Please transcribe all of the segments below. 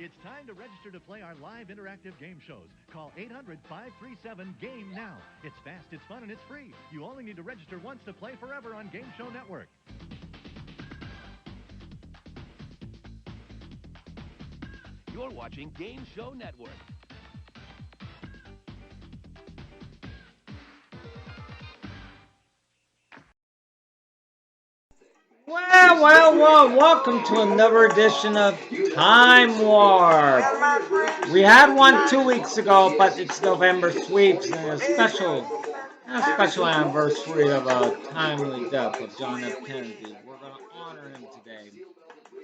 It's time to register to play our live interactive game shows. Call 800-537-GAME now. It's fast, it's fun, and it's free. You only need to register once to play forever on Game Show Network. You're watching Game Show Network. Well, welcome to another edition of Time Warp. We had one 2 weeks ago, but it's November Sweeps and a special anniversary of a timely death of John F. Kennedy. We're going to honor him today.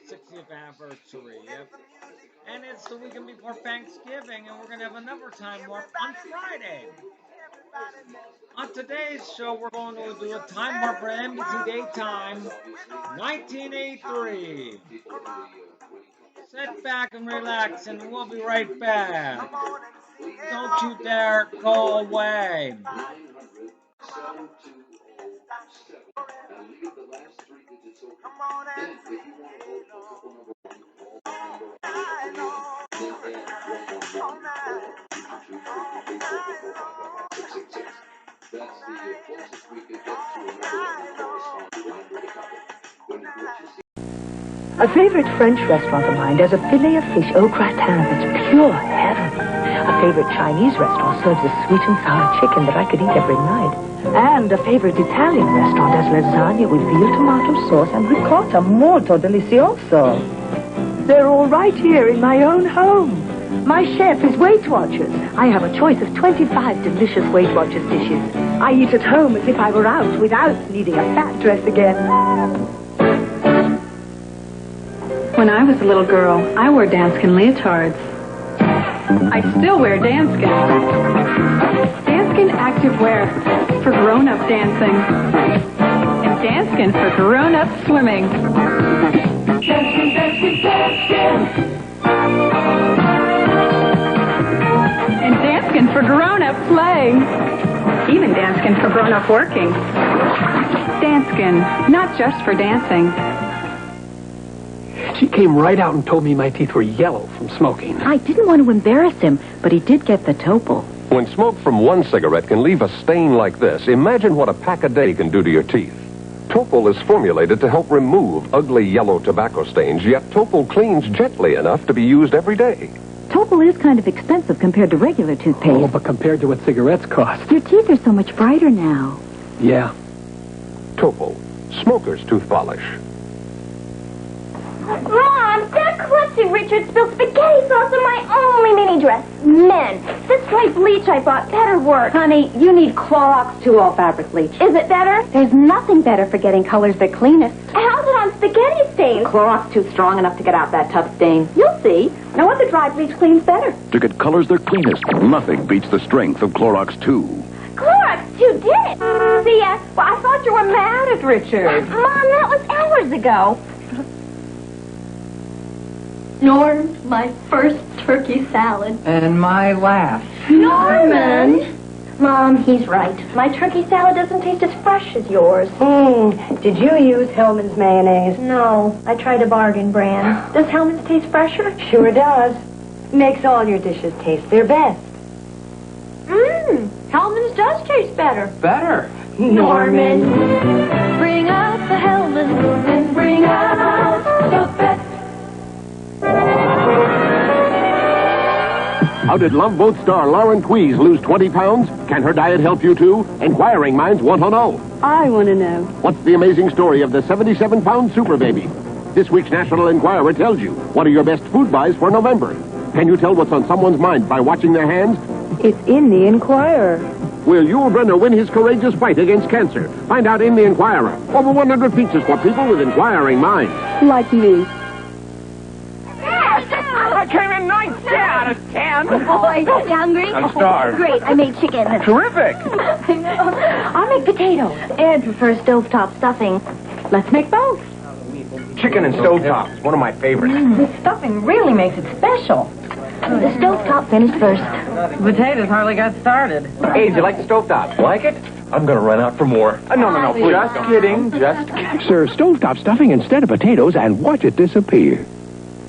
60th anniversary, yep. And it's the weekend before Thanksgiving, and we're going to have another Time Warp on Friday. On today's show, we're going to do a Time Warp for NBC Daytime 1983. Sit back and relax, and we'll be right back. Don't you dare go away. That's the closest we could get to another corresponding with a couple. A favorite French restaurant of mine does a filet of fish au gratin that's pure heaven. A favorite Chinese restaurant serves a sweet and sour chicken that I could eat every night. And a favorite Italian restaurant does lasagna with veal tomato sauce and ricotta molto delicioso. They're all right here in my own home. My chef is Weight Watchers. I have a choice of 25 delicious Weight Watchers dishes. I eat at home as if I were out without needing a fat dress again. When I was a little girl, I wore Danskin leotards. I still wear Danskin. Danskin activewear for grown-up dancing. And Danskin for grown-up swimming. Danskin, Danskin, Danskin. And Danskin for grown-up play. Even Danskin for grown-up working. Danskin, not just for dancing. She came right out and told me my teeth were yellow from smoking. I didn't want to embarrass him, but he did get the topol. When smoke from one cigarette can leave a stain like this, imagine what a pack a day can do to your teeth. Topol is formulated to help remove ugly yellow tobacco stains, yet Topol cleans gently enough to be used every day. Topol is kind of expensive compared to regular toothpaste. Oh, but compared to what cigarettes cost. Your teeth are so much brighter now. Yeah. Topol, smoker's tooth polish. Mom, that crusty Richard spilled spaghetti sauce on my only mini dress. Men, this white bleach I bought better work. Honey, you need Clorox 2-All fabric bleach. Is it better? There's nothing better for getting colors that cleanest. How's it on spaghetti stains? Clorox too strong enough to get out that tough stain. You'll see. No other dry bleach cleans better. To get colors their cleanest, nothing beats the strength of Clorox 2. Clorox 2 did it. See, I thought you were mad at Richard. Mom, that was hours ago. Norm, my first turkey salad. And my last. Norman! Mom, he's right. My turkey salad doesn't taste as fresh as yours. Did you use Hellman's mayonnaise? No, I tried a bargain brand. Does Hellman's taste fresher? Sure does. Makes all your dishes taste their best. Hellman's does taste better. Better. Norman. Bring out the Hellman's and bring out the best. How did Love Boat star Lauren Tweez lose 20 pounds? Can her diet help you too? Inquiring minds want to know. I want to know. What's the amazing story of the 77-pound super baby? This week's National Enquirer tells you what are your best food buys for November. Can you tell what's on someone's mind by watching their hands? It's in the Enquirer. Will Yul Brynner win his courageous fight against cancer? Find out in the Enquirer. Over 100 features for people with inquiring minds. Like me. I came in 9 out of 10. Boy, you hungry? I'm starved. Great, I made chicken. Terrific. I know. I'll make potatoes. Ed prefers stovetop stuffing. Let's make both. Chicken and stovetops, one of my favorites. The stuffing really makes it special. The stovetop finished first. The potatoes hardly got started. Hey, do you like the stovetop? Like it? I'm going to run out for more. No, please. Just kidding. Serve stovetop stuffing instead of potatoes and watch it disappear.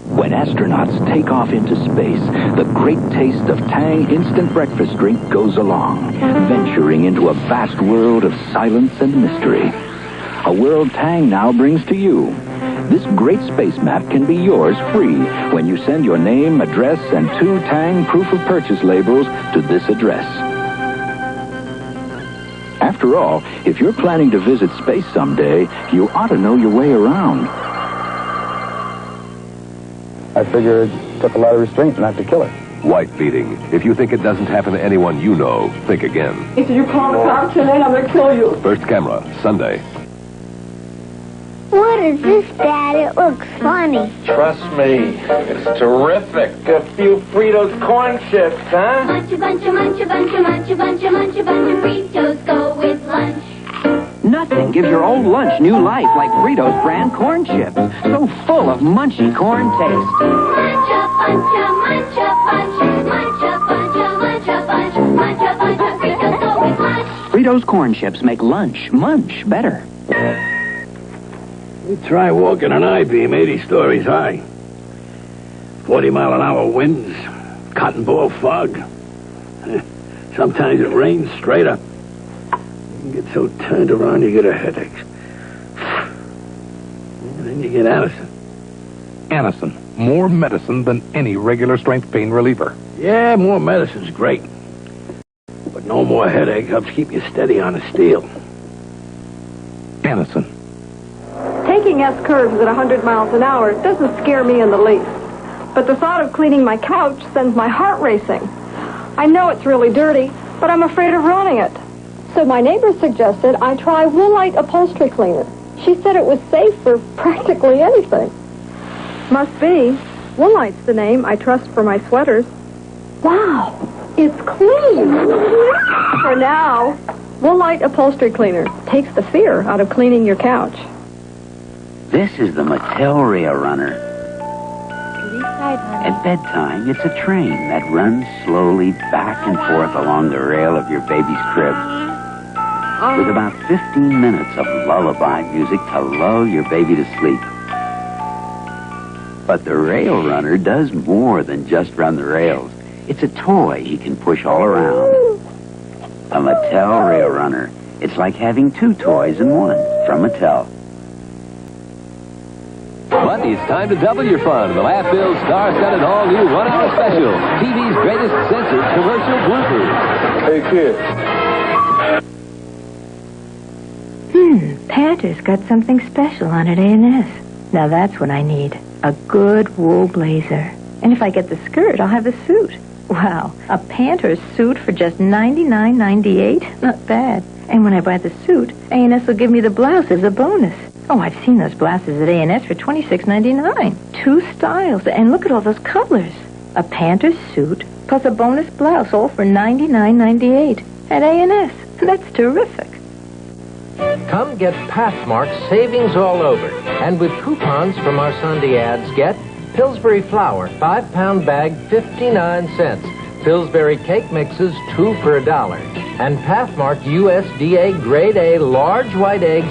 When astronauts take off into space, the great taste of Tang instant breakfast drink goes along, venturing into a vast world of silence and mystery. A world Tang now brings to you. This great space map can be yours free when you send your name, address, and 2 Tang proof of purchase labels to this address. After all, if you're planning to visit space someday, you ought to know your way around. I figured it took a lot of restraint not to kill her. Wife beating. If you think it doesn't happen to anyone you know, think again. If you call the cops tonight, I'm going to kill you. First Camera, Sunday. What is this, Dad? It looks funny. Trust me, it's terrific. A few Fritos corn chips, huh? Munch a bunch of munch a bunch of munch a bunch of munch a bunch of Fritos go with lunch. Nothing gives your old lunch new life like Fritos brand corn chips. So full of munchy corn taste. Munch a bunch of munch a bunch, munch a bunch of munch a bunch, munch a bunch of Fritos go with lunch. Fritos corn chips make lunch munch better. You try walking an I-beam 80 stories high. 40-mile-an-hour winds, cotton ball fog. Sometimes it rains straight up. You get so turned around you get a headache. And then you get Anacin. Anacin, more medicine than any regular strength pain reliever. Yeah, more medicine's great. But no more headache helps keep you steady on the steel. Anacin. Taking S-curves at 100 miles an hour doesn't scare me in the least. But the thought of cleaning my couch sends my heart racing. I know it's really dirty, but I'm afraid of ruining it. So my neighbor suggested I try Woolite upholstery cleaner. She said it was safe for practically anything. Must be. Woolite's the name I trust for my sweaters. Wow, it's clean. For now, Woolite upholstery cleaner takes the fear out of cleaning your couch. This is the Mattel Rail Runner. At bedtime, it's a train that runs slowly back and forth along the rail of your baby's crib. With about 15 minutes of lullaby music to lull your baby to sleep. But the Rail Runner does more than just run the rails. It's a toy he can push all around. A Mattel Rail Runner. It's like having 2 toys in one from Mattel. Monday, it's time to double your fun. The laugh-filled, star-studded, all-new 1-hour special. TV's greatest censored commercial bloopers. Hey, kid. Panther's got something special on at A&S. Now that's what I need. A good wool blazer. And if I get the skirt, I'll have the suit. Wow, a Panther suit for just $99.98? Not bad. And when I buy the suit, A&S will give me the blouse as a bonus. Oh, I've seen those blouses at A&S for $26.99. 2 styles, and look at all those colors. A Panther suit plus a bonus blouse, all for $99.98 at A&S. That's terrific. Come get Pathmark savings all over. And with coupons from our Sunday ads, get Pillsbury flour, 5-pound bag, 59 cents. Pillsbury cake mixes, 2 for $1. And Pathmark USDA Grade A large white eggs,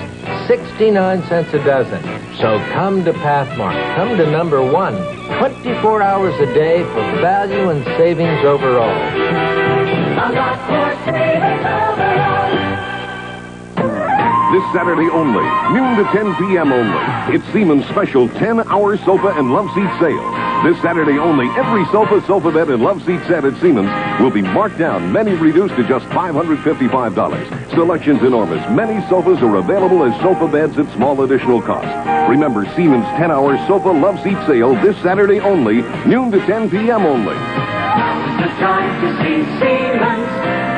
69 cents a dozen. So come to Pathmark. Come to number 1. 24 hours a day for value and savings overall. A lot more savings overall. This Saturday only, noon to 10 p.m. only. It's Siemens' special 10-hour sofa and love seat sale. This Saturday only, every sofa bed, and love seat set at Siemens will be marked down, many reduced to just $555. Selection's enormous. Many sofas are available as sofa beds at small additional cost. Remember, Siemens' 10-hour sofa love seat sale this Saturday only, noon to 10 p.m. only. The time to see Siemens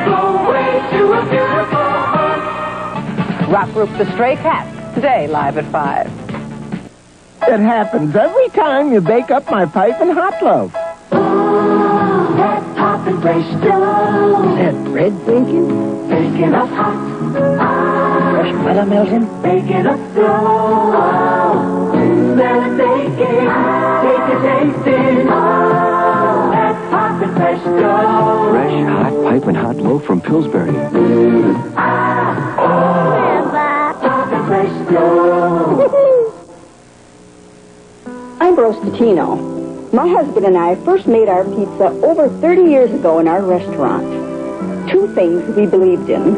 go away to a beautiful home. Rock Group The Stray Cats, today live at 5. It happens every time you bake up my piping hot loaf. Oh, that poppin' fresh dough. That bread baking? Baking up hot. Fresh butter melting? Baking up slow. Smell it baking. Take a taste in. Oh, that poppin' fresh dough. Fresh, hot, piping hot loaf from Pillsbury. Poppin' fresh dough. I'm Rostatino. My husband and I first made our pizza over 30 years ago in our restaurant. 2 things we believed in.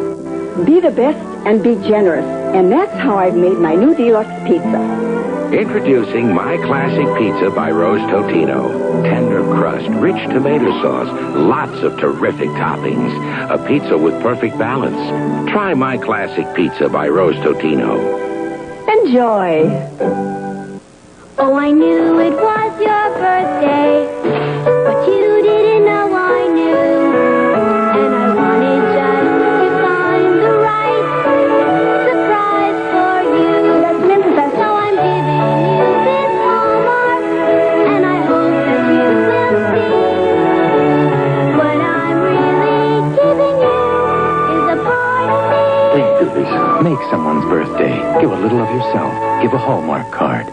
Be the best and be generous. And that's how I've made my new deluxe pizza. Introducing My Classic Pizza by Rose Totino. Tender crust, rich tomato sauce, lots of terrific toppings. A pizza with perfect balance. Try My Classic Pizza by Rose Totino. Enjoy. Oh, I knew it was your birthday, but you didn't know I knew. And I wanted just to find the right surprise for you. So I'm giving you this Hallmark, and I hope that you will see. What I'm really giving you is a part of me. Please do this. Make someone's birthday. Give a little of yourself. Give a Hallmark card.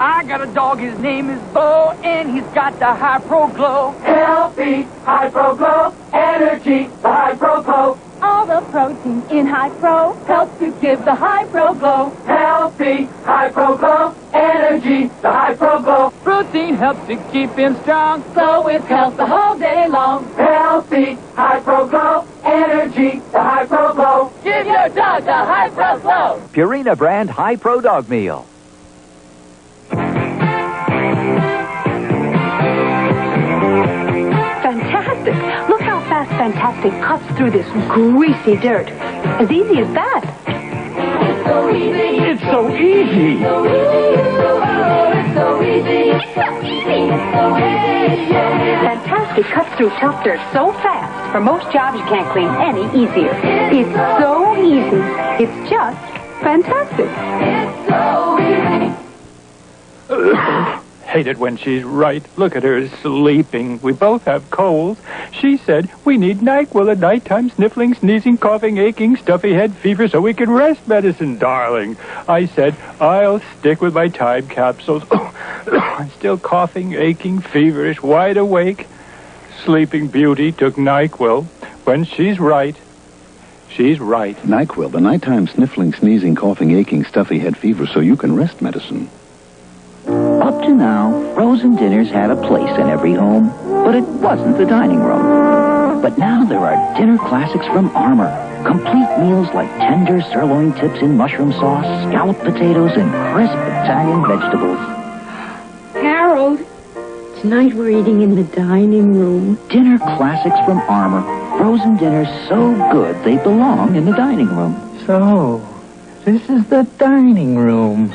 I got a dog, his name is Bo, and he's got the high pro glow. Healthy, high pro glow, energy, the high pro glow. All the protein in High Pro helps to give the High Pro glow. Healthy, high pro glow, energy, the high pro glow. Protein helps to keep him strong, glow with health the whole day long. Healthy, high pro glow, energy, the high pro glow. Give your dog the high pro glow. Purina brand High Pro Dog Meal. Fantastic! Look how fast Fantastic cuts through this greasy dirt. As easy as that. It's so easy. It's so easy. It's so easy. It's so easy. It's so easy. Fantastic cuts through tough dirt so fast. For most jobs, you can't clean any easier. It's so easy. It's just fantastic. It's so easy. Hate it when she's right. Look at her sleeping. We both have colds. She said we need NyQuil at nighttime, sniffling, sneezing, coughing, aching, stuffy head, fever, so we can rest medicine, darling. I said I'll stick with my time capsules. Still coughing, aching, feverish, wide awake. Sleeping Beauty took NyQuil. When she's right, she's right. NyQuil, the nighttime sniffling, sneezing, coughing, aching, stuffy head fever, so you can rest medicine. Up to now, frozen dinners had a place in every home, but it wasn't the dining room. But now there are dinner classics from Armour. Complete meals like tender sirloin tips in mushroom sauce, scalloped potatoes, and crisp Italian vegetables. Harold, tonight we're eating in the dining room. Dinner classics from Armour. Frozen dinners so good they belong in the dining room. So, this is the dining room.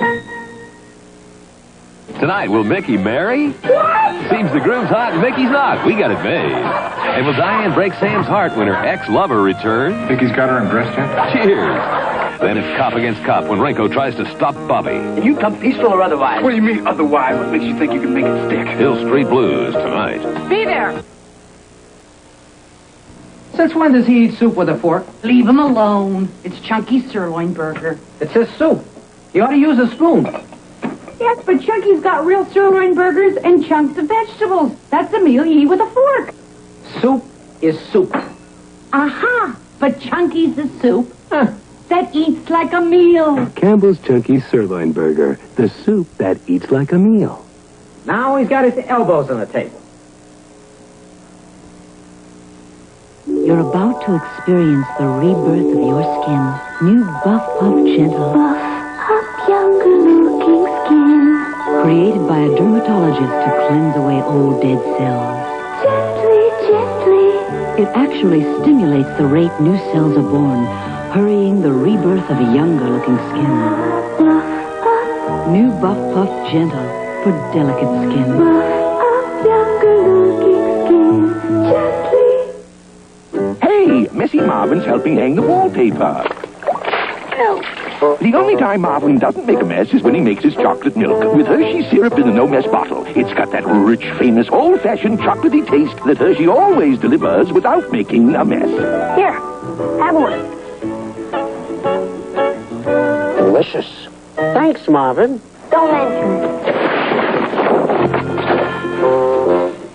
Tonight, will Mickey marry? What? Seems the groom's hot and Mickey's not. We got it made. And will Diane break Sam's heart when her ex-lover returns? Think he's got her undressed yet? Cheers. Then it's cop against cop when Renko tries to stop Bobby. And you come peaceful or otherwise? What do you mean otherwise? What makes you think you can make it stick? Hill Street Blues tonight. Be there. Since when does he eat soup with a fork? Leave him alone. It's Chunky's sirloin burger. It says soup. You ought to use a spoon. Yes, but Chunky's got real sirloin burgers and chunks of vegetables. That's a meal you eat with a fork. Soup is soup. Aha! But Chunky's the soup that eats like a meal. Campbell's Chunky Sirloin Burger, the soup that eats like a meal. Now he's got his elbows on the table. You're about to experience the rebirth of your skin. New Buff Puff Gentle. Buff up younger looking skin. Created by a dermatologist to cleanse away old dead cells. Gently, gently. It actually stimulates the rate new cells are born, hurrying the rebirth of a younger looking skin. New Buff Puff Gentle for delicate skin. Buff up younger looking skin. Gently. Hey, Missy Marvin's helping hang the wallpaper. The only time Marvin doesn't make a mess is when he makes his chocolate milk with Hershey syrup in the no-mess bottle. It's got that rich, famous, old-fashioned chocolatey taste that Hershey always delivers without making a mess. Here, have one. Delicious. Thanks, Marvin. Don't mention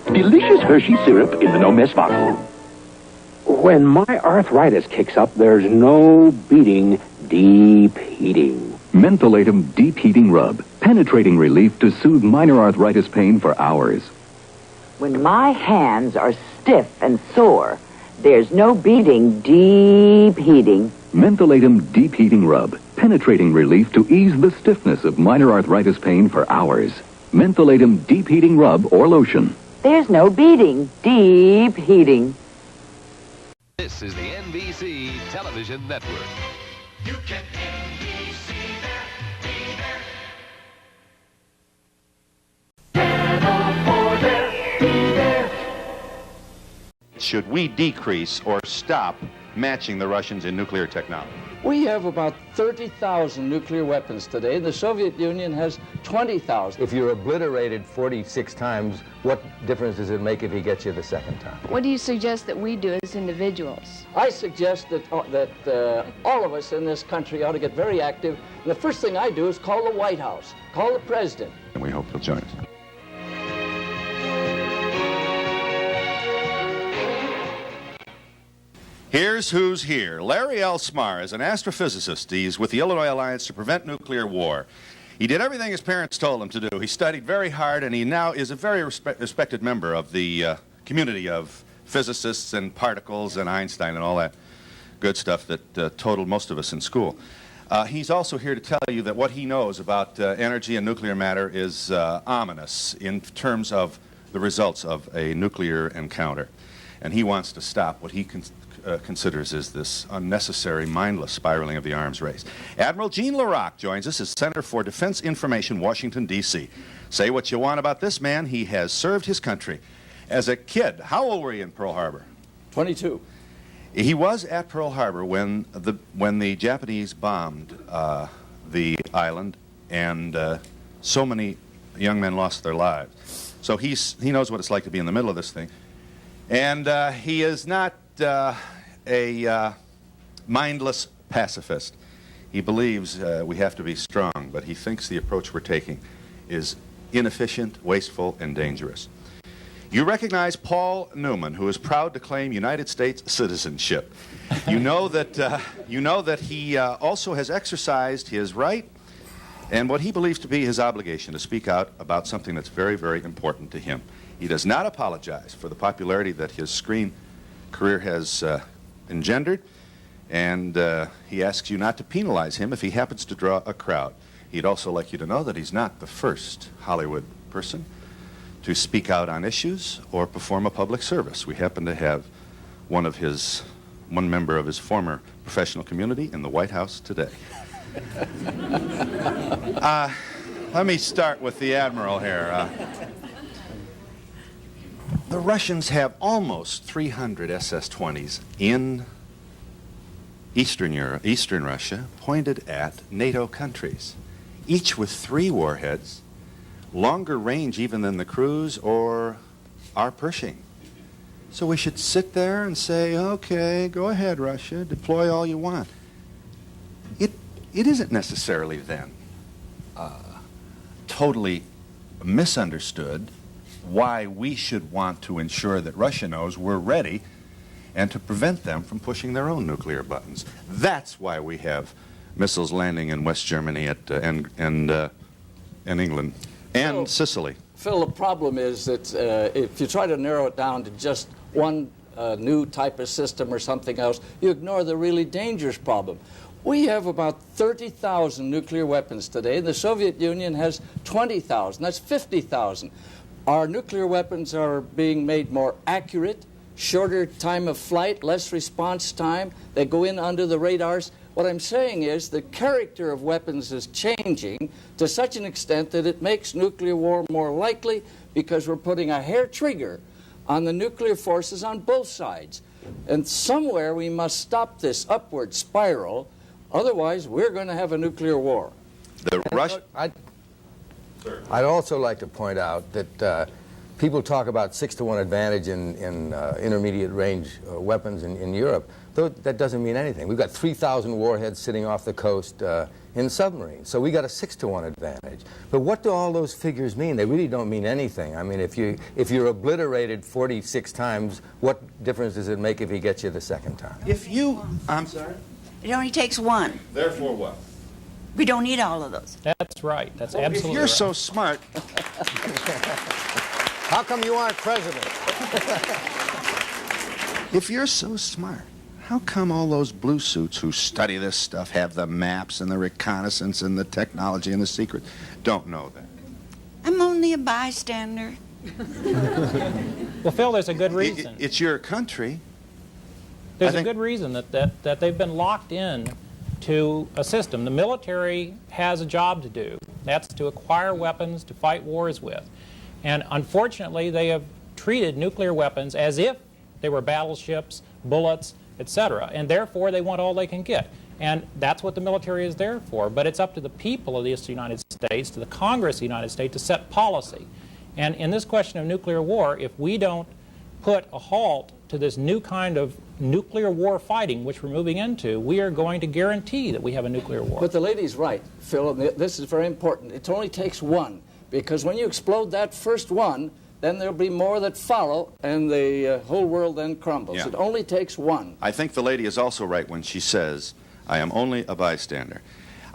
it. Delicious Hershey syrup in the no-mess bottle. When my arthritis kicks up, there's no beating deep heating. Mentholatum Deep Heating Rub. Penetrating relief to soothe minor arthritis pain for hours. When my hands are stiff and sore, there's no beating deep heating. Mentholatum Deep Heating Rub. Penetrating relief to ease the stiffness of minor arthritis pain for hours. Mentholatum Deep Heating Rub or Lotion. There's no beating deep heating. This is the NBC Television Network. You can NBC there, be there. Channel 4 there, be there. Should we decrease or stop matching the Russians in nuclear technology? We have about 30,000 nuclear weapons today. The Soviet Union has 20,000. If you're obliterated 46 times, what difference does it make if he gets you the second time? What do you suggest that we do as individuals? I suggest that all of us in this country ought to get very active. And the first thing I do is call the White House, call the president. And we hope you'll join us. Here's who's here. Larry L. Smarr is an astrophysicist. He's with the Illinois Alliance to Prevent Nuclear War. He did everything his parents told him to do. He studied very hard, and he now is a very respected member of the community of physicists and particles and Einstein and all that good stuff that totaled most of us in school. He's also here to tell you that what he knows about energy and nuclear matter is ominous in terms of the results of a nuclear encounter. And he wants to stop what he considers is this unnecessary, mindless spiraling of the arms race. Admiral Jean LaRocque joins us as Center for Defense Information, Washington, D.C. Say what you want about this man. He has served his country. As a kid, how old were you in Pearl Harbor? 22. He was at Pearl Harbor when the Japanese bombed the island, and so many young men lost their lives. So he knows what it's like to be in the middle of this thing. And he is not a mindless pacifist. He believes we have to be strong, but he thinks the approach we're taking is inefficient, wasteful, and dangerous. You recognize Paul Newman, who is proud to claim United States citizenship. You know that he also has exercised his right and what he believes to be his obligation to speak out about something that's very, very important to him. He does not apologize for the popularity that his screen career has engendered, and he asks you not to penalize him if he happens to draw a crowd. He'd also like you to know that he's not the first Hollywood person to speak out on issues or perform a public service. We happen to have one member of his former professional community in the White House today. Let me start with the Admiral here. The Russians have almost 300 SS-20s in Eastern Europe, Eastern Russia, pointed at NATO countries, each with 3 warheads, longer range even than the cruise or our Pershing. So we should sit there and say, okay, go ahead, Russia, deploy all you want. It isn't necessarily then totally misunderstood why we should want to ensure that Russia knows we're ready and to prevent them from pushing their own nuclear buttons. That's why we have missiles landing in West Germany and England and Sicily. Phil, the problem is that if you try to narrow it down to just one new type of system or something else, you ignore the really dangerous problem. We have about 30,000 nuclear weapons today. The Soviet Union has 20,000. That's 50,000. Our nuclear weapons are being made more accurate, shorter time of flight, less response time. They go in under the radars. What I'm saying is the character of weapons is changing to such an extent that it makes nuclear war more likely because we're putting a hair trigger on the nuclear forces on both sides. And somewhere we must stop this upward spiral. Otherwise, we're going to have a nuclear war. I'd also like to point out that people talk about 6-to-1 advantage in intermediate range weapons in Europe. Though that doesn't mean anything. We've got 3,000 warheads sitting off the coast in submarines. So we got a 6-to-1 advantage. But what do all those figures mean? They really don't mean anything. I mean, if you're obliterated 46 times, what difference does it make if he gets you the second time? I'm sorry? It only takes one. Therefore what? We don't need all of those. That's right. That's absolutely If you're right. so smart, how come you aren't president? if you're so smart, how come all those blue suits who study this stuff, have the maps and the reconnaissance and the technology and the secrets, don't know that? I'm only a bystander. Well, Phil, there's a good reason. It's your country. There's a good reason that they've been locked in to a system. The military has a job to do. That's to acquire weapons to fight wars with. And unfortunately, they have treated nuclear weapons as if they were battleships, bullets, etc. And therefore, they want all they can get. And that's what the military is there for. But it's up to the people of the United States, to the Congress of the United States, to set policy. And in this question of nuclear war, if we don't put a halt to this new kind of nuclear war fighting, which we're moving into, we are going to guarantee that we have a nuclear war. But the lady's right, Phil, and this is very important. It only takes one, because when you explode that first one, then there'll be more that follow, and the whole world then crumbles. Yeah. It only takes one. I think the lady is also right when she says, I am only a bystander.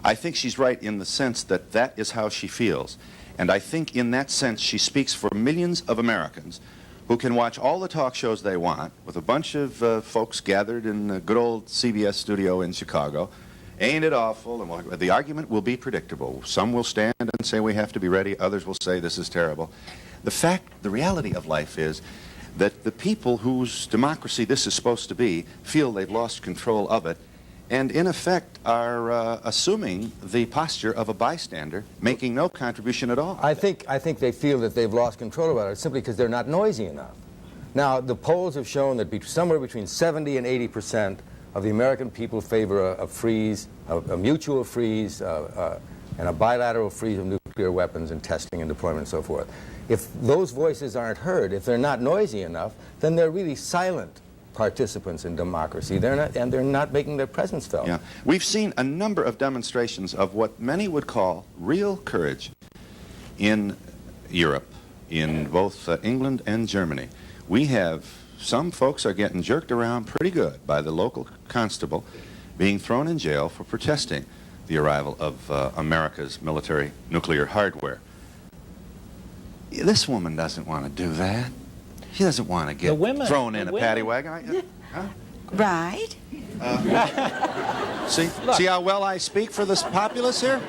I think she's right in the sense that that is how she feels. And I think in that sense she speaks for millions of Americans who can watch all the talk shows they want with a bunch of folks gathered in a good old CBS studio in Chicago. Ain't it awful? And the argument will be predictable. Some will stand and say we have to be ready. Others will say this is terrible. The reality of life is that the people whose democracy this is supposed to be feel they've lost control of it and in effect are assuming the posture of a bystander, making no contribution at all. I think they feel that they've lost control about it simply because they're not noisy enough. Now, the polls have shown that somewhere between 70 and 80% of the American people favor a freeze, a mutual freeze, and a bilateral freeze of nuclear weapons and testing and deployment and so forth. If those voices aren't heard, if they're not noisy enough, then they're really silent participants in democracy. They're not making their presence felt. Yeah. We've seen a number of demonstrations of what many would call real courage in Europe, in both England and Germany. We have some folks are getting jerked around pretty good by the local constable being thrown in jail for protesting the arrival of America's military nuclear hardware. This woman doesn't want to do that. She doesn't want to get thrown in a paddy wagon. Huh? Right. See how well I speak for this populace here?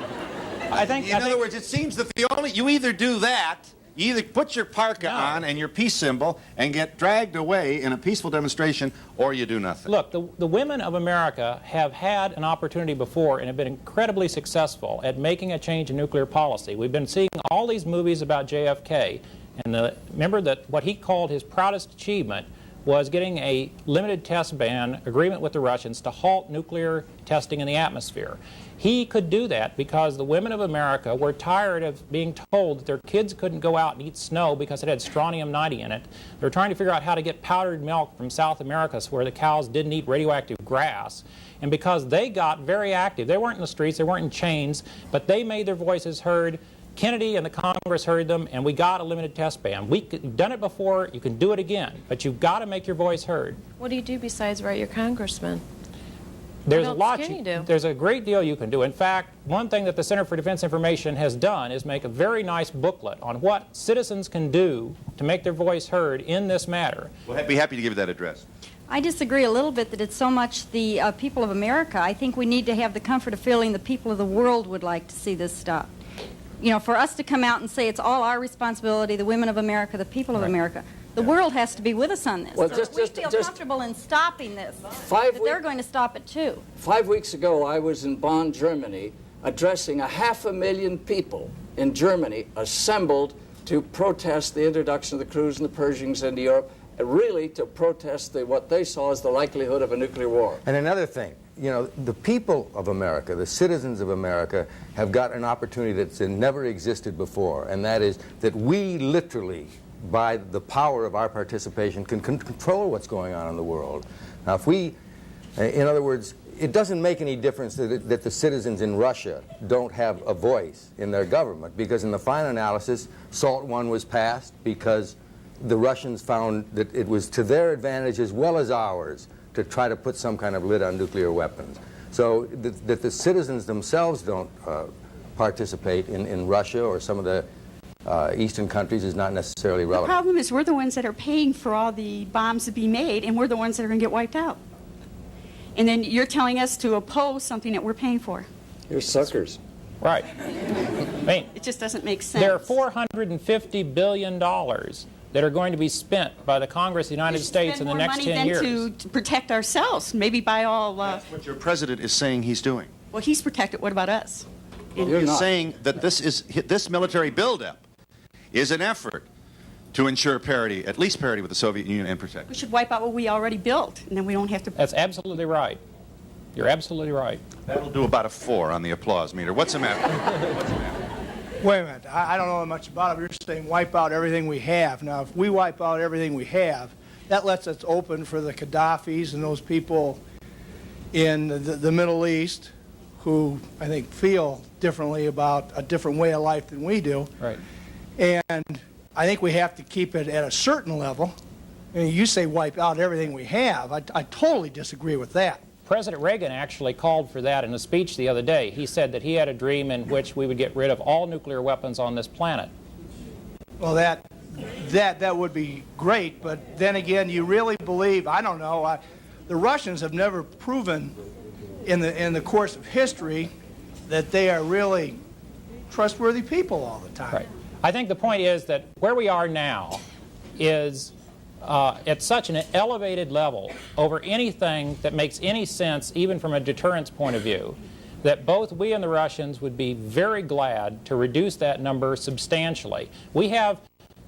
In other words, it seems that you either do that, you either put your parka on and your peace symbol and get dragged away in a peaceful demonstration, or you do nothing. Look, the women of America have had an opportunity before and have been incredibly successful at making a change in nuclear policy. We've been seeing all these movies about JFK, and remember that what he called his proudest achievement was getting a limited test ban agreement with the Russians to halt nuclear testing in the atmosphere. He could do that because the women of America were tired of being told that their kids couldn't go out and eat snow because it had strontium-90 in it. They were trying to figure out how to get powdered milk from South America where the cows didn't eat radioactive grass. And because they got very active, they weren't in the streets, they weren't in chains, but they made their voices heard. Kennedy and the Congress heard them, and we got a limited test ban. We've done it before, you can do it again, but you've got to make your voice heard. What do you do besides write your congressman? There's there's a great deal you can do. In fact, one thing that the Center for Defense Information has done is make a very nice booklet on what citizens can do to make their voice heard in this matter. We'll be happy to give you that address. I disagree a little bit that it's so much the people of America. I think we need to have the comfort of feeling the people of the world would like to see this stop. You know, for us to come out and say it's all our responsibility, the women of America, the people of America, the world has to be with us on this. Well, so we feel comfortable in stopping this, they're going to stop it too. 5 weeks ago, I was in Bonn, Germany, addressing 500,000 people in Germany assembled to protest the introduction of the Crews and the Pershings into Europe, really to protest what they saw as the likelihood of a nuclear war. And another thing, you know, the people of America, the citizens of America, have got an opportunity that's never existed before, and that is that we literally, by the power of our participation, can control what's going on in the world. Now, if we, in other words, it doesn't make any difference that the citizens in Russia don't have a voice in their government, because in the final analysis, SALT I was passed because the Russians found that it was to their advantage as well as ours to try to put some kind of lid on nuclear weapons. So that the citizens themselves don't participate in Russia or some of the Eastern countries is not necessarily The relevant. problem is we're the ones that are paying for all the bombs to be made, and we're the ones that are going to get wiped out. And then you're telling us to oppose something that we're paying for. You're suckers. Right. I mean, it just doesn't make sense. there are $450 billion that are going to be spent by the Congress of the United States in the next 10 years. To protect ourselves, maybe by all... That's what your president is saying he's doing. Well, he's protected. What about us? He's saying that this military buildup is an effort to ensure parity, at least parity with the Soviet Union and protect. We should wipe out what we already built, and then we don't have to... That's absolutely right. You're absolutely right. That'll do about a 4 on the applause meter. What's the matter? Wait a minute. I don't know much about it. You're saying wipe out everything we have. Now, if we wipe out everything we have, that lets us open for the Gaddafis and those people in the Middle East who, I think, feel differently about a different way of life than we do. Right. And I think we have to keep it at a certain level. I mean, you say wipe out everything we have. I totally disagree with that. President Reagan actually called for that in a speech the other day. He said that he had a dream in which we would get rid of all nuclear weapons on this planet. Well, that would be great, but then again, you really believe, I don't know, the Russians have never proven in the course of history that they are really trustworthy people all the time. Right. I think the point is that where we are now is at such an elevated level over anything that makes any sense, even from a deterrence point of view, that both we and the Russians would be very glad to reduce that number substantially. We have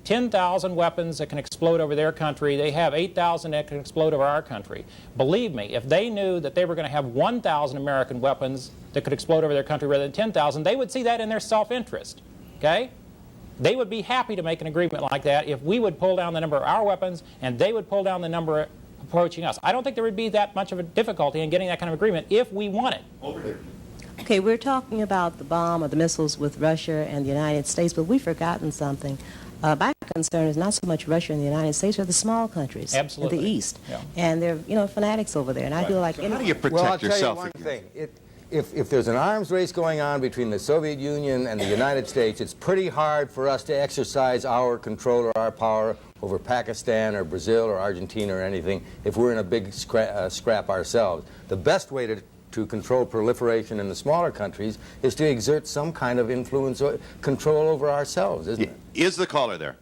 10,000 weapons that can explode over their country. They have 8,000 that can explode over our country. Believe me, if they knew that they were going to have 1,000 American weapons that could explode over their country rather than 10,000, they would see that in their self-interest. Okay? They would be happy to make an agreement like that if we would pull down the number of our weapons and they would pull down the number approaching us. I don't think there would be that much of a difficulty in getting that kind of agreement if we want it. Over here. Okay, we're talking about the bomb or the missiles with Russia and the United States, but we've forgotten something. My concern is not so much Russia and the United States, but the small countries in the East. Yeah. And they're, fanatics over there. And I feel like... So how do you protect well, I'll tell yourself? You one thing. If there's an arms race going on between the Soviet Union and the United States, it's pretty hard for us to exercise our control or our power over Pakistan or Brazil or Argentina or anything if we're in a big scrap ourselves. The best way to control proliferation in the smaller countries is to exert some kind of influence or control over ourselves, isn't it? Is the caller there?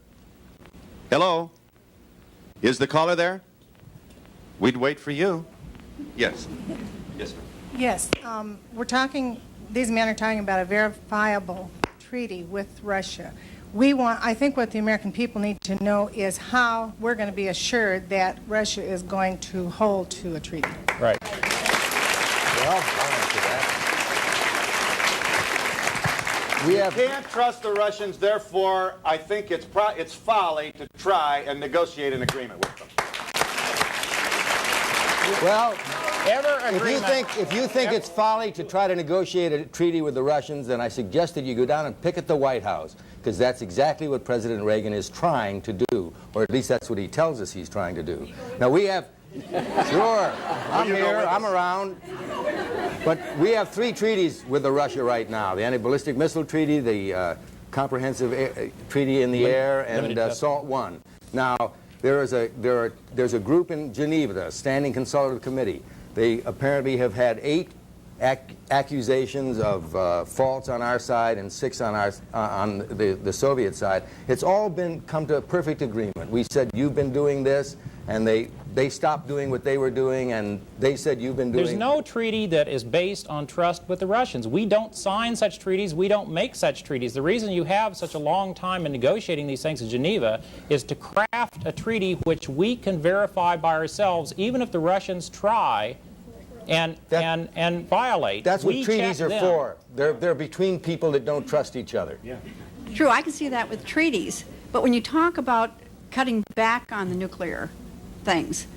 Hello? Is the caller there? We'd wait for you. Yes. Yes, sir. Yes, these men are talking about a verifiable treaty with Russia. I think what the American people need to know is how we're going to be assured that Russia is going to hold to a treaty. Right. Well, I'll answer that. We can't trust the Russians, therefore, I think it's folly to try and negotiate an agreement with them. Well, if you think it's folly to try to negotiate a treaty with the Russians, then I suggest that you go down and picket the White House, because that's exactly what President Reagan is trying to do, or at least that's what he tells us he's trying to do. Now we have, sure, I'm here, I'm around, but we have 3 treaties with Russia right now: the Anti-Ballistic Missile Treaty, the Comprehensive Treaty in the Air, and SALT I. Now, there's a group in Geneva, the Standing Consultative Committee. They apparently have had 8 accusations of faults on our side and 6 on the Soviet side. It's all come to a perfect agreement. We said, you've been doing this, and they stopped doing what they were doing, and they said, you've been doing... There's no treaty that is based on trust with the Russians. We don't sign such treaties. We don't make such treaties. The reason you have such a long time in negotiating these things in Geneva is to craft a treaty which we can verify by ourselves, even if the Russians try and violate. That's what treaties are for. They're between people that don't trust each other. Yeah. True, I can see that with treaties. But when you talk about cutting back on the nuclear things,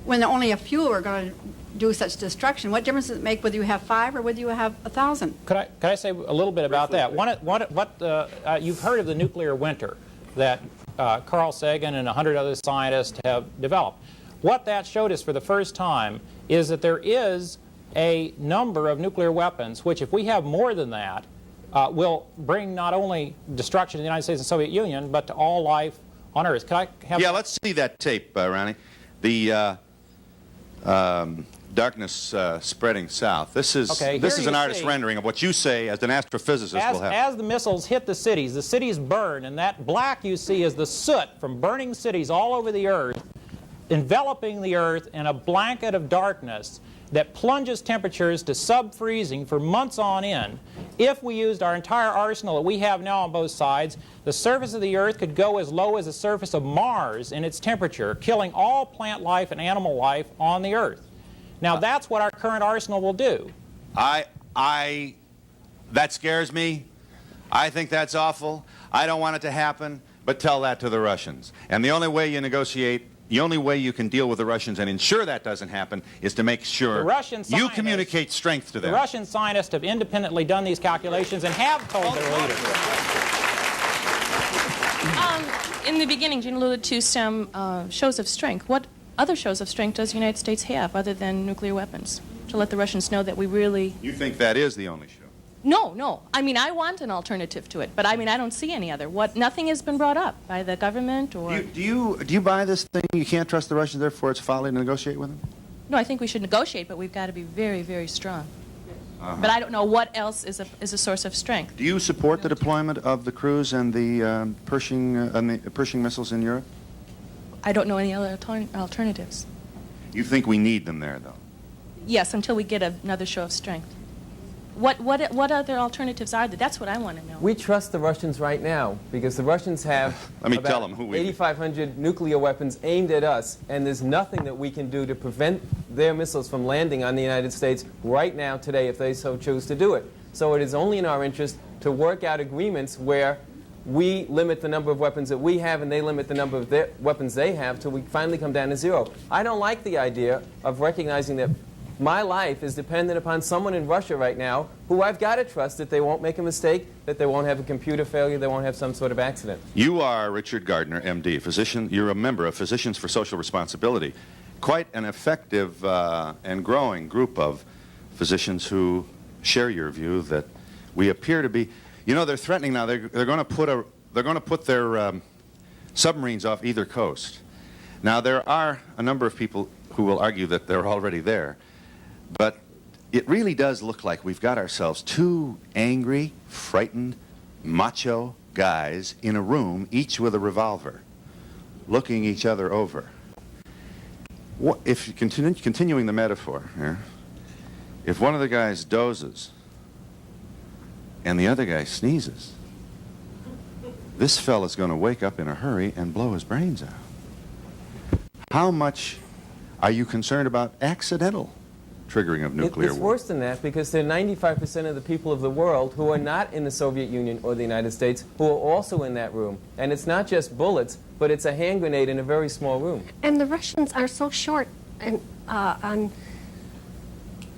when only a few are going to do such destruction, what difference does it make whether you have 5 or whether you have 1,000? Could I say a little bit about that? You've heard of the nuclear winter that Carl Sagan and 100 other scientists have developed. What that showed us for the first time is that there is a number of nuclear weapons, which if we have more than that, will bring not only destruction to the United States and Soviet Union, but to all life on Earth. Could I have... Yeah, let's see that tape, Ronnie. The darkness spreading south. This is an artist rendering of what you say as an astrophysicist will happen. As the missiles hit the cities burn, and that black you see is the soot from burning cities all over the Earth, enveloping the Earth in a blanket of darkness that plunges temperatures to sub-freezing for months on end. If we used our entire arsenal that we have now on both sides, the surface of the Earth could go as low as the surface of Mars in its temperature, killing all plant life and animal life on the Earth. Now that's what our current arsenal will do. That scares me. I think that's awful. I don't want it to happen, but tell that to the Russians. And the only way you negotiate, the only way you can deal with the Russians and ensure that doesn't happen is to make sure you communicate strength to them. The Russian scientists have independently done these calculations and have told their leaders. In the beginning, Gene alluded to some shows of strength. What other shows of strength does the United States have other than nuclear weapons to let the Russians know that we really... You think that is the only show? No. I mean, I want an alternative to it, but I mean, I don't see any other. Nothing has been brought up by the government or... Do you buy this thing? You can't trust the Russians, therefore it's folly to negotiate with them? No, I think we should negotiate, but we've got to be very, very strong. But I don't know what else is a source of strength. Do you support the deployment of the cruise and the Pershing missiles in Europe? I don't know any other alternatives. You think we need them there, though? Yes, until we get another show of strength. What other alternatives are there? That's what I want to know. We trust the Russians right now because the Russians have about 8,500 nuclear weapons aimed at us, and there's nothing that we can do to prevent their missiles from landing on the United States right now, today, if they so choose to do it. So it is only in our interest to work out agreements where we limit the number of weapons that we have and they limit the number of weapons they have till we finally come down to zero. I don't like the idea of recognizing that my life is dependent upon someone in Russia right now who I've got to trust that they won't make a mistake, that they won't have a computer failure, they won't have some sort of accident. You are Richard Gardner, M.D., physician. You're a member of Physicians for Social Responsibility. Quite an effective and growing group of physicians who share your view that we appear to be... You know, they're threatening now. They're going to put their submarines off either coast. Now, there are a number of people who will argue that they're already there. But it really does look like we've got ourselves two angry, frightened, macho guys in a room, each with a revolver, looking each other over. What, if continuing the metaphor here, if one of the guys dozes and the other guy sneezes, this fella's going to wake up in a hurry and blow his brains out. How much are you concerned about accidental triggering of nuclear It's war? worse than that because there are 95% of the people of the world who are not in the Soviet Union or the United States who are also in that room. And it's not just bullets, but it's a hand grenade in a very small room. And the Russians are so short and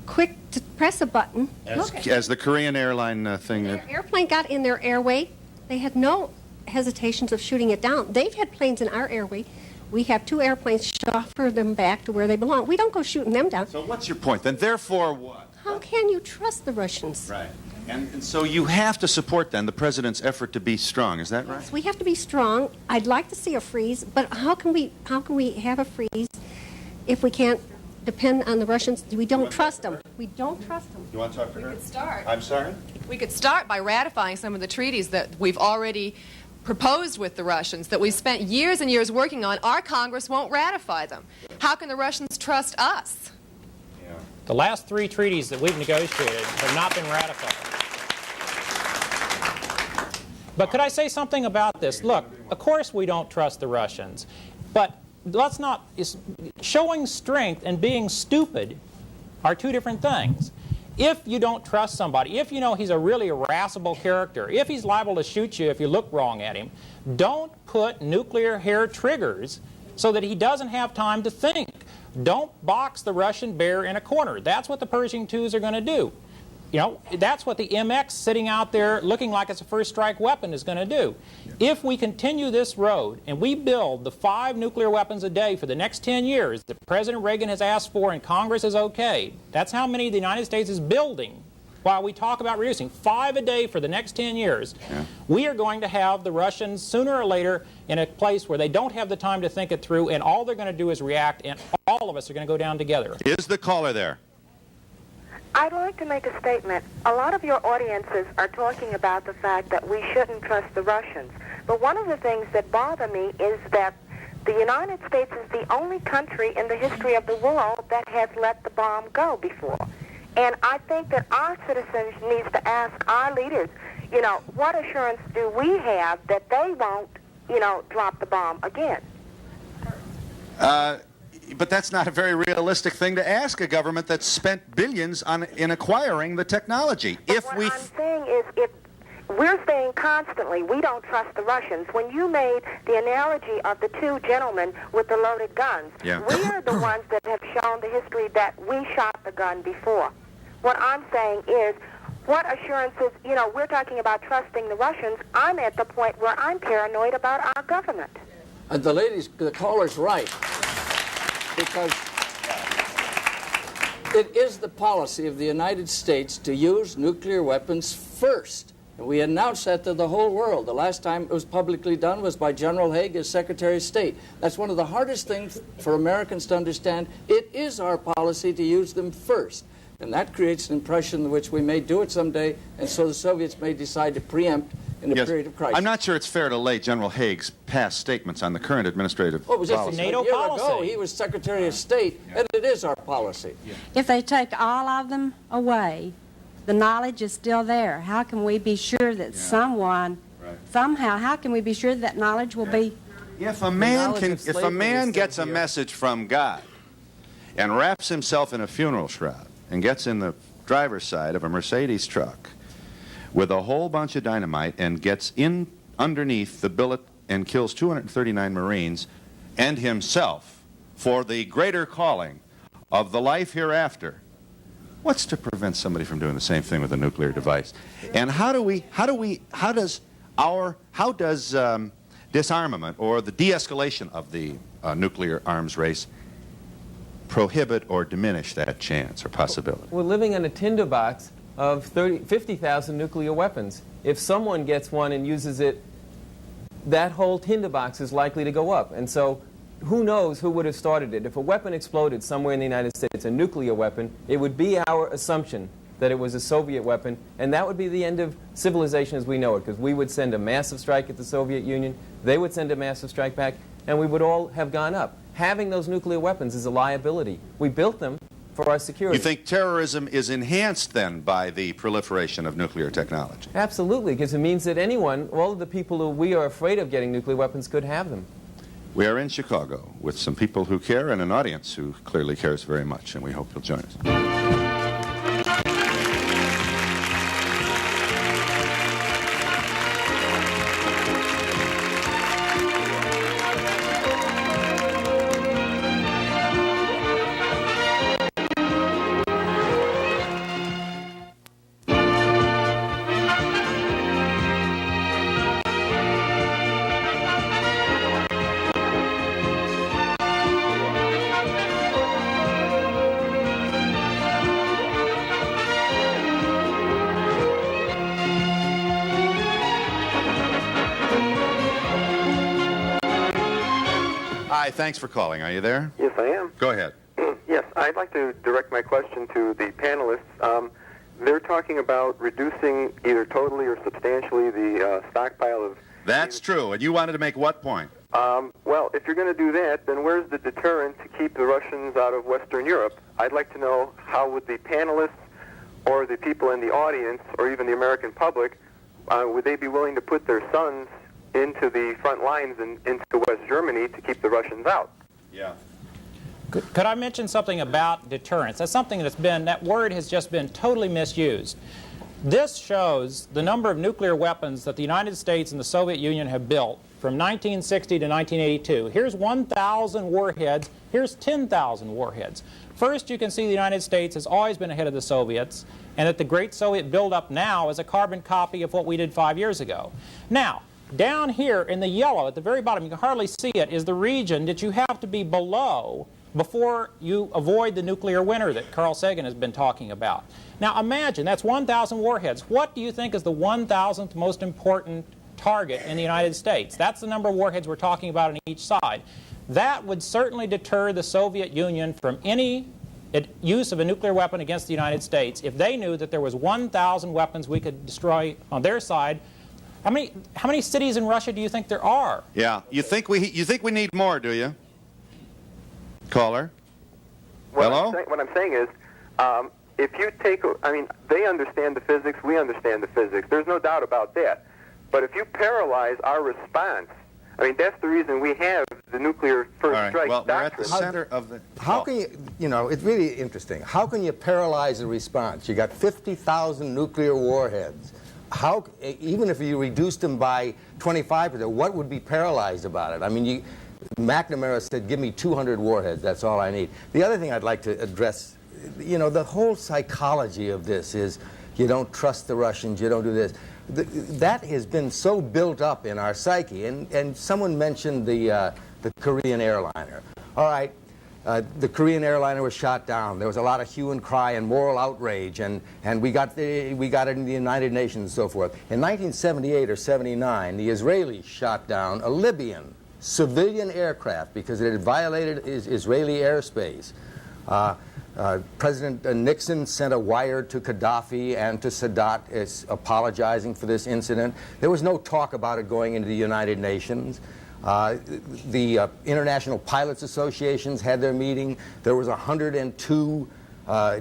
quick to press a button. As the Korean airline thing... Their airplane got in their airway. They had no hesitations of shooting it down. They've had planes in our airway. We have two airplanes, chauffeur them back to where they belong. We don't go shooting them down. So what's your point then? Therefore what? How can you trust the Russians? Right. And so you have to support then the president's effort to be strong. Is that right? Yes, we have to be strong. I'd like to see a freeze, but how can we have a freeze if we can't depend on the Russians? We don't trust them. We don't trust them. You want to talk to her? We could start. I'm sorry? We could start by ratifying some of the treaties that we've already proposed with the Russians, that we've spent years and years working on. Our Congress won't ratify them. How can the Russians trust us? Yeah. The last three treaties that we've negotiated have not been ratified. But could I say something about this? Look, of course we don't trust the Russians, but let's not... Showing strength and being stupid are two different things. If you don't trust somebody, if you know he's a really irascible character, if he's liable to shoot you if you look wrong at him, don't put nuclear hair triggers so that he doesn't have time to think. Don't box the Russian bear in a corner. That's what the Pershing IIs are going to do. You know, that's what the MX sitting out there looking like it's a first strike weapon is going to do. If we continue this road and we build the 5 nuclear weapons a day for the next 10 years that President Reagan has asked for and Congress has okayed, that's how many the United States is building while we talk about reducing 5 a day for the next 10 years. We are going to have the Russians sooner or later in a place where they don't have the time to think it through, and all they're going to do is react, and all of us are going to go down together. Is the caller there? I'd like to make a statement. A lot of your audiences are talking about the fact that we shouldn't trust the Russians. But one of the things that bother me is that the United States is the only country in the history of the world that has let the bomb go before. And I think that our citizens needs to ask our leaders, you know, what assurance do we have that they won't, you know, drop the bomb again? But that's not a very realistic thing to ask a government that's spent billions in acquiring the technology. But what I'm saying is, if we're saying constantly we don't trust the Russians, when you made the analogy of the 2 gentlemen with the loaded guns, we are the ones that have shown the history that we shot the gun before. What I'm saying is, what assurances, you know, we're talking about trusting the Russians. I'm at the point where I'm paranoid about our government. The caller's right. Because it is the policy of the United States to use nuclear weapons first. And we announced that to the whole world. The last time it was publicly done was by General Haig as Secretary of State. That's one of the hardest things for Americans to understand. It is our policy to use them first. And that creates an impression which we may do it someday, and so the Soviets may decide to preempt in a period of crisis. I'm not sure it's fair to lay General Haig's past statements on the current administrative Well, it was just policy. a year ago. He was Secretary of State, and it is our policy. If they take all of them away, the knowledge is still there. How can we be sure that somehow, how can we be sure that knowledge will be... If a man gets a message from God and wraps himself in a funeral shroud and gets in the driver's side of a Mercedes truck with a whole bunch of dynamite and gets in underneath the billet and kills 239 Marines and himself for the greater calling of the life hereafter, what's to prevent somebody from doing the same thing with a nuclear device? And how does disarmament or the de-escalation of the nuclear arms race prohibit or diminish that chance or possibility? We're living in a tinderbox of 50,000 nuclear weapons. If someone gets one and uses it, that whole tinderbox is likely to go up. And so who knows who would have started it. If a weapon exploded somewhere in the United States, a nuclear weapon, it would be our assumption that it was a Soviet weapon, and that would be the end of civilization as we know it, because we would send a massive strike at the Soviet Union, they would send a massive strike back, and we would all have gone up. Having those nuclear weapons is a liability. We built them for our security. You think terrorism is enhanced then by the proliferation of nuclear technology? Absolutely, because it means that anyone, all of the people who we are afraid of getting nuclear weapons could have them. We are in Chicago with some people who care and an audience who clearly cares very much, and we hope you'll join us. Hi, thanks for calling. Are you there? Yes, I am. Go ahead. Yes, I'd like to direct my question to the panelists. They're talking about reducing either totally or substantially the stockpile of... That's true. And you wanted to make what point? Well, if you're going to do that, then where's the deterrent to keep the Russians out of Western Europe? I'd like to know how would the panelists or the people in the audience or even the American public, would they be willing to put their sons into the front lines and into West Germany to keep the Russians out? Yeah. Could I mention something about deterrence? That's something that's been, that word has just been totally misused. This shows the number of nuclear weapons that the United States and the Soviet Union have built from 1960 to 1982. Here's 1,000 warheads. Here's 10,000 warheads. First, you can see the United States has always been ahead of the Soviets, and that the Great Soviet buildup now is a carbon copy of what we did 5 years ago. Now, down here in the yellow at the very bottom, you can hardly see it, is the region that you have to be below before you avoid the nuclear winter that Carl Sagan has been talking about. Now imagine, that's 1,000 warheads. What do you think is the 1,000th most important target in the United States? That's the number of warheads we're talking about on each side. That would certainly deter the Soviet Union from any use of a nuclear weapon against the United States if they knew that there was 1,000 weapons we could destroy on their side. How many cities in Russia do you think there are? Yeah, you think we need more, do you? Caller? Hello? What I'm saying is, if you take, I mean, they understand the physics, we understand the physics. There's no doubt about that. But if you paralyze our response, I mean, that's the reason we have the nuclear first strike doctrine. We're at the center of the... How can you know, it's really interesting. How can you paralyze a response? You got 50,000 nuclear warheads. How, even if you reduced them by 25%, what would be paralyzed about it? I mean, McNamara said, give me 200 warheads, that's all I need. The other thing I'd like to address, you know, the whole psychology of this is you don't trust the Russians, you don't do this. That has been so built up in our psyche, and someone mentioned the Korean airliner. All right, the Korean airliner was shot down. There was a lot of hue and cry and moral outrage, and we got it in the United Nations and so forth. In 1978 or 79, the Israelis shot down a Libyan civilian aircraft because it had violated Israeli airspace. President Nixon sent a wire to Gaddafi and to Sadat apologizing for this incident. There was no talk about it going into the United Nations. The International Pilots Associations had their meeting. There was 102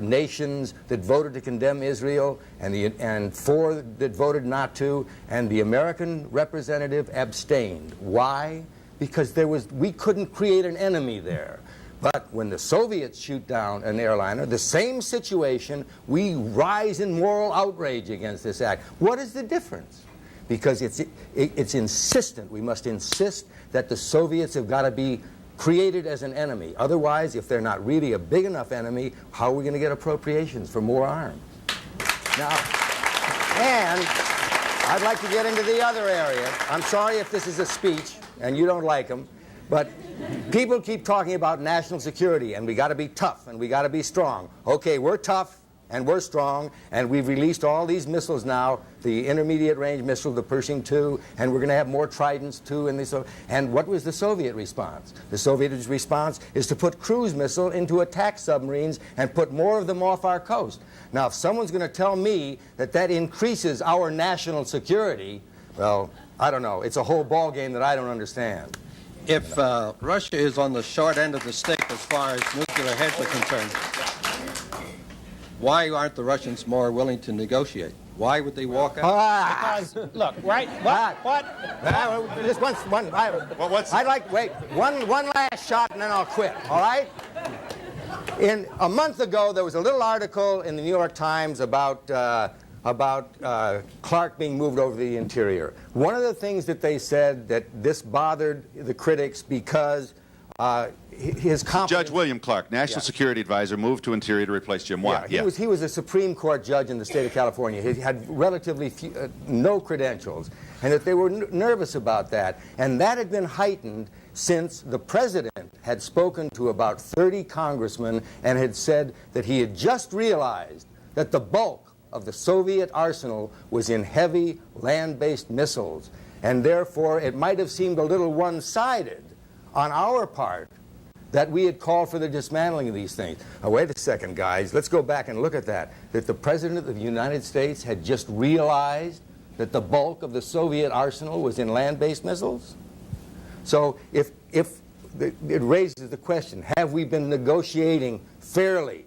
nations that voted to condemn Israel and 4 that voted not to, and the American representative abstained. Why? Because we couldn't create an enemy there. But when the Soviets shoot down an airliner, the same situation, we rise in moral outrage against this act. What is the difference? Because it's insistent. We must insist that the Soviets have got to be created as an enemy. Otherwise, if they're not really a big enough enemy, how are we going to get appropriations for more arms? Now, and I'd like to get into the other area. I'm sorry if this is a speech and you don't like them, but people keep talking about national security, and we got to be tough, and we got to be strong. Okay, we're tough, and we're strong, and we've released all these missiles now, the intermediate range missile, the Pershing II, and we're going to have more Tridents too. And what was the Soviet response? The Soviet response is to put cruise missile into attack submarines and put more of them off our coast. Now, if someone's going to tell me that that increases our national security, well, I don't know. It's a whole ball game that I don't understand. If Russia is on the short end of the stick as far as nuclear heads are concerned, why aren't the Russians more willing to negotiate? Why would they walk out? Because, look, right? Just one. I'd like, wait, one last shot and then I'll quit, all right? A month ago, there was a little article in the New York Times about Clark being moved over to the interior. One of the things that they said that this bothered the critics because his confidence... Judge William Clark, National Security Advisor, moved to Interior to replace Jim Watt. He was a Supreme Court judge in the state of California. He had relatively no credentials, and that they were nervous about that. And that had been heightened since the president had spoken to about 30 congressmen and had said that he had just realized that the bulk of the Soviet arsenal was in heavy land-based missiles, and therefore it might have seemed a little one-sided on our part that we had called for the dismantling of these things. Now, wait a second, guys. Let's go back and look at that. That the President of the United States had just realized that the bulk of the Soviet arsenal was in land-based missiles? So if it raises the question, have we been negotiating fairly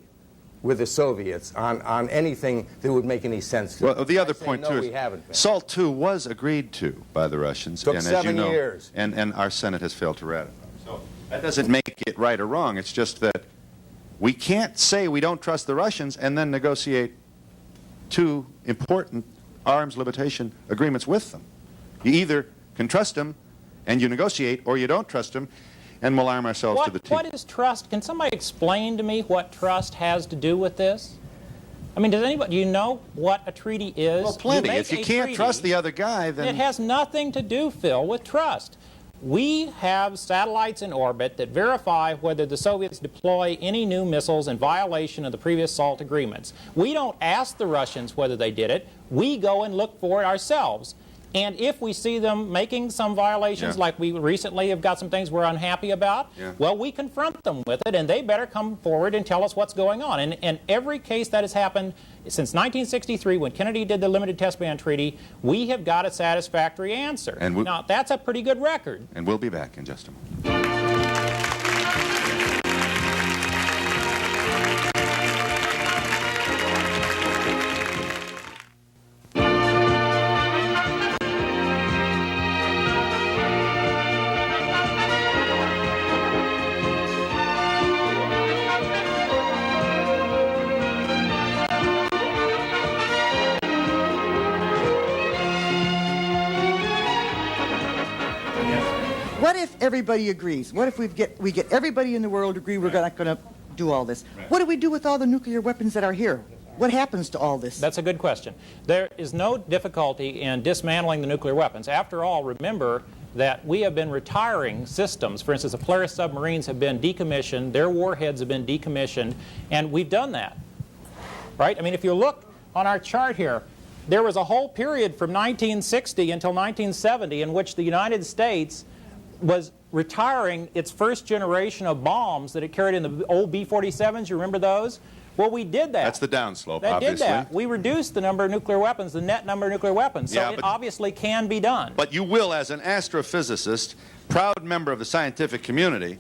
with the Soviets on anything that would make any sense to us? Well, the other point, too, we haven't been. SALT II was agreed to by the Russians. Took and 7 as you know, years. And our Senate has failed to ratify. So that doesn't make it right or wrong. It's just that we can't say we don't trust the Russians and then negotiate 2 important arms limitation agreements with them. You either can trust them and you negotiate, or you don't trust them, and we'll arm ourselves to the teeth. What is trust? Can somebody explain to me what trust has to do with this? I mean, does anybody, do you know what a treaty is? Well, plenty. You If you can't trust the other guy, then... It has nothing to do, Phil, with trust. We have satellites in orbit that verify whether the Soviets deploy any new missiles in violation of the previous SALT agreements. We don't ask the Russians whether they did it. We go and look for it ourselves. And if we see them making some violations, like we recently have got some things we're unhappy about, well, we confront them with it, and they better come forward and tell us what's going on. And every case that has happened since 1963, when Kennedy did the Limited Test Ban Treaty, we have got a satisfactory answer. And now, that's a pretty good record. And we'll be back in just a moment. What if everybody agrees? What if we get everybody in the world to agree we're not going to do all this? What do we do with all the nuclear weapons that are here? What happens to all this? That's a good question. There is no difficulty in dismantling the nuclear weapons. After all, remember that we have been retiring systems. For instance, the Polaris submarines have been decommissioned, their warheads have been decommissioned, and we've done that. Right? I mean, if you look on our chart here, there was a whole period from 1960 until 1970 in which the United States was retiring its first generation of bombs that it carried in the old B-47s. You remember those? Well, we did that. That's the downslope, that obviously. Did that. We reduced the number of nuclear weapons, the net number of nuclear weapons. So it obviously can be done. But you will, as an astrophysicist, proud member of the scientific community,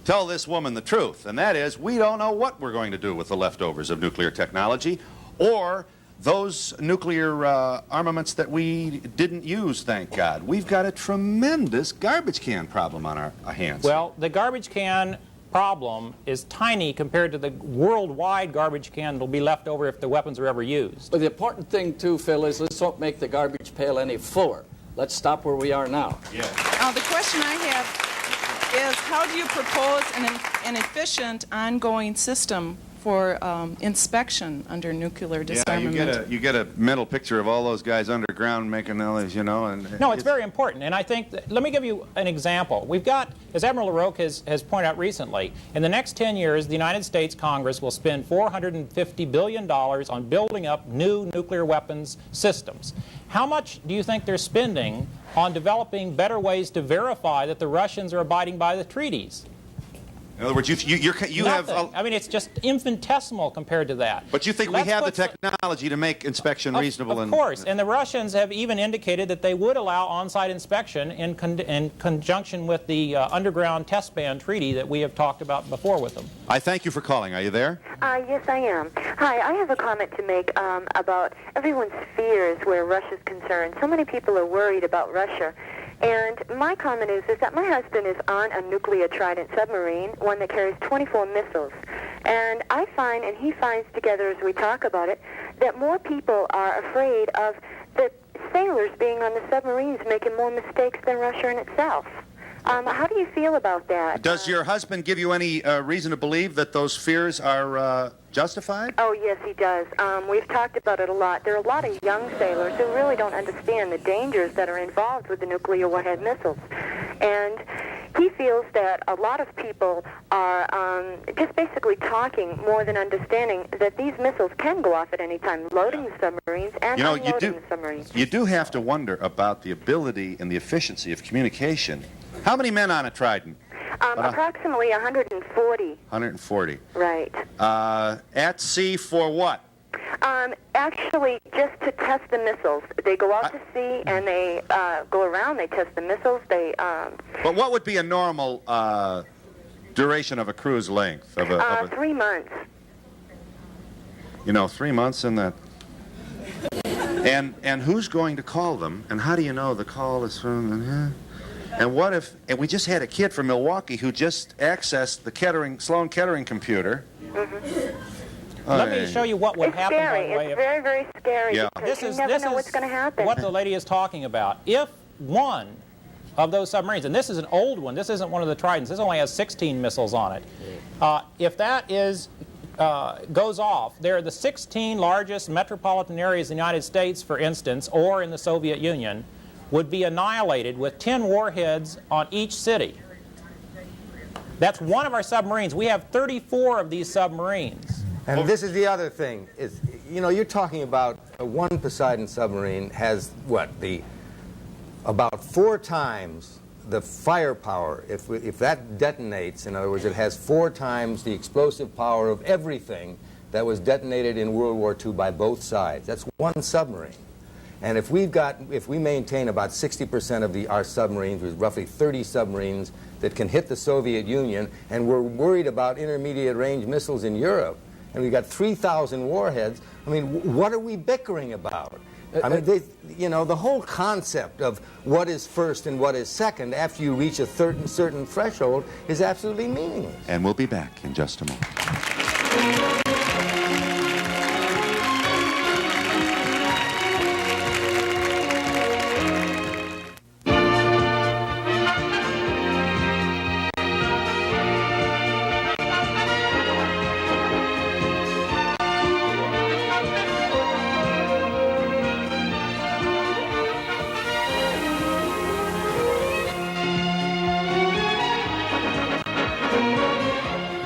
tell this woman the truth. And that is, we don't know what we're going to do with the leftovers of nuclear technology or those nuclear armaments that we didn't use, thank God. We've got a tremendous garbage can problem on our hands. Well, the garbage can problem is tiny compared to the worldwide garbage can that will be left over if the weapons are ever used. But the important thing, too, Phil, is let's don't make the garbage pail any fuller. Let's stop where we are now. The question I have is, how do you propose an efficient, ongoing system for inspection under nuclear disarmament? Yeah, you get a mental picture of all those guys underground making all these, you know. And no, it's very important. And I think, let me give you an example. We've got, as Admiral LaRocque has pointed out recently, in the next 10 years, the United States Congress will spend $450 billion on building up new nuclear weapons systems. How much do you think they're spending on developing better ways to verify that the Russians are abiding by the treaties? In other words, you have... I mean, it's just infinitesimal compared to that. But you think we have the technology to make inspection reasonable? Of course. And the Russians have even indicated that they would allow on-site inspection in conjunction with the underground test ban treaty that we have talked about before with them. I thank you for calling. Are you there? Yes, I am. Hi, I have a comment to make about everyone's fears where Russia's concerned. So many people are worried about Russia. And my comment is that my husband is on a nuclear Trident submarine, one that carries 24 missiles. And I find, and he finds together as we talk about it, that more people are afraid of the sailors being on the submarines making more mistakes than Russia in itself. How do you feel about that? Does your husband give you any reason to believe that those fears are justified? Oh, yes, he does. We've talked about it a lot. There are a lot of young sailors who really don't understand the dangers that are involved with the nuclear warhead missiles. And he feels that a lot of people are just basically talking more than understanding that these missiles can go off at any time, loading the submarines and unloading the submarines. You do have to wonder about the ability and the efficiency of communication. How many men on a Trident? Approximately 140. 140. Right. At sea for what? Actually, just to test the missiles. They go out to sea and they go around. They test the missiles. But what would be a normal duration of a cruise length? 3 months. You know, 3 months in that. And who's going to call them? And how do you know the call is from? And what if, and we just had a kid from Milwaukee who just accessed the Sloan Kettering computer. Let me show you what would happen. Scary. It's very, very scary. Yeah. Because you never know what's going to happen. What the lady is talking about. If one of those submarines, and this is an old one, this isn't one of the Tridents, this only has 16 missiles on it. If that is goes off, there are the 16 largest metropolitan areas in the United States, for instance, or in the Soviet Union, would be annihilated with 10 warheads on each city. That's one of our submarines. We have 34 of these submarines. And this is the other thing. Is, you know, you're talking about one Poseidon submarine has, what, about 4 times the firepower. If that detonates, in other words, it has 4 times the explosive power of everything that was detonated in World War II by both sides. That's one submarine. And if we maintain about 60% of our submarines, with roughly 30 submarines that can hit the Soviet Union, and we're worried about intermediate range missiles in Europe, and we've got 3,000 warheads, I mean, what are we bickering about? I mean, you know, the whole concept of what is first and what is second after you reach a certain threshold is absolutely meaningless. And we'll be back in just a moment.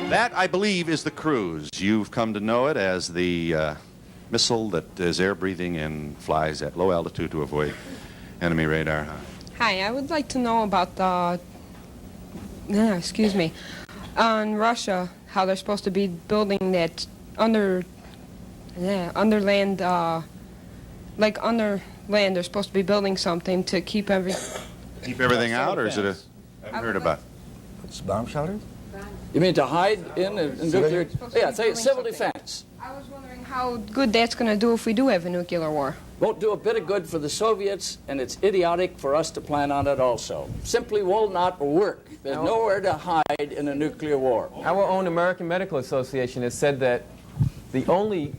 That, I believe, is the cruise. You've come to know it as the missile that is air-breathing and flies at low altitude to avoid enemy radar. Hi, I would like to know about on Russia, how they're supposed to be building that underland, like underland, they're supposed to be building something to keep everything out, or is it I haven't heard about it. It's bomb shelters? You mean to hide in a nuclear? Yeah, say civil defense. I was wondering how good that's going to do if we do have a nuclear war. Won't do a bit of good for the Soviets, and it's idiotic for us to plan on it also. Simply will not work. There's nowhere to hide in a nuclear war. Our own American Medical Association has said that the only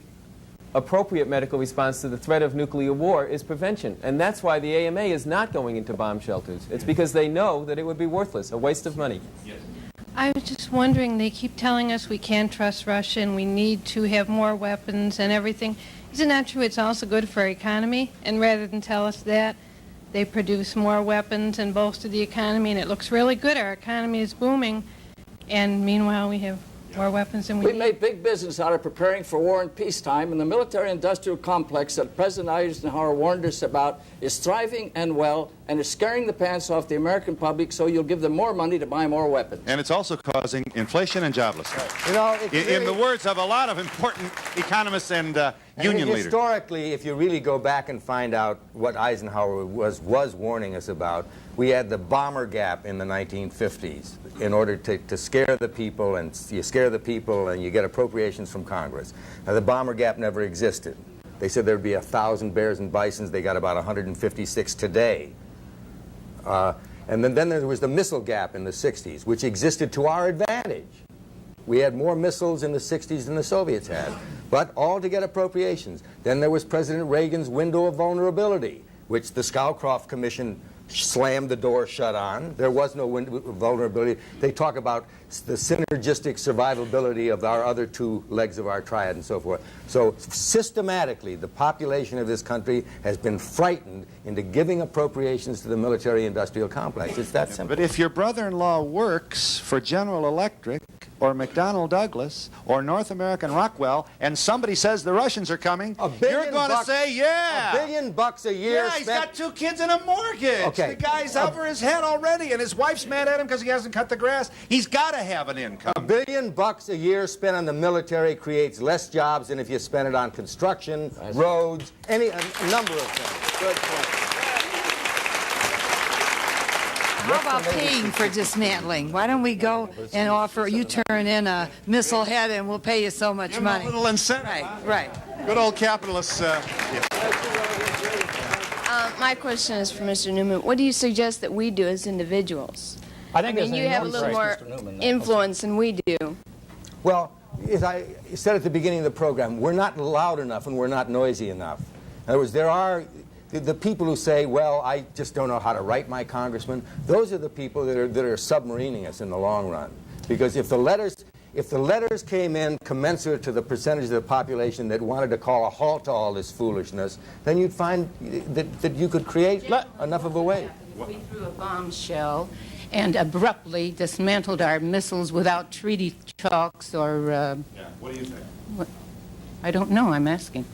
appropriate medical response to the threat of nuclear war is prevention. And that's why the AMA is not going into bomb shelters. It's because they know that it would be worthless, a waste of money. Yes. I was just wondering, they keep telling us we can't trust Russia and we need to have more weapons and everything. Isn't that true? It's also good for our economy. And rather than tell us that, they produce more weapons and bolster the economy, and it looks really good. Our economy is booming. And meanwhile, we have more weapons than we need. We made big business out of preparing for war and peacetime, and the military-industrial complex that President Eisenhower warned us about is thriving and well, and is scaring the pants off the American public, so you'll give them more money to buy more weapons. And it's also causing inflation and joblessness. You know, in the words of a lot of important economists and union leaders. Historically, if you really go back and find out what Eisenhower was warning us about, we had the bomber gap in the 1950s in order to scare the people, and you scare the people and you get appropriations from Congress. Now, the bomber gap never existed. They said there'd be 1,000 bears and bisons. They got about 156 today. And then there was the missile gap in the 60s, which existed to our advantage. We had more missiles in the 60s than the Soviets had, but all to get appropriations. Then there was President Reagan's window of vulnerability, which the Scowcroft Commission slammed the door shut on. There was no vulnerability. They talk about the synergistic survivability of our other 2 legs of our triad and so forth. So systematically, the population of this country has been frightened into giving appropriations to the military-industrial complex. It's that simple. But if your brother-in-law works for General Electric or McDonnell Douglas or North American Rockwell, and somebody says the Russians are coming, you're going to say, yeah. $1 billion a year. Yeah, he's got 2 kids and a mortgage. Okay. The guy's over his head already, and his wife's mad at him because he hasn't cut the grass. He's got to have an income. $1 billion a year spent on the military creates less jobs than if you spent it on construction, roads, a number of things. Good point. How about paying for dismantling? Why don't we go and offer, you turn in a missile head and we'll pay you so much money. A little incentive. Right. Good old capitalists. My question is for Mr. Newman. What do you suggest that we do as individuals? I mean, you have a little more influence than we do. Well, as I said at the beginning of the program, we're not loud enough and we're not noisy enough. In other words, there are the people who say, well, I just don't know how to write my congressman. Those are the people that are submarining us in the long run. Because if the letters, if the letters came in commensurate to the percentage of the population that wanted to call a halt to all this foolishness, then you'd find that you could create enough of a way. We threw a bombshell and abruptly dismantled our missiles without treaty talks or... What do you think? I don't know. I'm asking.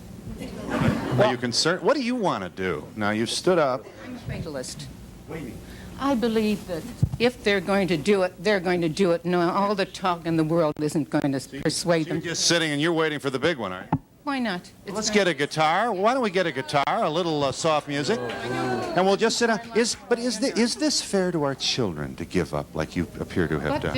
Are you concerned? What do you want to do? Now, you've stood up. I'm a fatalist. What do you mean? I believe that if they're going to do it, they're going to do it. No, all the talk in the world isn't going to persuade them. You're just sitting and you're waiting for the big one, aren't you? Why not? Let's get a guitar. Why don't we get a guitar, a little soft music, and we'll just sit down. Is this fair to our children to give up like you appear to have But done?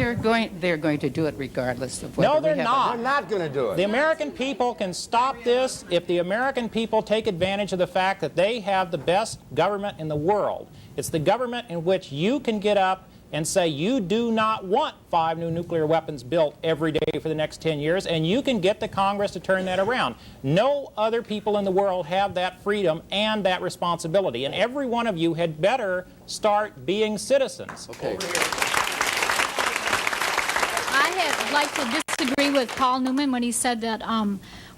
they're going to do it regardless of whether No, they're we have not. They're not going to do it. The American people can stop this if the American people take advantage of the fact that they have the best government in the world. It's the government in which you can get up and say you do not want 5 new nuclear weapons built every day for the next 10 years, and you can get the Congress to turn that around. No other people in the world have that freedom and that responsibility, and every one of you had better start being citizens. Okay. I'd like to disagree with Paul Newman when he said that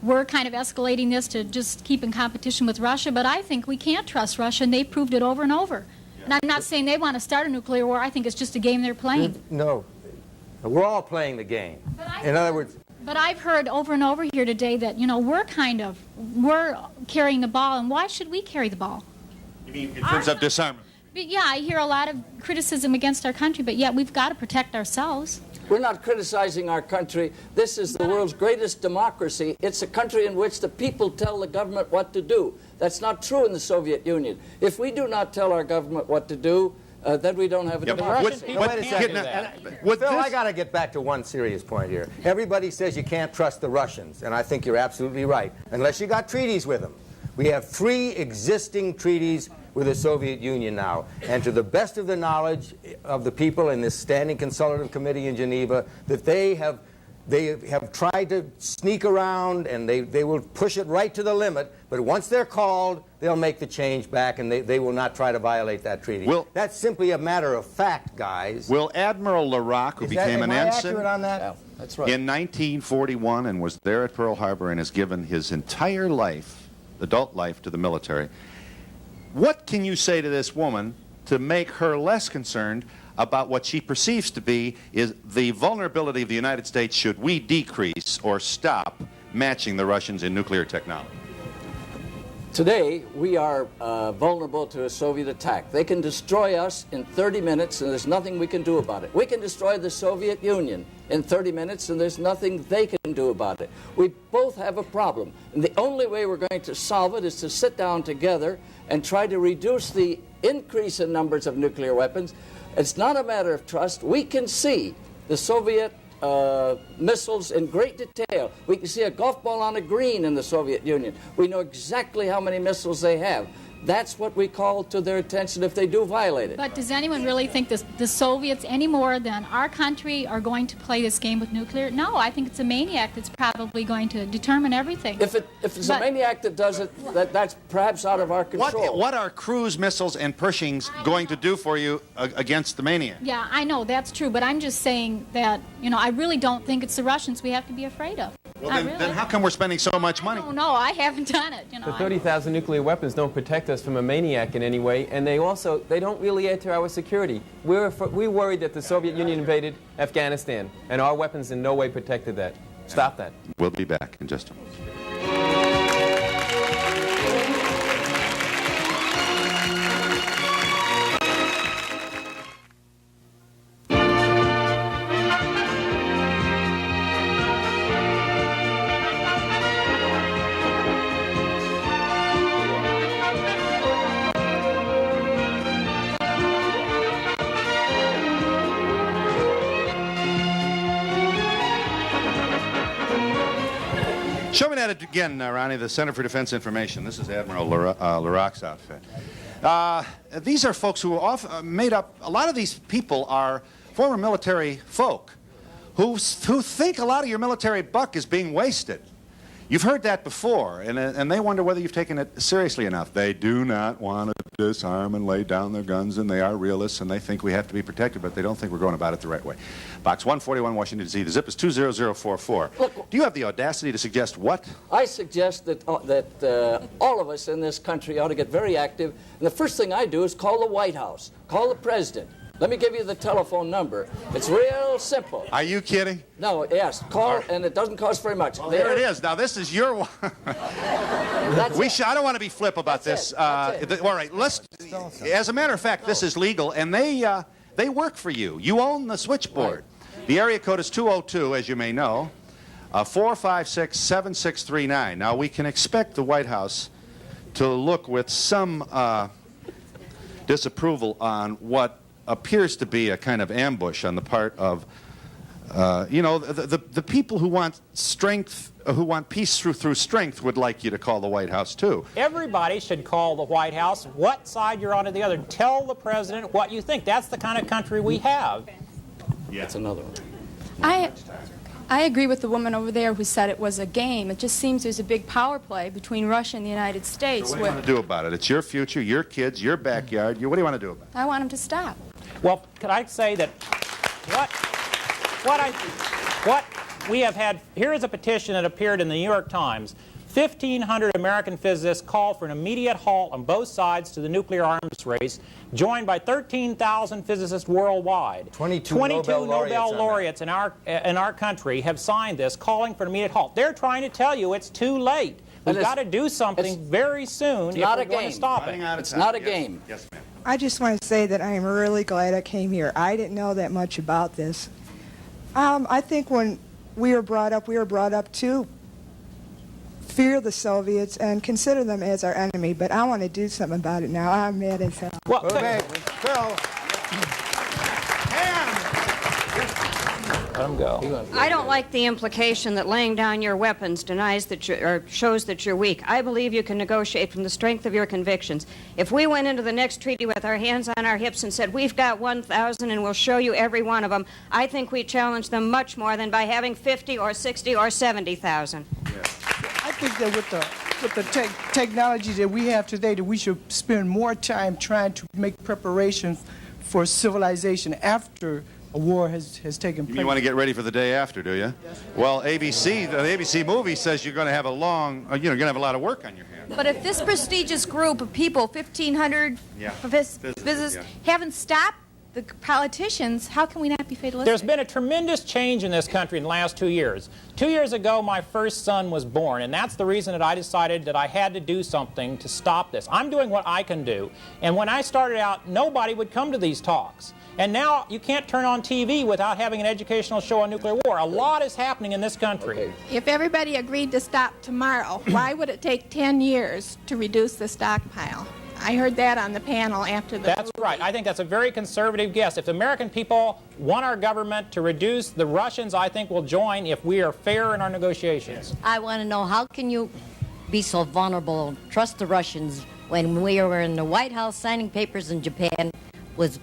we're kind of escalating this to just keep in competition with Russia, but I think we can't trust Russia, and they've proved it over and over. And I'm not saying they want to start a nuclear war. I think it's just a game they're playing. No. We're all playing the game. In other words... But I've heard over and over here today that, you know, we're carrying the ball, and why should we carry the ball? You mean in terms of disarmament? But yeah, I hear a lot of criticism against our country, but yet we've got to protect ourselves. We're not criticizing our country. This is the world's greatest democracy. It's a country in which the people tell the government what to do. That's not true in the Soviet Union. If we do not tell our government what to do, then we don't have a democracy. Wait a second. Phil, I got to get back to one serious point here. Everybody says you can't trust the Russians, and I think you're absolutely right, unless you got treaties with them. We have 3 existing treaties with the Soviet Union now, and to the best of the knowledge of the people in this Standing Consultative Committee in Geneva, that they have tried to sneak around, and they will push it right to the limit, but once they're called, they'll make the change back, and they will not try to violate that treaty. That's simply a matter of fact, guys. Will Admiral Larock, who became an ensign on that? Yeah, that's right. in 1941 and was there at Pearl Harbor and has given his entire life, adult life, to the military, what can you say to this woman to make her less concerned about what she perceives to be is the vulnerability of the United States should we decrease or stop matching the Russians in nuclear technology? Today, we are vulnerable to a Soviet attack. They can destroy us in 30 minutes, and there's nothing we can do about it. We can destroy the Soviet Union in 30 minutes, and there's nothing they can do about it. We both have a problem, and the only way we're going to solve it is to sit down together and try to reduce the increase in numbers of nuclear weapons. It's not a matter of trust. We can see the Soviet missiles in great detail. We can see a golf ball on a green in the Soviet Union. We know exactly how many missiles they have. That's what we call to their attention if they do violate it. But does anyone really think the Soviets, any more than our country, are going to play this game with nuclear? No, I think it's a maniac that's probably going to determine everything. If it's a maniac that does it, that's perhaps out of our control. What are cruise missiles and Pershings going to do for you against the maniac? Yeah, I know, that's true, but I'm just saying that, you know, I really don't think it's the Russians we have to be afraid of. Well, then how come we're spending so much money? Oh, no, I haven't done it. You know, The 30,000 nuclear weapons don't protect us from a maniac in any way, and they don't really add to our security. We worried that the Soviet Union invaded Afghanistan, and our weapons in no way protected that. Stop that. We'll be back in just a moment. Show me that again, Ronnie, the Center for Defense Information. This is Admiral Larock's outfit. These are folks who are made up, a lot of these people are former military folk who think a lot of your military buck is being wasted. You've heard that before, and they wonder whether you've taken it seriously enough. They do not want to disarm and lay down their guns, and they are realists, and they think we have to be protected, but they don't think we're going about it the right way. Box 141, Washington, D.C. The zip is 20044. Look, do you have the audacity to suggest what? I suggest that, all of us in this country ought to get very active, and the first thing I do is call the White House, call the President. Let me give you the telephone number. It's real simple. Are you kidding? No, yes. Call, and it doesn't cost very much. Well, there it is. Now, this is your one. I don't want to be flip about this. All right, let's. As a matter of fact, this is legal, and they work for you. You own the switchboard. Right. The area code is 202, as you may know, 456-7639. Now, we can expect the White House to look with some disapproval on what appears to be a kind of ambush on the part of, the people who want strength, who want peace through strength would like you to call the White House, too. Everybody should call the White House, what side you're on to the other. Tell the president what you think. That's the kind of country we have. Yeah. That's another one. I agree with the woman over there who said it was a game. It just seems there's a big power play between Russia and the United States. So what do you want to do about it? It's your future, your kids, your backyard. What do you want to do about it? I want them to stop. Well, could I say that what we have had, here is a petition that appeared in the New York Times. 1,500 American physicists call for an immediate halt on both sides to the nuclear arms race, joined by 13,000 physicists worldwide. 22 Nobel laureates in our country have signed this, calling for an immediate halt. They're trying to tell you it's too late. We've got to do something very soon if we're going to stop it. It's not a game. Yes, ma'am. I just want to say that I am really glad I came here. I didn't know that much about this. I think when we were brought up to fear the Soviets and consider them as our enemy, but I want to do something about it now. I'm mad as hell. Well, Phil. Let him go. I don't like the implication that laying down your weapons denies that or shows that you're weak. I believe you can negotiate from the strength of your convictions. If we went into the next treaty with our hands on our hips and said, we've got 1,000 and we'll show you every one of them, I think we challenge them much more than by having 50 or 60 or 70,000. I think that with the technology that we have today, that we should spend more time trying to make preparations for civilization after a war has taken place. You want to get ready for the day after, do you? Yes. Well, the ABC movie says you're going to have a long, you're going to have a lot of work on your hands. But if this prestigious group of people, 1,500 physicists, haven't stopped the politicians, how can we not be fatalistic? There's been a tremendous change in this country in the last 2 years. 2 years ago, my first son was born, and that's the reason that I decided that I had to do something to stop this. I'm doing what I can do. And when I started out, nobody would come to these talks. And now you can't turn on TV without having an educational show on nuclear war. A lot is happening in this country. Okay. If everybody agreed to stop tomorrow, why would it take 10 years to reduce the stockpile? I heard that on the panel after the That's right. I think that's a very conservative guess. If the American people want our government to reduce, the Russians, I think, will join if we are fair in our negotiations. I want to know, how can you be so vulnerable and trust the Russians when we were in the White House signing papers and Japan was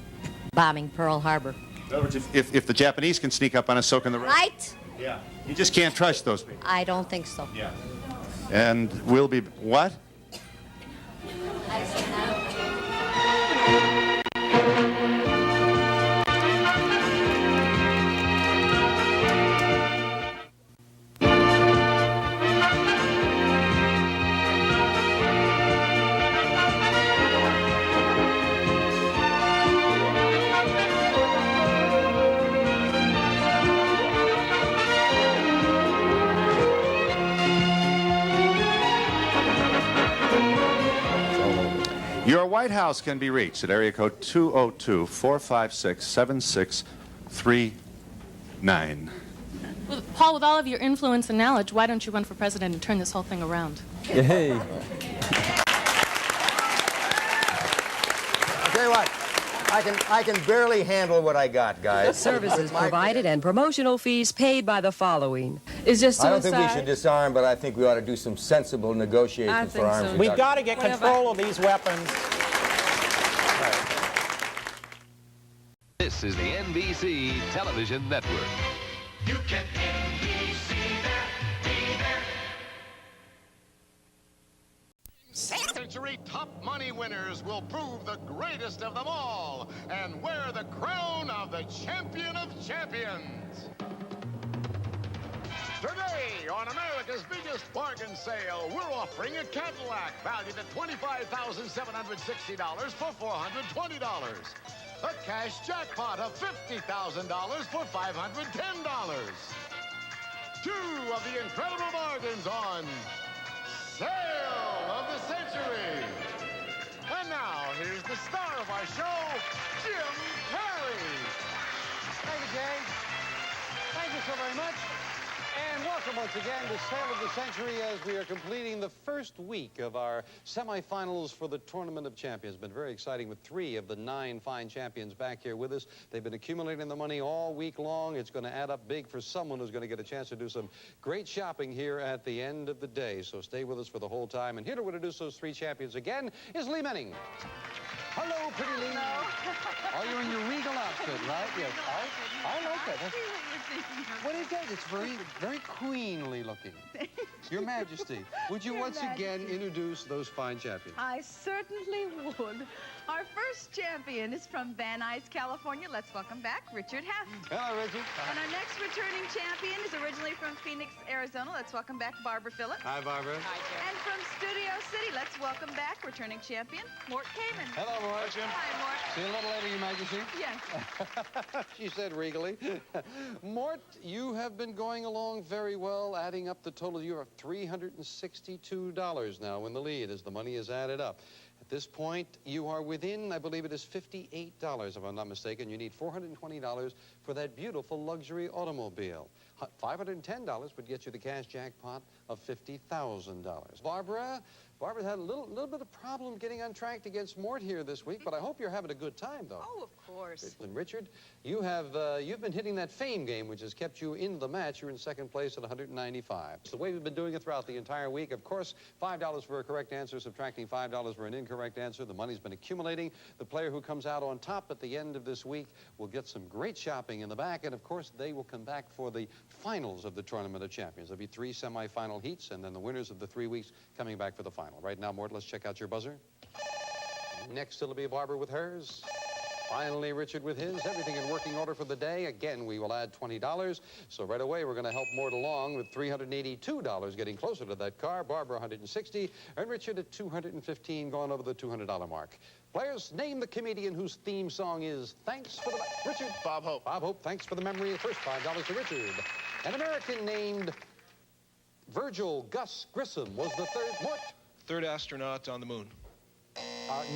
bombing Pearl Harbor? In other words, if the Japanese can sneak up on us, so can the Russians. Right? Yeah. You just can't trust those people. I don't think so. Yeah. And we'll be, what? Your White House can be reached at area code 202-456-7639. Well, Paul, with all of your influence and knowledge, why don't you run for president and turn this whole thing around? Hey. I'll tell you what, I can barely handle what I got, guys. Services provided and promotional fees paid by the following. Is just I don't think we should disarm, but I think we ought to do some sensible negotiations for arms reduction. We've got to get control of these weapons. This is the NBC Television Network. You can NBC there, be there. winners will prove the greatest of them all and wear the crown of the champion of champions. Today, on America's biggest bargain sale, we're offering a Cadillac valued at $25,760 for $420. A cash jackpot of $50,000 for $510. Two of the incredible bargains on Sale of the Century. And now, here's the star of our show, Jim Carrey. Thank you, Jay. Thank you so very much. And welcome once again to Sale of the Century as we are completing the first week of our semifinals for the Tournament of Champions. It's been very exciting with 3 of the 9 fine champions back here with us. They've been accumulating the money all week long. It's going to add up big for someone who's going to get a chance to do some great shopping here at the end of the day. So stay with us for the whole time. And here to introduce those 3 champions again is Lee Menning. Hello, pretty Lee. Oh, you're in your regal outfit, right? Yes. I like that. What is that? It's very queenly looking. Your Majesty, would you once again introduce those fine champions? I certainly would. Our first champion is from Van Nuys, California. Let's welcome back Richard Haft. Hello, Richard. And our next returning champion is originally from Phoenix, Arizona. Let's welcome back Barbara Phillips. Hi, Barbara. Hi, Jim. And from Studio City, let's welcome back returning champion Mort Kamen. Hello, Mort. Hi, Jim. Hi, Mort. See you a little later, Your Majesty. Yes. She said regally. Mort, you have been going along very well, adding up the total. You are $362 now in the lead as the money is added up. At this point, you are within, I believe it is $58, if I'm not mistaken. You need $420 for that beautiful luxury automobile. $510 would get you the cash jackpot of $50,000. Barbara had a little bit of problem getting on track against Mort here this week, but I hope you're having a good time, though. Oh, of course. And Richard, you've been hitting that fame game, which has kept you in the match. You're in second place at 195. It's the way we've been doing it throughout the entire week. Of course, $5 for a correct answer, subtracting $5 for an incorrect answer. The money's been accumulating. The player who comes out on top at the end of this week will get some great shopping in the back, and of course, they will come back for the finals of the Tournament of Champions. There'll be 3 semifinal heats, and then the winners of the 3 weeks coming back for the final. Right now, Mort, let's check out your buzzer. Next, it'll be Barbara with hers. Finally, Richard with his. Everything in working order for the day. Again, we will add $20. So right away, we're going to help Mort along with $382, getting closer to that car. Barbara, $160, and Richard at $215, going over the $200 mark. Players, name the comedian whose theme song is Thanks for the... Richard. Bob Hope. Bob Hope, thanks for the memory. The first $5 to Richard. An American named Virgil Gus Grissom was the third... Mort. Third astronaut on the moon.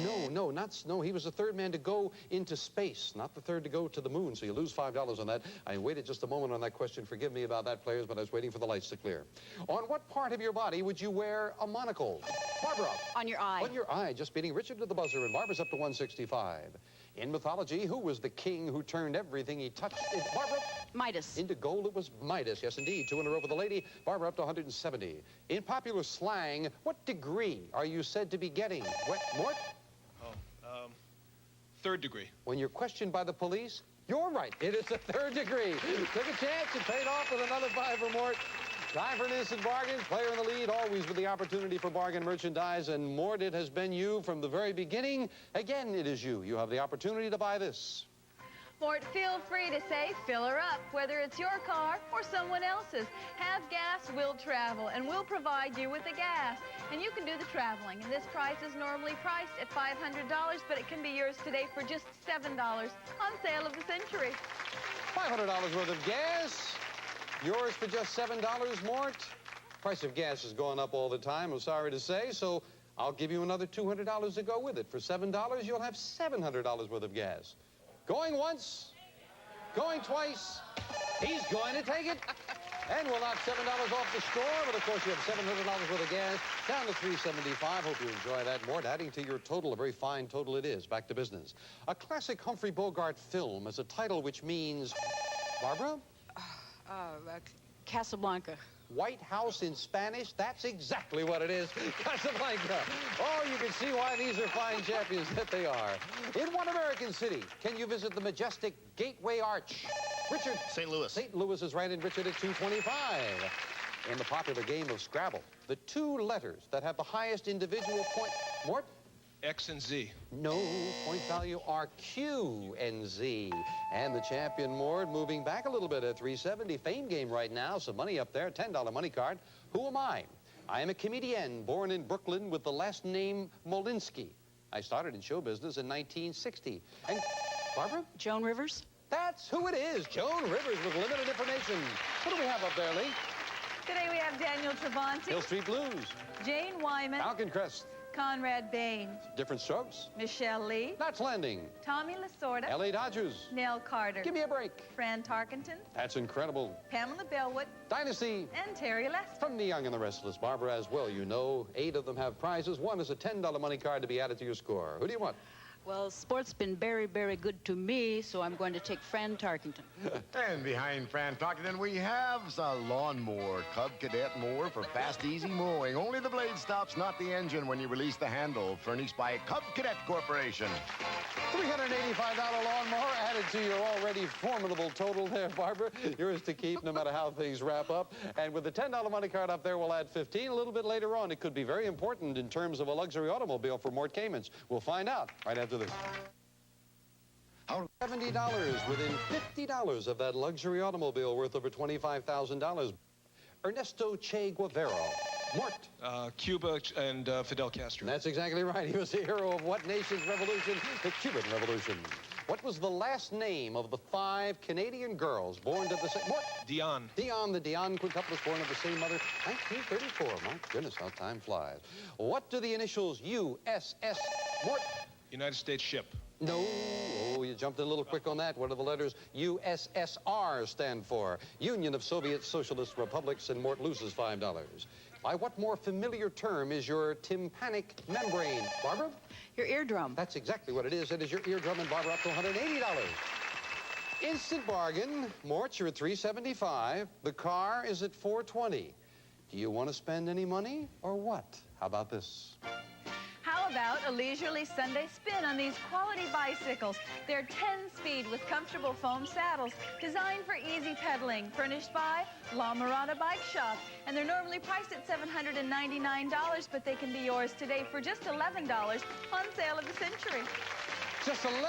No, he was the third man to go into space, not the third to go to the moon, so you lose $5 on that. I waited just a moment on that question. Forgive me about that, players, but I was waiting for the lights to clear. On what part of your body would you wear a monocle? Barbara. On your eye. On your eye, just beating Richard to the buzzer, and Barbara's up to 165. In mythology, who was the king who turned everything he touched? Barbara? Midas. Into gold, it was Midas. Yes, indeed. 2 in a row for the lady. Barbara up to 170. In popular slang, what degree are you said to be getting? Mort? Third degree. When you're questioned by the police, you're right. It is a 3rd degree. Took a chance and paid off with another 5 for Mort. Time for an instant bargains. Player in the lead, always with the opportunity for bargain merchandise. And Mort, it has been you from the very beginning. Again, it is you. You have the opportunity to buy this. Mort, feel free to say, fill her up, whether it's your car or someone else's. Have gas, we'll travel, and we'll provide you with the gas. And you can do the traveling. And this price is normally priced at $500, but it can be yours today for just $7 on Sale of the Century. $500 worth of gas. Yours for just $7, Mort. Price of gas is going up all the time, I'm sorry to say, so I'll give you another $200 to go with it. For $7, you'll have $700 worth of gas. Going once, going twice, he's going to take it. And we'll knock $7 off the score, but of course you have $700 worth of gas, down to $375. Hope you enjoy that, Mort. Adding to your total, a very fine total it is. Back to business. A classic Humphrey Bogart film has a title which means, Barbara? Casablanca. White House in Spanish, that's exactly what it is. Casablanca. Oh, you can see why these are fine champions that they are. In what American city can you visit the majestic Gateway Arch? Richard? St. Louis. St. Louis is right in, Richard, at 225. In the popular game of Scrabble, the 2 letters that have the highest individual point... Mort? X and Z. No, point value are Q and Z. And the champion, Mort, moving back a little bit at 370. Fame game right now, some money up there, $10 money card. Who am I? I am a comedian born in Brooklyn with the last name Molinsky. I started in show business in 1960. And, Barbara? Joan Rivers? That's who it is, Joan Rivers with limited information. What do we have up there, Lee? Today we have Daniel Travanti, Hill Street Blues, Jane Wyman, Falcon Crest, Conrad Bain, Different Strokes, Michelle Lee, Knots Landing, Tommy Lasorda, L.A. Dodgers, Nell Carter, Give Me a Break, Fran Tarkenton, That's Incredible, Pamela Bellwood, Dynasty, and Terry Lester. From The Young and the Restless. Barbara, as well, you know, 8 of them have prizes. One is a $10 money card to be added to your score. Who do you want? Well, sport's been very, very good to me, so I'm going to take Fran Tarkenton. And behind Fran Tarkenton, we have a lawnmower, Cub Cadet mower for fast, easy mowing. Only the blade stops, not the engine, when you release the handle. Furnished by Cub Cadet Corporation. $385 lawnmower added to your already formidable total there, Barbara. Yours to keep no matter how things wrap up. And with the $10 money card up there, we'll add 15 a little bit later on. It could be very important in terms of a luxury automobile for Mort Kamens. We'll find out right after this. $70 within $50 of that luxury automobile worth over $25,000. Ernesto Che Guevara. Mort. Cuba and Fidel Castro. That's exactly right. He was the hero of what nation's revolution? The Cuban Revolution. What was the last name of the 5 Canadian girls born to the same... Mort. Dion. Dion, the Dion quintuplet born of the same mother. 1934. My goodness, how time flies. What do the initials USS... Mort. United States ship. No. Oh, you jumped in a little quick on that. What do the letters USSR stand for? Union of Soviet Socialist Republics, and Mort loses $5. By what more familiar term is your tympanic membrane? Barbara? Your eardrum. That's exactly what it is. It is your eardrum, and Barbara up to $180. Instant bargain. Mort, you're at $375. The car is at $420. Do you want to spend any money or what? How about this? How about a leisurely Sunday spin on these quality bicycles? They're 10-speed with comfortable foam saddles, designed for easy pedaling, furnished by La Mirada Bike Shop. And they're normally priced at $799, but they can be yours today for just $11 on sale of the century. Just $11.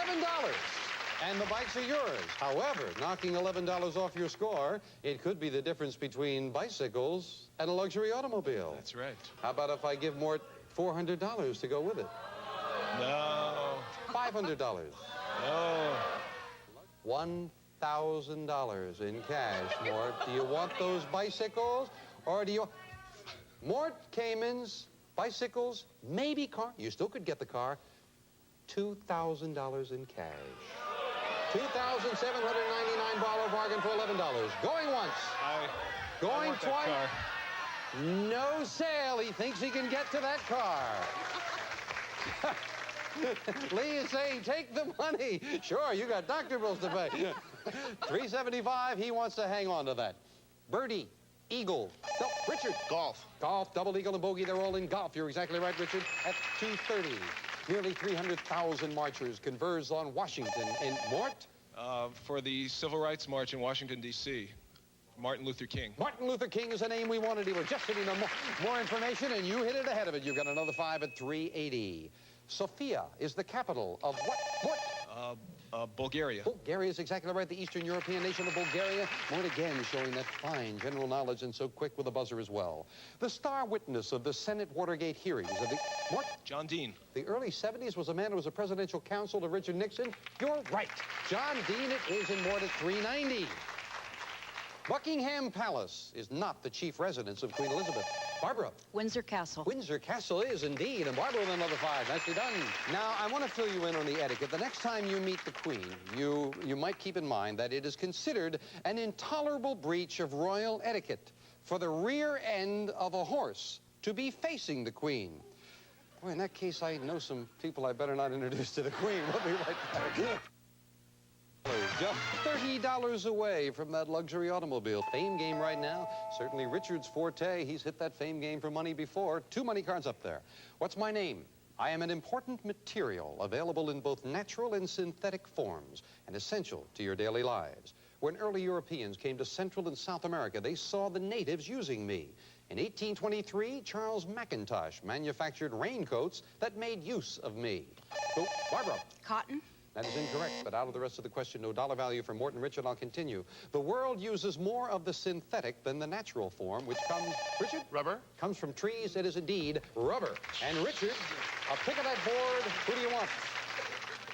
And the bikes are yours. However, knocking $11 off your score, it could be the difference between bicycles and a luxury automobile. That's right. How about if I give Mort $400 to go with it? No. $500. No. $1,000 in cash, Mort. Do you want those bicycles, or do you... Mort Kamens, bicycles, maybe car. You still could get the car. $2,000 in cash. $2,799 bargain for $11. Going once. Going twice. No sale. He thinks he can get to that car. Lee is saying, take the money. Sure, you got doctor bills to pay. $375. He wants to hang on to that. Birdie, eagle. No, Richard. Golf. Golf, double eagle and bogey. They're all in golf. You're exactly right, Richard. At $230. Nearly 300,000 marchers converge on Washington in Mort. For the Civil Rights March in Washington, D.C. Martin Luther King. Martin Luther King is the name we wanted. He was just sitting on more information, and you hit it ahead of it. You've got another 5 at $380. Sofia is the capital of what? Bulgaria. Bulgaria is exactly right. The Eastern European nation of Bulgaria. Mort again showing that fine general knowledge, and so quick with a buzzer as well. The star witness of the Senate Watergate hearings of the... What? John Dean. The early 70s was a man who was a presidential counsel to Richard Nixon. You're right. John Dean, it is in Mort at $390. Buckingham Palace is not the chief residence of Queen Elizabeth. Barbara. Windsor Castle. Windsor Castle is indeed, and Barbara with another 5. Nicely done. Now, I want to fill you in on the etiquette. The next time you meet the Queen, you might keep in mind that it is considered an intolerable breach of royal etiquette for the rear end of a horse to be facing the Queen. Boy, in that case, I know some people I better not introduce to the Queen. We'll be right back. Just $30 away from that luxury automobile. Fame game right now. Certainly Richard's forte. He's hit that fame game for money before. 2 money cards up there. What's my name? I am an important material available in both natural and synthetic forms and essential to your daily lives. When early Europeans came to Central and South America, they saw the natives using me. In 1823, Charles McIntosh manufactured raincoats that made use of me. So, Barbara. Cotton? That is incorrect, but out of the rest of the question, no dollar value for Morton. Richard, I'll continue. The world uses more of the synthetic than the natural form, which comes, Richard? Rubber. Comes from trees. It is indeed rubber. And Richard, a pick of that board. Who do you want?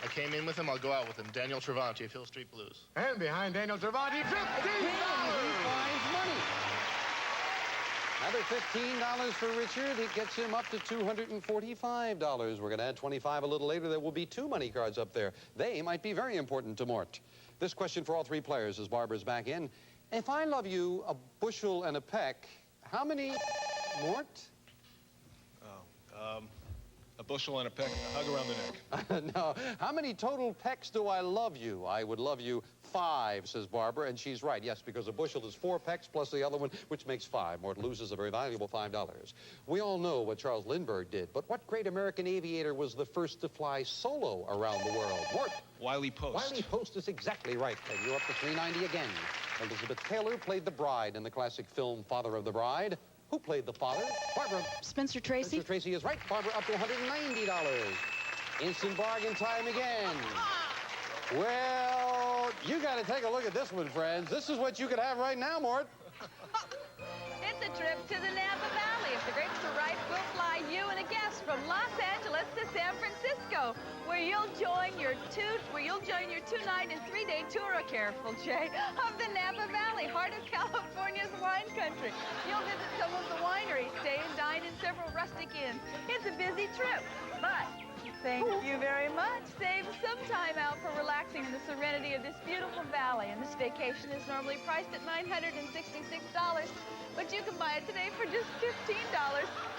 I came in with him, I'll go out with him. Daniel Travanti of Hill Street Blues. And behind Daniel Travanti, $15! He finds money. Another $15 for Richard. It gets him up to $245. We're going to add 25 a little later. There will be 2 money cards up there. They might be very important to Mort. This question for all 3 players as Barbara's back in. If I love you a bushel and a peck, how many, Mort? A bushel and a peck, a hug around the neck. No. How many total pecks do I love you? I would love you 5, says Barbara, and she's right. Yes, because a bushel is 4 pecks plus the other one, which makes 5. Mort loses a very valuable $5. We all know what Charles Lindbergh did, but what great American aviator was the first to fly solo around the world? Mort. Wiley Post. Wiley Post is exactly right, and you're up to $390 again. Elizabeth Taylor played the bride in the classic film Father of the Bride. Who played the father? Barbara. Spencer Tracy. Spencer Tracy is right. Barbara up to $190. Instant bargain time again. Well, you got to take a look at this one, friends. This is what you could have right now, Mort. It's a trip to the Napa Valley. If the grapes are ripe, we'll fly you and a guest from Los Angeles to San Francisco, where you'll join your 2-night and 3-day tour. Careful, Jay, of the Napa Valley, heart of California's wine country. You'll visit some of the wineries, stay and dine in several rustic inns. It's a busy trip, but thank you very much. Save some time out for relaxing in the serenity of this beautiful valley. And this vacation is normally priced at $966, but you can buy it today for just $15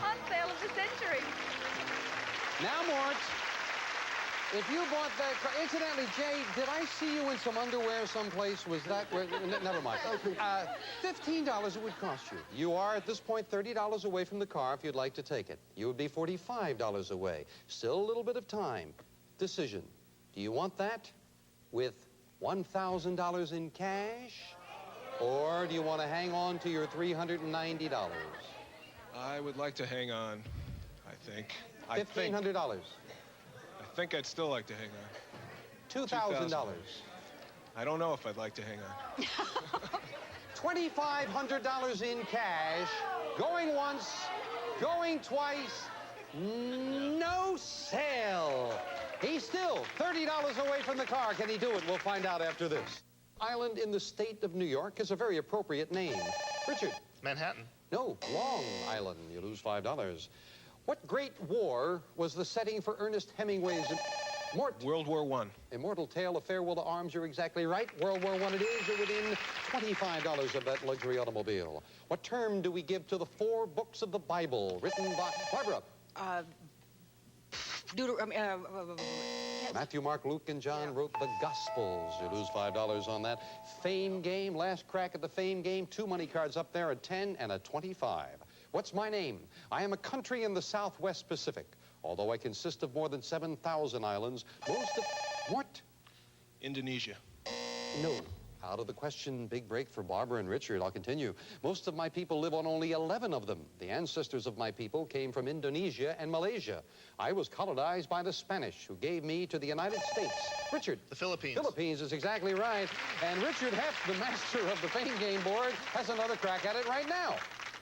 on sale of the century. Now, Mort, if you bought that car, incidentally, Jay, did I see you in some underwear someplace? Was that where? Never mind. $15 it would cost you. You are, at this point, $30 away from the car if you'd like to take it. You would be $45 away. Still a little bit of time. Decision. Do you want that with $1,000 in cash? Or do you want to hang on to your $390? I would like to hang on, I think. $1,500. I think I'd still like to hang on. $2,000. I don't know if I'd like to hang on. $2,500 in cash. Going once, going twice. No sale. He's still $30 away from the car. Can he do it? We'll find out after this. Island in the state of New York is a very appropriate name. Richard. Manhattan. No, Long Island. You lose $5. What great war was the setting for Ernest Hemingway's World War I. Immortal tale of Farewell to Arms? You're exactly right. World War I it is. You're within $25 of that luxury automobile. What term do we give to the 4 books of the Bible written by Barbara? Matthew, Mark, Luke, and John wrote the Gospels. You lose $5 on that. Fame game, last crack at the fame game. 2 money cards up there, a 10 and a 25. What's my name? I am a country in the Southwest Pacific. Although I consist of more than 7,000 islands, most of... What? Indonesia. No. Out of the question. Big break for Barbara and Richard. I'll continue. Most of my people live on only 11 of them. The ancestors of my people came from Indonesia and Malaysia. I was colonized by the Spanish, who gave me to the United States. Richard. The Philippines. Philippines is exactly right. And Richard Heft, the master of the fame game board, has another crack at it right now.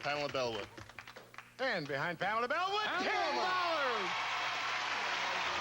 Pamela Bellwood. And behind Pamela Bellwood, $10!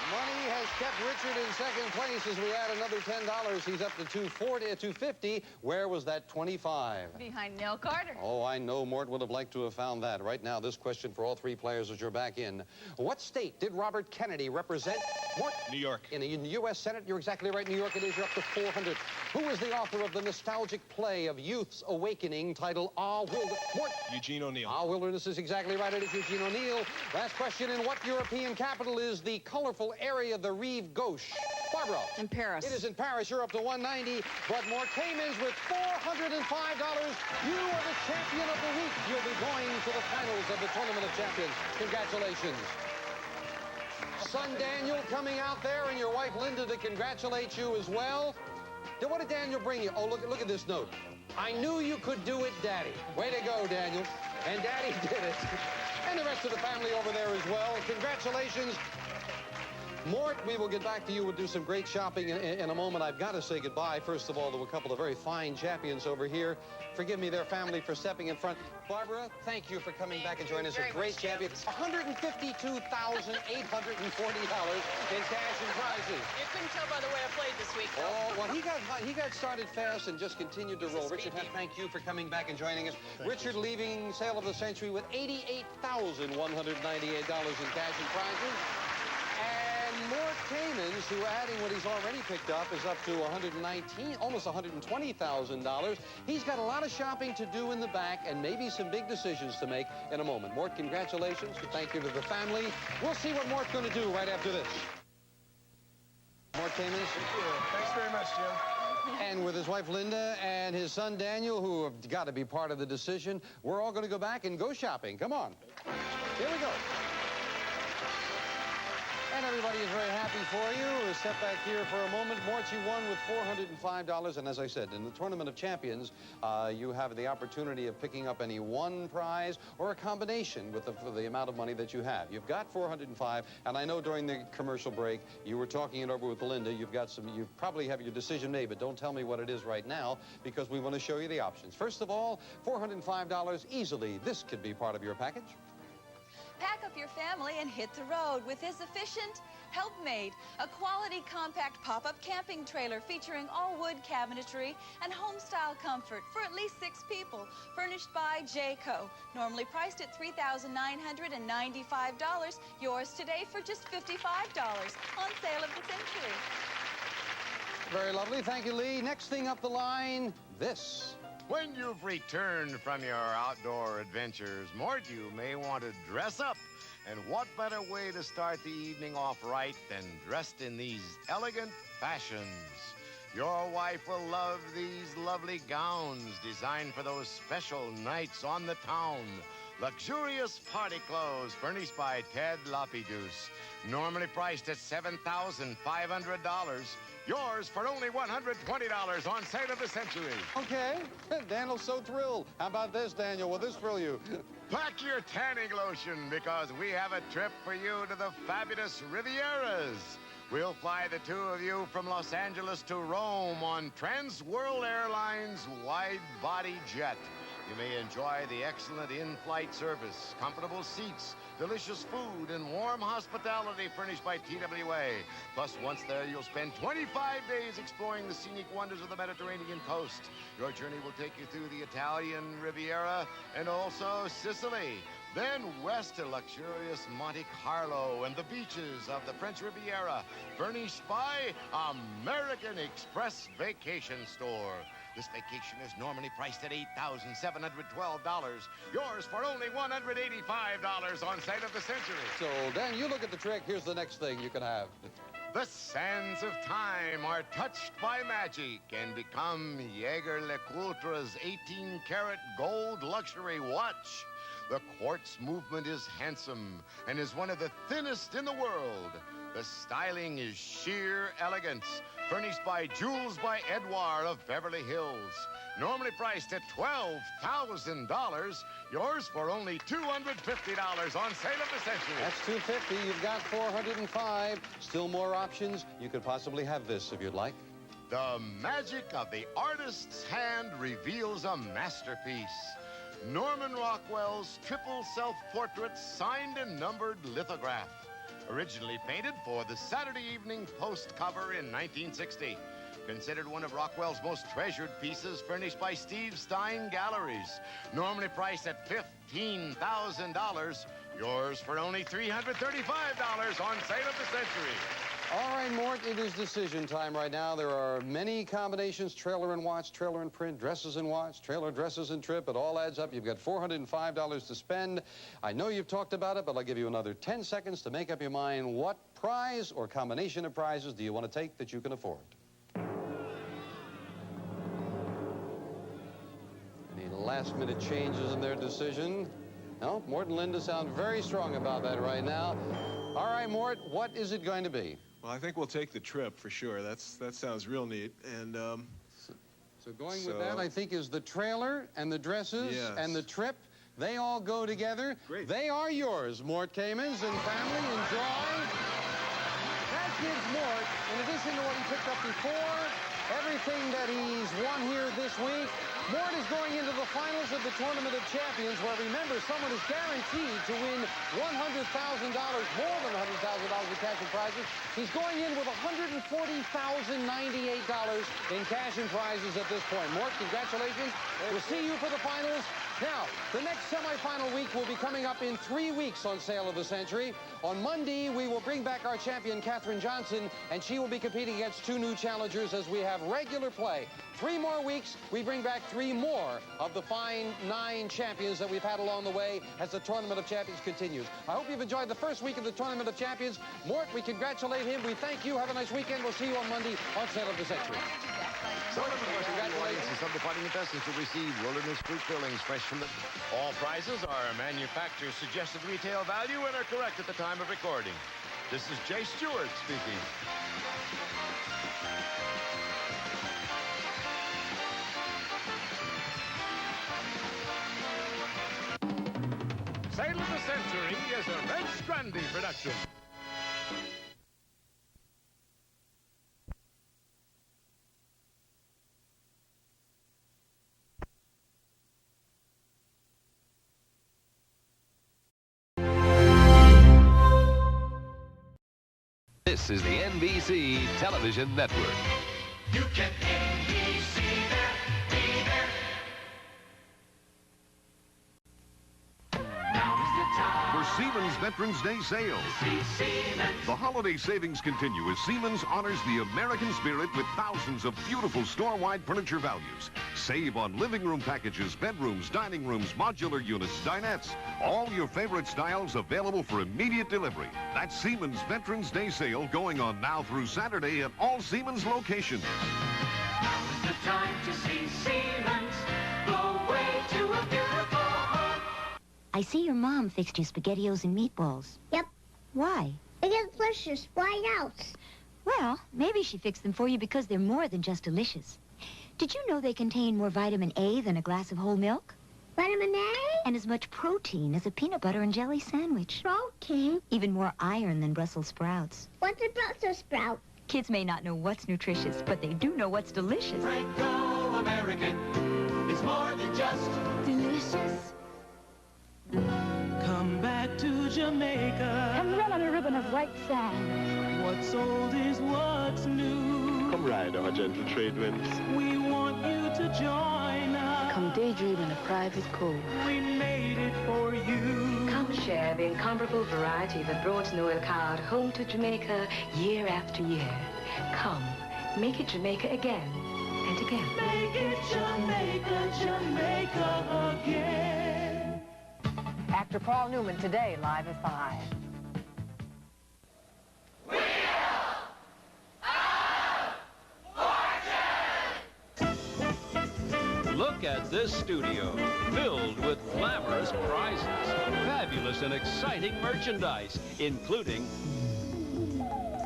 Money has kept Richard in second place as we add another $10. He's up to $250. Where was that 25? Behind Neil Carter. Oh, I know Mort would have liked to have found that. Right now, this question for all 3 players as you're back in. What state did Robert Kennedy represent? Mort? New York. In the U.S. Senate, you're exactly right. New York it is. You're up to $400. Who is the author of the nostalgic play of Youth's Awakening titled Ah Wilderness? Mort? Eugene O'Neill. Ah Wilderness is exactly right. It is Eugene O'Neill. Last question. In what European capital is the colorful area the Rive Gauche? Barbara. In Paris. It is in Paris. You're up to $190. But Mort came in with $405. You are the champion of the week. You'll be going to the finals of the Tournament of Champions. Congratulations. Son Daniel coming out there and your wife Linda to congratulate you as well. What did Daniel bring you? Oh, look at this note. I knew you could do it, Daddy. Way to go, Daniel. And Daddy did it. And the rest of the family over there as well. Congratulations. Mort, we will get back to you. We'll do some great shopping in a moment. I've got to say goodbye, first of all, to a couple of very fine champions over here. Forgive me, their family, for stepping in front. Barbara, thank you for coming back and joining us. A great champion. $152,840 in cash and prizes. You couldn't tell by the way I played this week. Oh, well, he got started fast and just continued to roll. Richard, thank you for coming back and joining us. Richard leaving Sale of the Century with $88,198 in cash and prizes. And Mort Kamens, who adding what he's already picked up, is up to almost $120,000. He's got a lot of shopping to do in the back and maybe some big decisions to make in a moment. Mort, congratulations. Thank you to the family. We'll see what Mort's going to do right after this. Mort Kamens. Thank you. Thanks very much, Jim. And with his wife Linda and his son Daniel, who have got to be part of the decision, we're all going to go back and go shopping. Come on. Here we go. And everybody is very happy for you. We'll step back here for a moment. Mort, you won with $405. And as I said, in the Tournament of Champions, you have the opportunity of picking up any one prize or a combination with the amount of money that you have. You've got $405. And I know during the commercial break, you were talking it over with Linda. You probably have your decision made, but don't tell me what it is right now because we want to show you the options. First of all, $405 easily. This could be part of your package. Pack up your family and hit the road with this efficient Helpmate, a quality compact pop-up camping trailer featuring all wood cabinetry and home-style comfort for at least 6 people, furnished by Jayco. Normally priced at $3,995. Yours today for just $55 on Sale of the Century. Very lovely. Thank you, Lee. Next thing up the line, this. When you've returned from your outdoor adventures, Mort, you may want to dress up. And what better way to start the evening off right than dressed in these elegant fashions? Your wife will love these lovely gowns designed for those special nights on the town. Luxurious party clothes furnished by Ted Lapidus. Normally priced at $7,500. Yours for only $120 on Sale of the Century. Okay. Daniel's so thrilled. How about this, Daniel? Will this thrill you? Pack your tanning lotion because we have a trip for you to the fabulous Rivieras. We'll fly the two of you from Los Angeles to Rome on Trans World Airlines wide-body jet. You may enjoy the excellent in-flight service, comfortable seats, delicious food, and warm hospitality furnished by TWA. Plus, once there, you'll spend 25 days exploring the scenic wonders of the Mediterranean coast. Your journey will take you through the Italian Riviera and also Sicily. Then west to luxurious Monte Carlo and the beaches of the French Riviera, furnished by American Express Vacation Store. This vacation is normally priced at $8,712. Yours for only $185 on Sale of the Century. So, Dan, you look at the trick. Here's the next thing you can have. The sands of time are touched by magic and become Jaeger-LeCoultre's 18-karat gold luxury watch. The quartz movement is handsome and is one of the thinnest in the world. The styling is sheer elegance, furnished by Jewels by Edouard of Beverly Hills. Normally priced at $12,000, yours for only $250 on Sale of the Century. That's $250. You've got $405. Still more options. You could possibly have this if you'd like. The magic of the artist's hand reveals a masterpiece. Norman Rockwell's triple self-portrait signed and numbered lithograph. Originally painted for the Saturday Evening Post cover in 1960. Considered one of Rockwell's most treasured pieces, furnished by Steve Stein Galleries. Normally priced at $15,000. Yours for only $335 on Sale of the Century. All right, Mort, it is decision time right now. There are many combinations, trailer and watch, trailer and print, dresses and watch, trailer, dresses and trip. It all adds up. You've got $405 to spend. I know you've talked about it, but I'll give you another 10 seconds to make up your mind. What prize or combination of prizes do you want to take that you can afford? Any last-minute changes in their decision? No, Mort and Linda sound very strong about that right now. All right, Mort, what is it going to be? Well, I think we'll take the trip for sure. That sounds real neat. And so going with that, I think, is the trailer and the dresses and the trip. They all go together. Great. They are yours, Mort Kamens and family. Enjoy. That gives Mort, in addition to what he picked up before, everything that he's won here this week. Mort is going into the finals of the Tournament of Champions, where, remember, someone is guaranteed to win $100,000, more than $100,000 in cash and prizes. He's going in with $140,098 in cash and prizes at this point. Mort, congratulations. We'll see you for the finals. Now, the next semifinal week will be coming up in 3 weeks on Sale of the Century. On Monday, we will bring back our champion, Katherine Johnson, and she will be competing against 2 new challengers as we have regular play. 3 more weeks, we bring back 3 more of the fine 9 champions that we've had along the way as the Tournament of Champions continues. I hope you've enjoyed the first week of the Tournament of Champions. Mort, we congratulate him. We thank you. Have a nice weekend. We'll see you on Monday on Sale of the Century. Congratulations of the fighting contestants who receive Wilderness Fruit Fillings fresh from the... All prizes are manufacturer's suggested retail value and are correct at the time of recording. This is Jay Stewart speaking. Sale of the Century is a Red Strandy production. This is the NBC Television Network. You can NBC there, be there. Now is the time for Siemens Veterans Day sale. to see Siemens. The holiday savings continue as Siemens honors the American spirit with thousands of beautiful store-wide furniture values. Save on living room packages, bedrooms, dining rooms, modular units, dinettes. All your favorite styles available for immediate delivery. That's Siemens Veterans Day sale going on now through Saturday at all Siemens locations. Now's the time to see Siemens. Go away to a beautiful home. I see your mom fixed you SpaghettiOs and meatballs. Yep. Why? They're delicious. Why else? Well, maybe she fixed them for you because they're more than just delicious. Did you know they contain more vitamin A than a glass of whole milk? Vitamin A? And as much protein as a peanut butter and jelly sandwich. Protein? Even more iron than Brussels sprouts. What's a Brussels sprout? Kids may not know what's nutritious, but they do know what's delicious. Franco American is more than just delicious. Come back to Jamaica and run on a ribbon of white sand. What's old is what's new. Come ride our gentle trade winds. We want you to join us. Come daydream in a private cove. We made it for you. Come share the incomparable variety that brought Noel Coward home to Jamaica year after year. Come, make it Jamaica again and again. Make it Jamaica, Jamaica again. Actor Paul Newman today, live at 5. Look at this studio, filled with glamorous prizes, fabulous and exciting merchandise, including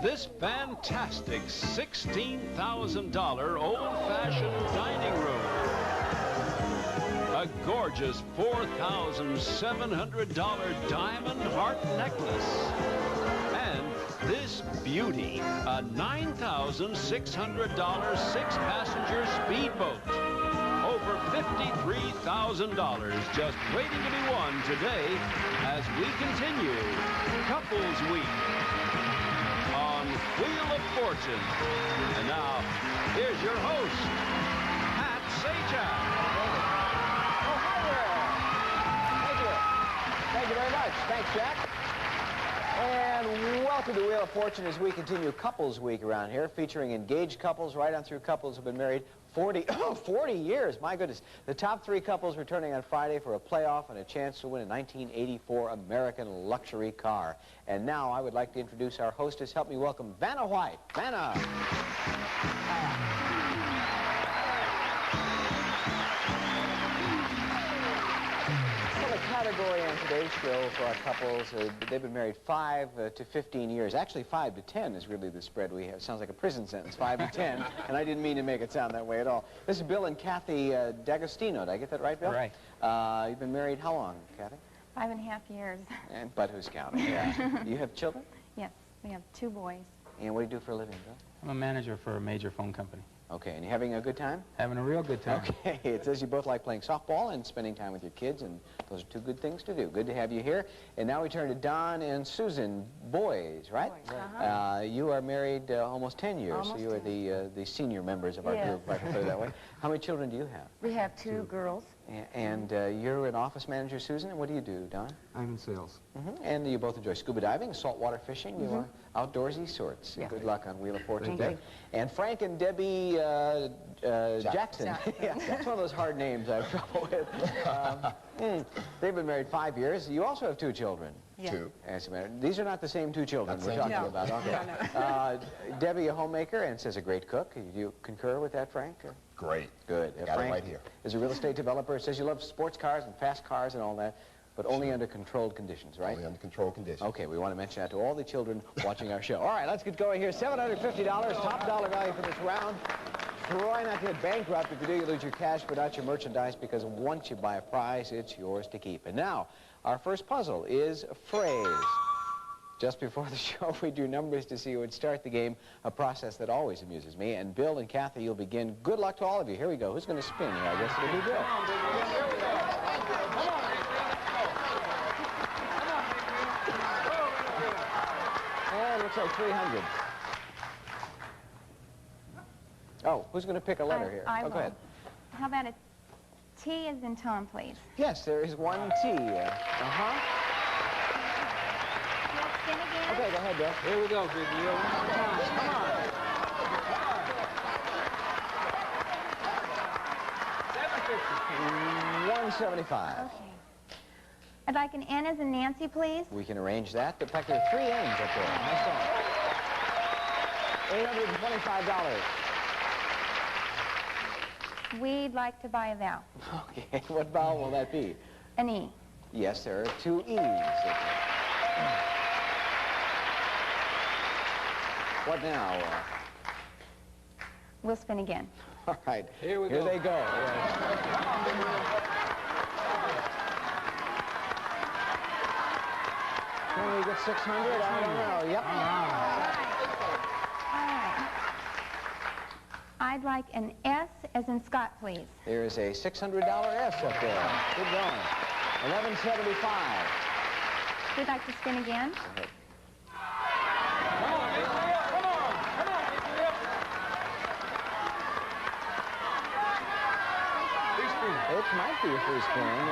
this fantastic $16,000 old-fashioned dining room, a gorgeous $4,700 diamond heart necklace, and this beauty, a $9,600 six-passenger speedboat. Over $53,000 just waiting to be won today as we continue Couples Week on Wheel of Fortune. And now, here's your host, Pat Sajak. Oh, hi there. Thank you very much. Thanks, Jack. And welcome to Wheel of Fortune as we continue Couples Week around here, featuring engaged couples right on through couples who have been married 40 years. My goodness. The top 3 couples returning on Friday for a playoff and a chance to win a 1984 American luxury car. And now I would like to introduce our hostess. Help me welcome Vanna White. Vanna. category on today's show for our couples. They've been married 5 to 15 years. Actually, 5 to 10 is really the spread we have. It sounds like a prison sentence, 5 to 10, and I didn't mean to make it sound that way at all. This is Bill and Kathy D'Agostino. Did I get that right, Bill? Right. You've been married how long, Kathy? 5.5 years. But who's counting? Yeah. You have children? Yes, we have 2 boys. And what do you do for a living, Bill? I'm a manager for a major phone company. Okay, and you having a good time? Having a real good time. Okay, it says you both like playing softball and spending time with your kids, and those are 2 good things to do. Good to have you here. And now we turn to Don and Susan, boys, right? Boys. You are married almost 10 years, Almost so you are the senior members of our group, if I can put it that way. How many children do you have? We have 2 girls. And you're an office manager, Susan, and what do you do, Don? I'm in sales. And you both enjoy scuba diving, saltwater fishing. You are outdoorsy sorts. Yeah. Good luck on Wheel of Fortune Thank today. And Frank and Debbie Jackson. Yeah, that's one of those hard names I have trouble with. They've been married 5 years. You also have 2 children. Yeah. 2. As a matter. These are not the same 2 children Not we're the same. talking No. about. Okay. No, Debbie, a homemaker, and says a great cook. Do you concur with that, Frank? Great. Good. Got Frank it right here. is a real estate developer. Says you love sports cars and fast cars and all that, but only under controlled conditions, right? Only under controlled conditions. Okay, we want to mention that to all the children watching our show. All right, let's get going here. $750, top dollar value for this round. Try not to get bankrupt. If you do, you lose your cash, but not your merchandise, because once you buy a prize, it's yours to keep. And now, our first puzzle is a phrase. Just before the show, we do numbers to see who would start the game, a process that always amuses me. And Bill and Kathy, you'll begin. Good luck to all of you. Here we go. Who's going to spin here? I guess it'll be Bill. And it looks like 300. Oh, who's going to pick a letter here? I Go will. ahead. How about a T as in Tom, please? Yes, there is one T. Spin again. Okay, go ahead, Bill. Here we go, big deal. Come on. 175. Okay. I'd like an N as in Nancy, please. We can arrange that. In fact, there are 3 N's up there. Nice one. $825. We'd like to buy a vowel. Okay, what vowel will that be? An E. Yes, there are 2 E's. What now? We'll spin again. All right. Here we go. Here they go. Can we get 600? I don't know. Yep. All right. I'd like an S as in Scott, please. There is a $600 S up there. Good going. 1175. We'd like to spin again. It might be a free spin, and it is.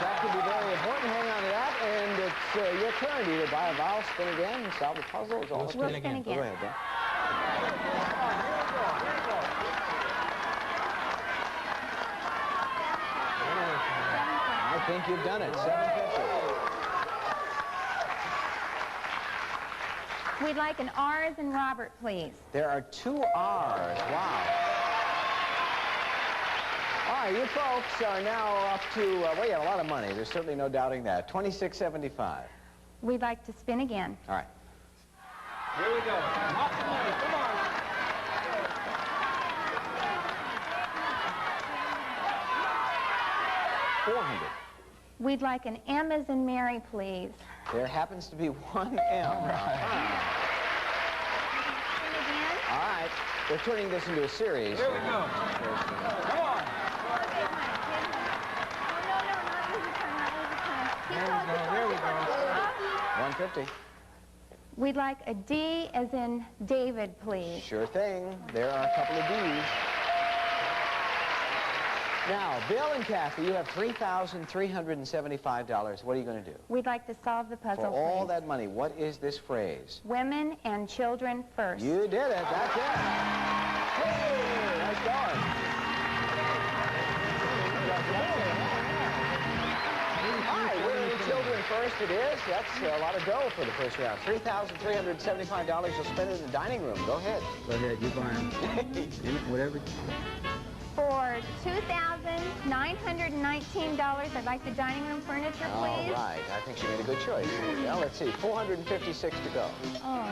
That could be very important. Hang on to that, and it's your turn to either buy a vowel, spin again, solve the puzzle. It's all We'll spin again. Go ahead, Dan. I think you've done it. 750. We'd like an R as in Robert, please. There are 2 R's. Wow. All right, you folks are now up to, well, you have a lot of money. There's certainly no doubting that. $26.75. We'd like to spin again. All right. Here we go. Lots of money. Come on. $400. We'd like an M as in Mary, please. There happens to be 1 M. All right. We're turning this into a series. Here we go. Come on. Here we go. 150. We'd like a D as in David, please. Sure thing. There are a couple of D's. Now, Bill and Kathy, you have $3,375. What are you going to do? We'd like to solve the puzzle, For all please. that money, what is this phrase? Women and children first. You did it. That's it. Hey, nice going. All right, women and children first it is. That's a lot of dough for the first round. $3,375. You'll spend it in the dining room. Go ahead. Go ahead, you buy them. Whatever. For $2,919. I'd like the dining room furniture, please. All right. I think she made a good choice. Well, let's see. 456 to go. Oh.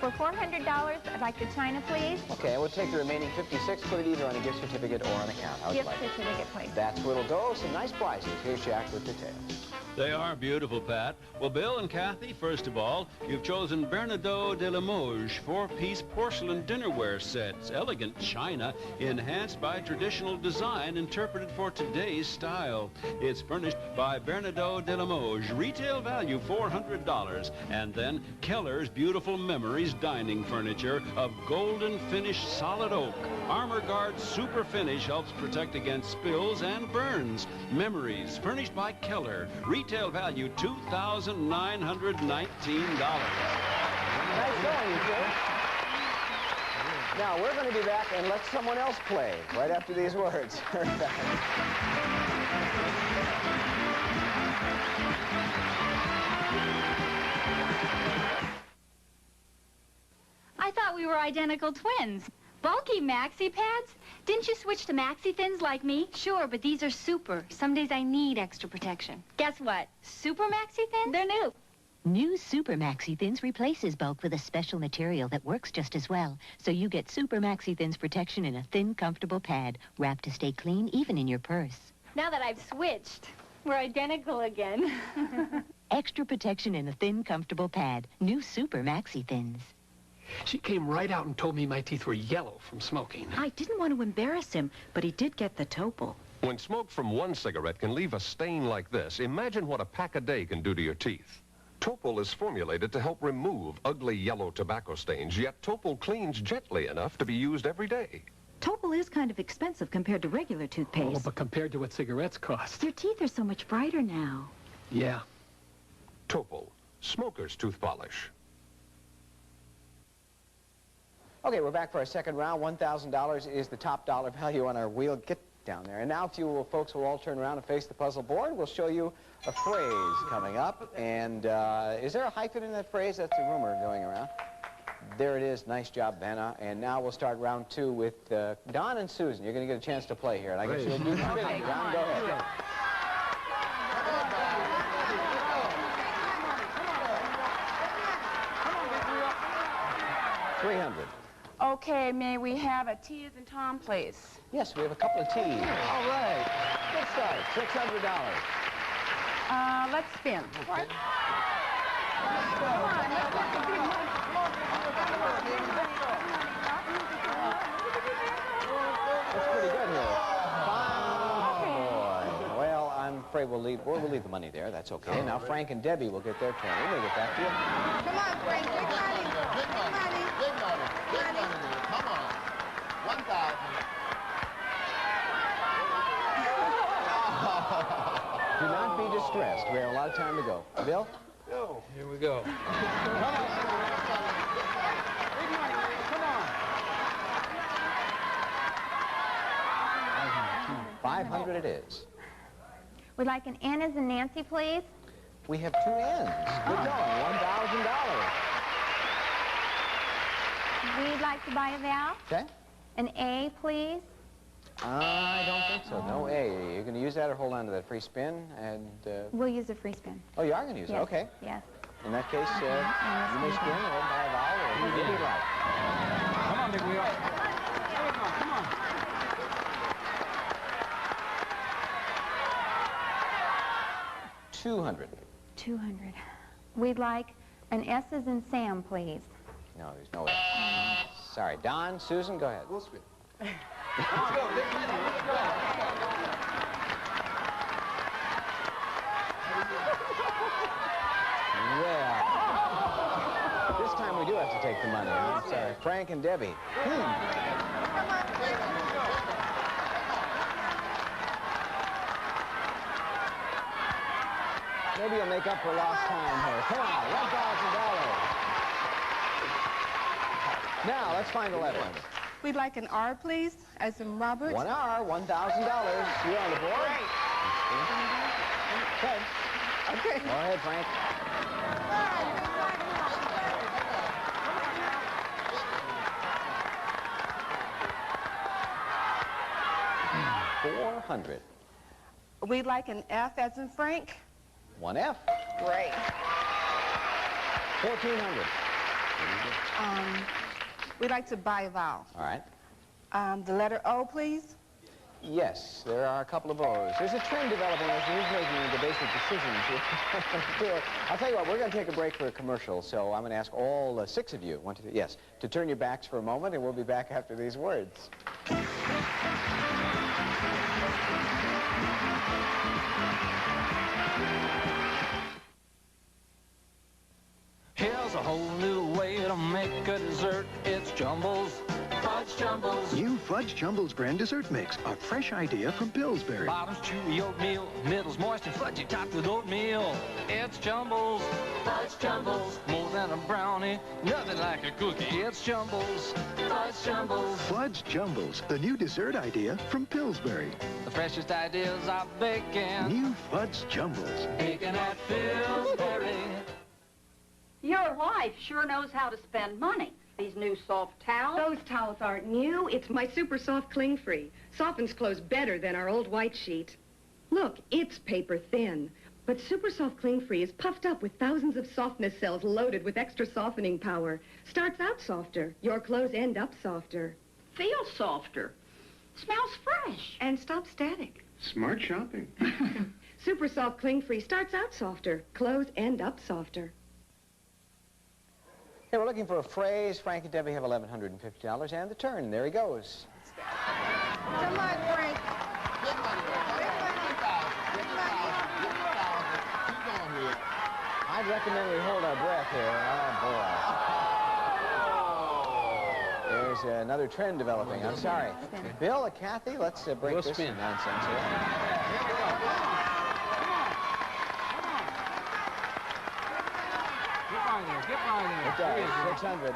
For $400, I'd like the china, please. Okay, we'll take the remaining 56, put it either on a gift certificate or on account. How's Gift like certificate, please. That's where it'll go. Some nice prices. Here's Jack with details. They are beautiful, Pat. Well, Bill and Kathy, first of all, you've chosen Bernardeau de Limoges 4-piece porcelain dinnerware sets. Elegant china, enhanced by traditional design, interpreted for today's style. It's furnished by Bernardeau de Limoges. Retail value $400. And then Keller's Beautiful Memories dining furniture of golden finished solid oak. Armor Guard Super Finish helps protect against spills and burns. Memories, furnished by Keller. Retail value $2,919. Nice going, you two. Now, we're going to be back and let someone else play right after these words. I thought we were identical twins. Bulky maxi pads? Didn't you switch to maxi thins like me? Sure, but these are super. Some days I need extra protection. Guess what? Super maxi thins? They're new. New Super Maxi Thins replaces bulk with a special material that works just as well. So you get Super Maxi Thins protection in a thin, comfortable pad, wrapped to stay clean even in your purse. Now that I've switched, we're identical again. Extra protection in a thin, comfortable pad. New Super Maxi Thins. She came right out and told me my teeth were yellow from smoking. I didn't want to embarrass him, but he did get the Topol. When smoke from one cigarette can leave a stain like this, imagine what a pack a day can do to your teeth. Topol is formulated to help remove ugly yellow tobacco stains, yet Topol cleans gently enough to be used every day. Topol is kind of expensive compared to regular toothpaste. Oh, but compared to what cigarettes cost. Your teeth are so much brighter now. Yeah. Topol, smoker's tooth polish. Okay, we're back for our second round. $1,000 is the top dollar value on our wheel. Get down there. And now if you folks will all turn around and face the puzzle board, we'll show you a phrase coming up. And is there a hyphen in that phrase? That's a rumor going around. There it is. Nice job, Vanna. And now we'll start round two with Don and Susan. You're going to get a chance to play here. And I guess you'll do the spinning. Don, go ahead. 300. Okay, may we have a T as in Tom, please? Yes, we have a couple of T's. All right. Good start. $600. Let's spin. What? That's pretty good here. Boy. Well, I'm afraid we'll leave the money there. That's okay. Now Frank and Debbie will get their turn. We'll get back to you. Come on, Frank. Big money. Big money. Big money. Big money. Come on. 1,000. Do not be distressed. We have a lot of time to go. Bill? Go. Here we go. Come on. 500 it is. We'd like an N as in Nancy, please. We have two N's. Good going. $1,000. We'd like to buy a vowel. Okay. An A, please. I don't think so. No A. You're going to use that or hold on to that free spin? And We'll use a free spin. oh, you are going to use Yes. it? Okay. Yes. In that case, you may spin or buy a vowel or whatever you like. Come on, big wheel. Come on. 200. 200. We'd like an S as in Sam, please. No, there's no A. Sorry. Don, Susan, go ahead. We'll spin. Let's go, big money. Let's go. Yeah. This time we do have to take the money. Huh? Sorry. Frank and Debbie. Maybe you'll make up for lost time here. Come on, $1,000. Now, let's find a letter. We'd like an R, please, as in Robert. One R, $1,000. You're on the board. Okay. Okay. Go ahead, Frank. 400. We'd like an F as in Frank. 1F. Great. 1,400. We'd like to buy a vowel. All right. The letter O, please. Yes, there are a couple of O's. There's a trend developing as he's making the basic decisions here. I'll tell you what, we're going to take a break for a commercial, so I'm going to ask all 6 of you, yes, to turn your backs for a moment, and we'll be back after these words. Here's a whole new way to make a dessert. It's Jumbles. Fudge Jumbles. New Fudge Jumbles brand dessert mix. A fresh idea from Pillsbury. Bottoms chewy oatmeal, middles moist and fudgy topped with oatmeal. It's Jumbles. Fudge Jumbles. More than a brownie, nothing like a cookie. It's Jumbles. Fudge Jumbles. Fudge Jumbles, the new dessert idea from Pillsbury. The freshest ideas are baking. New Fudge Jumbles. Baking at Pillsbury. Your wife sure knows how to spend money. These new soft towels. Those towels aren't new. It's my super soft cling free. Softens clothes better than our old white sheet. Look, it's paper thin. But super soft cling free is puffed up with thousands of softness cells loaded with extra softening power. Starts out softer. Your clothes end up softer. Feels softer. Smells fresh. And stop static. Smart shopping. Super soft cling free starts out softer. Clothes end up softer. Hey, we're looking for a phrase. Frank and Debbie have $1,150 and the turn. There he goes. Come on, Frank. Big money. I'd recommend we hold our breath here. Oh, boy. There's another trend developing. I'm sorry. Bill, Kathy, let's break this nonsense here. Get by there. It does. 600.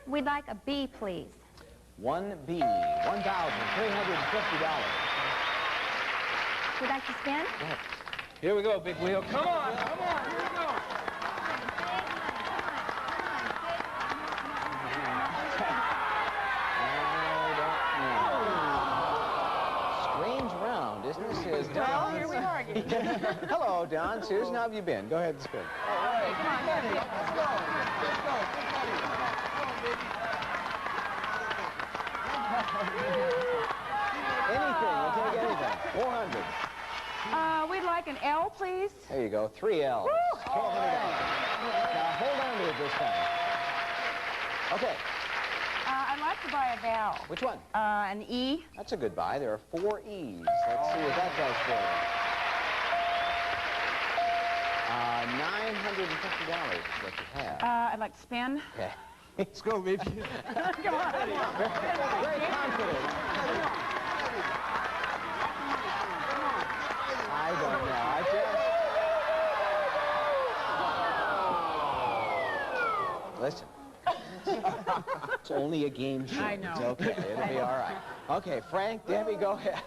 We'd like a B, please. 1B. $1,350. We'd like to spin? Go ahead. Here we go, big wheel. Come on, here we go. Strange round, isn't this? Is Don? Well, here we are again. Hello, Don. Susan, how have you been? Go ahead and spin. All right, come on, Debbie. Let's go. Anything. We'll take anything. 400. We'd like an L, please. There you go. 3 L's. $1,200. Now, hold on to it this time. Okay. I'd like to buy a vowel. Which one? An E. That's a good buy. There are 4 E's. Let's see what that does for you. $950 is what you have. I'd like to spin. Okay. Let's go, baby. Come on. Very confident. I don't know. Listen. It's only a game show. I know. It's okay. It'll be all right. Okay, Frank, Debbie, go ahead.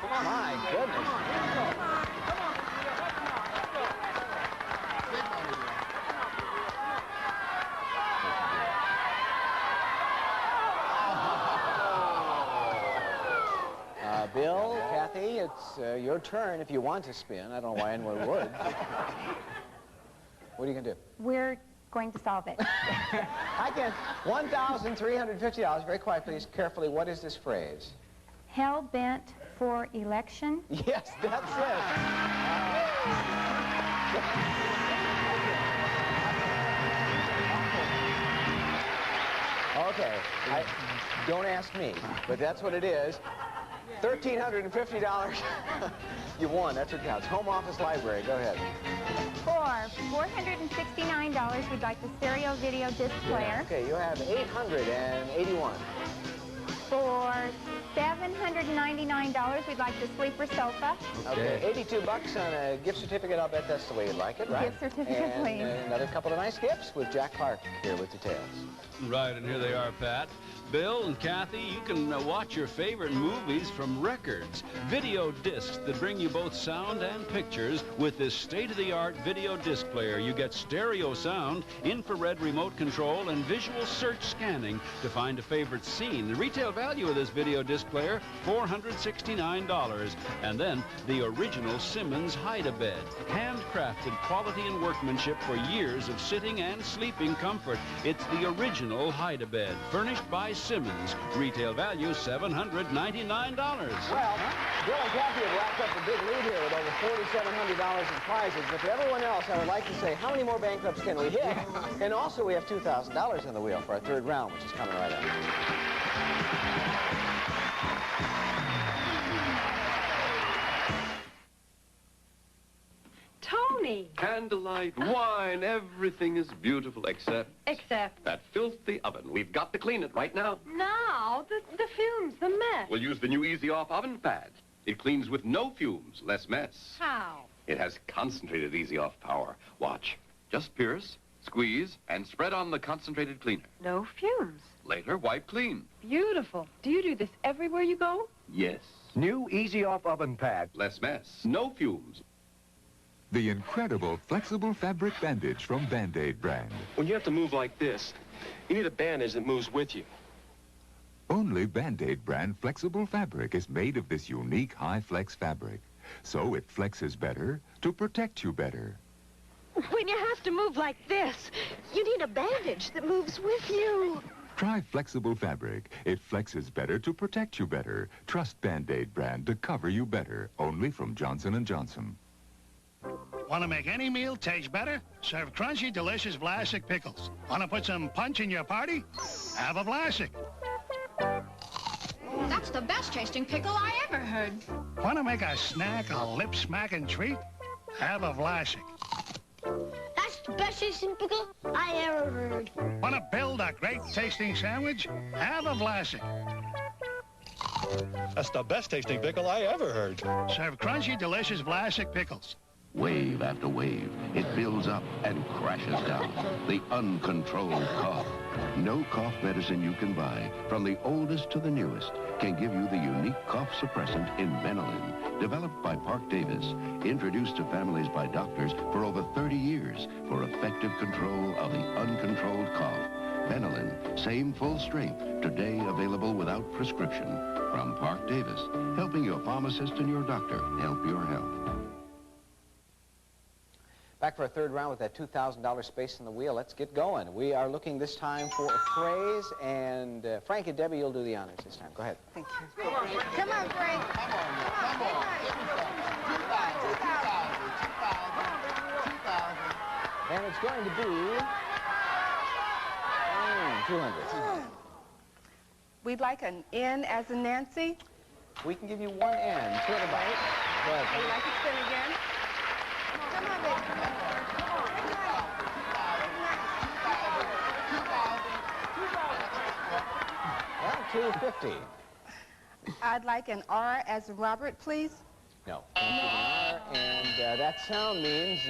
My goodness. Bill, Kathy, it's your turn if you want to spin. I don't know why anyone would. What are you going to do? We're going to solve it. I can. $1,350. Very quiet, please. Carefully, what is this phrase? Hell bent for election. Yes, that's it. Okay, don't ask me, but that's what it is. $1,350. You won. That's what counts. Home Office Library. Go ahead. For $469, we'd like the stereo video disc player. Okay, you have 881. For $799, we'd like the sleeper sofa. Okay, 82 bucks on a gift certificate. I'll bet that's the way you'd like it, right? Gift certificate, and please. Another couple of nice gifts with Jack Clark here with details. Right, and here they are, Pat. Bill and Kathy, you can watch your favorite movies from records. Video discs that bring you both sound and pictures. With this state-of-the-art video disc player, you get stereo sound, infrared remote control, and visual search scanning to find a favorite scene. The retail value of this video disc player, $469. And then the original Simmons Hide-A-Bed. Handcrafted quality and workmanship for years of sitting and sleeping comfort. It's the original Hide-A-Bed, furnished by Simmons. Retail value $799. Well, Bill and Kathy have racked up a big lead here with over $4,700 in prizes. But to everyone else, I would like to say, how many more bankrupts can we hit? And also, we have $2,000 in the wheel for our third round, which is coming right up. Tony! Candlelight, wine, everything is beautiful except that filthy oven. We've got to clean it right now. No, the fumes, the mess. We'll use the new Easy Off oven pad. It cleans with no fumes, less mess. How? It has concentrated Easy Off power. Watch. Just pierce, squeeze, and spread on the concentrated cleaner. No fumes. Later, wipe clean. Beautiful. Do you do this everywhere you go? Yes. New Easy Off oven pad. Less mess, no fumes. The incredible flexible fabric bandage from Band-Aid brand. When you have to move like this, you need a bandage that moves with you. Only Band-Aid brand flexible fabric is made of this unique high-flex fabric. So it flexes better to protect you better. When you have to move like this, you need a bandage that moves with you. Try flexible fabric. It flexes better to protect you better. Trust Band-Aid brand to cover you better. Only from Johnson & Johnson. Want to make any meal taste better? Serve crunchy, delicious Vlasic pickles. Want to put some punch in your party? Have a Vlasic. That's the best tasting pickle I ever heard. Want to make a snack a lip-smacking treat? Have a Vlasic. That's the best tasting pickle I ever heard. Want to build a great tasting sandwich? Have a Vlasic. That's the best tasting pickle I ever heard. Serve crunchy, delicious Vlasic pickles. Wave after wave, it builds up and crashes down. The uncontrolled cough. No cough medicine you can buy, from the oldest to the newest, can give you the unique cough suppressant in Benylin, developed by Park Davis, introduced to families by doctors for over 30 years for effective control of the uncontrolled cough. Benylin, same full strength, today available without prescription. From Park Davis, helping your pharmacist and your doctor help your health. Back for a third round with that $2,000 space in the wheel. Let's get going. We are looking this time for a phrase, and Frank and Debbie, you'll do the honors this time. Go ahead. Thank you. Come on, Frank. Come on. And it's going to be 200. We'd like an N as in Nancy. We can give you one N. Turn about. Go ahead. Would you like to spin again? Come on, baby. Well, 250. I'd like an R as in Robert, please. No. And that sound means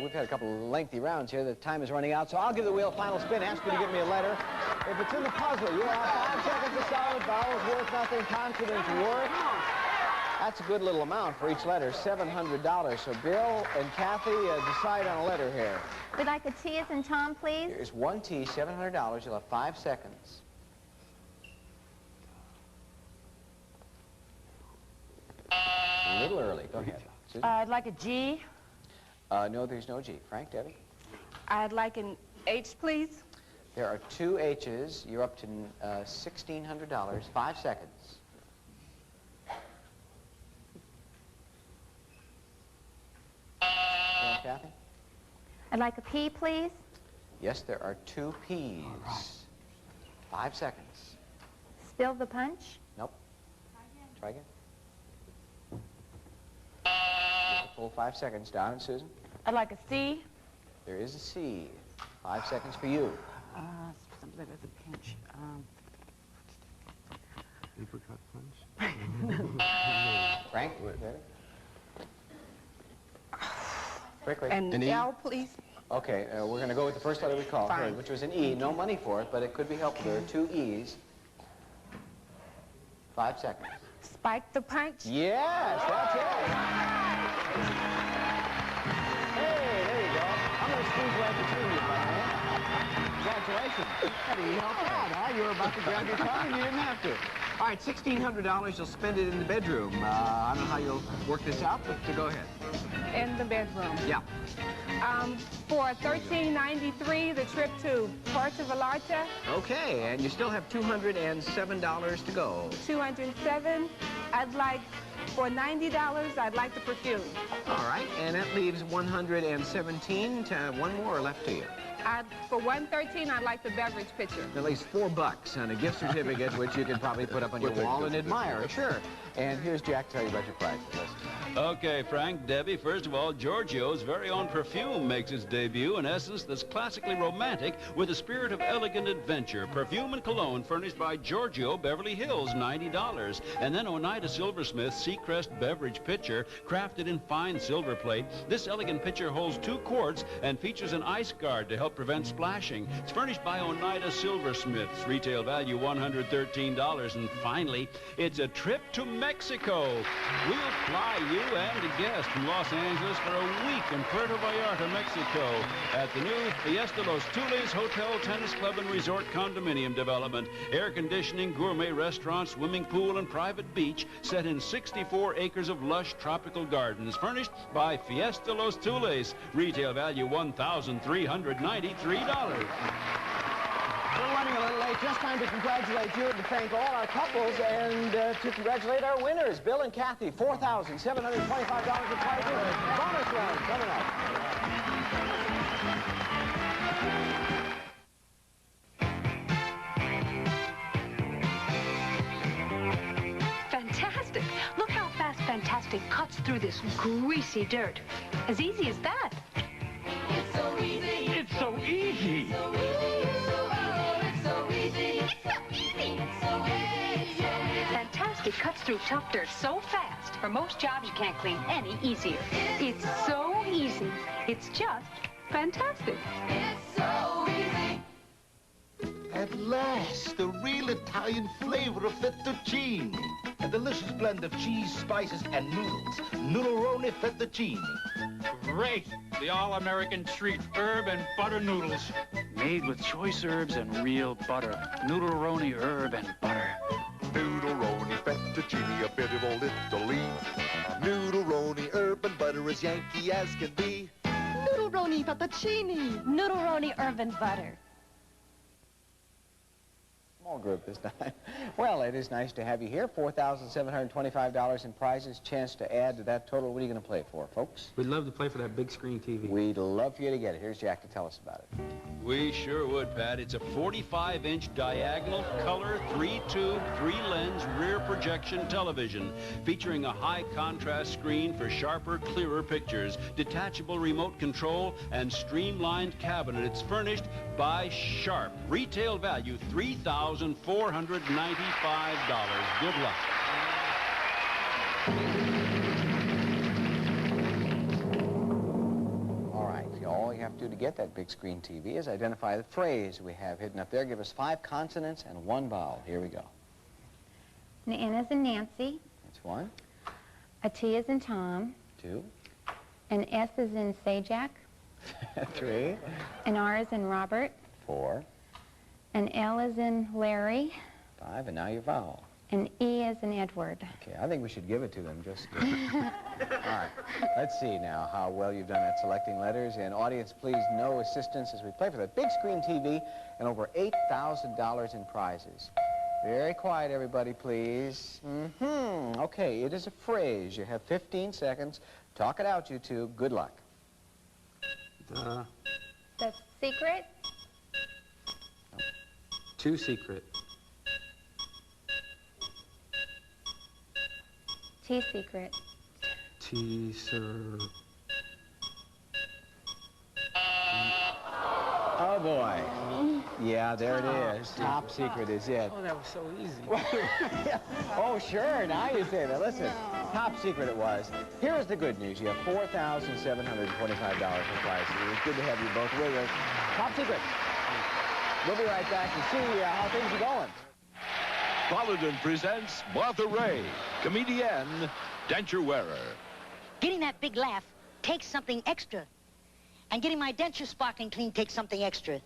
we've had a couple of lengthy rounds here. The time is running out, so I'll give the wheel a final spin. Ask you to give me a letter. If it's in the puzzle, you'll have 5 seconds of solid. Vowels worth nothing. Consonants worth. That's a good little amount for each letter, $700. So Bill and Kathy, decide on a letter here. We'd like a T as in Tom, please. Here's one T, $700. You'll have 5 seconds. A little early. Go ahead. Susan? I'd like a G. No, there's no G. Frank, Debbie? I'd like an H, please. There are 2 H's. You're up to $1,600. 5 seconds. Kathy? I'd like a P, please. Yes, there are 2 P's. 5 seconds. Spill the punch. Nope. Try again. A full 5 seconds. Don and Susan? I'd like a C. There is a C. 5 seconds for you. Something as a pinch. Apricot punch. Frank? Ready? Quickly. An L, please. Okay, we're going to go with the first letter we called, Fine. which was an E. No money for it, but it could be helpful. There are 2 E's. 5 seconds. Spike the punch. Yes, that's it. Hey, there you go. I'm going to squeeze right between you, my man. Congratulations. How do you help out, huh? You were about to grab your tongue and you didn't have to. All right, $1,600. You'll spend it in the bedroom. I don't know how you'll work this out, but go ahead. In the bedroom. Yeah. For $13.93, the trip to Puerto Vallarta. Okay, and you still have $207 to go. 207. I'd like, for $90, I'd like the perfume. All right, and that leaves 117. One more left to you. For $113, I'd like the beverage pitcher. At least $4 on a gift certificate, which you can probably put up on your wall and admire. Sure. And here's Jack to tell you about your prize. Okay, Frank, Debbie, first of all, Giorgio's very own perfume makes its debut, an essence that's classically romantic with a spirit of elegant adventure. Perfume and cologne furnished by Giorgio, Beverly Hills, $90. And then Oneida Silversmith's Seacrest beverage pitcher, crafted in fine silver plate. This elegant pitcher holds 2 quarts and features an ice guard to help prevent splashing. It's furnished by Oneida Silversmiths, retail value $113. And finally, it's a trip to Mexico. We'll fly you and a guest from Los Angeles for a week in Puerto Vallarta, Mexico, at the new Fiesta Los Tules Hotel, Tennis Club, and Resort Condominium development. Air conditioning, gourmet restaurant, swimming pool, and private beach set in 64 acres of lush tropical gardens, furnished by Fiesta Los Tules. Retail value $1,393. We're running a little late. Just time to congratulate you and to thank all our couples and to congratulate our winners, Bill and Kathy, $4,725 in prizes. Bonus round coming up. Fantastic. Look how fast Fantastic cuts through this greasy dirt. As easy as that. It's so easy. It's so easy. Fantastic cuts through tough dirt so fast. For most jobs, you can't clean any easier. It's so easy. It's just fantastic. It's so easy. At last, the real Italian flavor of fettuccine. A delicious blend of cheese, spices, and noodles. Noodleroni fettuccine. Great! The all-American treat, herb and butter noodles. Made with choice herbs and real butter. Noodleroni herb and butter. Noodleroni fettuccine, a bit of old Italy. Noodleroni herb and butter, as Yankee as can be. Noodleroni fettuccine. Noodleroni herb and butter. Small group this time. Well, it is nice to have you here. $4,725 in prizes. Chance to add to that total. What are you going to play for, folks? We'd love to play for that big screen TV. We'd love for you to get it. Here's Jack to tell us about it. We sure would, Pat. It's a 45-inch diagonal color 3-tube 3-lens rear projection television featuring a high-contrast screen for sharper, clearer pictures, detachable remote control, and streamlined cabinet. It's furnished by Sharp. Retail value $3,495. Good luck. All right. All you have to do to get that big screen TV is identify the phrase we have hidden up there. Give us 5 consonants and 1 vowel. Here we go. An N is in Nancy. That's 1. A T is in Tom. 2. An S is in Sajak. 3. An R is in Robert. 4. An L is in Larry. 5. And now your vowel. An E is in Edward. Okay, I think we should give it to them. Just all right. Let's see now how well you've done at selecting letters. And audience, please, no assistance as we play for the big screen TV and over $8,000 in prizes. Very quiet, everybody, please. Okay, it is a phrase. You have 15 seconds. Talk it out, you two. Good luck. That's secret. Too secret. T-secret. T-sir. Oh, boy. Yeah, there it is. Top secret is it. Oh, that was so easy. Oh, sure. Now you say that. Listen, top secret it was. Here's the good news. You have $4,725 in prizes. It was good to have you both with us. Top secret. We'll be right back and see how things are going. Paladin presents Martha Ray, comedienne, denture wearer. Getting that big laugh takes something extra. And getting my denture sparkling clean takes something extra.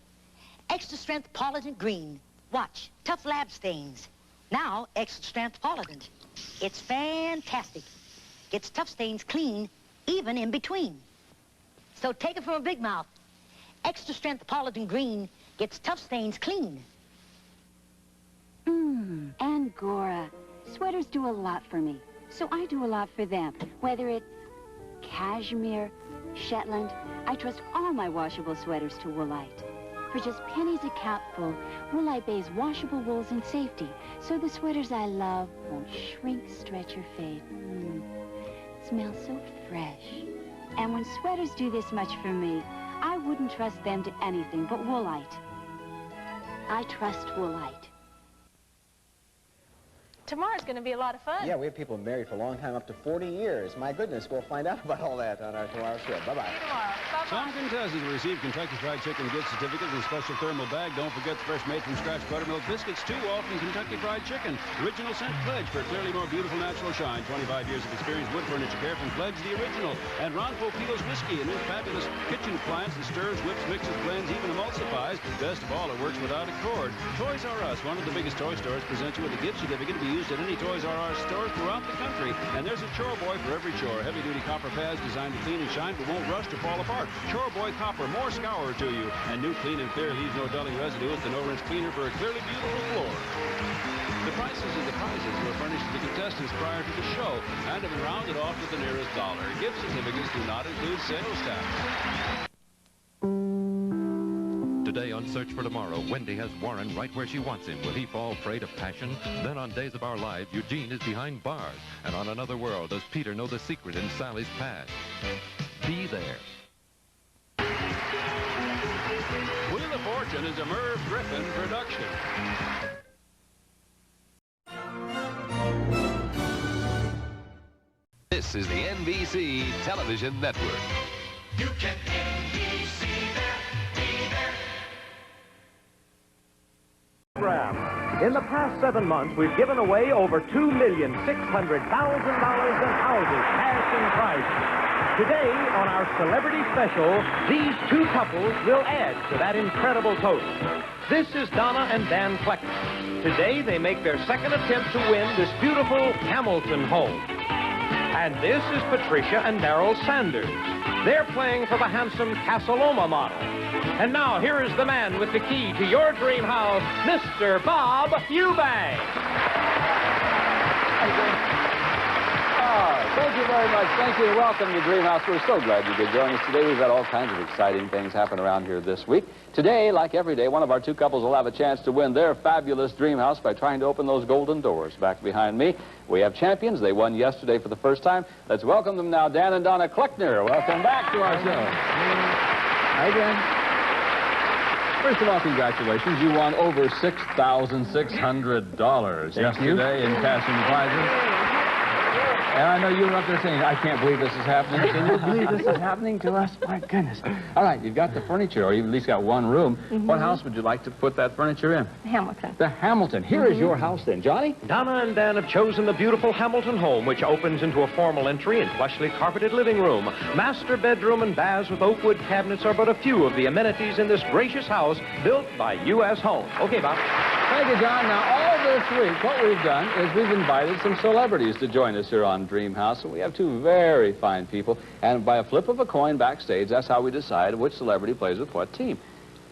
Extra strength Paladin Green. Watch, tough lab stains. Now, extra strength Polident. It's fantastic. Gets tough stains clean, even in between. So take it from a big mouth. Extra strength Polident Green gets tough stains clean. Angora. Sweaters do a lot for me, so I do a lot for them. Whether it's cashmere, Shetland, I trust all my washable sweaters to Woolite. For just pennies a capful, Woolite bays washable wools in safety, so the sweaters I love won't shrink, stretch, or fade. Smells so fresh. And when sweaters do this much for me, I wouldn't trust them to anything but Woolite. I trust Woolite. Tomorrow's going to be a lot of fun. Yeah, we have people married for a long time, up to 40 years. My goodness, we'll find out about all that on our tomorrow show. Bye-bye. Some contestants will receive Kentucky Fried Chicken gift certificates and special thermal bag. Don't forget the fresh made-from-scratch buttermilk biscuits, too, all from Kentucky Fried Chicken. Original scent Pledge for clearly more beautiful natural shine. 25 years of experience wood furniture care from Pledge, the original. And Ron Popeillo's Whiskey, a new fabulous kitchen appliance that stirs, whips, mixes, blends, even emulsifies. Best of all, it works without a cord. Toys R Us, one of the biggest toy stores, presents you with a gift certificate to be used at any Toys R Us stores throughout the country. And there's a Chore Boy for every chore. Heavy-duty copper pads designed to clean and shine but won't rust or fall apart. Chore Boy Copper, more scour to you. And new Clean and Clear leaves no dulling residue with the no-rinse cleaner for a clearly beautiful floor. The prices of the prizes were furnished to the contestants prior to the show and have been rounded off to the nearest dollar. Gift certificates do not include sales tax. Today on Search for Tomorrow, Wendy has Warren right where she wants him. Will he fall prey to passion? Then on Days of Our Lives, Eugene is behind bars. And on Another World, does Peter know the secret in Sally's past? Be there. Wheel of Fortune is a Merv Griffin production. This is the NBC Television Network. You can NBC there, be there. In the past 7 months, we've given away over $2,600,000 in houses, cash and prize. Today, on our celebrity special, these two couples will add to that incredible toast. This is Donna and Dan Kleckner. Today, they make their second attempt to win this beautiful Hamilton home. And this is Patricia and Darrell Sanders. They're playing for the handsome Casa Loma model. And now, here is the man with the key to your dream house, Mr. Bob Eubank. Thank you very much. Thank you and welcome to Dream House. We're so glad you could join us today. We've got all kinds of exciting things happen around here this week. Today, like every day, one of our two couples will have a chance to win their fabulous dream house by trying to open those golden doors back behind me. We have champions. They won yesterday for the first time. Let's welcome them now, Dan and Donna Kleckner. Welcome back to our show. Hi, Dan. First of all, congratulations. You won over $6,600 yesterday in cash and prizes. And I know you were up there saying, I can't believe this is happening. Can you believe this is happening to us? My goodness. All right, you've got the furniture, or you've at least got one room. What house would you like to put that furniture in? Hamilton. The Hamilton. Here is your house then. Johnny? Donna and Dan have chosen the beautiful Hamilton home, which opens into a formal entry and plushly carpeted living room. Master bedroom and baths with oak wood cabinets are but a few of the amenities in this gracious house built by U.S. Home. Okay, Bob. Thank you, John. Now, all this week, what we've done is we've invited some celebrities to join us here on Dream House. And we have two very fine people. And by a flip of a coin backstage, that's how we decide which celebrity plays with what team.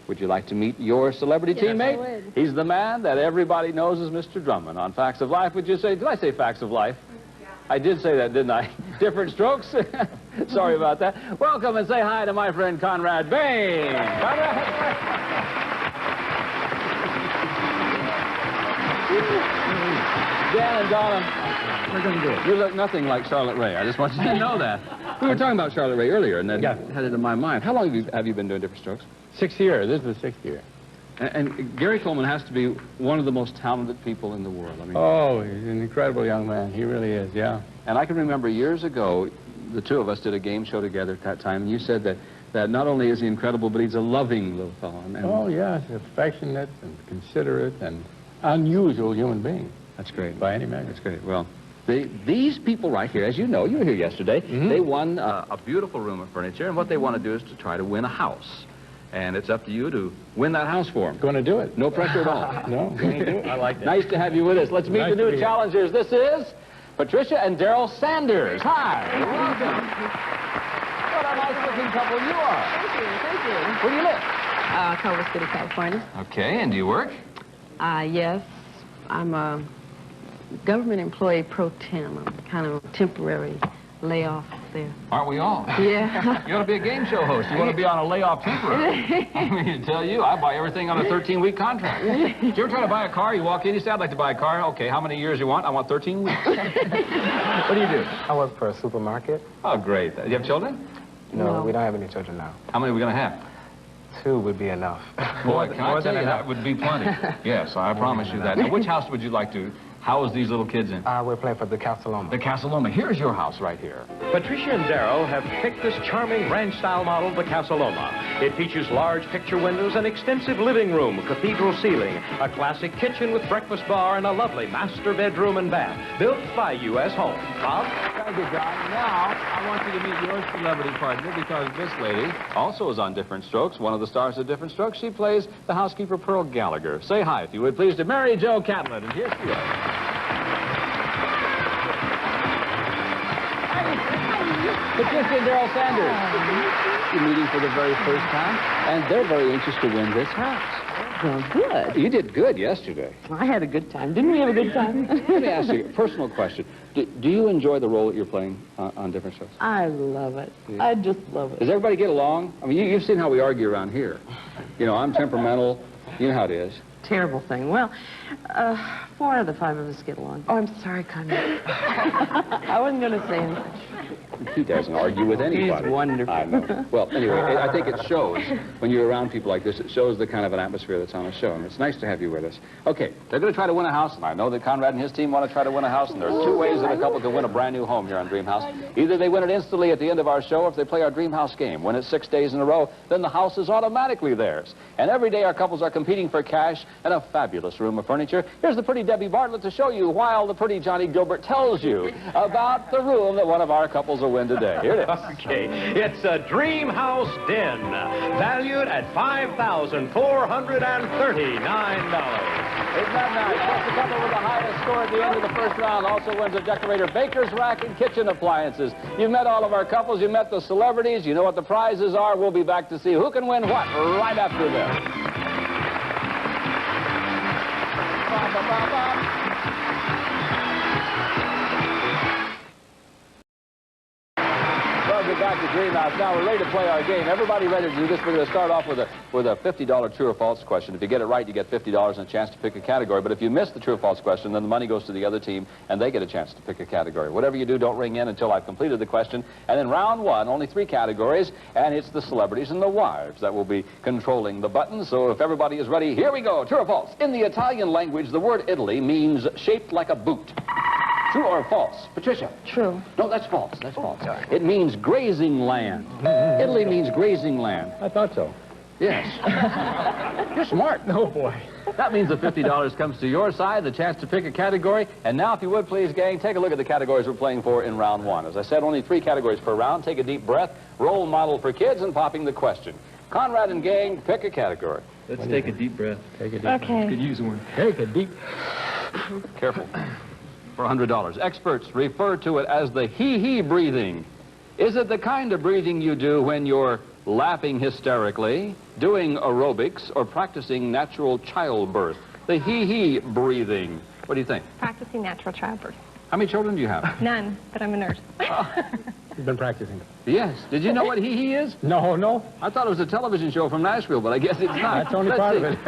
Would you like to meet your celebrity teammate? I would. He's the man that everybody knows as Mr. Drummond. On Facts of Life, would you say, did I say Facts of Life? Yeah. I did say that, didn't I? Different strokes? Sorry about that. Welcome and say hi to my friend Conrad Bain. Conrad. Dan and Donna, we're going to do it. You look nothing like Charlotte Ray. I just want you to know that. We were talking about Charlotte Ray earlier, and that had it in my mind. How long have you been doing Different Strokes? 6 years. This is the 6th year. And Gary Coleman has to be one of the most talented people in the world. I mean, oh, he's an incredible young man. He really is, yeah. And I can remember years ago, the two of us did a game show together at that time, and you said that not only is he incredible, but he's a loving little fellow. Oh, yes, affectionate and considerate and unusual human being. That's great. By any measure. That's great. Well, these people right here, as you know, you were here yesterday, they won a beautiful room of furniture, and what they want to do is to try to win a house. And it's up to you to win that house for him. Going to do it. No pressure at all. No, going to do it. I like that. Nice to have you with us. Let's meet the new challengers. This is Patricia and Daryl Sanders. Hi. Welcome. What a nice-looking couple you are. Thank you. Thank you. Where do you live? Culver City, California. Okay, and do you work? Yes. I'm a government employee pro tem. I'm kind of a temporary layoff there. Aren't we all? Yeah. You ought to be a game show host. You want to be on a layoff temporary. I mean, to tell you, I buy everything on a 13-week contract. Did you ever try to buy a car? You walk in, you say, I'd like to buy a car. Okay, how many years you want? I want 13 weeks. What do you do? I work for a supermarket. Oh, great. Do you have children? No, we don't have any children now. How many are we going to have? 2 would be enough. Boy, can I tell you, that would be plenty. Yes, I promise you that. Now, which house would you like to house these little kids in? We're playing for the Casa Loma. The Casa Loma. Here's your house right here. Patricia and Daryl have picked this charming ranch-style model, the Casa Loma. It features large picture windows, an extensive living room, cathedral ceiling, a classic kitchen with breakfast bar, and a lovely master bedroom and bath, built by U.S. Home. Bob? Thank you, John. Now, I want you to meet your celebrity partner, because this lady also is on Different Strokes, one of the stars of Different Strokes. She plays the housekeeper, Pearl Gallagher. Say hi, if you would, please, to Mary Jo Catlett. And here she is. Patricia and Daryl Sanders. You're meeting for the very first time, and they're very anxious to win this house. Well, good. You did good yesterday. I had a good time. Didn't we have a good time? Let me ask you a personal question. Do you enjoy the role that you're playing on Different Shows? I love it. Yeah. I just love it. Does everybody get along? I mean, you've seen how we argue around here. You know, I'm temperamental. You know how it is. Terrible thing. Well, 4 out of the 5 of us get along. Oh, I'm sorry, Conrad. I wasn't going to say anything. He doesn't argue with anybody. He's wonderful. I know. Well, anyway, I think it shows, when you're around people like this, it shows the kind of an atmosphere that's on a show, and it's nice to have you with us. Okay, they're going to try to win a house, and I know that Conrad and his team want to try to win a house, and there are 2 ways that a couple can win a brand new home here on Dream House. Either they win it instantly at the end of our show, or if they play our Dream House game, win it 6 days in a row, then the house is automatically theirs. And every day our couples are competing for cash and a fabulous room of furniture. Here's the pretty Debbie Bartlett to show you while the pretty Johnny Gilbert tells you about the room that one of our couples will win today. Here it is. Okay, it's a Dream House Den, valued at $5,439. Isn't that nice? That's the couple with the highest score at the end of the first round. Also wins a Decorator Baker's Rack and kitchen appliances. You've met all of our couples. You've met the celebrities. You know what the prizes are. We'll be back to see who can win what right after this. Welcome back to Dream House. Now we're ready to play our game. Everybody ready to do this? We're going to start off with a $50 true or false question. If you get it right, you get $50 and a chance to pick a category. But if you miss the true or false question, then the money goes to the other team, and they get a chance to pick a category. Whatever you do, don't ring in until I've completed the question. And in round 1, only 3 categories, and it's the celebrities and the wives that will be controlling the buttons. So if everybody is ready, here we go. True or false? In the Italian language, the word Italy means shaped like a boot. True or false? Patricia? True. No, that's false. That's false. It means grazing land. Italy means grazing land. I thought so. Yes. You're smart. Oh, boy. That means the $50 comes to your side, the chance to pick a category. And now, if you would, please, gang, take a look at the categories we're playing for in round 1. As I said, only 3 categories per round. Take a deep breath, role model for kids, and popping the question. Conrad and gang, pick a category. Let's take a deep breath. Take a deep breath. Okay. Could use one. Take a deep... Careful. For $100. Experts refer to it as the hee-hee breathing. Is it the kind of breathing you do when you're laughing hysterically, doing aerobics, or practicing natural childbirth? The hee-hee breathing. What do you think? Practicing natural childbirth. How many children do you have? None, but I'm a nurse. You've been practicing. Yes. Did you know what hee-hee is? No. I thought it was a television show from Nashville, but I guess it's not. That's only part of it.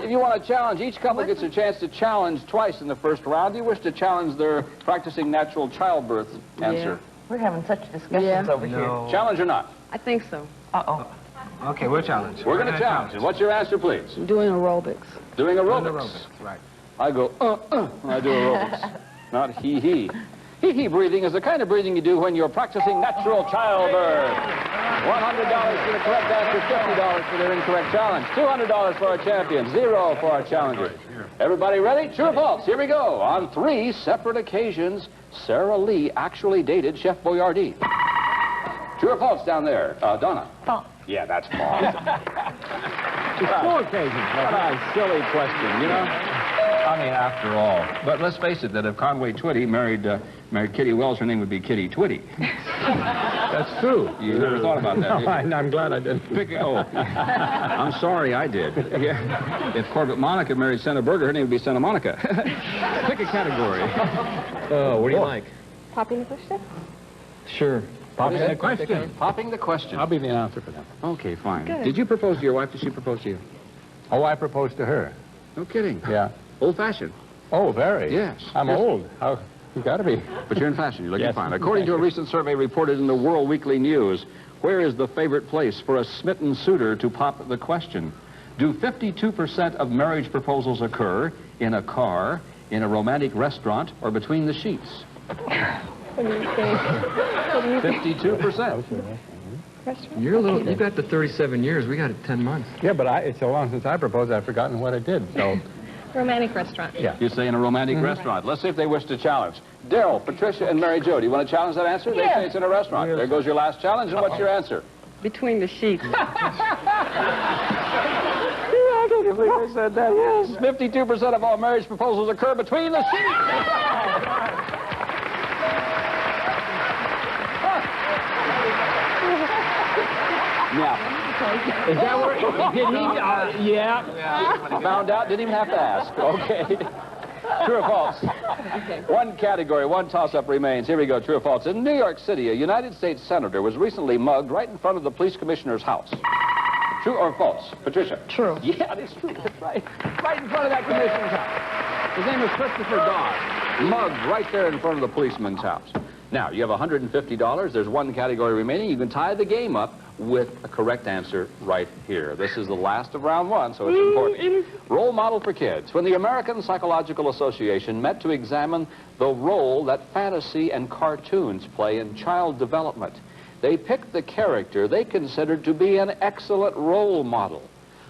If you want to challenge, each couple gets a chance to challenge twice in the first round. Do you wish to challenge their practicing natural childbirth answer? We're having such discussions over here. Challenge or not? I think so. Uh-oh. Okay, we'll challenge. We're going to challenge. And what's your answer, please? Doing aerobics. Doing aerobics. Doing aerobics, right. I go, when I do aerobics. Not hee-hee. Hee-hee breathing is the kind of breathing you do when you're practicing natural childbirth. $100 for the correct answer, $50 for their incorrect challenge, $200 for our champion, $0 for our challenger. Everybody ready? True or false? Here we go. On 3 separate occasions, Sarah Lee actually dated Chef Boyardee. True or false down there? Donna? False. Yeah, that's false. Two occasions. What a silly question, you know? I mean, after all. But let's face it, that if Conway Twitty married Kitty Wells, her name would be Kitty Twitty. That's true. You never thought about that, did you? I'm glad I didn't. I'm sorry I did. Yeah. If Corbett Monica married Santa Berger, her name would be Santa Monica. Pick a category. What do you like? Popping the question? Sure. Popping the question. Popping the question. I'll be the announcer for them. Okay, fine. Good. Did you propose to your wife? Did she propose to you? Oh, I proposed to her. No kidding. Yeah. Old-fashioned. Oh, very. Yes. I'm old. You got to be. But you're in fashion. You're looking Yes. fine. According to a recent survey reported in the World Weekly News, where is the favorite place for a smitten suitor to pop the question? Do 52% of marriage proposals occur in a car, in a romantic restaurant, or between the sheets? What do you think? 52%. You're a little. You got to 37 years. We got it 10 months. Yeah, but it's so long since I proposed, I've forgotten what I did. So. Romantic restaurant. Yeah. You say in a romantic restaurant. Let's see if they wish to challenge. Daryl, Patricia, and Mary Jo, do you want to challenge that answer? They say it's in a restaurant. There goes your last challenge, and what's your answer? Between the sheets. I can't believe I said that, yes. 52% of all marriage proposals occur between the sheets. Now, Is that where? Did he? Yeah. Found out, didn't even have to ask. Okay. True or false? Okay. One category, one toss-up remains. Here we go, true or false. In New York City, a United States senator was recently mugged right in front of the police commissioner's house. True or false? Patricia? True. Yeah, it's true. That's right. Right in front of that commissioner's house. His name is Christopher Dodd. Mugged right there in front of the policeman's house. Now, you have $150. There's one category remaining. You can tie the game up with a correct answer right here. This is the last of round one, so it's important. Role model for kids. When the American Psychological Association met to examine the role that fantasy and cartoons play in child development, they picked the character they considered to be an excellent role model.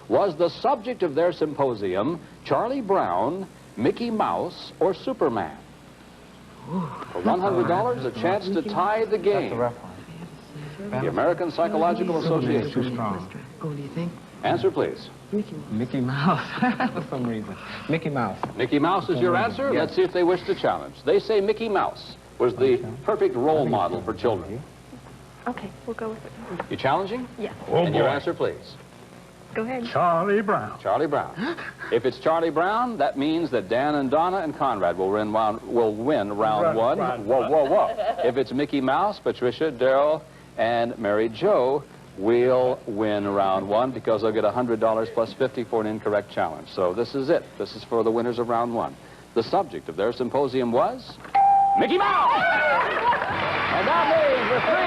Was the subject of their symposium Charlie Brown, Mickey Mouse, or Superman? For $100, a chance to tie the game. The American Psychological Association. Too strong. What do you think? Answer, please. Mickey Mouse. For some reason. Mickey Mouse. Mickey Mouse is your answer? Yes. Let's see if they wish to challenge. They say Mickey Mouse was the perfect role model for children. Okay, we'll go with it. You challenging? Yes. And your answer, please. Go ahead. Charlie Brown. Charlie Brown. If it's Charlie Brown, that means that Dan and Donna and Conrad will win round one. Whoa. If it's Mickey Mouse, Patricia, Daryl, and Mary Jo will win round one because they'll get $100 plus 50 for an incorrect challenge. So this is it. This is for the winners of round one. The subject of their symposium was Mickey Mouse! And that means with $300,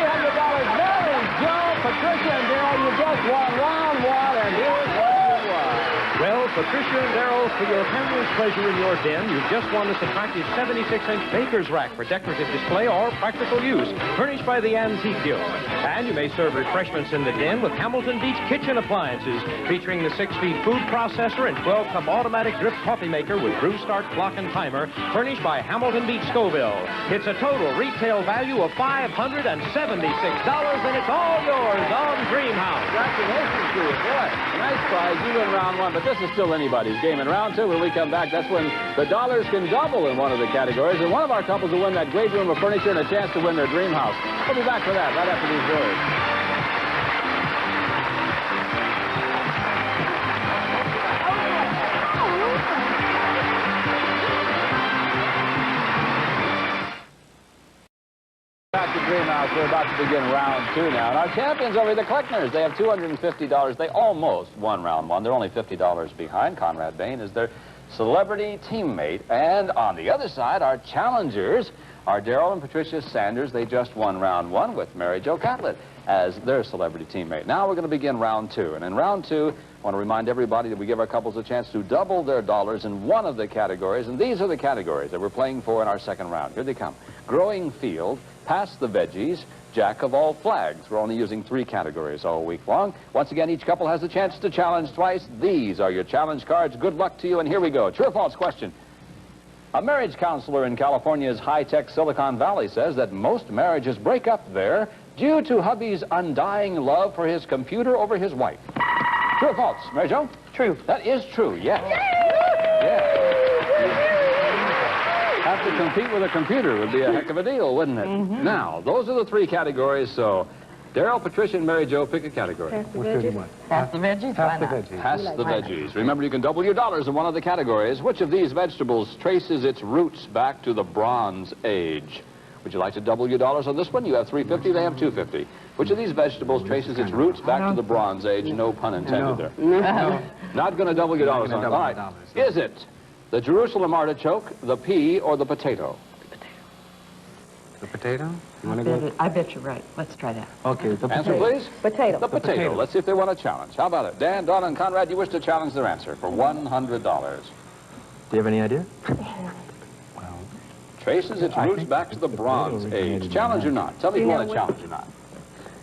Mary Jo, Patricia, and Daryl, you just won round one, and here's what you won. Well, Patricia and Daryl, for your family's pleasure in your den, you've just won this attractive 76-inch baker's rack for decorative display or practical use, furnished by the Antique Guild. And you may serve refreshments in the den with Hamilton Beach kitchen appliances, featuring the 6-speed food processor and 12-cup automatic drip coffee maker with brew start, clock, and timer, furnished by Hamilton Beach Scoville. It's a total retail value of $576, and it's all yours on Dream House. Congratulations to you, boy. Nice prize. You win round one, but this is still anybody's game. In round two, when we come back, that's when the dollars can double in one of the categories, and one of our couples will win that great room of furniture and a chance to win their dream house. We'll be back for that right after these words. Back to Dream House. We're about to begin round two now. And our champions over here, the Kleckners, they have $250. They almost won round one. They're only $50 behind. Conrad Bain is their celebrity teammate. And on the other side, our challengers are Daryl and Patricia Sanders. They just won round one with Mary Jo Catlett as their celebrity teammate. Now we're going to begin round two. And in round two, I want to remind everybody that we give our couples a chance to double their dollars in one of the categories. And these are the categories that we're playing for in our second round. Here they come. Growing field, pass the veggies, jack of all flags. We're only using 3 categories all week long. Once again, each couple has a chance to challenge twice. These are your challenge cards. Good luck to you, and here we go. True or false question. A marriage counselor in California's high-tech Silicon Valley says that most marriages break up there due to hubby's undying love for his computer over his wife. True or false, Mary Jo? True. That is true, yes. Yes. Have to compete with a computer would be a heck of a deal, wouldn't it? Now, those are the three categories, so Daryl, Patricia, and Mary Jo, pick a category. Pass the veggies. Pass the veggies. Pass the veggies. Pass the veggies. Remember, you can double your dollars in one of the categories. Which of these vegetables traces its roots back to the Bronze Age? Would you like to double your dollars on this one? You have $3.50, they have $2.50. Which of these vegetables traces its roots back to the Bronze Age? No pun intended there. No. Not going to double your dollars on it. All right. Is it the Jerusalem artichoke, the pea, or the potato? The potato? You want to go? I bet you're right. Let's try that. Okay, the Answer, please. Potato. The potato. Let's see if they want a challenge. How about it? Dan, Donna, and Conrad, you wish to challenge their answer for $100. Do you have any idea? Traces its roots back to the Bronze Age. Challenge or not? Tell me if you want to challenge or not.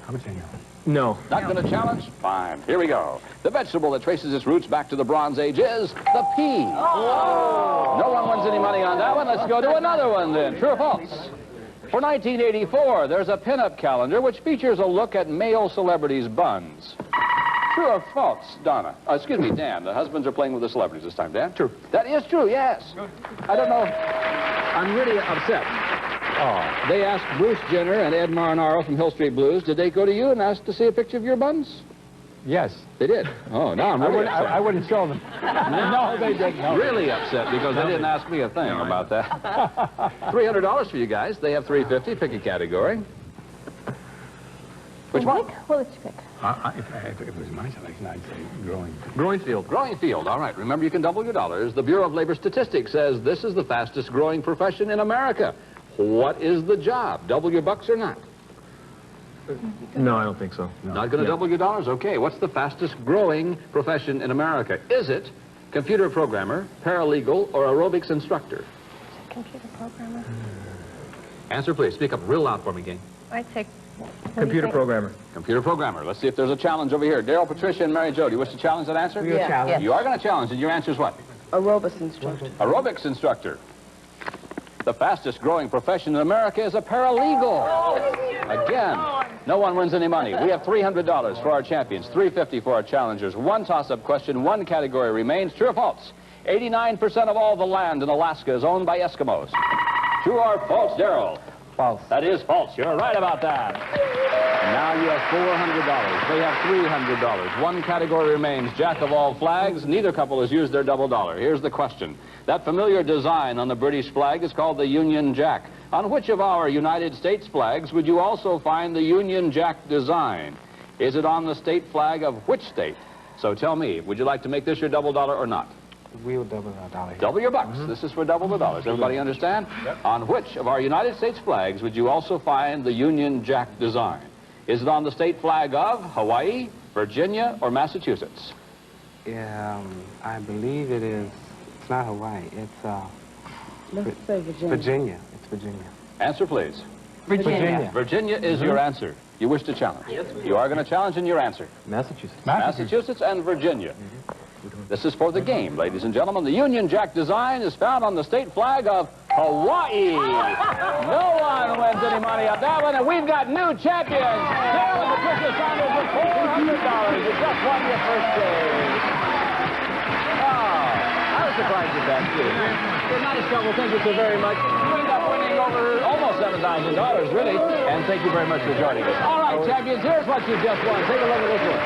How much do you know? No. Not going to challenge? Fine. Here we go. The vegetable that traces its roots back to the Bronze Age is the pea. Oh! No one wins any money on that one. Let's go to another one then. True or false? For 1984, there's a pinup calendar which features a look at male celebrities' buns. True or false, Donna? Excuse me, Dan. The husbands are playing with the celebrities this time. Dan? True. That is true, yes. I don't know. I'm really upset. Oh. They asked Bruce Jenner and Ed Marinaro from Hill Street Blues, did they go to you and ask to see a picture of your buns? Yes. They did? Oh, now I'm really upset. I wouldn't show them. No, they didn't. No. Really upset because they didn't ask me a thing about that. $300 for you guys. They have $350. Pick a category. Which one? Well, let's pick. If it was my selection, I'd say growing. Growing field. Growing field. All right. Remember, you can double your dollars. The Bureau of Labor Statistics says this is the fastest growing profession in America. What is the job? Double your bucks or not? No, I don't think so. No. Not going to double your dollars? Okay. What's the fastest growing profession in America? Is it computer programmer, paralegal, or aerobics instructor? Computer programmer. Answer, please. Speak up real loud for me, gang. I take Computer programmer. Computer programmer. Let's see if there's a challenge over here. Daryl, Patricia, and Mary Jo, do you wish to challenge that answer? Yeah. You are going to challenge, and your answer is what? Aerobics instructor. Aerobics instructor. The fastest growing profession in America is a paralegal. Again, no one wins any money. We have $300 for our champions, $350 for our challengers. One toss-up question, one category remains. True or false? 89% of all the land in Alaska is owned by Eskimos. True or false, Daryl? False. That is false. You're right about that. And now you have $400. They have $300. One category remains. Jack of all flags. Neither couple has used their double dollar. Here's the question. That familiar design on the British flag is called the Union Jack. On which of our United States flags would you also find the Union Jack design? Is it on the state flag of which state? So tell me, would you like to make this your double dollar or not? We'll double our dollar. Double your bucks. This is for double the dollars. Everybody understand? Yep. On which of our United States flags would you also find the Union Jack design? Is it on the state flag of Hawaii, Virginia, or Massachusetts? Yeah, I believe it is. It's not Hawaii. It's Let's say Virginia. Virginia. It's Virginia. Answer, please. Virginia. Virginia is your answer. You wish to challenge. Yes, you are going to challenge in your answer. Massachusetts. Massachusetts and Virginia. This is for the game, ladies and gentlemen. The Union Jack design is found on the state flag of Hawaii. No one wins any money on that one, and we've got new champions. Daryl and Patricia Saunders with $400. You just won your first game. Oh, I was surprised at that, too. Good night, Scott. Thank you so very much. We end up winning over almost $7,000, really, and thank you very much for joining us. All right, champions, here's what you just won. Take a look at this one.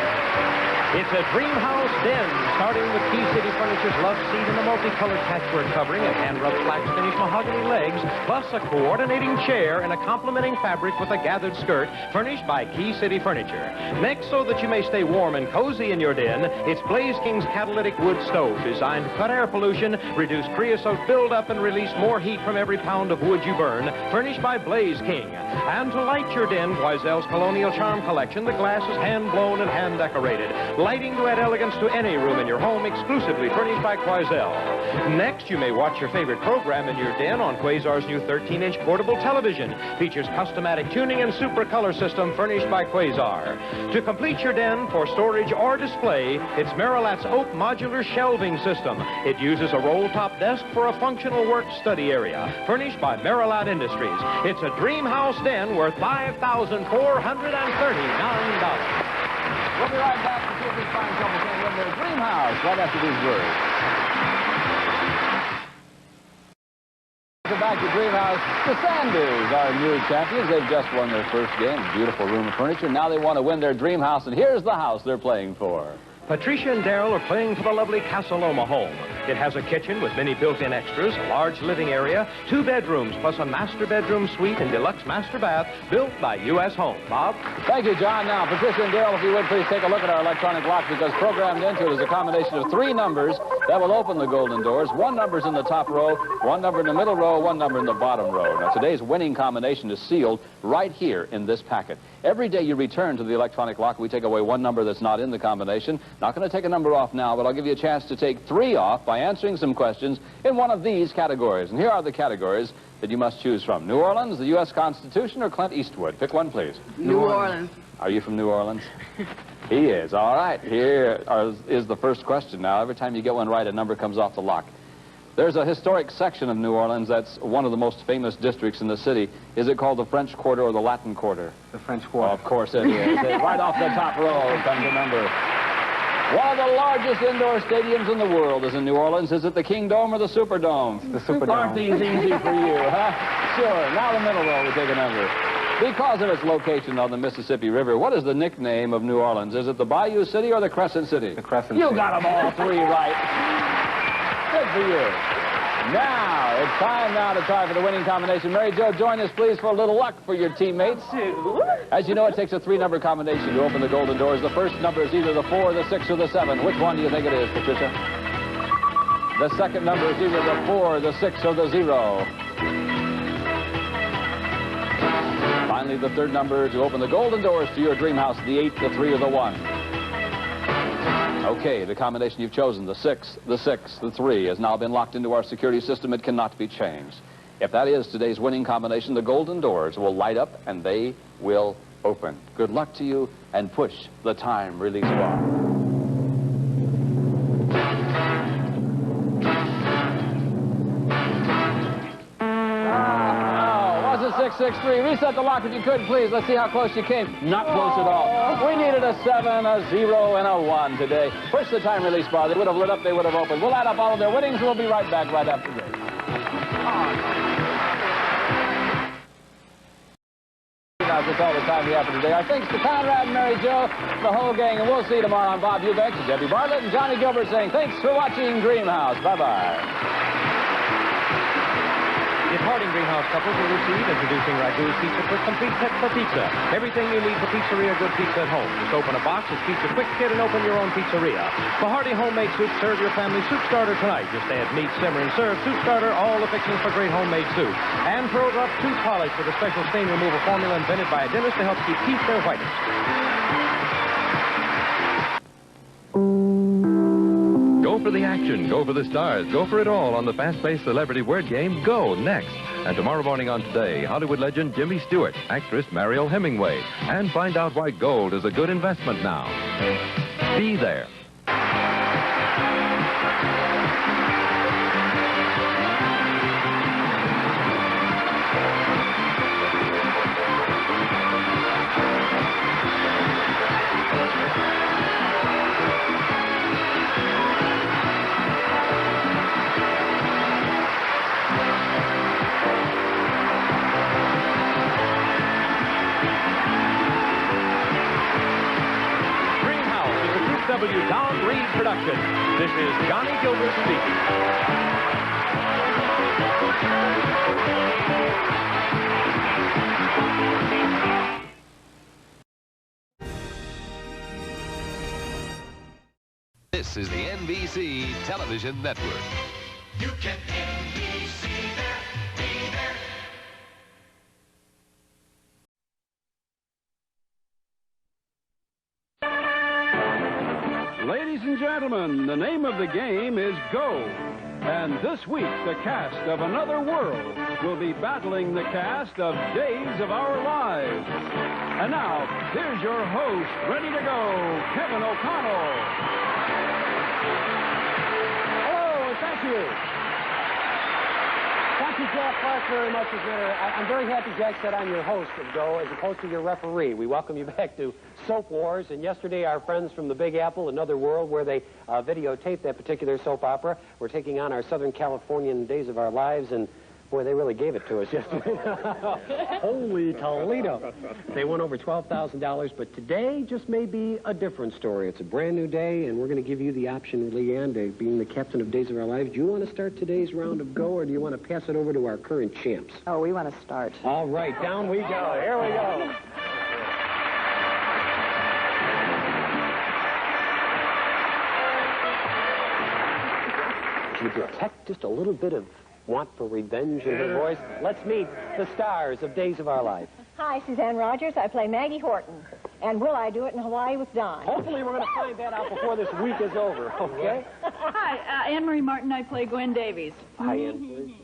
It's a dream house den, starting with Key City Furniture's love seat and the multicolored patchwork covering and hand-rubbed flax finish mahogany legs, plus a coordinating chair and a complementing fabric with a gathered skirt, furnished by Key City Furniture. Next, so that you may stay warm and cozy in your den, it's Blaze King's catalytic wood stove, designed to cut air pollution, reduce creosote buildup, and release more heat from every pound of wood you burn, furnished by Blaze King. And to light your den, Wiesell's Colonial Charm Collection, the glass is hand-blown and hand-decorated. Lighting to add elegance to any room in your home, exclusively furnished by Quoizel. Next, you may watch your favorite program in your den on Quasar's new 13-inch portable television. Features custom-matic tuning and super color system furnished by Quasar. To complete your den for storage or display, it's Marilat's Oak modular shelving system. It uses a roll-top desk for a functional work-study area, furnished by Marilat Industries. It's a dream house den worth $5,439. We'll be right back to see if this fine couple can win their dream house right after these words. Welcome back to Dream House. The Sanders are new champions. They've just won their first game. Beautiful room of furniture. Now they want to win their dream house, and here's the house they're playing for. Patricia and Daryl are playing for the lovely Casa Loma home. It has a kitchen with many built-in extras, a large living area, 2 bedrooms, plus a master bedroom suite and deluxe master bath built by U.S. Home. Bob? Thank you, John. Now, Patricia and Daryl, if you would please take a look at our electronic lock, because programmed into it is a combination of 3 numbers that will open the golden doors. 1 number's in the top row, 1 number in the middle row, 1 number in the bottom row. Now, today's winning combination is sealed right here in this packet. Every day you return to the electronic lock, we take away 1 number that's not in the combination. Not going to take a number off now, but I'll give you a chance to take 3 off by answering some questions in one of these categories. And here are the categories that you must choose from. New Orleans, the U.S. Constitution, or Clint Eastwood? Pick one, please. New Orleans. Are you from New Orleans? He is. All right. Here is the first question. Now, every time you get one right, a number comes off the lock. There's a historic section of New Orleans that's one of the most famous districts in the city. Is it called the French Quarter or the Latin Quarter? The French Quarter. Oh, of course it is. Right off the top row comes a number. One of the largest indoor stadiums in the world is in New Orleans. Is it the Kingdome or the Superdome? The Superdome. Aren't these easy for you, huh? Sure. Now the middle row, we take a number. Because of its location on the Mississippi River, what is the nickname of New Orleans? Is it the Bayou City or the Crescent City? The Crescent City. You got them all 3 right. Good for you. Now, it's time now to try for the winning combination. Mary Jo, join us, please, for a little luck for your teammates. As you know, it takes a 3-number combination to open the golden doors. The first number is either the 4, the 6, or the 7. Which one do you think it is, Patricia? The second number is either the 4, the 6, or the 0. Finally, the third number to open the golden doors to your dream house, the 8, the 3, or the 1. Okay, the combination you've chosen, the 6, the 6, the 3, has now been locked into our security system. It cannot be changed. If that is today's winning combination, the golden doors will light up and they will open. Good luck to you, and push the time release bar. 663. Reset the lock if you could, please. Let's see how close you came. Not close at all. We needed a 7, a 0, and a 1 today. Push the time release bar. They would have lit up, they would have opened. We'll add up all of their winnings, and we'll be right back right after this. That's all the time we have for today. Our thanks to Conrad and Mary Jo, the whole gang, and we'll see you tomorrow on Bob Eubanks and Debbie Bartlett and Johnny Gilbert saying thanks for watching Dream House. Bye-bye. Departing greenhouse couples will receive introducing Ragu's Pizza Quick Complete Set for Pizza. Everything you need for pizzeria good pizza at home. Just open a box with Pizza Quick Kit and open your own pizzeria. For hearty homemade soup, serve your family soup starter tonight. Just add meat, simmer, and serve. Soup starter, all the fixings for great homemade soup. And for over up tooth polish with a special stain removal formula invented by a dentist to help keep teeth their whitest. Go for the action, go for the stars, go for it all on the fast-paced celebrity word game, Go, next. And tomorrow morning on Today, Hollywood legend Jimmy Stewart, actress Mariel Hemingway, and find out why gold is a good investment now. Be there. W. Don Reed production. This is Johnny Gilbert speaking. This is the NBC Television Network. You can NBC there, be there. gentlemen, the name of the game is Go. And this week, the cast of Another World will be battling the cast of Days of Our Lives. And now, here's your host, ready to go, Kevin O'Connell. Hello, and thank you. Thank you, Jack Clark, very much. I'm very happy Jack said I'm your host of Go as opposed to your referee. We welcome you back to Soap Wars, and yesterday our friends from the Big Apple, Another World, where they videotaped that particular soap opera, were taking on our Southern Californian Days of Our Lives, and boy, they really gave it to us yesterday. Holy Toledo. They won over $12,000, but today just may be a different story. It's a brand new day, and we're going to give you the option, Leanne, being the captain of Days of Our Lives. Do you want to start today's round of Go, or do you want to pass it over to our current champs? Oh, we want to start. All right, down we go. Here we go. You detect just a little bit of want for revenge in her voice. Let's meet the stars of Days of Our Life. Hi, Suzanne Rogers. I play Maggie Horton. And will I do it in Hawaii with Don? Hopefully we're going to find that out before this week is over, okay? Hi, Anne-Marie Martin. I play Gwen Davies. Hi, Anne-Marie.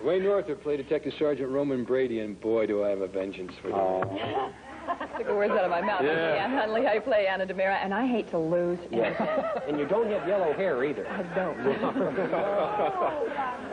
Wayne Norther played Detective Sergeant Roman Brady, and boy, do I have a vengeance for you. Oh. Took the words out of my mouth. Yeah. Anne Hunley, I play Anna DeMera, and I hate to lose. Yes. And you don't have yellow hair either. I don't.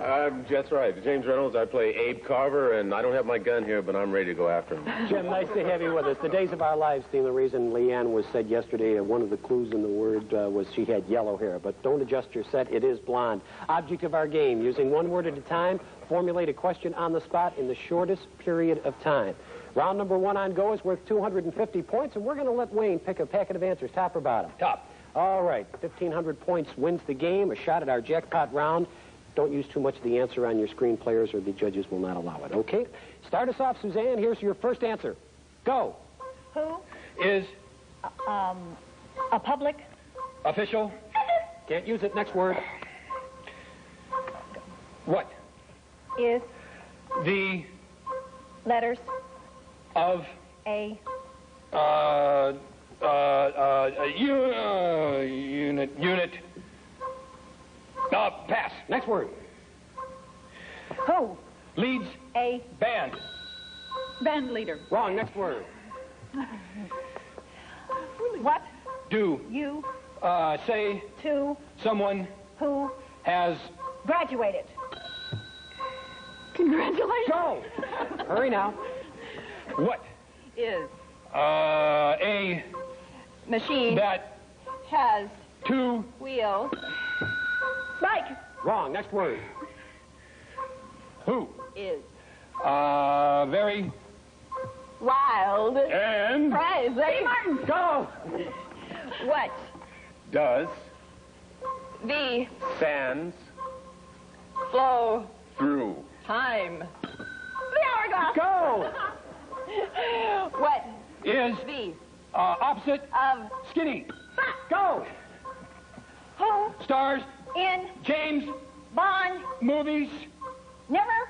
I'm Jess Wright. James Reynolds, I play Abe Carver, and I don't have my gun here, but I'm ready to go after him. Jim, nice to have you with us. The Days of Our Lives theme, the reason Leanne was said yesterday, one of the clues in the word was she had yellow hair, but don't adjust your set, it is blonde. Object of our game, using one word at a time, formulate a question on the spot in the shortest period of time. Round number one on Go is worth 250 points, and we're going to let Wayne pick a packet of answers, top or bottom. Top. All right, 1,500 points wins the game, a shot at our jackpot round. Don't use too much of the answer on your screen, players, or the judges will not allow it, okay? Start us off, Suzanne. Here's your first answer. Go. Who? Is A public? official. Can't use it. Next word. What? Is The letters of A unit. Pass. Next word. Who? Leads A band. Band leader. Wrong. Next word. What? Do You say to someone who has graduated? Congratulations. Go. Hurry now. what? Is A machine that has two wheels. Mike. Wrong. Next word. who Is very wild. and Prize. Eddie Martin. Go. What? Does The sands flow through time. The hourglass. Go. What? is The opposite of skinny. Go. Who? Stars. In James. Bond. Movies. Never.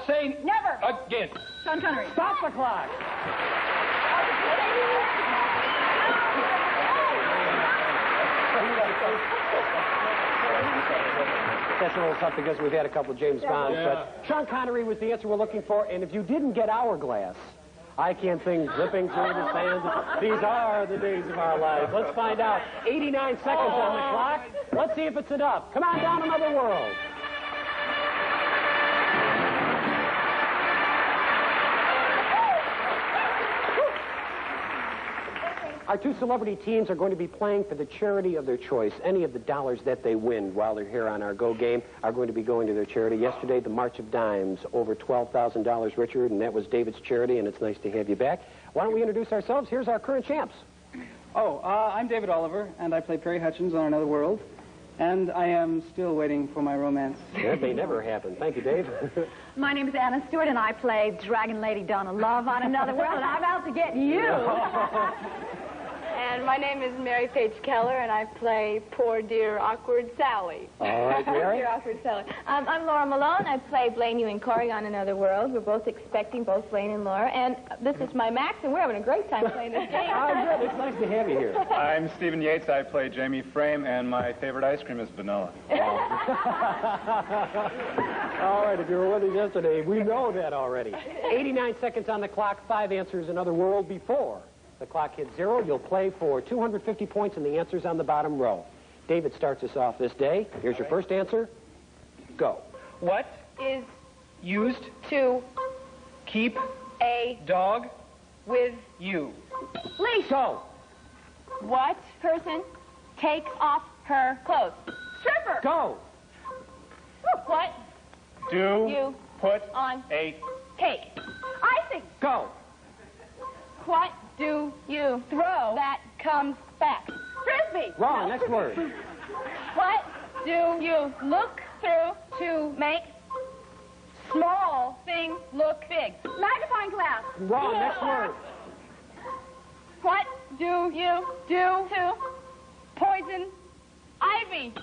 Say Never. again. Sean Connery. Stop the clock. That's a little tough because we've had a couple of James Bonds, but Sean Connery was the answer we're looking for, and if you didn't get Hourglass, I can't sing Zipping Through the Sands. These are the days of our lives. Let's find out. 89 seconds on the clock. Let's see if it's enough. Come on down, Another World. Our two celebrity teams are going to be playing for the charity of their choice. Any of the dollars that they win while they're here on our Go game are going to be going to their charity. Yesterday, the March of Dimes, over $12,000, Richard, and that was David's charity, and it's nice to have you back. Why don't we introduce ourselves? Here's our current champs. I'm David Oliver, and I play Perry Hutchins on Another World, and I am still waiting for my romance. That may never happen. Thank you, Dave. My name is Anna Stewart, and I play Dragon Lady Donna Love on Another World, and I'm out to get you. And my name is Mary Paige Keller, and I play Poor Dear Awkward Sally. All right, Mary. Dear Awkward Sally. I'm Laura Malone. I play Blaine, you, and Corey on Another World. We're both expecting both Blaine and Laura. And this is my Max, and we're having a great time playing this game. Oh, good. It's nice to have you here. I'm Stephen Yates. I play Jamie Frame, and my favorite ice cream is vanilla. All right, if you were with us yesterday, we know that already. 89 seconds on the clock, 5 answers, Another World. Before the clock hits 0, you'll play for 250 points, and the answer's on the bottom row. David starts us off this day. Here's your first answer. Go. What Is used to keep a dog with you? leash. Go. What person takes off her clothes? Stripper. Go. What Do you put on a cake? Icing. Go. What do you throw that comes back? Frisbee. Wrong. Next word. What do you look through to make small things look big? Magnifying glass. Wrong. Next word. What do you do to poison ivy?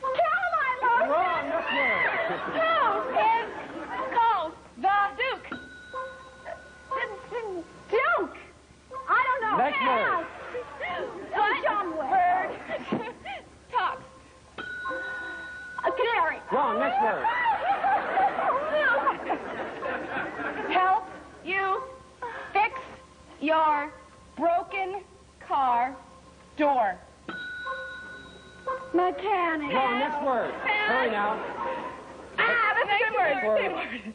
Caroline. Wrong. Next word. Who is called the Duke? Duke. I don't know. Next word. What bird talks? A canary. Wrong. Next word. Help you fix your broken car door. Mechanic. Wrong. Next word. Hurry now. Ah, that's a good word.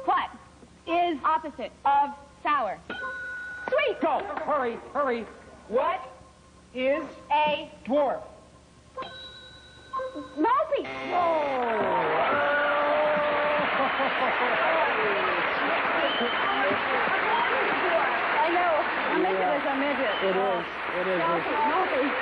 What is opposite of sour? Sweet. Go. Hurry. Hurry. What is A dwarf? multi. I know. A midget is a midget. It is. It is.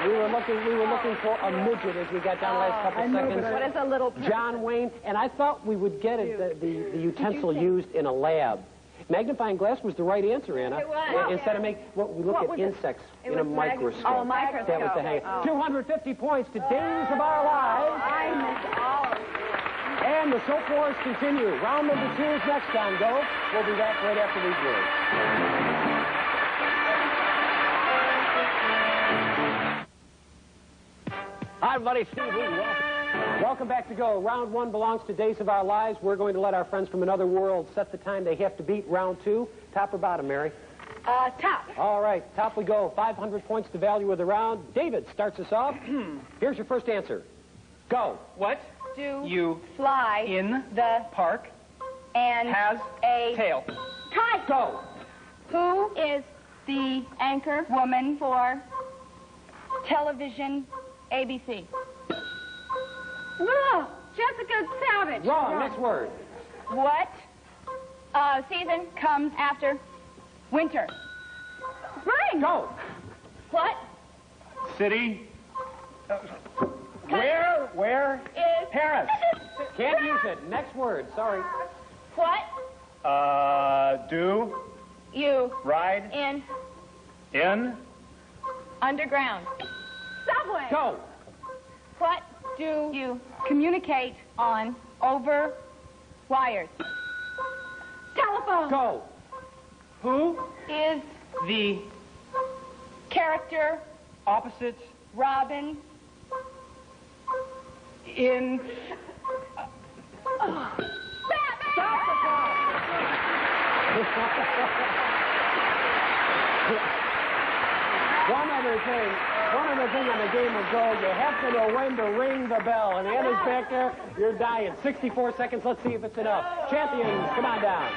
We were looking for a midget as we got down the last couple seconds. What is a little John Wayne, and I thought we would get it, the utensil used in a lab. Magnifying glass was the right answer, Anna. It was. Instead of we look at insects in a microscope. Oh, microscope. That was the hang. 250 points to Days of Our Lives. I missed all of it. And the soap wars continue. Round number 2 is next on Go. We'll be back right after these words. Hi, everybody. Steve Wheaton. Welcome back to Go. Round 1 belongs to Days of Our Lives. We're going to let our friends from Another World set the time they have to beat. Round 2. Top or bottom, Mary? Top. All right. Top we go. 500 points the value of the round. David starts us off. Here's your first answer. Go. What Do you fly in the park and has a tail? kite. Go. Who is the anchor woman for television ABC? Whoa, Jessica Savage. Wrong. Next word. What season comes after winter? Spring. Go. What City. Where? is Paris. Can't use it. Next word. Sorry. What Do you ride in in underground? Subway. Go. What do you communicate on over wires? Telephone. Go. who Is the character opposite Robin in One other thing on the game of Go, you have to know when to ring the bell. And Anna's back there, you're dying. 64 seconds, let's see if it's enough. Champions, come on down.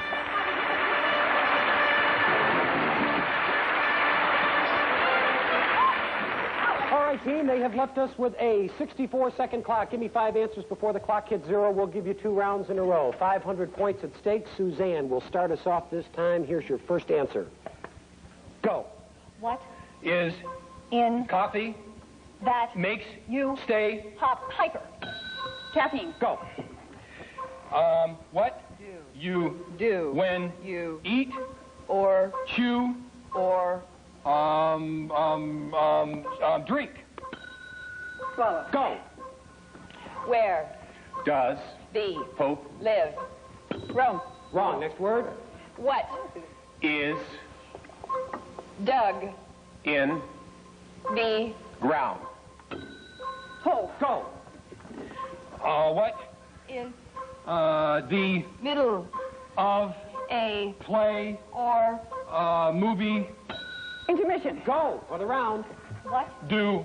All right, team, they have left us with a 64-second clock. Give me 5 answers before the clock hits 0. We'll give you 2 rounds in a row. 500 points at stake. Suzanne will start us off this time. Here's your first answer. Go. What is in coffee that makes you stay hyper? Caffeine. Go. What you do when you eat or chew or Drink. Swallow. Go. Where? Does. The. Pope. Live. Rome. Wrong. Next word. What? Is. Dug. In. The. Ground. Hole. Go. What? Is. The. Middle. Of. A. Play. Or. Movie. Intermission. Go for the round. What? Do.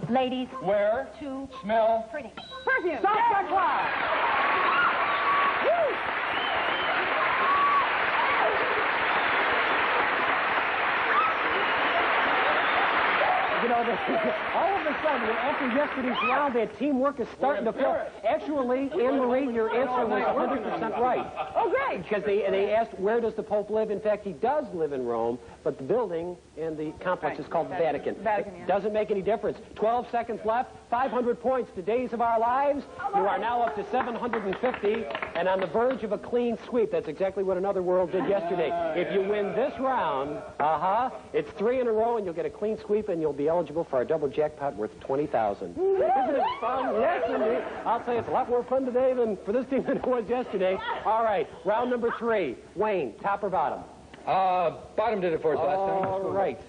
Ladies. Where. To. Smell. Pretty. Perfume. Stop that clock. You know, all of a sudden, after yesterday's round, that teamwork is starting to feel. Actually, Anne-Marie, your answer was 100% right. Oh, great. Because they asked, where does the Pope live? In fact, he does live in Rome, but the building and the complex is called the Vatican. Vatican, yeah. Doesn't make any difference. 12 seconds left, 500 points to Days of Our Lives. You are now up to 750 and on the verge of a clean sweep. That's exactly what Another World did yesterday. If you win this round, it's 3 in a row and you'll get a clean sweep and you'll be eligible for our double jackpot worth $20,000. Isn't it fun? Yes, indeed. I'll say it's a lot more fun today than for this team than it was yesterday. All right, round number 3. Wayne, top or bottom? Bottom did it for us last time. All right.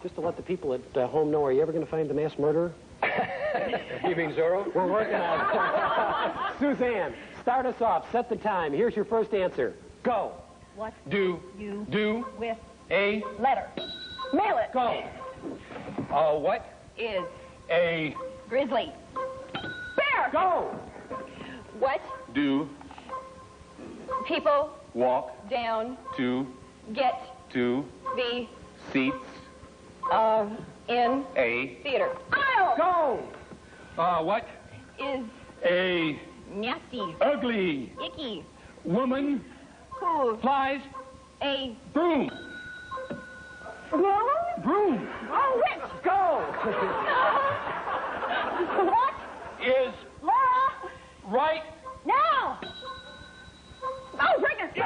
Just to let the people at home know, are you ever going to find the mass murderer? You mean Zorro? We're working on it. Suzanne, start us off. Set the time. Here's your first answer. Go. What? Do. You. Do. With. A. Letter. Mail it. Go. What? Is. A. Grizzly. Bear. Go. What? Do. People. Walk. Down. To. Get. To. The. Seats. In. A. Theater. Aisle. Go. What? Is. A. Nasty. Ugly. Icky. Woman. Cool. Flies. A. Broom. Broom. Broom. Oh, witch. Go. What? Is. Laura. Right. Now. Oh, break it.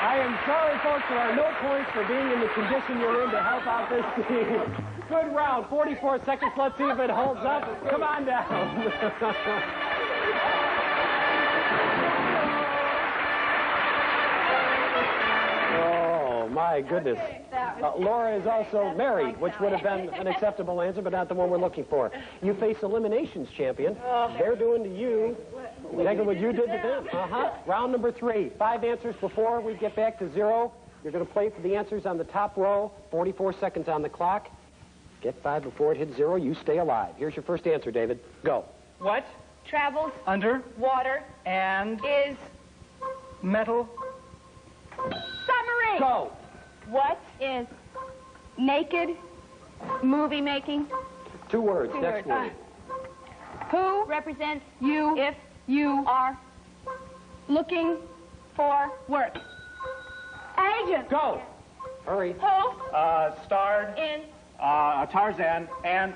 I am sorry, folks, there are no points for being in the condition you're in to help out this team. Good round, 44 seconds. Let's see if it holds up. Come on down. Oh, my goodness. Laura is also married, which would have been an acceptable answer, but not the one we're looking for. You face eliminations champion. They're doing to you exactly what you did to them. Round number 3. 5 answers before we get back to 0. You're going to play for the answers on the top row. 44 seconds on the clock. Get 5 before it hits 0. You stay alive. Here's your first answer, David. Go. What? Travels. Under. Water. And. Is. Metal. Submarine. Go. What is naked movie making? 2 words. 2 Next words. word. Who represents you if you are looking for work? Agent. Go. Hurry. Who Starred. in Tarzan. And.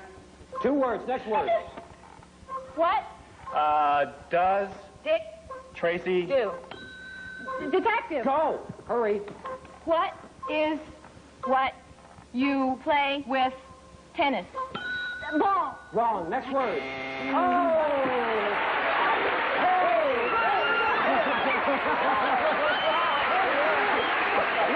2 words. Next word. what Does. Dick Tracy. do? Detective. Go. Hurry. What is what you play with tennis? Ball. Wrong. Next word. The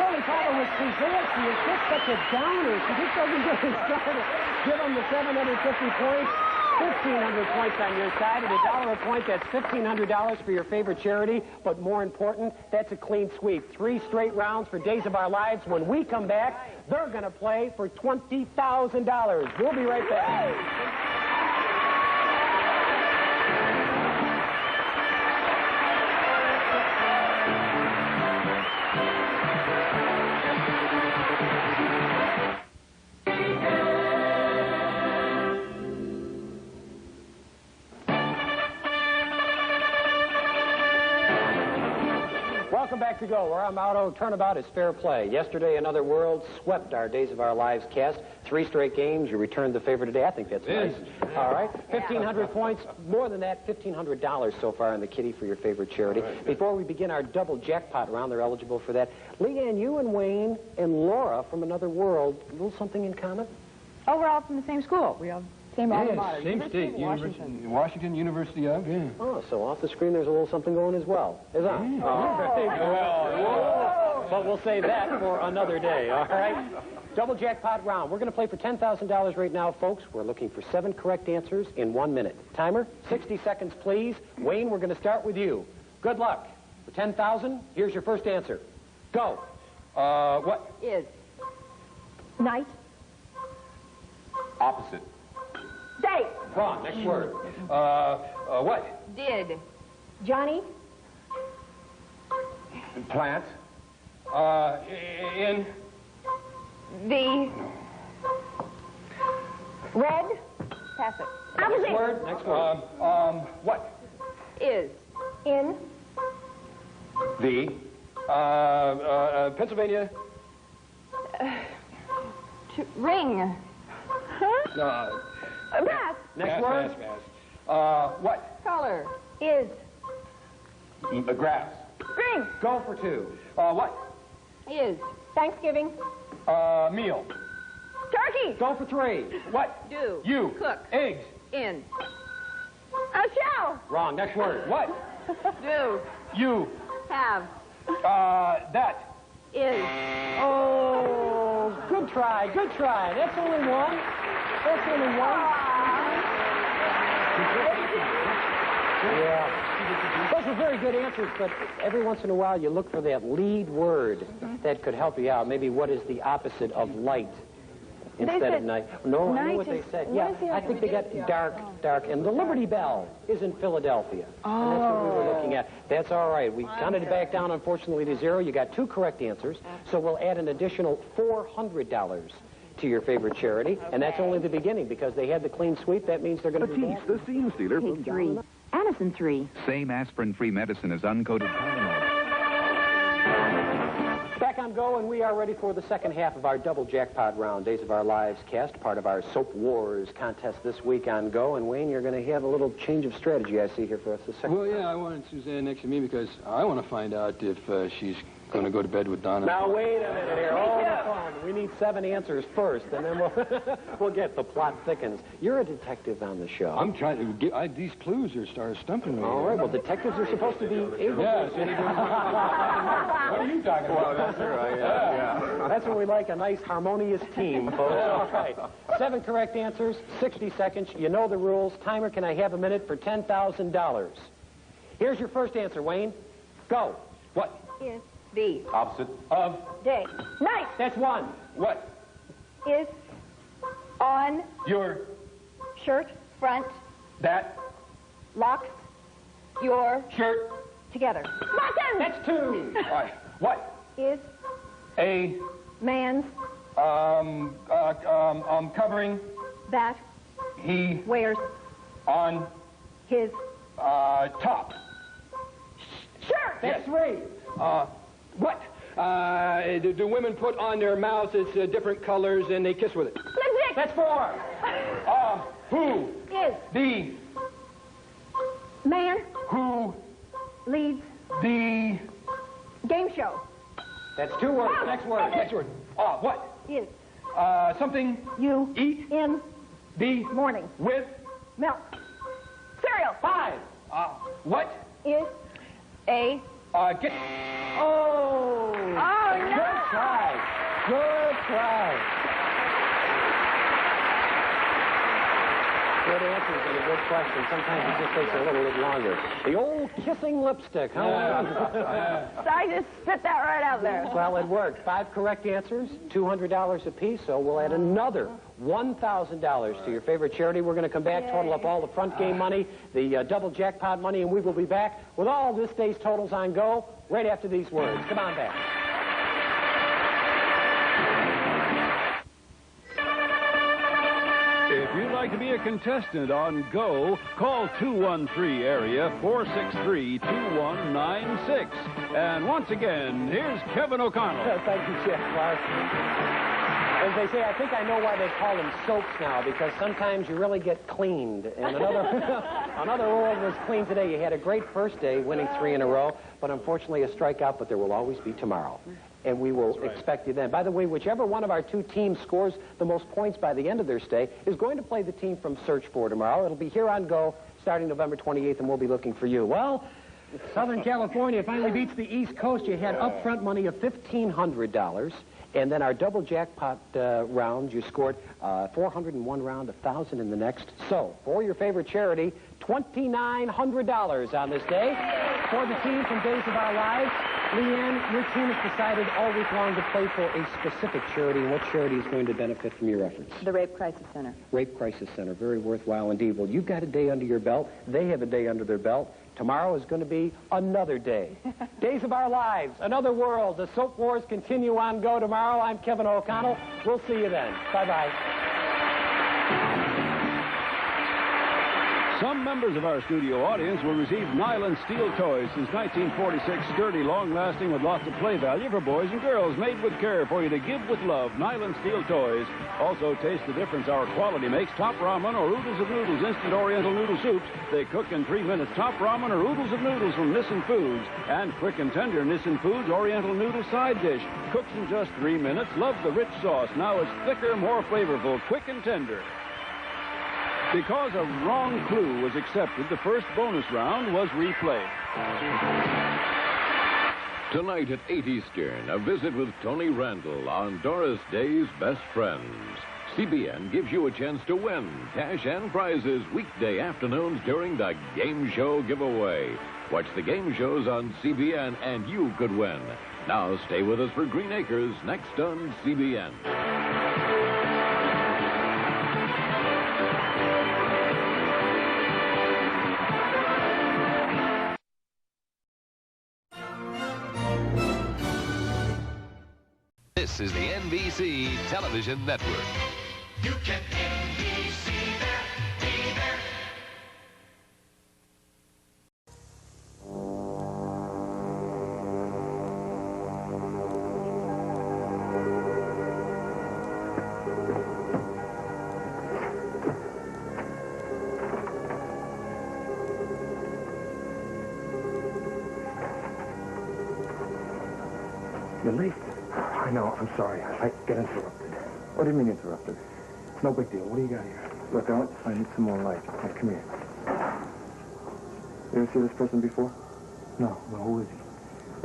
only problem with Suzanne, she is just such a downer. She just doesn't get us started. Give them the 750 points. 1,500 points on your side. At $1 a point, that's $1,500 for your favorite charity. But more important, that's a clean sweep. 3 straight rounds for Days of Our Lives. When we come back, they're going to play for $20,000. We'll be right back. Welcome back to Go, where our motto, turnabout is fair play. Yesterday, Another World swept our Days of Our Lives cast. 3 straight games. You returned the favor today. I think that's nice. All right. 1,500 points. More than that, $1,500 so far in the kitty for your favorite charity. Before we begin our double jackpot round, they're eligible for that. Leanne, you and Wayne and Laura from Another World, a little something in common? Oh, we're all from the same school. We all same alma mater. Same state. Washington, University of, yeah. Oh, so off the screen there's a little something going as well. Is that? Yeah. But we'll save that for another day, all right? Double jackpot round. We're going to play for $10,000 right now, folks. We're looking for 7 correct answers in 1 minute. Timer, 60 seconds, please. Wayne, we're going to start with you. Good luck. For $10,000, here's your first answer. Go. What? Is. Night. Opposite. Day. Wrong. Next word. What? Did. Johnny. Plant. In. The. Red. Pass it. Next word. Next word. What? Is. In. The. Pennsylvania. Ring. Huh? Pass. Next word. Pass. What? Color. Is. Grass. Ring. Go for 2. What? Is. Thanksgiving. Meal. Turkey. Go for 3. What? Do. You. Cook. Eggs. In. A shell. Wrong. Next word. What? Do. You. Have. That. Is. Oh, good try. Good try. That's only one. That's only one. Yeah. Those were very good answers, but every once in a while you look for that lead word that could help you out. Maybe what is the opposite of light instead of night? No, I know what they said. Yeah, I think they got dark. And the Liberty Bell is in Philadelphia. And that's what we were looking at. That's all right. We counted it back down, unfortunately, to 0. You got 2 correct answers, so we'll add an additional $400 to your favorite charity, and that's only the beginning because they had the clean sweep. That means they're going to be Batiste, the seam stealer. Take 3. Anacin 3. Same aspirin-free medicine as uncoated Tylenol. Back on Go, and we are ready for the second half of our double jackpot round. Days of Our Lives cast, part of our Soap Wars contest this week on Go. And Wayne, you're going to have a little change of strategy, I see here for us this second. Well, yeah, I wanted Suzanne next to me because I want to find out if she's going to go to bed with Donna. Now, wait a minute here. Hold the phone. We need 7 answers first, and then we'll get the plot thickens. You're a detective on the show. I'm trying to get... these clues are stumping me. All right, well, detectives are supposed to be able to... What are you talking about? That's right, yeah. That's when we like a nice, harmonious team, folks. All right. 7 correct answers, 60 seconds. You know the rules. Timer, can I have a minute for $10,000? Here's your first answer, Wayne. Go. What? Is. The. Opposite of. Day. Night. That's 1. What? Is. On. Your. Shirt. Front. That. Locks. Your. Shirt. Together. Button. That's 2. All right. What? Is. A. Man's. Covering. That. He. Wears. On. His. Top. Shirt. That's 3. What? Do women put on their mouths different colors and they kiss with it? Lipstick. That's 4. Who? Is. The. Man. Who? Leads. The. Game show. That's 2 words. Oh, Next word. Next word. What? Is. Something. You. Eat. In. The. Morning. With. Milk. Cereal. 5. What? Is. A. Get. Oh. Oh, no. Good try. Good try. Good answers and a good question. Sometimes it just takes a little bit longer. The old kissing lipstick, huh? So I just spit that right out there. Well, it worked. 5 correct answers, $200 apiece, so we'll add another $1,000 to your favorite charity. We're going to come back, total up all the front game money, the double jackpot money, and we will be back with all this day's totals on Go right after these words. Come on back. If you like to be a contestant on Go, call 213-area 463-2196. And once again, here's Kevin O'Connell. Thank you, Jeff Clark. As they say, I think I know why they call them soaps now, because sometimes you really get cleaned. And another world was clean today. You had a great first day, winning 3 in a row, but unfortunately a strikeout, but there will always be tomorrow. And we will expect you then. By the way, whichever one of our two teams scores the most points by the end of their stay is going to play the team from Search For tomorrow. It'll be here on Go starting November 28th, and we'll be looking for you. Well, Southern California finally beats the East Coast. You had upfront money of $1,500. And then our double jackpot round, you scored 400 in one round, 1,000 in the next. So, for your favorite charity, $2,900 on this day. For the team from Days of Our Lives, Leanne, your team has decided all week long to play for a specific charity. And what charity is going to benefit from your efforts? The Rape Crisis Center. Rape Crisis Center. Very worthwhile indeed. Well, you've got a day under your belt. They have a day under their belt. Tomorrow is going to be another day. Days of Our Lives, another world. The soap wars continue on Go tomorrow. I'm Kevin O'Connell. We'll see you then. Bye-bye. Some members of our studio audience will receive nylon steel toys since 1946. Sturdy, long-lasting, with lots of play value for boys and girls. Made with care for you to give with love. Nylon steel toys. Also, taste the difference our quality makes. Top ramen or oodles of noodles, instant oriental noodle soups. They cook in 3 minutes. Top ramen or oodles of noodles from Nissin Foods. And quick and tender Nissin Foods oriental noodle side dish. Cooks in just 3 minutes. Love the rich sauce. Now it's thicker, more flavorful, quick and tender. Because a wrong clue was accepted, the first bonus round was replayed. Tonight at 8 Eastern, a visit with Tony Randall on Doris Day's Best Friends. CBN gives you a chance to win cash and prizes weekday afternoons during the Game Show giveaway. Watch the game shows on CBN and you could win. Now stay with us for Green Acres next on CBN. This is the NBC Television Network. You can NBC there, be there. You're late. I know, I'm sorry. I got interrupted. What do you mean interrupted? It's no big deal. What do you got here? Look, I need some more light. Now, come here. You ever see this person before? No. Well, who is he?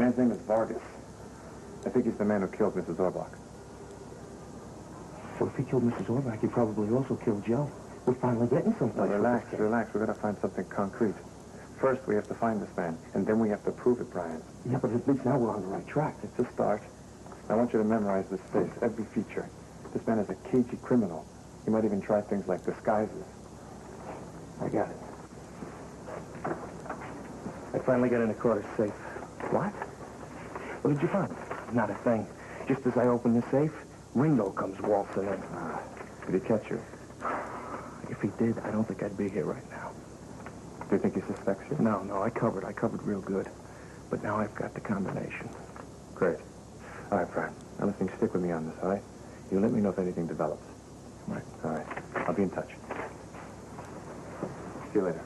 Man's name is Vargas. I think he's the man who killed Mrs. Orbach. So if he killed Mrs. Orbach, he probably also killed Joe. We're finally getting someplace. Now, relax. We've got to find something concrete. First, we have to find this man, and then we have to prove it, Brian. Yeah, but at least now we're on the right track. It's a start. I want you to memorize this face, every feature. This man is a cagey criminal. He might even try things like disguises. I got it. I finally got in the Carter's safe. What? What did you find? Not a thing. Just as I open the safe, Ringo comes waltzing in. Did he catch you? If he did, I don't think I'd be here right now. Do you think he suspects you? No, I covered real good. But now I've got the combination. Great. All right, Brian. Now, listen, stick with me on this, all right? You let me know if anything develops. Right. All right. I'll be in touch. See you later.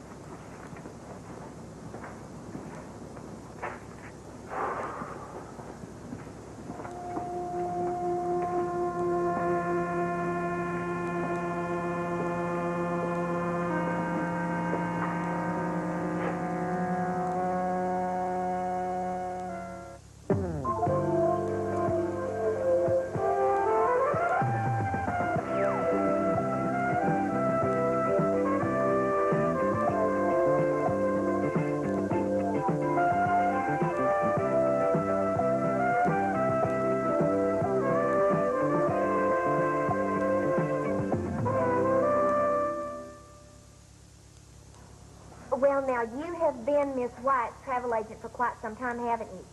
Well, now, you have been Miss White's travel agent for quite some time, haven't you?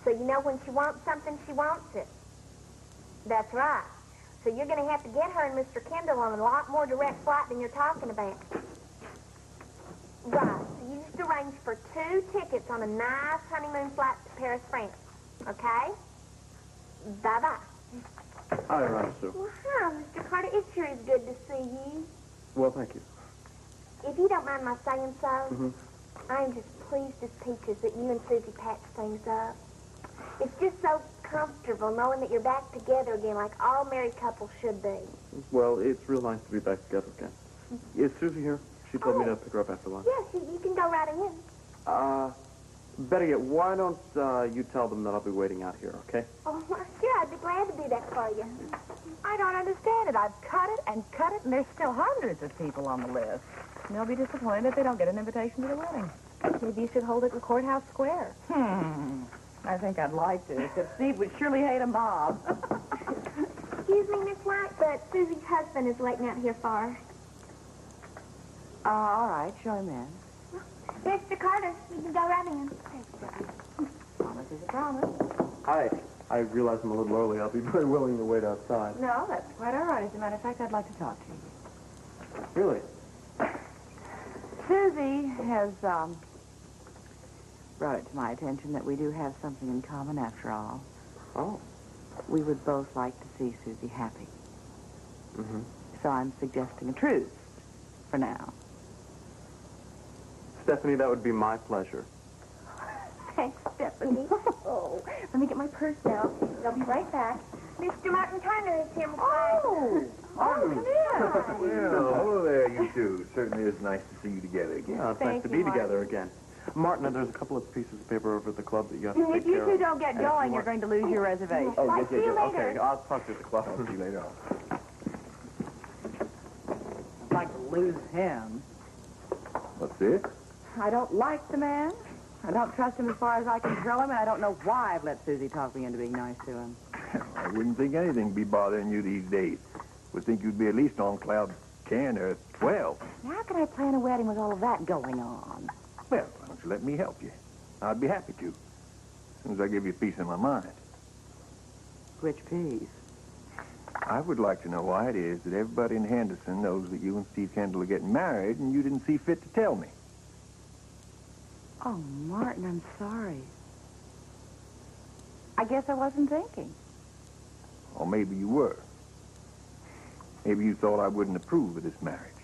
So you know when she wants something, she wants it. That's right. So you're going to have to get her and Mr. Kendall on a lot more direct flight than you're talking about. Right. So you just arranged for 2 tickets on a nice honeymoon flight to Paris, France. Okay? Bye-bye. Hi, Sue. Well, hi, Mr. Carter. It sure is good to see you. Well, thank you. If you don't mind my saying so, I'm just pleased as peaches that you and Susie patched things up. It's just so comfortable knowing that you're back together again like all married couples should be. Well, it's real nice to be back together again. Is Susie here? She told me to pick her up after lunch. Yes, you can go right in. Better yet, why don't you tell them that I'll be waiting out here, okay? Oh, well, sure, I'd be glad to do that for you. I don't understand it. I've cut it, and there's still hundreds of people on the list. And they'll be disappointed if they don't get an invitation to the wedding. Maybe you should hold it in Courthouse Square. I think I'd like to, except Steve would surely hate a mob. Excuse me, Miss White, but Susie's husband is waiting out here for her. All right, show him in. Mr. Carter, you can go right in. Promise is a promise. Hi. I realize I'm a little early. I'll be very willing to wait outside. No, that's quite all right. As a matter of fact, I'd like to talk to you. Really? Susie has brought it to my attention that we do have something in common after all. Oh. We would both like to see Susie happy. So I'm suggesting a truce for now. Stephanie, that would be my pleasure. Thanks, Stephanie. Oh, let me get my purse now. I'll be right back. Mr. Martin Turner is here, Miss White. Come in. Well, hello there, you two. Certainly is nice to see you together again. Yeah, it's nice to be together again. Martin, there's a couple of pieces of paper over at the club that you have to take If you care two of. don't get going, you're going to lose your reservation. Oh, Right, see you later. Okay, I'll talk to you at the club. I'll see you later on. I'd like to lose him. What's it? I don't like the man. I don't trust him as far as I can throw him, and I don't know why I've let Susie talk me into being nice to him. I wouldn't think anything would be bothering you these days. Would think you'd be at least on cloud 10 or 12. How can I plan a wedding with all of that going on? Well, why don't you let me help you? I'd be happy to. As soon as I give you peace in my mind. Which piece? I would like to know why it is that everybody in Henderson knows that you and Steve Kendall are getting married and you didn't see fit to tell me. Oh, Martin, I'm sorry. I guess I wasn't thinking. Or maybe you were. Maybe you thought I wouldn't approve of this marriage.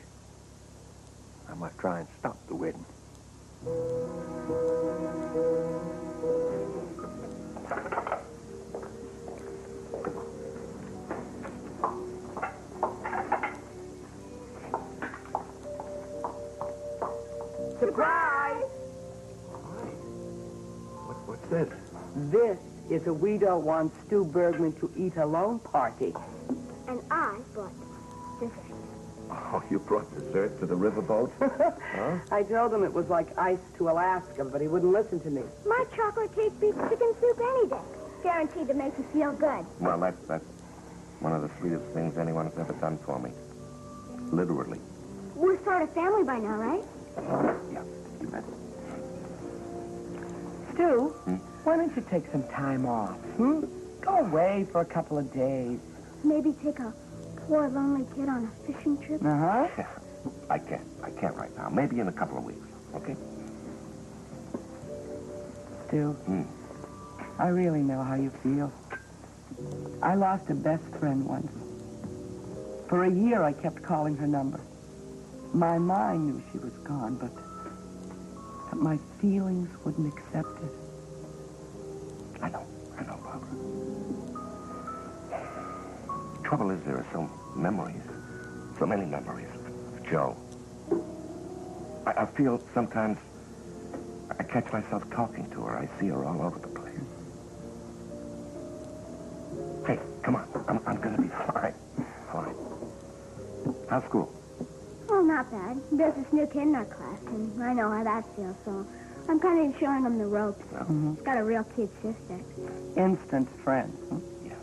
I might try and stop the wedding. Surprise! What's this? This is a We Don't Want Stu Bergman to Eat Alone party. And I bought this. Oh, you brought dessert to the riverboat? Huh? I told him it was like ice to Alaska, but he wouldn't listen to me. My chocolate cake beats chicken soup any day. Guaranteed to make you feel good. Well, that's one of the sweetest things anyone's ever done for me. Literally. We're sort of family by now, right? Yeah, you bet. Stu, why don't you take some time off? Go away for a couple of days. Maybe take a poor lonely kid on a fishing trip. Uh-huh. Yeah, I can't right now. Maybe in a couple of weeks, okay? Stu, I really know how you feel. I lost a best friend once. For a year, I kept calling her number. My mind knew she was gone, but my feelings wouldn't accept it. I know, Barbara. Trouble is, there are so many memories of Joe. I feel sometimes I catch myself talking to her. I see her all over the place. Hey, come on. I'm gonna be fine. Fine. How's school? Oh, not bad. There's this new kid in our class, and I know how that feels, so I'm kind of showing him the ropes. He's got a real cute sister. Instant friend. Yeah.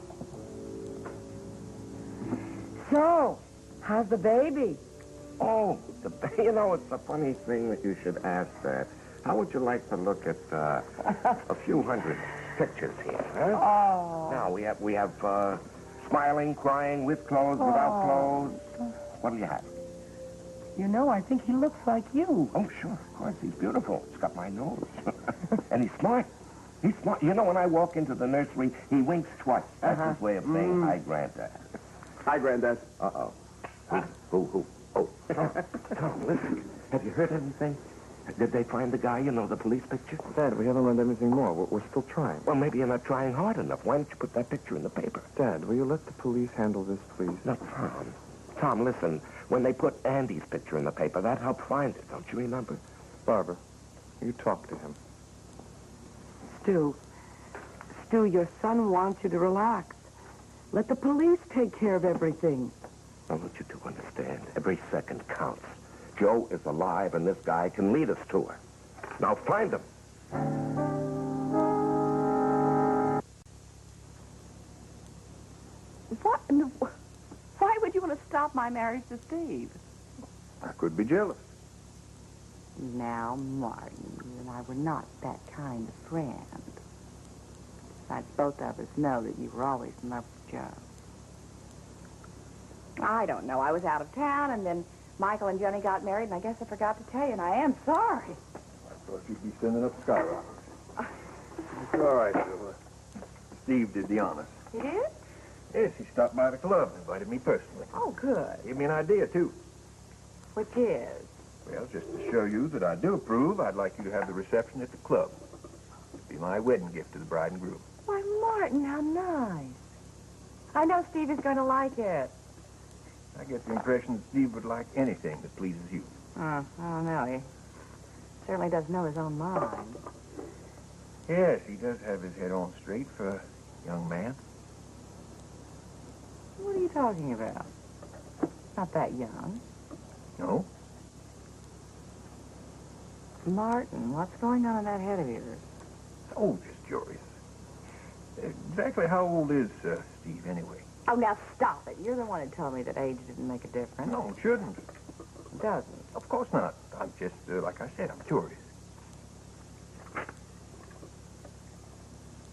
So, how's the baby? Oh, you know, it's a funny thing that you should ask that. How would you like to look at a few hundred pictures here, huh? Oh. Now, we have Smiling, crying, with clothes, without clothes. What'll you have? You know, I think he looks like you. Oh, sure, of course. He's beautiful. He's got my nose. And he's smart. He's smart. You know, when I walk into the nursery, he winks twice. That's his way of saying, hi, Granddad. Hi, Granddad. Uh-oh. Who? Oh, Tom, listen. Have you heard anything? Did they find the guy, you know, the police picture? Dad, we haven't learned anything more. We're still trying. Well, maybe you're not trying hard enough. Why don't you put that picture in the paper? Dad, will you let the police handle this, please? No, Tom. Tom, listen. When they put Andy's picture in the paper, that helped find it. Don't you remember? Barbara, you talk to him. Stu, your son wants you to relax. Let the police take care of everything. I want you to understand. Every second counts. Joe is alive, and this guy can lead us to her. Now find him. What? Why would you want to stop my marriage to Steve? I could be jealous. Now, Martin, you and I were not that kind of friend. Besides, both of us know that you were always in love with Joe. I don't know. I was out of town, and then Michael and Jenny got married, and I guess I forgot to tell you, and I am sorry. I thought you'd be sending up skyrockets. It's all right, Bill. Steve did the honors. He did? Yes, he stopped by the club and invited me personally. Oh, good. Gave me an idea, too. Which is? Well, just to show you that I do approve, I'd like you to have the reception at the club. It'd be my wedding gift to the bride and groom. Why, Martin, how nice. I know Steve is going to like it. I get the impression that Steve would like anything that pleases you. I don't know. He certainly does know his own mind. Yes, he does have his head on straight for a young man. What are you talking about? Not that young. No? Martin, what's going on in that head of yours? Oh, just curious. Exactly how old is Steve, anyway? Oh, now stop it. You're the one who told me that age didn't make a difference. No, it shouldn't. It doesn't. Of course not. I'm just, like I said, I'm curious.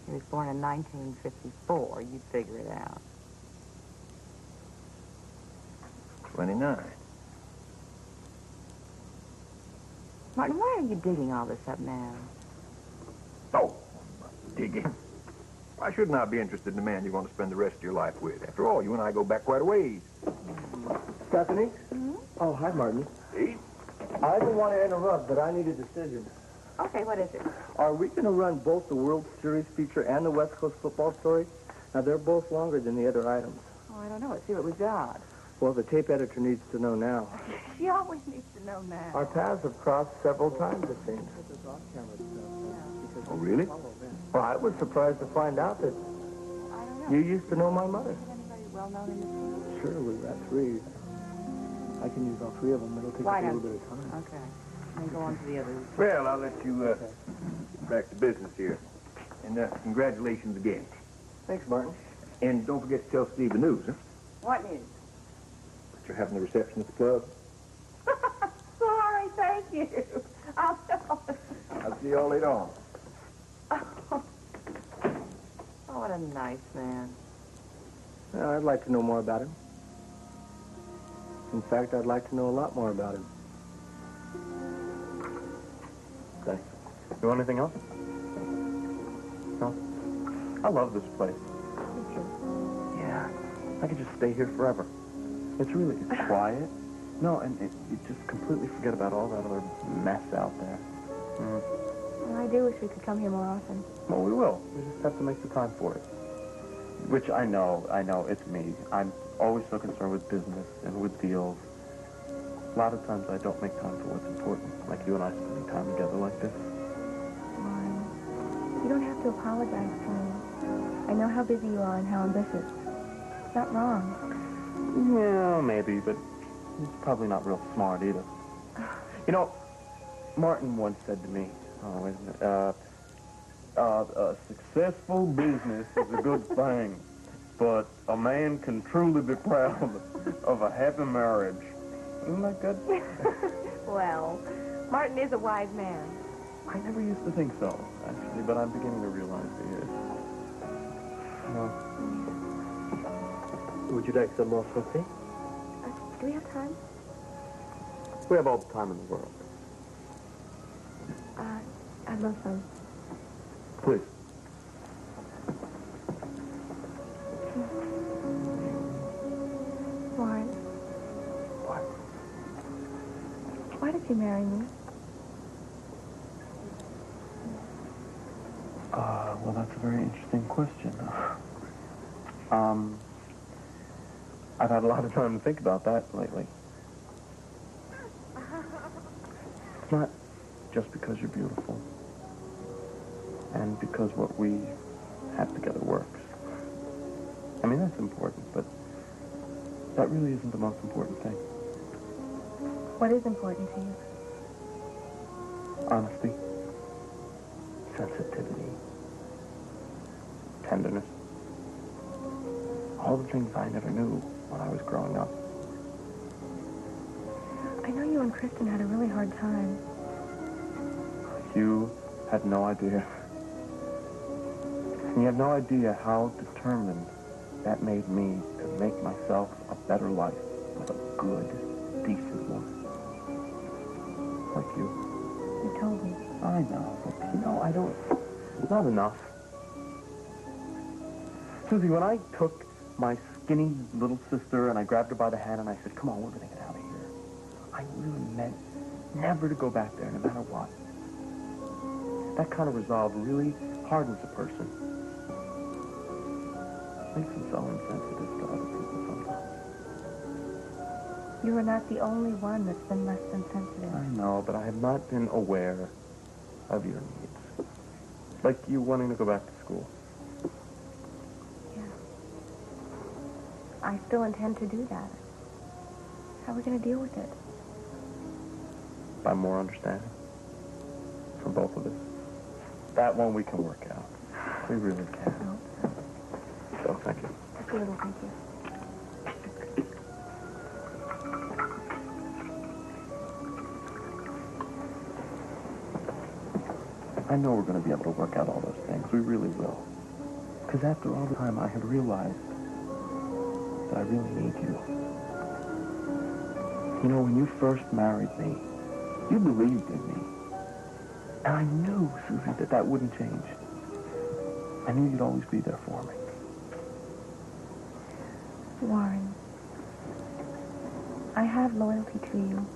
He was born in 1954. You'd figure it out. 29. Martin, why are you digging all this up now? Oh, digging. Why shouldn't I be interested in the man you're going to spend the rest of your life with? After all, you and I go back quite a ways. Stephanie? Hmm? Oh, hi, Martin. Steve? I didn't want to interrupt, but I need a decision. Okay, what is it? Are we going to run both the World Series feature and the West Coast football story? Now, they're both longer than the other items. Oh, I don't know. Let's see what we've got. Well, the tape editor needs to know now. She always needs to know now. Our paths have crossed several times, it seems. Oh, really? Well, I was surprised to find out that I don't know. you used to know my mother. Is anybody well-known in this field? Sure, we've got three. I can use all three of them. It'll take Why us a little don't bit of time. Okay. Then go on to the others. Well, I'll let you back to business here. And congratulations again. Thanks, Martin. And don't forget to tell Steve the news, huh? What news? That you're having the reception at the club. Sorry, thank you. I'll tell him. I'll see you all later on. Oh, what a nice man. Well, I'd like to know more about him. In fact, I'd like to know a lot more about him. Thanks. You want anything else? No? I love this place. Yeah. I could just stay here forever. It's quiet. No, and you just completely forget about all that other mess out there. Well, I do wish we could come here more often. Well, we will. We just have to make the time for it. Which I know, it's me. I'm always so concerned with business and with deals. A lot of times I don't make time for what's important, like you and I spending time together like this. Warren, you don't have to apologize to me. I know how busy you are and how ambitious. It's not wrong. Yeah, maybe, but he's probably not real smart either. You know, Martin once said to me, wait a minute, a successful business is a good thing, but a man can truly be proud of a happy marriage. Isn't that good? Well, Martin is a wise man. I never used to think so, actually, but I'm beginning to realize he is. Would you like some more coffee? Do we have time? We have all the time in the world. I'd love some. Please. Warren. What? Why did you marry me? Well, that's a very interesting question. I've had a lot of time to think about that lately. It's not just because you're beautiful and because what we have together works. I mean, that's important, but that really isn't the most important thing. What is important to you? Honesty, sensitivity, tenderness. All the things I never knew when I was growing up. I know you and Kristen had a really hard time. You had no idea. And you have no idea how determined that made me to make myself a better life with a good, decent woman. Like you. You told me. I know, but you know, I don't... Not enough. Susie, when I took my skinny little sister and I grabbed her by the hand and I said, come on, we're going to get out of here, I really meant never to go back there, no matter what. That kind of resolve really hardens a person. Makes them so insensitive to other people sometimes. You are not the only one that's been less than sensitive. I know, but I have not been aware of your needs. Like you wanting to go back to school. Yeah. I still intend to do that. How are we going to deal with it? By more understanding. From both of us. That one we can work out. We really can. No. So, thank you. Just a little thank you. I know we're going to be able to work out all those things. We really will. Because after all the time, I have realized that I really need you. You know, when you first married me, you believed in me. And I knew, Susie, that that wouldn't change. I knew you'd always be there for me. Warren, I have loyalty to you.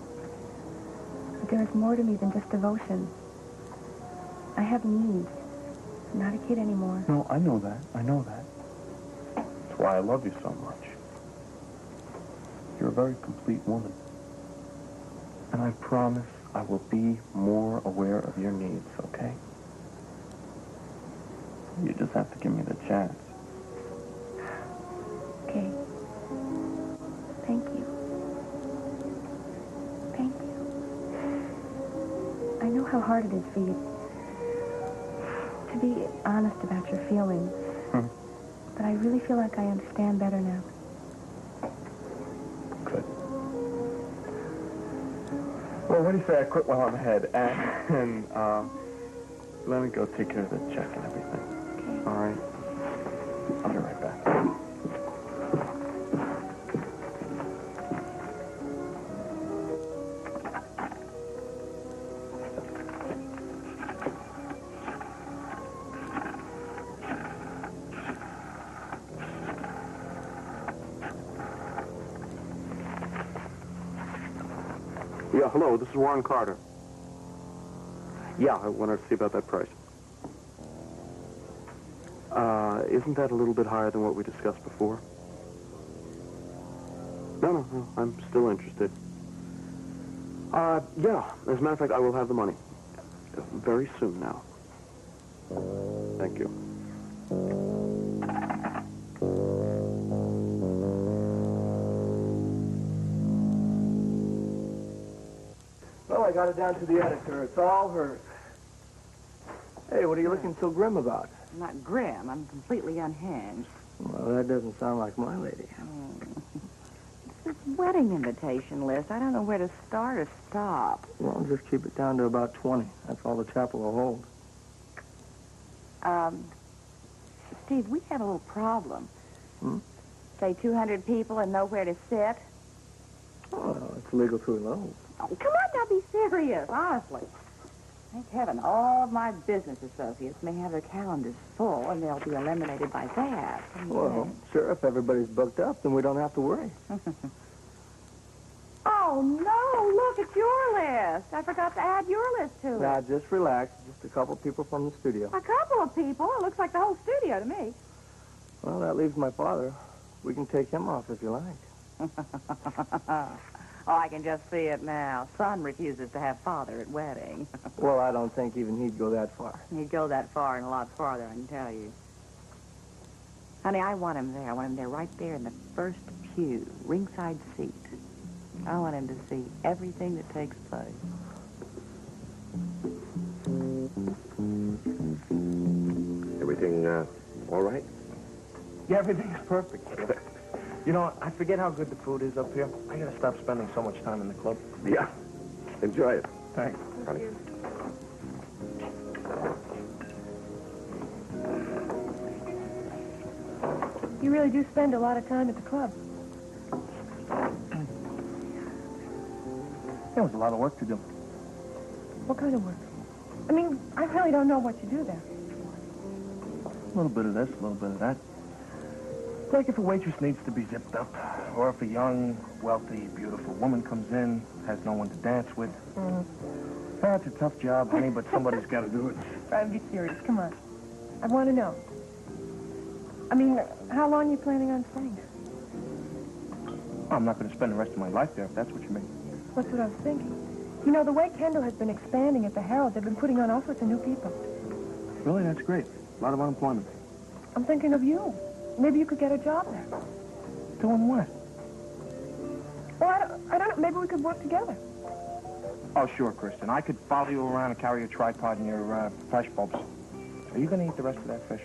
But there is more to me than just devotion. I have needs. I'm not a kid anymore. No, I know that. I know that. That's why I love you so much. You're a very complete woman. And I promise I will be more aware of your needs, okay? You just have to give me the chance. Okay. Thank you. Thank you. I know how hard it is for you to be honest about your feelings. But I really feel like I understand better now. Good. Well, what do you say I quit while I'm ahead? And let me go take care of the check and everything. Okay. All right? I'll be right back. Yeah, hello, this is Warren Carter. Yeah, I wanted to see about that price. Isn't that a little bit higher than what we discussed before? No, I'm still interested. Yeah, as a matter of fact, I will have the money. Very soon now. Thank you. Well, I got it down to the editor. It's all hers. Hey, what are you looking so grim about? I'm not grim. I'm completely unhinged. Well, that doesn't sound like my lady. This wedding invitation list, I don't know where to start or stop. Well, just keep it down to about 20. That's all the chapel will hold. Steve, we had a little problem. Hmm? Say 200 people and nowhere to sit? Oh, it's legal to elope. Oh, come on now, be serious, honestly. Thank heaven, all of my business associates may have their calendars full, and they'll be eliminated by that. Well, sure, if everybody's booked up, then we don't have to worry. Oh, no, look, it's your list. I forgot to add your list to it. Now, just relax. Just a couple people from the studio. A couple of people? It looks like the whole studio to me. Well, that leaves my father. We can take him off if you like. Oh, I can just see it now. Son refuses to have father at wedding. Well, I don't think even he'd go that far. He'd go that far and a lot farther, I can tell you. Honey, I want him there. I want him there right there in the first pew, ringside seat. I want him to see everything that takes place. Everything, all right? Yeah, everything's perfect. You know, I forget how good the food is up here. I gotta stop spending so much time in the club. Yeah. Enjoy it. Thanks. Honey. You really do spend a lot of time at the club. There was a lot of work to do. What kind of work? I mean, I really don't know what you do there. A little bit of this, a little bit of that. Like if a waitress needs to be zipped up, or if a young, wealthy, beautiful woman comes in, has no one to dance with. It's a tough job, honey, but somebody's got to do it. Try and be serious. Come on. I want to know. I mean, how long are you planning on staying? I'm not going to spend the rest of my life there, if that's what you mean. That's what I was thinking. You know, the way Kendall has been expanding at the Herald, they've been putting on all sorts of new people. Really? That's great. A lot of unemployment. I'm thinking of you. Maybe you could get a job there. Doing what? Well, I don't know. Maybe we could work together. Oh, sure, Kristen. I could follow you around and carry your tripod and your flash bulbs. Are you going to eat the rest of that fish?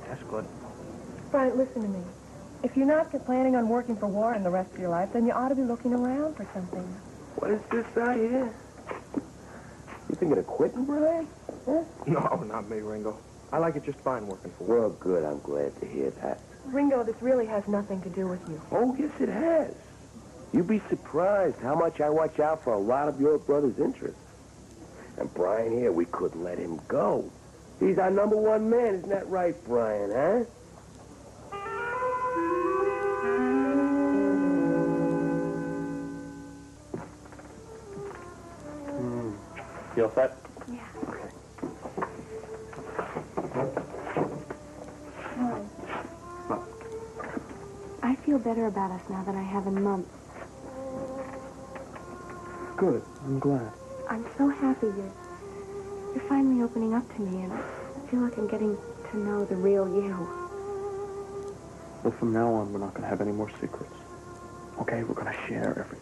That's good. Brian, listen to me. If you're not planning on working for Warren the rest of your life, then you ought to be looking around for something. What is this I hear? You thinking of quitting, Brian? Huh? No, not me, Ringo. I like it just fine working for Well, good. I'm glad to hear that. Ringo, this really has nothing to do with you. Oh, yes, it has. You'd be surprised how much I watch out for a lot of your brother's interests. And Brian here, we couldn't let him go. He's our #1 man. Isn't that right, Brian, huh? You all set? Yeah. Okay. I feel better about us now than I have in months. Good. I'm glad. I'm so happy you're finally opening up to me, and I feel like I'm getting to know the real you. Well, from now on, we're not going to have any more secrets. Okay? We're going to share everything.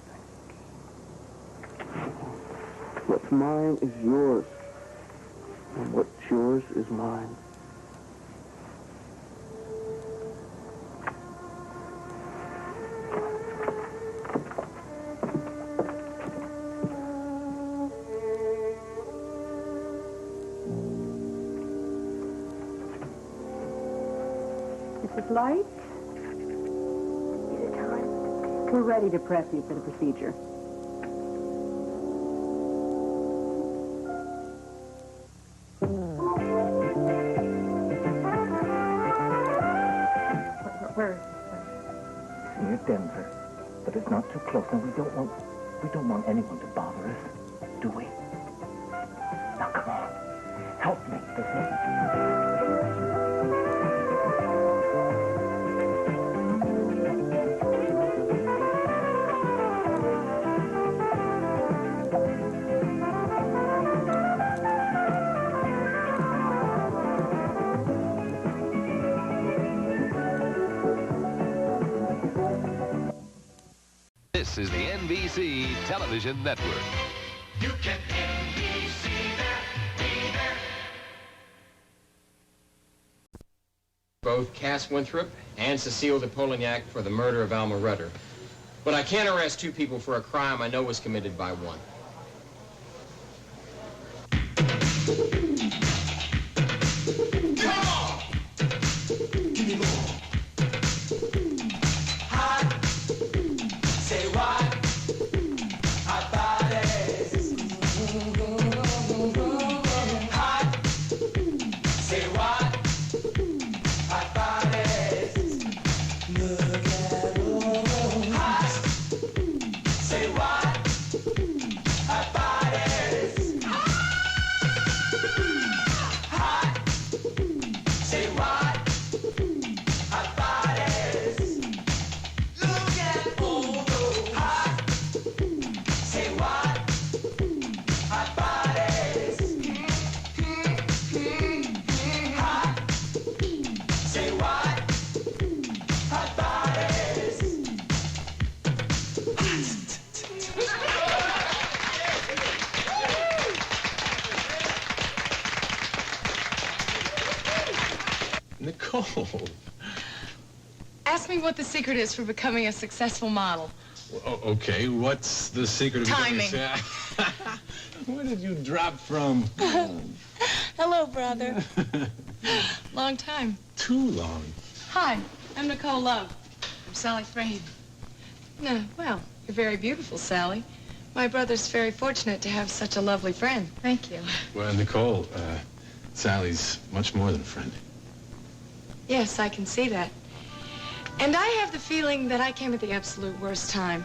What's mine is yours, and what's yours is mine. Mrs. Light? Is it time? We're ready to prep you for the procedure. Where? Near Denver, but it's not too close, and we don't want anyone to bother us, do we? Now come on, help me, This is the NBC Television Network. You can NBC there, be there. Both Cass Winthrop and Cecile de Polignac for the murder of Alma Rudder. But I can't arrest 2 people for a crime I know was committed by one. Nicole. Ask me what the secret is for becoming a successful model. Okay, what's the secret of Timing. Where did you drop from? Hello, brother. Long time. Too long. Hi, I'm Nicole Love. I'm Sally Frame. No, well, you're very beautiful, Sally. My brother's very fortunate to have such a lovely friend. Thank you. Well, Nicole, Sally's much more than a friend. Yes, I can see that. And I have the feeling that I came at the absolute worst time.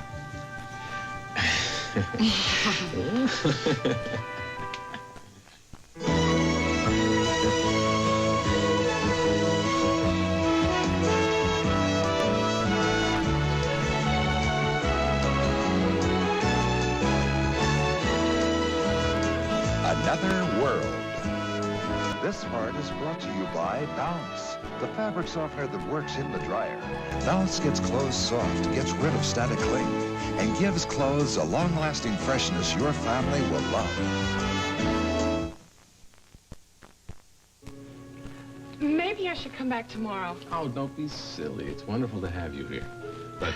Another world. This part is brought to you by Bounce, the fabric softener that works in the dryer. Bounce gets clothes soft, gets rid of static cling, and gives clothes a long-lasting freshness your family will love. Maybe I should come back tomorrow. Oh, don't be silly. It's wonderful to have you here. But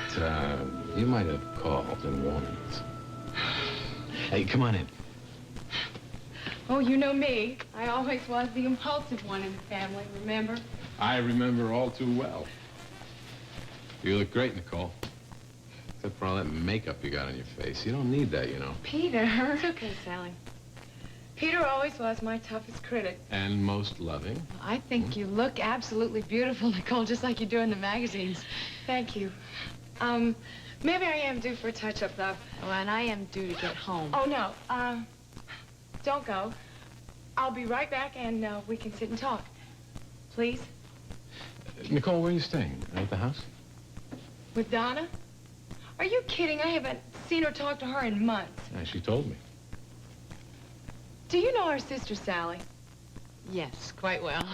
you might have called and warned us. Hey, come on in. Oh, you know me. I always was the impulsive one in the family, remember? I remember all too well. You look great, Nicole. Except for all that makeup you got on your face. You don't need that, you know. Peter. It's okay, Sally. Peter always was my toughest critic. And most loving. I think you look absolutely beautiful, Nicole, just like you do in the magazines. Thank you. Maybe I am due for a touch-up, though. Oh, and I am due to get home. Oh, no. Don't go. I'll be right back, and we can sit and talk. Please? Nicole, where are you staying? At the house? With Donna? Are you kidding? I haven't seen or talked to her in months. Yeah, she told me. Do you know our sister, Sally? Yes, quite well.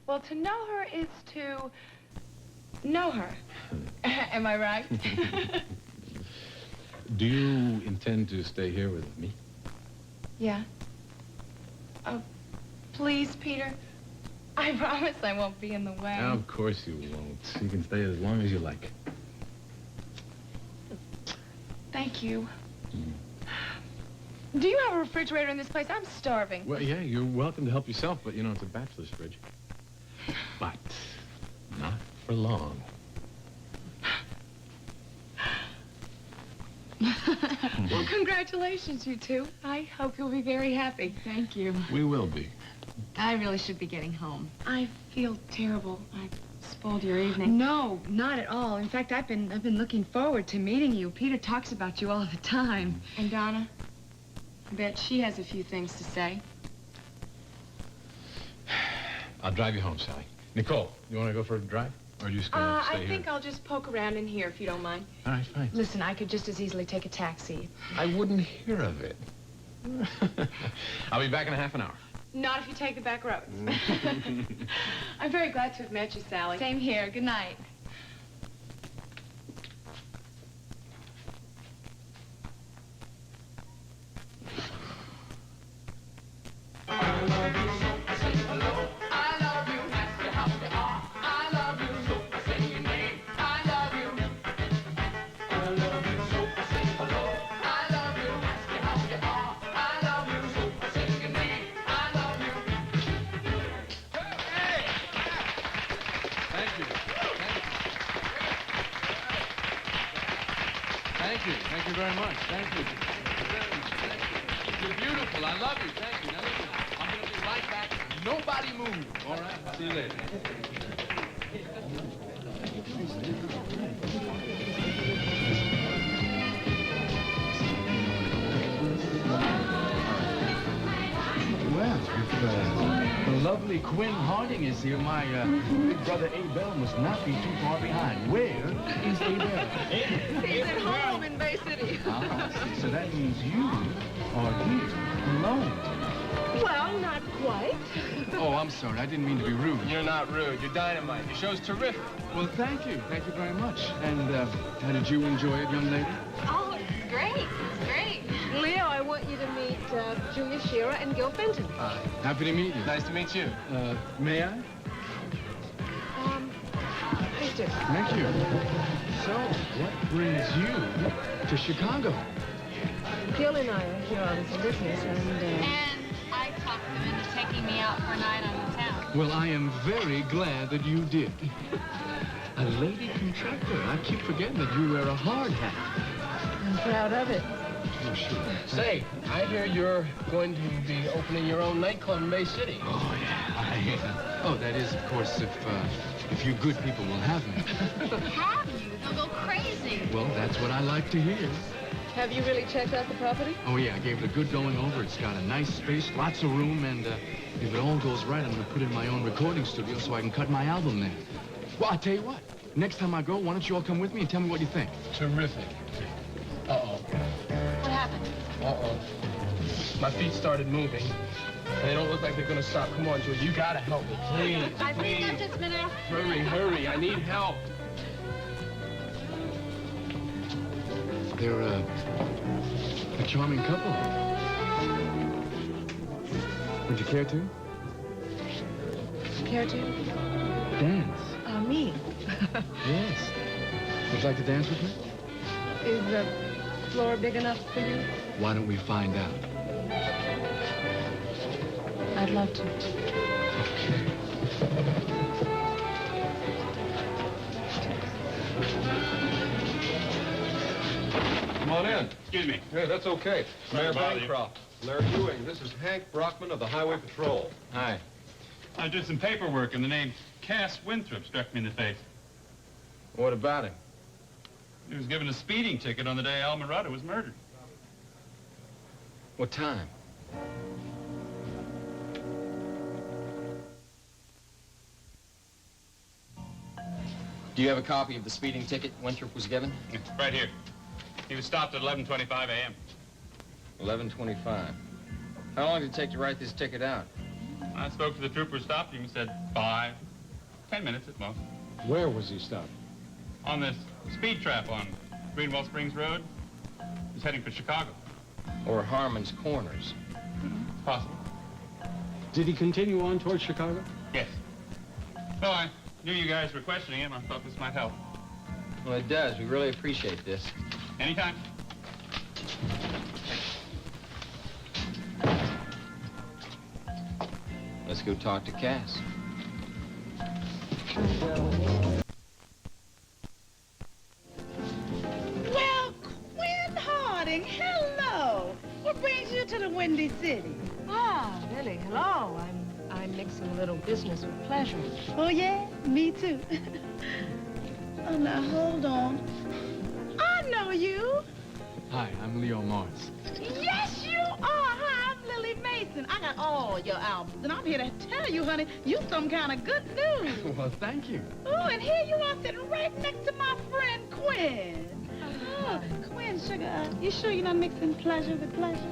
Well, to know her is to know her. Am I right? Do you intend to stay here with me? Yeah. Oh, please, Peter. I promise I won't be in the way. Of course you won't. You can stay as long as you like. Thank you. Do you have a refrigerator in this place? I'm starving. Well, yeah, you're welcome to help yourself, but, you know, it's a bachelor's fridge. But not for long. Well, congratulations, you two. I hope you'll be very happy. Thank you. We will be. I really should be getting home. I feel terrible. I spoiled your evening. No, not at all. In fact, I've been looking forward to meeting you. Peter talks about you all the time. And Donna? I bet she has a few things to say. I'll drive you home, Sally. Nicole, you want to go for a drive? Or are you just going to stay here? I think I'll just poke around in here if you don't mind. All right, fine. Listen, I could just as easily take a taxi. I wouldn't hear of it. I'll be back in a half an hour. Not if you take the back roads. I'm very glad to have met you, Sally. Same here. Good night. Thank you very much. Thank you. You're beautiful. I love you. Thank you. Now listen, I'm going to be right back. Nobody move. All right? See you later. Well, if the lovely Quinn Harding is here, my big brother Abel must not be too far behind. Where is Abel? He's at home in Bay City. So that means you are here alone. Well, not quite. Oh, I'm sorry. I didn't mean to be rude. You're not rude. You're dynamite. Your show's terrific. Well, thank you. Thank you very much. And how did you enjoy it, young lady? Oh, it's great. It's great. Leo, I want you to meet Julia Shearer and Gil Fenton. Happy to meet you. Nice to meet you. May I? Easter. Thank you. So, what brings you to Chicago? Gil and I are here on some business, and I talked him into taking me out for a night on the town. Well, I am very glad that you did. A lady contractor. I keep forgetting that you wear a hard hat. I'm proud of it. Oh, sure. Say, I hear you're going to be opening your own nightclub in Bay City. Oh, yeah. Oh, that is, of course, if you good people will have me. Have you? They'll go crazy. Well, that's what I like to hear. Have you really checked out the property? Oh, yeah, I gave it a good going over. It's got a nice space, lots of room, and if it all goes right, I'm going to put in my own recording studio so I can cut my album there. Well, I'll tell you what. Next time I go, why don't you all come with me and tell me what you think? Terrific. Uh-oh. What happened? Uh-oh. My feet started moving, and they don't look like they're going to stop. Come on, Julie, you got to help me, please. I think I've just been out. Hurry, hurry. I need help. They're a charming couple. Would you care to? Care to? Dance. Me? Yes. Would you like to dance with me? Is the floor big enough for you? Why don't we find out? I'd love to. Okay. Come on in. Excuse me. Hey, that's okay. Mayor bother you. Bancroft. Larry Ewing. This is Hank Brockman of the Highway Patrol. Hi. I did some paperwork, and the name Cass Winthrop struck me in the face. What about him? He was given a speeding ticket on the day Al Morata was murdered. What time? Do you have a copy of the speeding ticket Winthrop was given? Right here. He was stopped at 11:25 a.m. 11:25. How long did it take to write this ticket out? I spoke to the trooper who stopped him. He said 5, 10 minutes at most. Where was he stopped? On this speed trap on Greenwell Springs Road. He's heading for Chicago. Or Harmon's Corners? It's possible. Did he continue on towards Chicago? Yes. Well, I knew you guys were questioning him. I thought this might help. Well, it does. We really appreciate this. Anytime. Let's go talk to Cass. Well, Quinn Harding, hello. What brings you to the Windy City? Ah, Billy, hello. I'm mixing a little business with pleasure. Oh, yeah? Me too. Oh, now, hold on. I know you. Hi, I'm Leo Morris. Yes, you are. Hi, I'm Lily Mason. I got all your albums, and I'm here to tell you, honey, you some kind of good news. Well, thank you. Oh, and here you are sitting right next to my friend Quinn. Oh, Quinn, sugar, you sure you're not mixing pleasure with pleasure?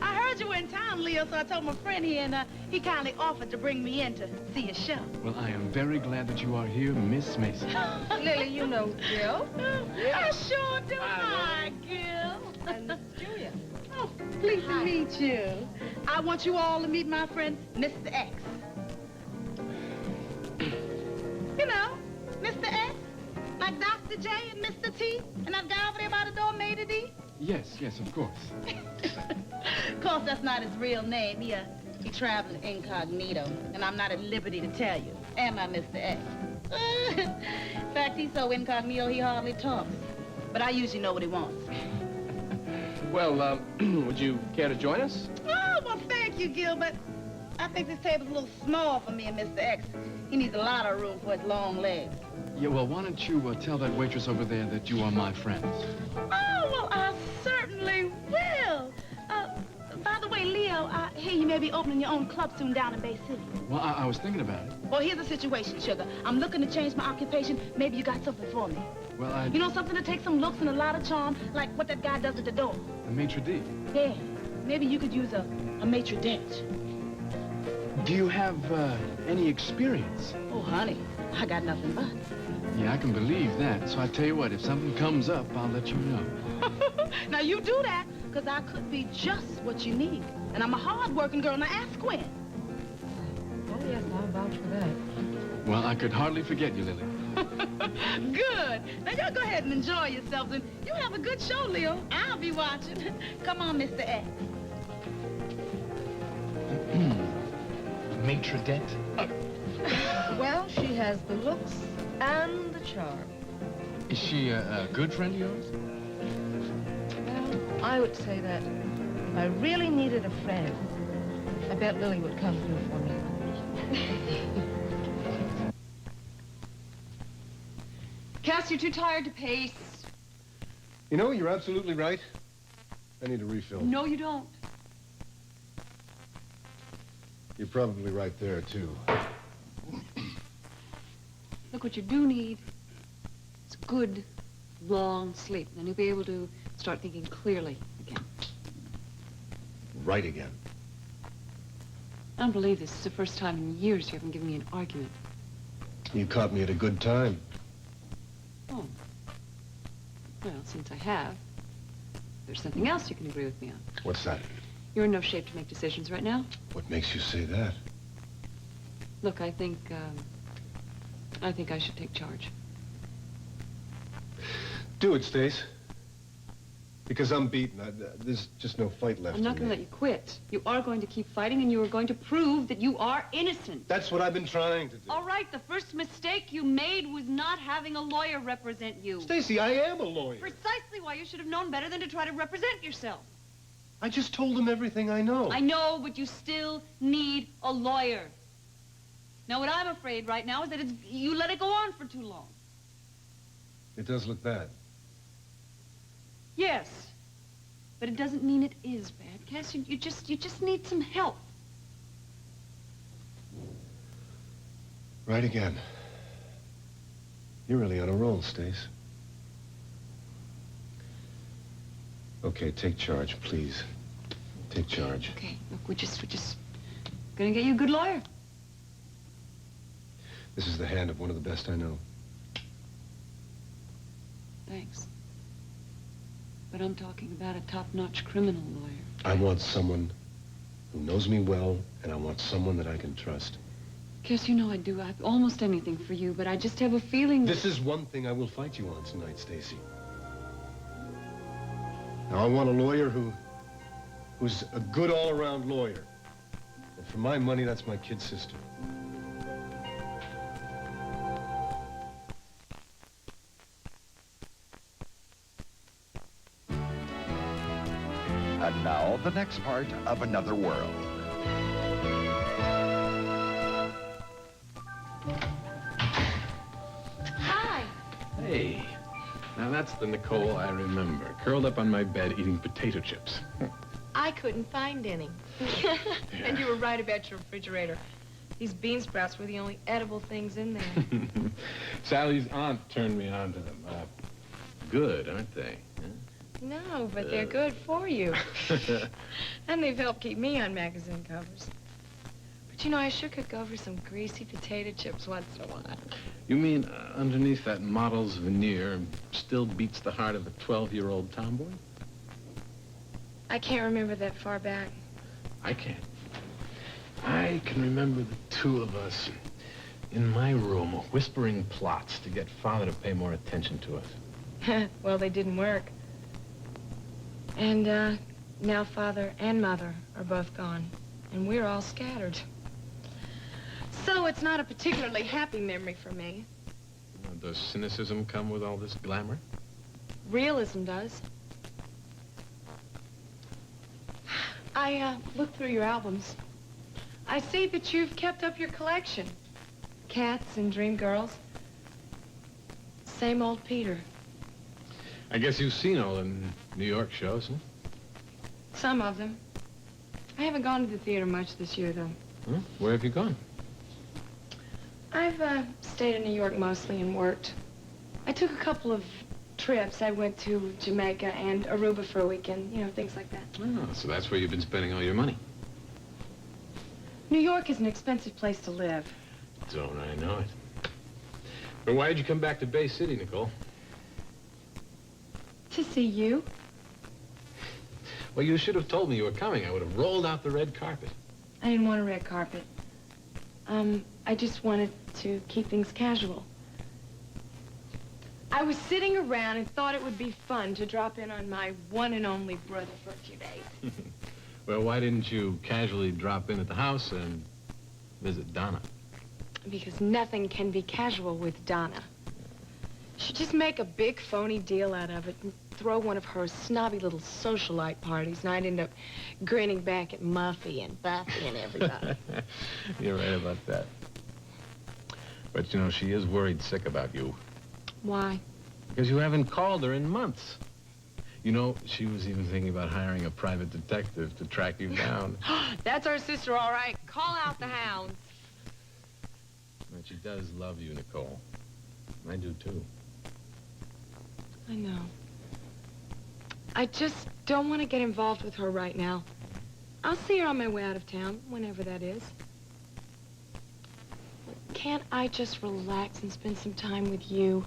I heard you were in town, Leo, so I told my friend here, and he kindly offered to bring me in to see a show. Well, I am very glad that you are here, Miss Mason. Lily, you know Gil. I sure do. Hi, Gil. And Julia. Oh, pleased to meet you. I want you all to meet my friend, Mr. X. You know, Mr. X, like Dr. J and Mr. T, and that guy over there by the door, Mater D. Yes, of course. Of course, that's not his real name. He traveled incognito, and I'm not at liberty to tell you. Am I, Mr. X? In fact, he's so incognito, he hardly talks. But I usually know what he wants. Well, would you care to join us? Oh, well, thank you, Gilbert. I think this table's a little small for me and Mr. X. He needs a lot of room for his long legs. Yeah, well, why don't you tell that waitress over there that you are my friends? Oh, well, I certainly will. By the way, Leo, I hear you may be opening your own club soon down in Bay City. Well, I was thinking about it. Well, here's the situation, sugar. I'm looking to change my occupation. Maybe you got something for me. Well, You know, something to take some looks and a lot of charm, like what that guy does at the door. A maitre d'. Yeah, maybe you could use a maitre d'. Do you have any experience? Oh, honey, I got nothing but. Yeah, I can believe that. So I tell you what, if something comes up, I'll let you know. Now, you do that, because I could be just what you need. And I'm a hard-working girl. Now, ask Quinn. Oh, yes, I'll vouch for that. Well, I could hardly forget you, Lily. Good. Now, y'all go ahead and enjoy yourselves, and you have a good show, Leo. I'll be watching. Come on, Mr. X. Maitre d'? Well, she has the looks and the charm. Is she a good friend of yours? Well, I would say that if I really needed a friend, I bet Lily would come through for me. Cass, you're too tired to pace. You know, you're absolutely right. I need a refill. No, you don't. You're probably right there, too. Look, what you do need is good, long sleep. Then you'll be able to start thinking clearly again. Right again. I don't believe this. It's the first time in years you haven't given me an argument. You caught me at a good time. Oh. Well, since I have, there's something else you can agree with me on. What's that? You're in no shape to make decisions right now. What makes you say that? Look, I think I should take charge. Do it, Stace. Because I'm beaten. There's just no fight left. I'm not going to let you quit. You are going to keep fighting, and you are going to prove that you are innocent. That's what I've been trying to do. All right, the first mistake you made was not having a lawyer represent you. Stacy, I am a lawyer. Precisely why you should have known better than to try to represent yourself. I just told him everything I know. I know, but you still need a lawyer. Now, what I'm afraid right now is that you let it go on for too long. It does look bad. Yes, but it doesn't mean it is bad, Cass. You just need some help. Right again. You're really on a roll, Stace. Okay, take charge, please. Take charge. Okay, look, we're just gonna get you a good lawyer. This is the hand of one of the best I know. Thanks. But I'm talking about a top-notch criminal lawyer. I want someone who knows me well, and I want someone that I can trust. Cass, you know I do almost anything for you, but I just have a feeling... This is one thing I will fight you on tonight, Stacy. Now, I want a lawyer who's a good all-around lawyer. And for my money, that's my kid sister. And now, the next part of Another World. Hi. Hey. Now that's the Nicole I remember, curled up on my bed eating potato chips. I couldn't find any. And you were right about your refrigerator. These bean sprouts were the only edible things in there. Sally's aunt turned me on to them. Good, aren't they? Huh? No, but they're good for you. And they've helped keep me on magazine covers. But you know, I sure could go for some greasy potato chips once in a while. You mean underneath that model's veneer still beats the heart of a 12-year-old tomboy? I can't remember that far back. I can't. I can remember the two of us in my room whispering plots to get Father to pay more attention to us. Well, they didn't work. And now Father and Mother are both gone, and we're all scattered. So it's not a particularly happy memory for me. Does cynicism come with all this glamour? Realism does. I looked through your albums. I see that you've kept up your collection. Cats and Dream Girls. Same old Peter. I guess you've seen all the New York shows, huh? Some of them. I haven't gone to the theater much this year, though. Huh? Where have you gone? I've stayed in New York mostly and worked. I took a couple of trips. I went to Jamaica and Aruba for a weekend, you know, things like that. Oh, so that's where you've been spending all your money. New York is an expensive place to live. Don't I know it? But why did you come back to Bay City, Nicole? To see you. Well, you should have told me you were coming. I would have rolled out the red carpet. I didn't want a red carpet. I just wanted to keep things casual. I was sitting around and thought it would be fun to drop in on my one and only brother for a few days. Well, why didn't you casually drop in at the house and visit Donna? Because nothing can be casual with Donna. She'd just make a big phony deal out of it and throw one of her snobby little socialite parties, and I'd end up grinning back at Muffy and Buffy and everybody. You're right about that. But, you know, she is worried sick about you. Why? Because you haven't called her in months. You know, she was even thinking about hiring a private detective to track you down. That's our sister, all right. Call out the hounds. But she does love you, Nicole. I do, too. I know. I just don't want to get involved with her right now. I'll see her on my way out of town, whenever that is. Can't I just relax and spend some time with you?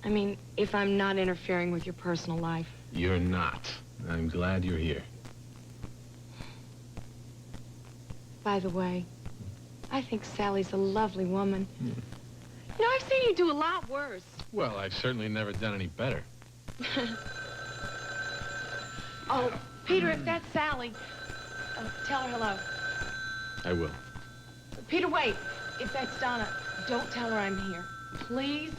I mean, if I'm not interfering with your personal life. You're not. I'm glad you're here. By the way, I think Sally's a lovely woman. You know, I've seen you do a lot worse. Well, I've certainly never done any better. Oh, Peter, if that's Sally, tell her hello. I will. Peter, wait. If that's Donna, don't tell her I'm here. Please?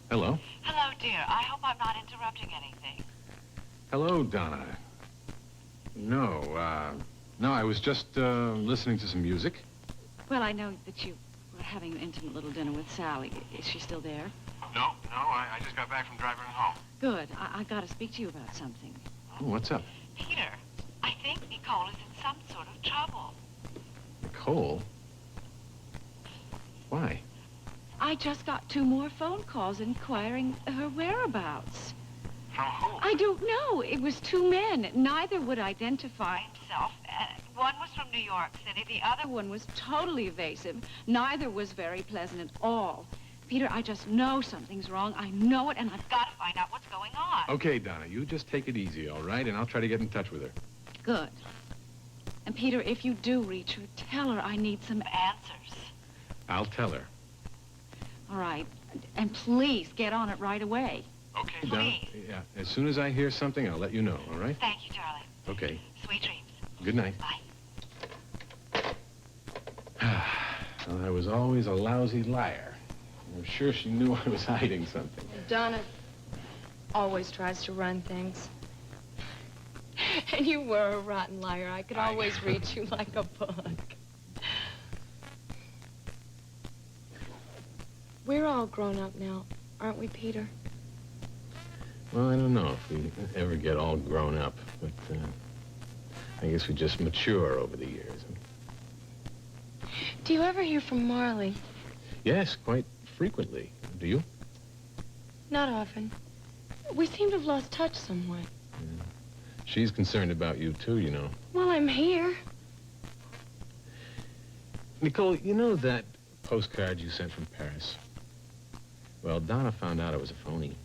Hello. Hello, dear. I hope I'm not interrupting anything. Hello, Donna. No, I was just, listening to some music. Well, I know that you were having an intimate little dinner with Sally. Is she still there? No, I just got back from driving her home. Good. I got to speak to you about something. Oh, what's up? Peter, I think Nicole is in some sort of trouble. Nicole? Why? I just got 2 more phone calls inquiring her whereabouts. From who? I don't know. It was 2 men. Neither would identify himself. One was from New York City. The other one was totally evasive. Neither was very pleasant at all. Peter, I just know something's wrong. I know it, and I've got to find out what's going on. Okay, Donna, you just take it easy, all right? And I'll try to get in touch with her. Good. And Peter, if you do reach her, tell her I need some answers. I'll tell her. All right. And please get on it right away. Okay, Donna. Yeah, as soon as I hear something, I'll let you know, all right? Thank you, darling. Okay. Sweet dreams. Good night. Bye. Well, I was always a lousy liar. I'm sure she knew I was hiding something. Donna always tries to run things. And you were a rotten liar. I could always read you like a book. We're all grown up now, aren't we, Peter? Well, I don't know if we ever get all grown up, but I guess we just mature over the years. Do you ever hear from Marley? Yes, quite frequently. Do you? Not often. We seem to have lost touch somewhat. Yeah. She's concerned about you, too, you know. Well, I'm here. Nicole, you know that postcard you sent from Paris? Well, Donna found out it was a phony.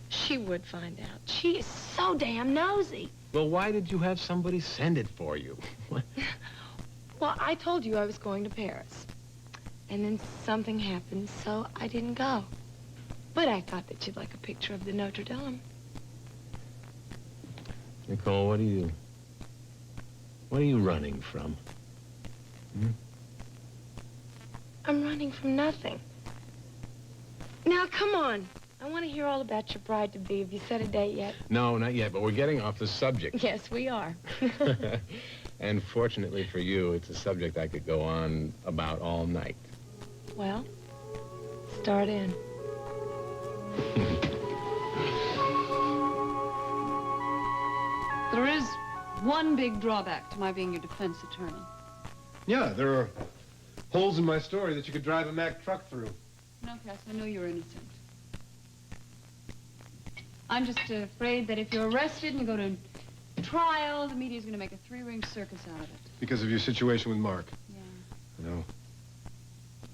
She would find out. She is so damn nosy. Well, why did you have somebody send it for you? Well, I told you I was going to Paris. And then something happened, so I didn't go. But I thought that you'd like a picture of the Notre Dame. Nicole, what are you running from? Hmm? I'm running from nothing. Now, come on. I want to hear all about your bride-to-be. Have you set a date yet? No, not yet, but we're getting off the subject. Yes, we are. And fortunately for you, it's a subject I could go on about all night. Well, start in. There is one big drawback to my being your defense attorney. Yeah, there are holes in my story that you could drive a Mack truck through. No, Cass, I know you're innocent. I'm just afraid that if you're arrested and you go to trial, the media's going to make a 3-ring circus out of it. Because of your situation with Mark. Yeah. I know.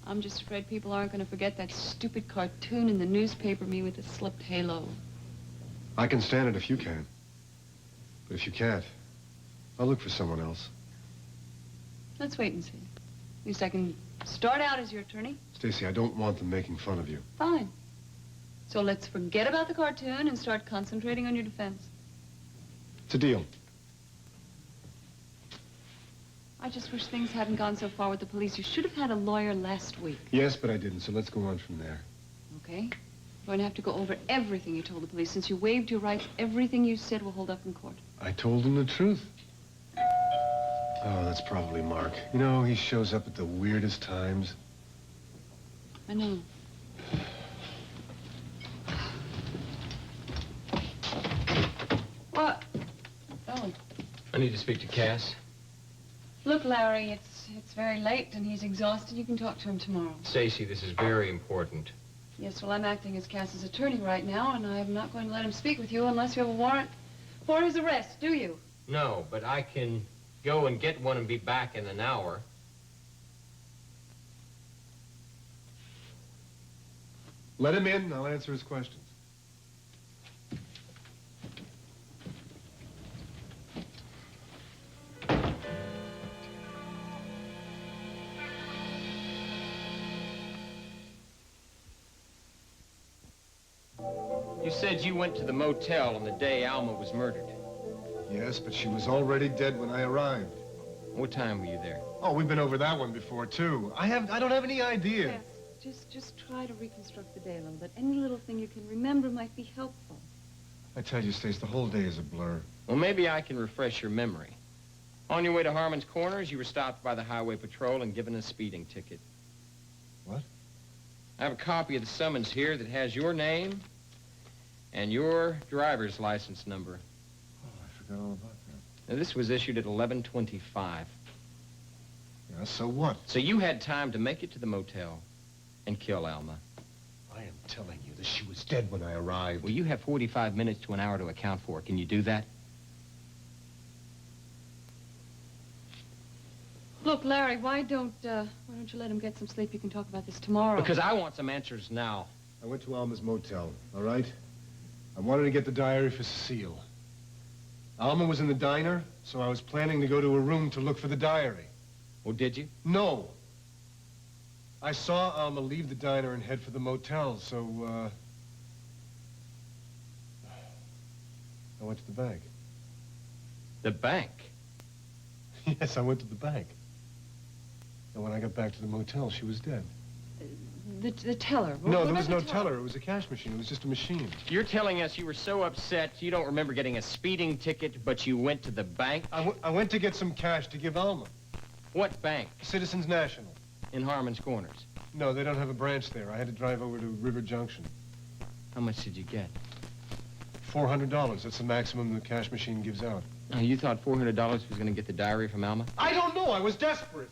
I'm just afraid people aren't going to forget that stupid cartoon in the newspaper, me with the slipped halo. I can stand it if you can. But if you can't, I'll look for someone else. Let's wait and see. At least I can start out as your attorney. Stacy, I don't want them making fun of you. Fine. So let's forget about the cartoon and start concentrating on your defense. It's a deal. I just wish things hadn't gone so far with the police. You should have had a lawyer last week. Yes, but I didn't, so let's go on from there. Okay? You're going to have to go over everything you told the police. Since you waived your rights, everything you said will hold up in court. I told them the truth. Oh, that's probably Mark. You know, he shows up at the weirdest times. I know. What? Oh. I need to speak to Cass. Look, Larry, it's very late and he's exhausted. You can talk to him tomorrow. Stacy, this is very important. Yes, well, I'm acting as Cass's attorney right now, and I'm not going to let him speak with you unless you have a warrant for his arrest, do you? No, but I can go and get one and be back in an hour. Let him in, I'll answer his questions. You said you went to the motel on the day Alma was murdered. Yes, but she was already dead when I arrived. What time were you there? Oh, we've been over that one before, too. I don't have any idea. Yes, just try to reconstruct the day a little bit. Any little thing you can remember might be helpful. I tell you, Stace, the whole day is a blur. Well, maybe I can refresh your memory. On your way to Harmon's Corners, you were stopped by the highway patrol and given a speeding ticket. What? I have a copy of the summons here that has your name and your driver's license number. Oh, I forgot all about that. Now, this was issued at 11:25. Yeah, so what? So you had time to make it to the motel and kill Alma. I am telling you that she was dead when I arrived. Well, you have 45 minutes to an hour to account for it. Can you do that? Look, Larry, why don't you let him get some sleep? You can talk about this tomorrow. Because I want some answers now. I went to Alma's motel, all right? I wanted to get the diary for Cecile. Alma was in the diner, so I was planning to go to her room to look for the diary. Well, did you? No. I saw Alma leave the diner and head for the motel, so, I went to the bank. The bank? Yes, I went to the bank. And when I got back to the motel, she was dead. The teller. No, there was no teller. It was a cash machine. It was just a machine. You're telling us you were so upset you don't remember getting a speeding ticket, but you went to the bank? I went to get some cash to give Alma. What bank? Citizens National. In Harmon's Corners? No, they don't have a branch there. I had to drive over to River Junction. How much did you get? $400. That's the maximum the cash machine gives out. Oh, you thought $400 was going to get the diary from Alma? I don't know. I was desperate.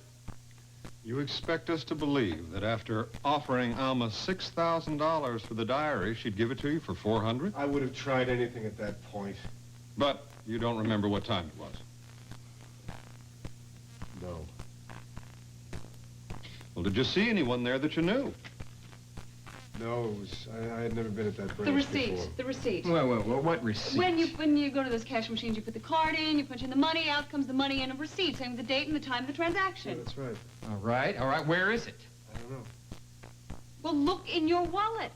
You expect us to believe that after offering Alma $6,000 for the diary, she'd give it to you for $400? I would have tried anything at that point. But you don't remember what time it was? No. Well, did you see anyone there that you knew? No, it was... I had never been at that branch The receipt. before. The receipt. Well, what receipt? When you go to those cash machines, you put the card in, you punch in the money, out comes the money and a receipt, saying the date and the time of the transaction. Yeah, that's right. All right. Where is it? I don't know. Well, look in your wallet.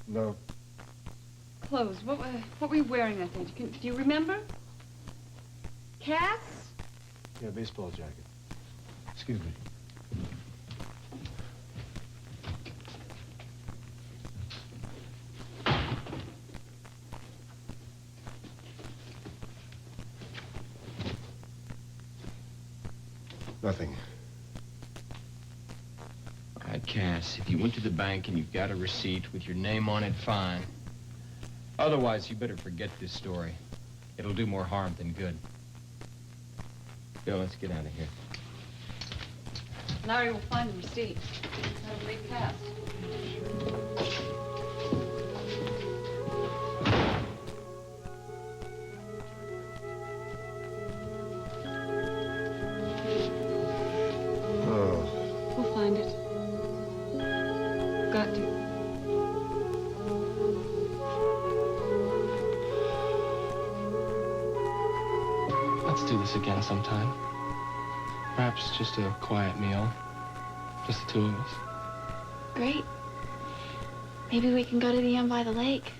No. Clothes. What were you wearing that day? Do you remember? Cass? Yeah, baseball jacket. Excuse me. Nothing. All right, Cass, if you went to the bank and you've got a receipt with your name on it, fine. Otherwise, you better forget this story. It'll do more harm than good. Bill, let's get out of here. Larry will find the receipt. That'll leave Cass. We'll find it. Got to. do this again sometime. Perhaps just a quiet meal. Just the two of us. Great. Maybe we can go to the Inn by the Lake.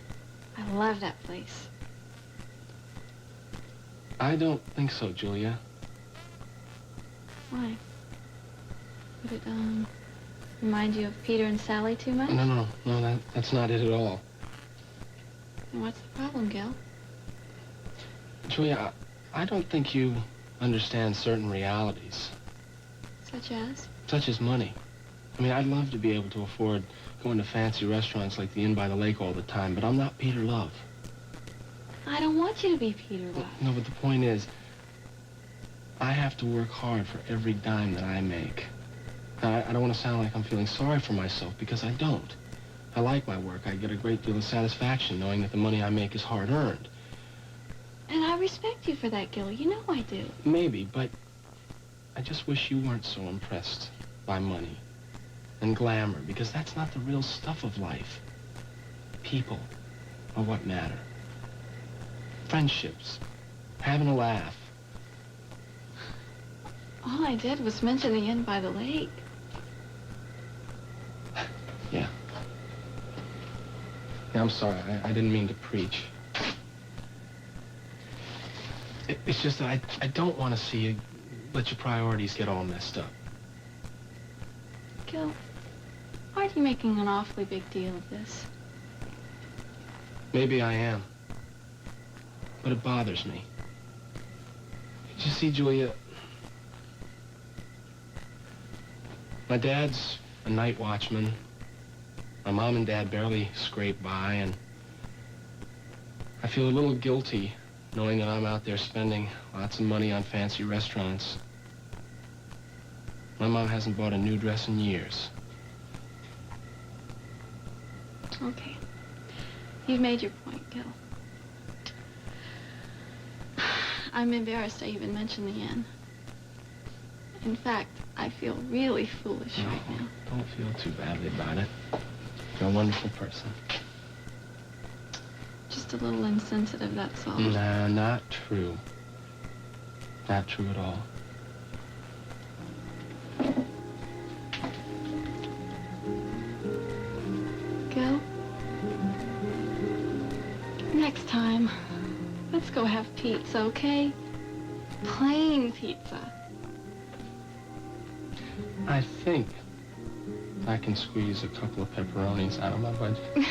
I love that place. I don't think so, Julia. Why? Would it, remind you of Peter and Sally too much? No, that's not it at all. Then what's the problem, Gil? Julia, I don't think you understand certain realities. Such as? Such as money. I mean, I'd love to be able to afford going to fancy restaurants like the Inn by the Lake all the time, but I'm not Peter Love. I don't want you to be Peter Love. No, but the point is, I have to work hard for every dime that I make. Now, I don't want to sound like I'm feeling sorry for myself, because I don't. I like my work. I get a great deal of satisfaction knowing that the money I make is hard-earned. And I respect you for that, Gil. You know I do. Maybe, but I just wish you weren't so impressed by money and glamour, because that's not the real stuff of life. People are what matter. Friendships, having a laugh. All I did was mention the Inn by the Lake. Yeah. Yeah, I'm sorry. I didn't mean to preach. It's just that I don't want to see you let your priorities get all messed up. Gil, aren't you making an awfully big deal of this? Maybe I am. But it bothers me. You see, Julia, my dad's a night watchman. My mom and dad barely scrape by, and I feel a little guilty knowing that I'm out there spending lots of money on fancy restaurants. My mom hasn't bought a new dress in years. Okay. You've made your point, Gil. I'm embarrassed I even mentioned the Inn. In fact, I feel really foolish right now. Don't feel too badly about it. You're a wonderful person. Just a little insensitive, that's all. Nah, not true. Not true at all. Gil? Next time, let's go have pizza, okay? Plain pizza. I think I can squeeze a couple of pepperonis out of my budget.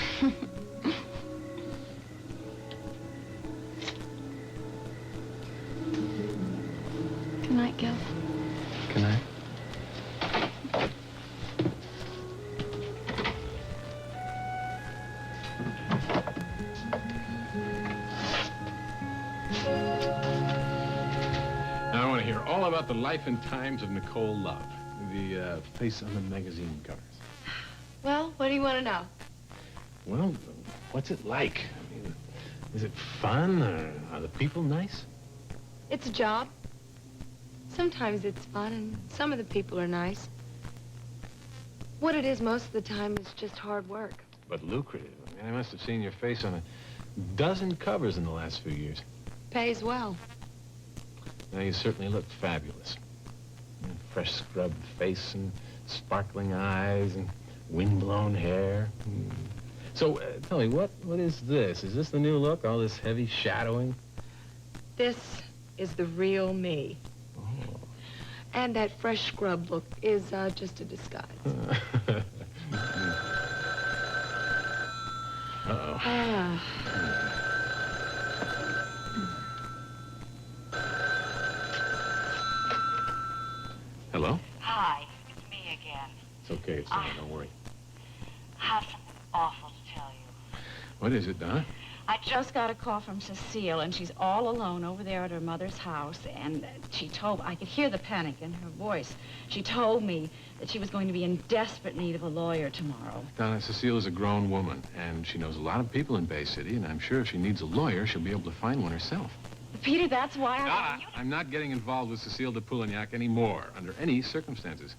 Good night, Gil. Good night. Now I want to hear all about the life and times of Nicole Love, the face on the magazine covers. Well, what do you want to know? Well, what's it like? I mean, is it fun, or are the people nice? It's a job. Sometimes it's fun, and some of the people are nice. What it is most of the time is just hard work. But lucrative. I mean, I must have seen your face on a dozen covers in the last few years. Pays well. Now, you certainly look fabulous. Fresh scrubbed face and sparkling eyes and wind-blown hair. So, tell me, what is this? Is this the new look, all this heavy shadowing? This is the real me. Oh. And that fresh scrub look is just a disguise. Uh-oh. Ah. Hello? Hi, it's me again. It's okay, it's fine, don't worry. I have something awful to tell you. What is it, Donna? I just got a call from Cecile, and she's all alone over there at her mother's house, and she told, I could hear the panic in her voice. She told me that she was going to be in desperate need of a lawyer tomorrow. Donna, Cecile is a grown woman, and she knows a lot of people in Bay City, and I'm sure if she needs a lawyer, she'll be able to find one herself. Peter, that's why I... Donna, I'm not getting involved with Cecile de Polignac anymore, under any circumstances.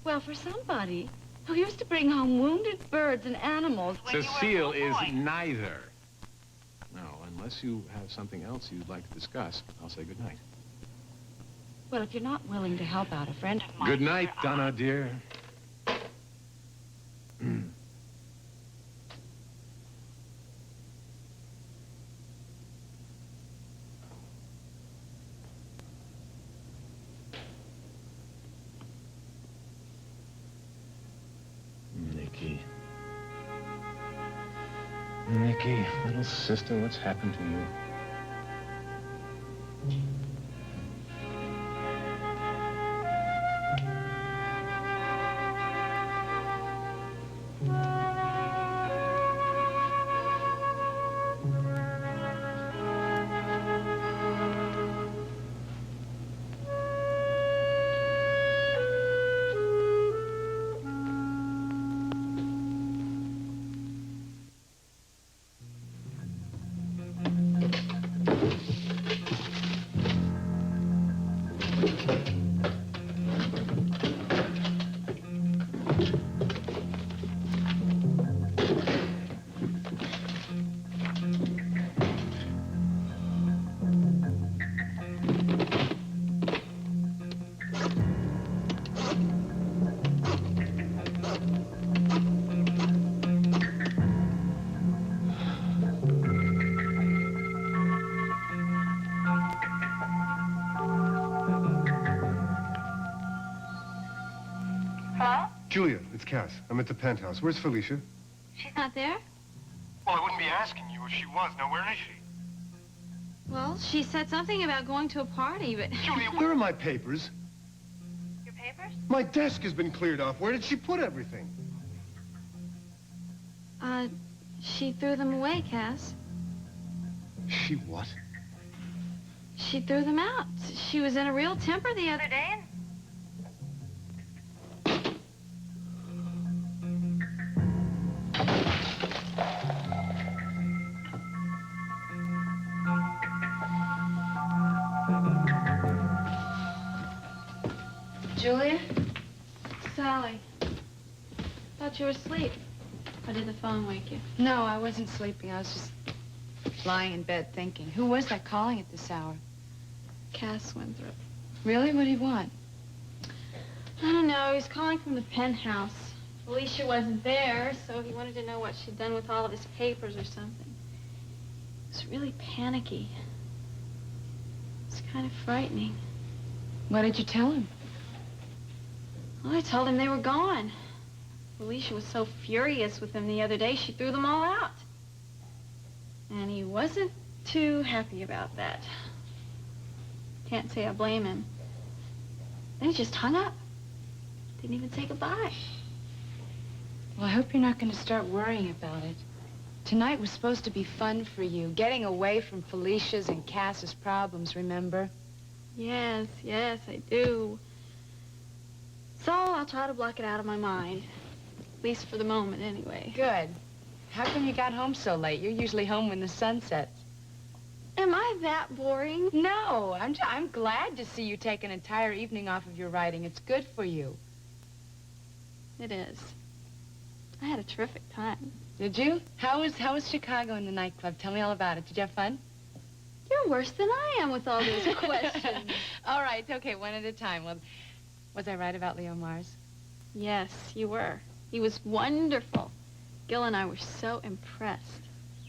Well, for somebody who used to bring home wounded birds and animals when Cecile you were a is boy. neither. No, unless you have something else you'd like to discuss, I'll say good night. Well, if you're not willing to help out a friend of mine... Good night, Donna, dear. Nikki, little sister, what's happened to you? Julia, it's Cass. I'm at the penthouse. Where's Felicia? She's not there? Well, I wouldn't be asking you if she was. Now, where is she? Well, she said something about going to a party, but... Julia, where are my papers? Your papers? My desk has been cleared off. Where did she put everything? She threw them away, Cass. She what? She threw them out. She was in a real temper the other day, and... Julia? Sally. Thought you were asleep. Or did the phone wake you? No, I wasn't sleeping. I was just lying in bed thinking. Who was that calling at this hour? Cass Winthrop. Really? What do you want? I don't know. He was calling from the penthouse. Felicia wasn't there, so he wanted to know what she'd done with all of his papers or something. It was really panicky. It's kind of frightening. What did you tell him? Well, I told him they were gone. Felicia was so furious with him the other day, she threw them all out. And he wasn't too happy about that. Can't say I blame him. Then he just hung up. Didn't even say goodbye. Well, I hope you're not going to start worrying about it. Tonight was supposed to be fun for you, getting away from Felicia's and Cass's problems, remember? Yes, I do. So I'll try to block it out of my mind. At least for the moment, anyway. Good. How come you got home so late? You're usually home when the sun sets. Am I that boring? No, I'm glad to see you take an entire evening off of your writing. It's good for you. It is. I had a terrific time. Did you? How was Chicago in the nightclub? Tell me all about it. Did you have fun? You're worse than I am with all those questions. All right, okay, one at a time. Well, was I right about Leo Mars? Yes, you were. He was wonderful. Gil and I were so impressed.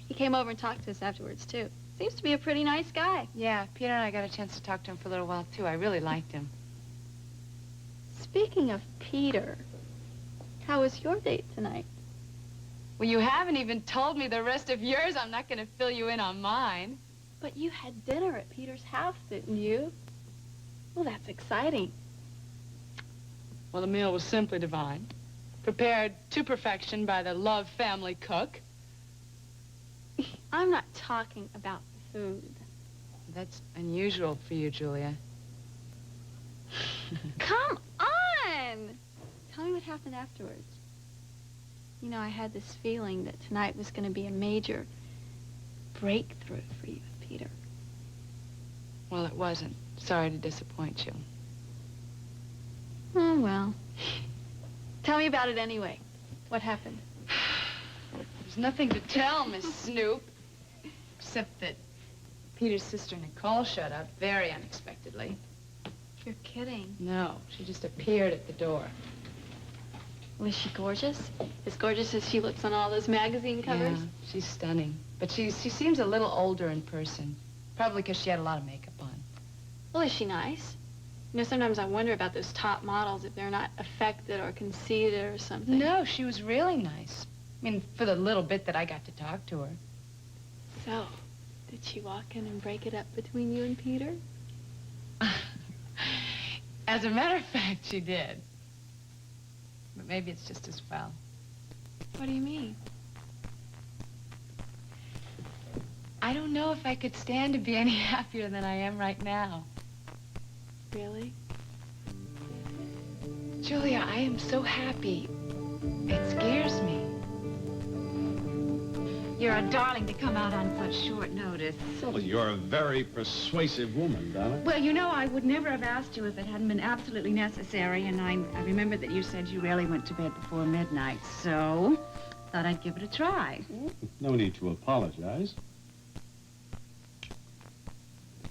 He came over and talked to us afterwards, too. Seems to be a pretty nice guy. Yeah, Peter and I got a chance to talk to him for a little while, too. I really liked him. Speaking of Peter, how was your date tonight? Well, you haven't even told me the rest of yours. I'm not going to fill you in on mine. But you had dinner at Peter's house, didn't you? Well, that's exciting. Well, the meal was simply divine. Prepared to perfection by the Love family cook. I'm not talking about the food. That's unusual for you, Julia. Come on! Tell me what happened afterwards. You know, I had this feeling that tonight was going to be a major breakthrough for you and Peter. Well, it wasn't. Sorry to disappoint you. Oh, well. Tell me about it anyway. What happened? There's nothing to tell, Miss Snoop. Except that Peter's sister Nicole showed up very unexpectedly. You're kidding. No, she just appeared at the door. Was she gorgeous? As gorgeous as she looks on all those magazine covers? Yeah, she's stunning. But she seems a little older in person. Probably because she had a lot of makeup on. Well, is she nice? You know, sometimes I wonder about those top models, if they're not affected or conceited or something. No, she was really nice. I mean, for the little bit that I got to talk to her. So, did she walk in and break it up between you and Peter? As a matter of fact, she did. But maybe it's just as well. What do you mean? I don't know if I could stand to be any happier than I am right now. Really? Julia, I am so happy. It scares me. You're a darling to come out on such short notice. Well, you're a very persuasive woman, Donna. Well, you know, I would never have asked you if it hadn't been absolutely necessary, and I remember that you said you rarely went to bed before midnight, so thought I'd give it a try. No need to apologize.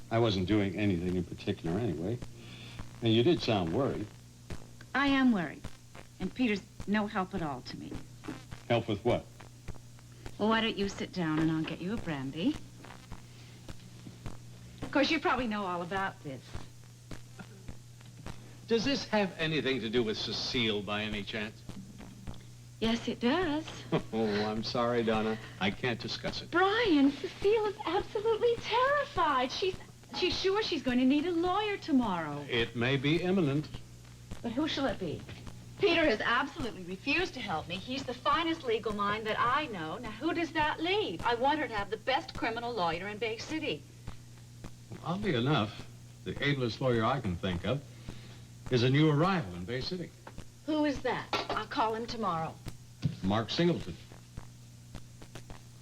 I wasn't doing anything in particular anyway. And you did sound worried. I am worried, and Peter's no help at all to me. Help with what? Well, why don't you sit down and I'll get you a brandy? Of course, you probably know all about this. Does this have anything to do with Cecile by any chance? Yes, it does. Oh, I'm sorry, Donna. I can't discuss it. Brian, Cecile is absolutely terrified. She's sure she's going to need a lawyer tomorrow. It may be imminent. But who shall it be? Peter has absolutely refused to help me. He's the finest legal mind that I know. Now, who does that leave? I want her to have the best criminal lawyer in Bay City. Oddly enough, the ablest lawyer I can think of is a new arrival in Bay City. Who is that? I'll call him tomorrow. Mark Singleton.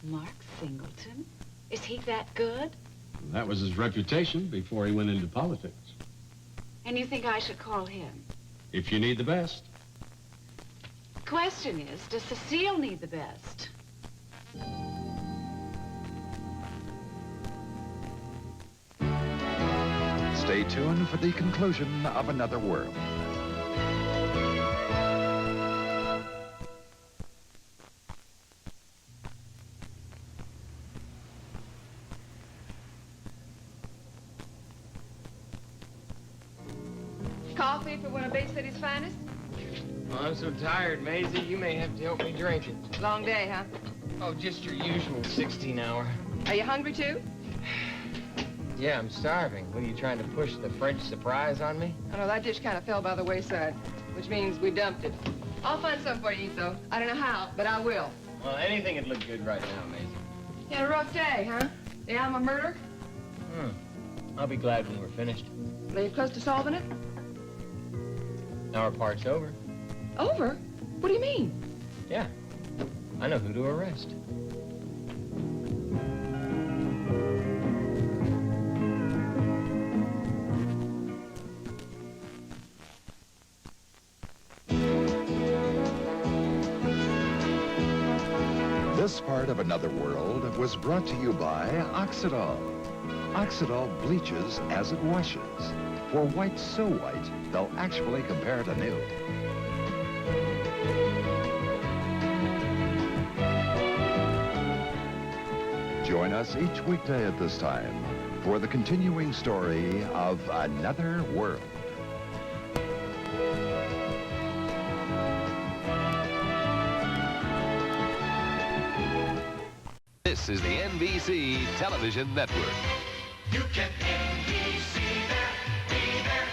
Mark Singleton? Is he that good? That was his reputation before he went into politics. And you think I should call him? If you need the best. Question is, does Cecile need the best? Stay tuned for the conclusion of Another World. Coffee for one of Bay City's finest? Oh, I'm so tired, Maisie. You may have to help me drink it. Long day, huh? Oh, just your usual 16-hour. Are you hungry, too? Yeah, I'm starving. What, are you trying to push the French surprise on me? Oh, no, that dish kind of fell by the wayside, which means we dumped it. I'll find something for you to eat, though. I don't know how, but I will. Well, anything would look good right now, Maisie. You had a rough day, huh? The Alma murder? I'll be glad when we're finished. Are you close to solving it? Our part's over. Over? What do you mean? Yeah. I know who to arrest. This part of Another World was brought to you by Oxidol. Oxidol bleaches as it washes. For white so white, they'll actually compare to new. Join us each weekday at this time for the continuing story of Another World. This is the NBC Television Network. You can NBC there, be there.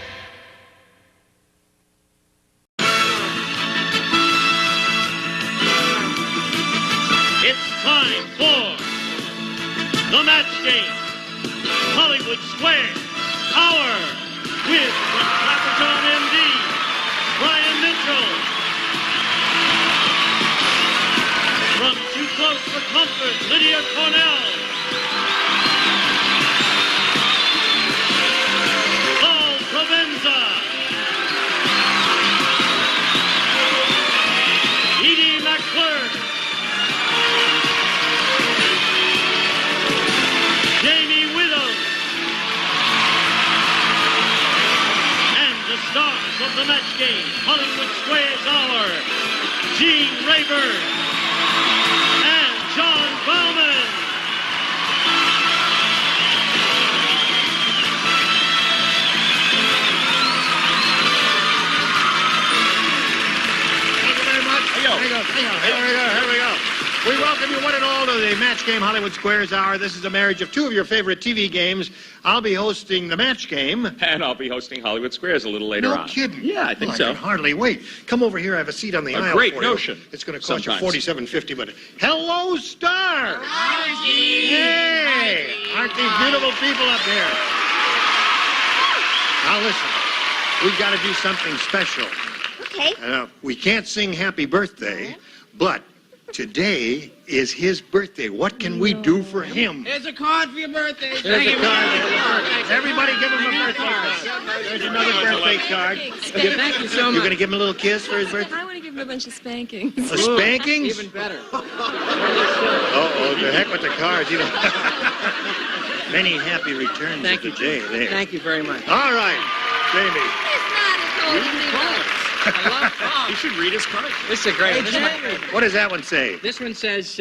It's time for the match game. Hollywood Square Hour with the Classic MD, Brian Mitchell. From Too Close for Comfort, Lydia Cornell. Paul Provenza. Edie McClurk. Game Hollywood Squares Hour, Gene Rayburn and John Bauman. Thank you very much. Here we go. We welcome you one and all to the Match Game Hollywood Squares Hour. This is a marriage of two of your favorite TV games. I'll be hosting the Match Game. And I'll be hosting Hollywood Squares a little later on. No kidding. Yeah, I think I so. can hardly wait. Come over here. I have a seat on the aisle Great for notion. you. It's going to cost Sometimes. you $47.50, but hello, stars. Hi, Gene. Hey, aren't these beautiful people up here? Now listen, we've got to do something special. Okay. We can't sing happy birthday, but today is his birthday. What can we do for him? Here's a card for your birthday. There's a card. Everybody give him a birthday card. There's another birthday card. Thank you so much. You're going to give him a little kiss for his birthday? I want to give him a bunch of spankings. Spankings? Even better. Uh-oh, the heck with the cards. You know. Many happy returns of the day there. Thank you very much. All right, Jamie. You should read his card. This is a great one. What does that one say? This one says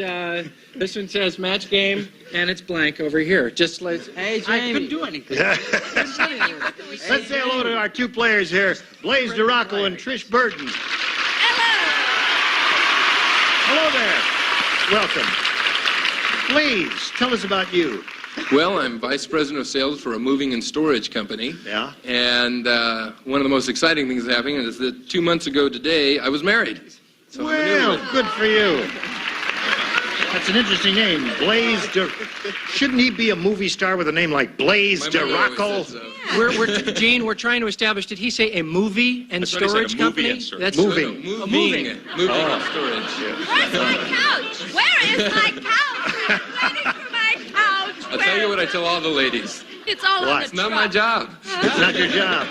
match game, and it's blank over here. Just like, hey, Jamie. I couldn't do anything. Let's say hello to our two players here, Blaze DeRocco and Trish Burton. Hello there. Welcome. Blaze, tell us about you. Well, I'm vice president of sales for a moving and storage company. Yeah. And one of the most exciting things happening is that 2 months ago today, I was married. So Well, good for you. That's an interesting name, Blaze Shouldn't he be a movie star with a name like Blaze DeRocco? Gene, we're trying to establish, did he say a movie and That's what he said, storage a movie company? and storage. That's Moving. Moving and storage. Where's my couch? Where is my couch? I'm waiting for my couch. I'll tell you what I tell all the ladies. It's all on the It's not my job. It's not your job.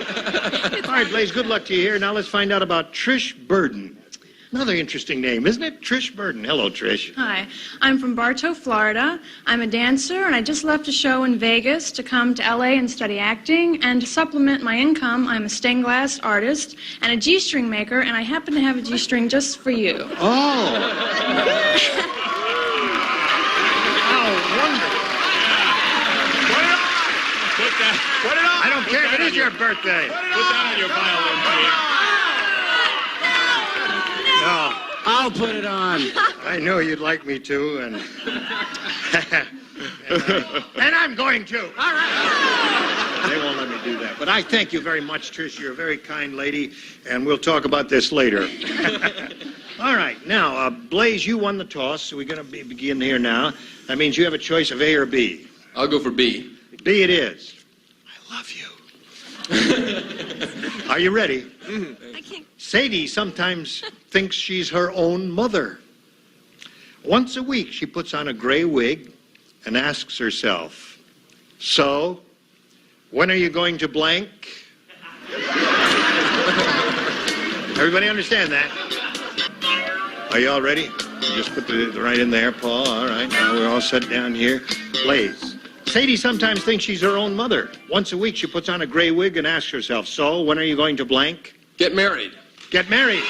All right, Blaze, good luck to you here. Now let's find out about Trish Burton. Another interesting name, isn't it? Trish Burton. Hello, Trish. Hi, I'm from Bartow, Florida. I'm a dancer, and I just left a show in Vegas to come to LA and study acting. And to supplement my income, I'm a stained glass artist and a G-string maker, and I happen to have a G-string just for you. Oh. How wonderful. Put it on. I don't care if it is your birthday. Put that on your violin, Gene. No. I'll put it on. I know you'd like me to, and and I'm going to. All right. They won't let me do that. But I thank you very much, Trish. You're a very kind lady, and we'll talk about this later. All right. Now, Blaze, you won the toss, so we're going to begin here now. That means you have a choice of A or B. I'll go for B. B it is. I love you. Are you ready? I can't. Sadie sometimes thinks she's her own mother. Once a week, she puts on a gray wig and asks herself, so, when are you going to blank? Everybody understand that? Are you all ready? Just put the right in there, Paul. All right, now we're all set down here. Blaze. Sadie sometimes thinks she's her own mother. Once a week, she puts on a gray wig and asks herself, so, when are you going to blank? Get married. Get married.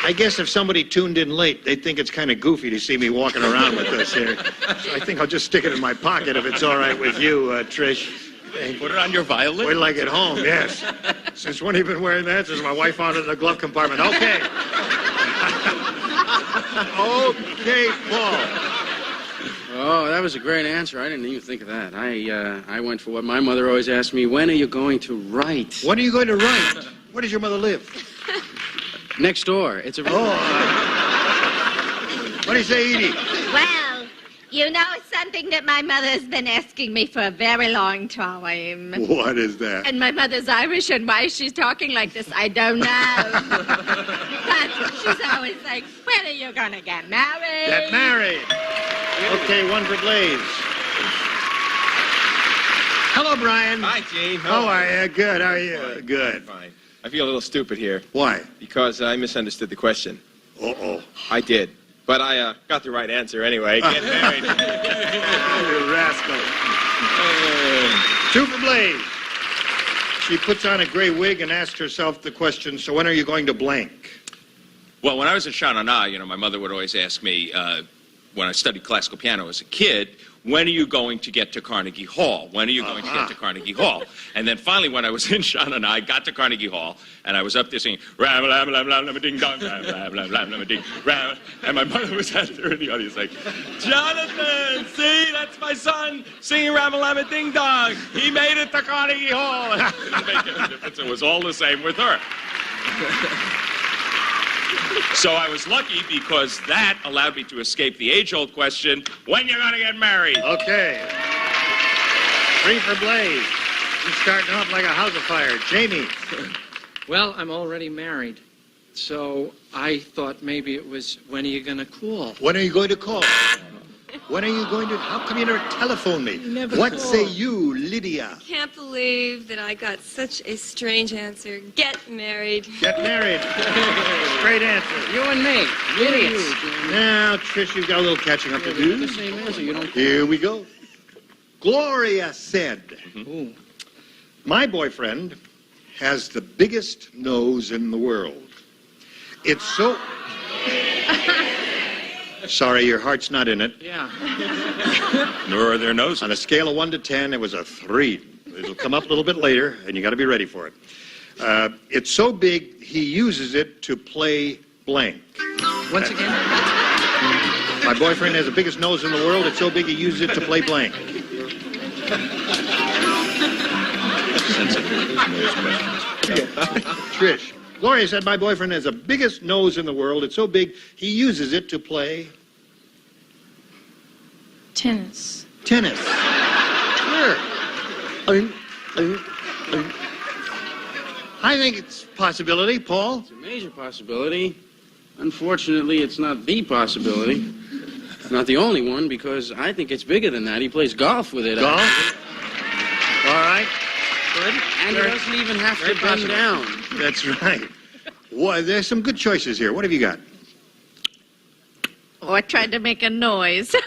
I guess if somebody tuned in late, they'd think it's kind of goofy to see me walking around with this here. So I think I'll just stick it in my pocket if it's all right with you, Trish. Put it on your violin. Wait till I get home, yes. Since when have you been wearing that? Since my wife found it in the glove compartment. Okay. Okay, Paul. Oh, that was a great answer. I didn't even think of that. I went for what my mother always asked me, when are you going to write? When are you going to write? Where does your mother live? Next door. It's a... Oh. What do you say, Edie? Well, you know, it's something that my mother's been asking me for a very long time. What is that? And my mother's Irish, and why she's talking like this, I don't know. But she's always like, when are you going to get married? Get married. Okay, one for Blaze. Hello, Brian. Hi, Gene. How are you? Good. How are you? Good. Fine. I feel a little stupid here. Why? Because I misunderstood the question. Uh-oh. I did. But I got the right answer anyway. Get married. You rascal. Two for Blaze. She puts on a gray wig and asks herself the question, so when are you going to blank? Well, when I was in Sha-Na-Na, my mother would always ask me, when I studied classical piano as a kid, when are you going to get to Carnegie Hall? When are you going to get to Carnegie Hall? And then finally, when I was in Sha-Na-Na, I got to Carnegie Hall, and I was up there singing, ram lam lam lam lam ding dong, ram lam lam lam lam ding, ram. And my mother was out there in the audience like, Jonathan, see, that's my son singing ram lam ding dong. He made it to Carnegie Hall. It didn't make any difference. It was all the same with her. So I was lucky because that allowed me to escape the age-old question, when you gonna get married? Okay. 3 for Blaze. He's starting off like a house of fire. Jamie. Well, I'm already married, so I thought maybe it was, when are you going to call? When are you going to call? When are you going to... How come you never telephone me? Never What call. say you, Lydia? Can't believe that I got such a strange answer. Get married. Get married. Great answer. You and me, idiots. Now, Trish, you've got a little catching up to do. The same answer. You don't. Here we go. Gloria said, my boyfriend has the biggest nose in the world. It's so... Sorry, your heart's not in it. Yeah. Nor are their noses. On a scale of 1 to 10, it was a 3. It'll come up a little bit later, and you got to be ready for it. It's so big, he uses it to play blank. Once again? My boyfriend has the biggest nose in the world. It's so big, he uses it to play blank. Trish. Gloria said, my boyfriend has the biggest nose in the world. It's so big, he uses it to play... Tennis. Tennis. Sure. I think it's a possibility. Paul? It's a major possibility. Unfortunately, it's not the possibility. Not the only one, because I think it's bigger than that. He plays golf with it. Golf? All right. Good. And he doesn't even have to bend down. That's right. Well, there's some good choices here. What have you got? Oh, I tried to make a noise. Go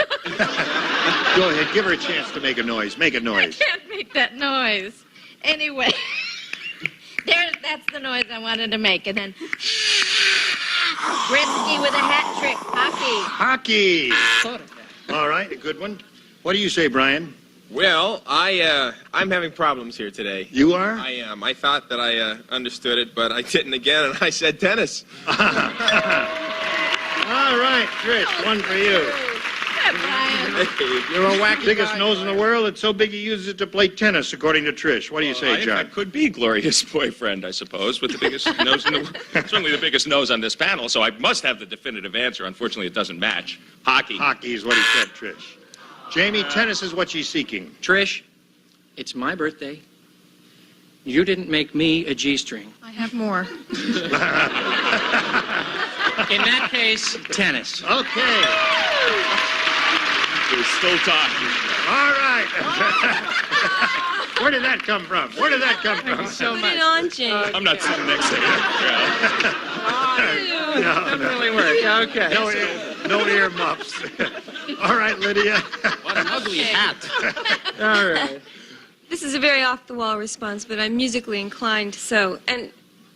ahead. Give her a chance to make a noise. Make a noise. I can't make that noise. Anyway, that's the noise I wanted to make. And then Gretzky with a hat trick. Hockey. Hockey. All right. A good one. What do you say, Brian? Well, I'm having problems here today. You are? I am. I thought that I understood it, but I didn't again, and I said tennis. All right, Trish, one for you. You're a wacky Biggest guy, nose in the world. It's so big he uses it to play tennis, according to Trish. What do you say, John? I could be Gloria's boyfriend, I suppose, with the biggest nose in the world. Certainly the biggest nose on this panel, so I must have the definitive answer. Unfortunately, it doesn't match. Hockey. Hockey is what he said, Trish. Jamie, tennis is what she's seeking. Trish, it's my birthday. You didn't make me a G-string. I have more. In that case, tennis. Okay. We're still talking. All right. Where did that come from? Where did that come from? So Put much. it on, Jane. I'm not sitting next to you. Doesn't really work. Okay. No ear muffs. All right, Lydia. What an ugly hat. All right. This is a very off-the-wall response, but I'm musically inclined, so... And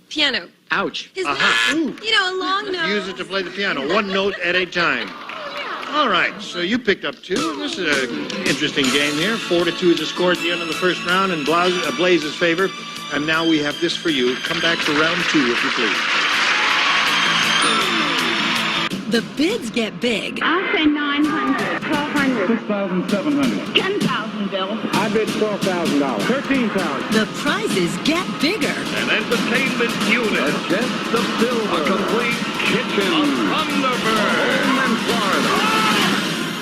piano. Ouch. His Ooh. a long note. Use it to play the piano, one note at a time. All right, so you picked up 2. This is an interesting game here. 4-2 is the score at the end of the first round in Blaze's favor. And now we have this for you. Come back for round 2, if you please. The bids get big. I'll say 900, 1,200, 6,700. 10,000, Bill. I bid $12,000. 13,000. The prizes get bigger. An entertainment unit. A chest of silver. A complete kitchen. A Thunderbird. Home in Florida.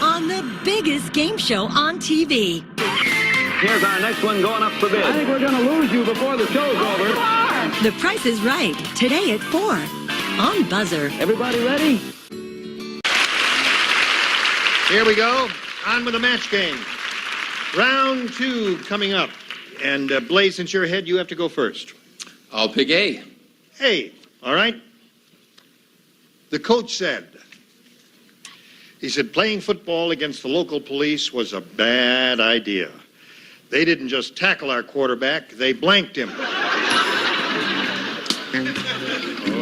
On the biggest game show on TV. Here's our next one going up for bid. I think we're going to lose you before the show's over. The Price is Right. Today at 4. On Buzzer. Everybody ready? Here we go. On with the match game. Round 2 coming up. And Blaze, since you're ahead, you have to go first. I'll pick A. A. All right? The coach said, he said, playing football against the local police was a bad idea. They didn't just tackle our quarterback, they blanked him.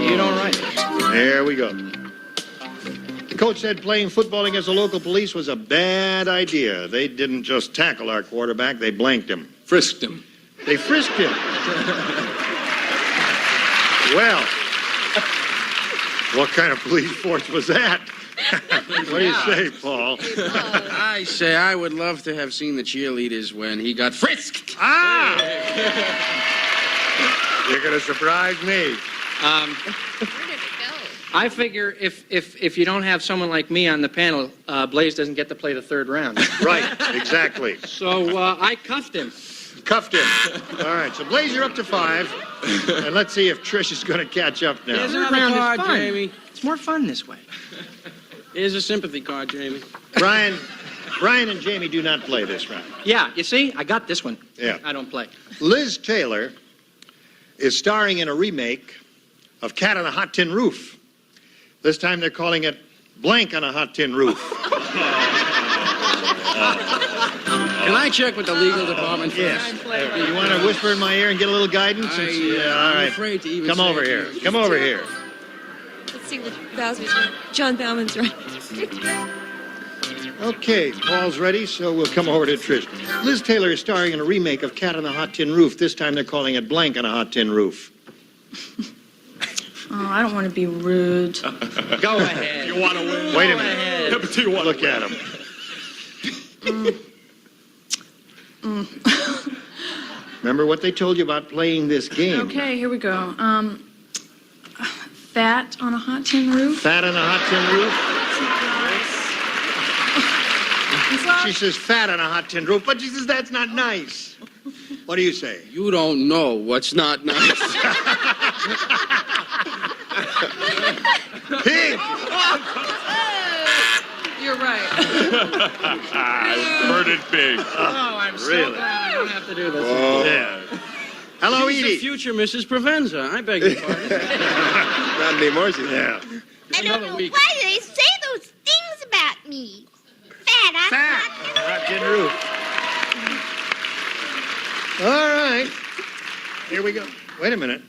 You don't write it. There we go. The coach said playing football against the local police was a bad idea. They didn't just tackle our quarterback, they blanked him. Frisked him. They frisked him. Well, what kind of police force was that? What do you say, Paul? I say I would love to have seen the cheerleaders when he got frisked. Ah! You're going to surprise me. I figure if you don't have someone like me on the panel, Blaze doesn't get to play the third round. Right, exactly. So I cuffed him. Cuffed him. All right, so Blaze, you're up to 5. And let's see if Trish is going to catch up now. Here's Third another round is card, fun. Jamie. It's more fun this way. Here's a sympathy card, Jamie. Brian and Jamie do not play this round. Yeah, you see? I got this one. Yeah. I don't play. Liz Taylor is starring in a remake of Cat on a Hot Tin Roof. This time they're calling it Blank on a Hot Tin Roof. Can I check with the legal department first? Yes. You want to whisper in my ear and get a little guidance? Yeah, all I'm right. afraid to even Come say over it. here. Come over here. Let's see what Bowser's right. John Bauman's right. Okay, Paul's ready, so we'll come over to Trish. Liz Taylor is starring in a remake of Cat on a Hot Tin Roof. This time they're calling it Blank on a Hot Tin Roof. Oh, I don't want to be rude. Go ahead. You want to win? Wait a minute. Look at him. Remember what they told you about playing this game. Okay, here we go. Fat on a hot tin roof. Fat on a hot tin roof? She says fat on a hot tin roof, but she says that's not nice. What do you say? You don't know what's not nice. Pig! You're right. Murdered pig. Oh, I'm so Really? glad I don't have to do this. Oh. Yeah. Hello, She's the Edie. future Mrs. Provenza. I beg your pardon. Not anymore, yeah. I don't know why they say those things about me. Fat, Hot tin roof. All right. Here we go. Wait a minute.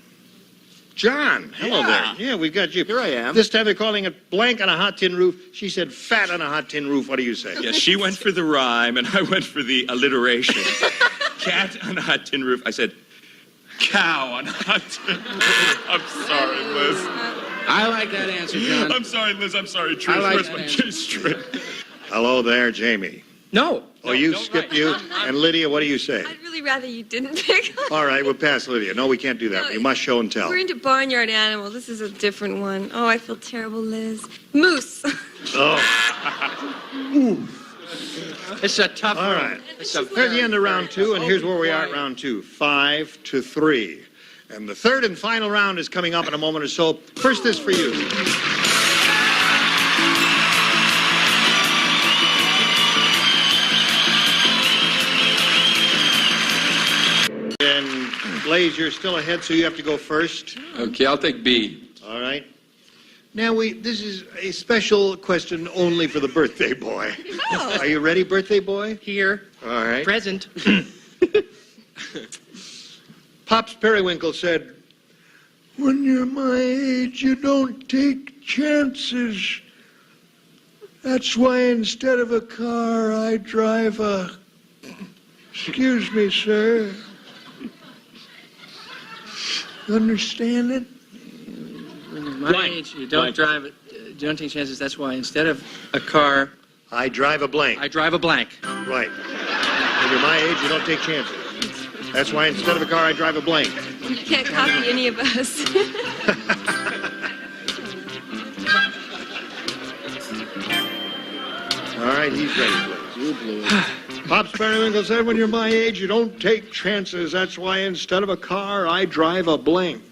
John, hello there. Yeah, we've got you. Here I am. This time they're calling it Blank on a Hot Tin Roof. She said fat on a hot tin roof. What do you say? Yeah, she went for the rhyme, and I went for the alliteration. Cat on a hot tin roof. I said, cow on a hot tin roof. I'm sorry, Liz. I like that answer, John. I'm sorry, Liz. I'm sorry, Trish. I like Where's that my answer. J string? Hello there, Jamie. No. Oh, you skip you. And Lydia, what do you say? I'd really rather you didn't pick. All right, we'll pass Lydia. No, we can't do that. No, We must show and tell. We're into barnyard animals. This is a different one. Oh, I feel terrible, Liz. Moose. Oh. It's a tough All one. right. It's a We're at the end of round 2, and here's where we are at round 2. 5-3. And the third and final round is coming up in a moment or so. First, this for you. And Blaze, you're still ahead, so you have to go first. Okay, I'll take B. All right. Now, this is a special question only for the birthday boy. Oh. Are you ready, birthday boy? Here. All right. Present. Pops Periwinkle said, "When you're my age, you don't take chances. That's why instead of a car, I drive a... Excuse me, sir. You understand it? My age, you don't drive it. You don't take chances. That's why instead of a car, I drive a blank. I drive a blank. Right. When you're my age, you don't take chances. That's why instead of a car, I drive a blank. You can't copy any of us. All right, he's ready, Blaze. Pops Periwinkle said, when you're my age, you don't take chances. That's why instead of a car, I drive a blank.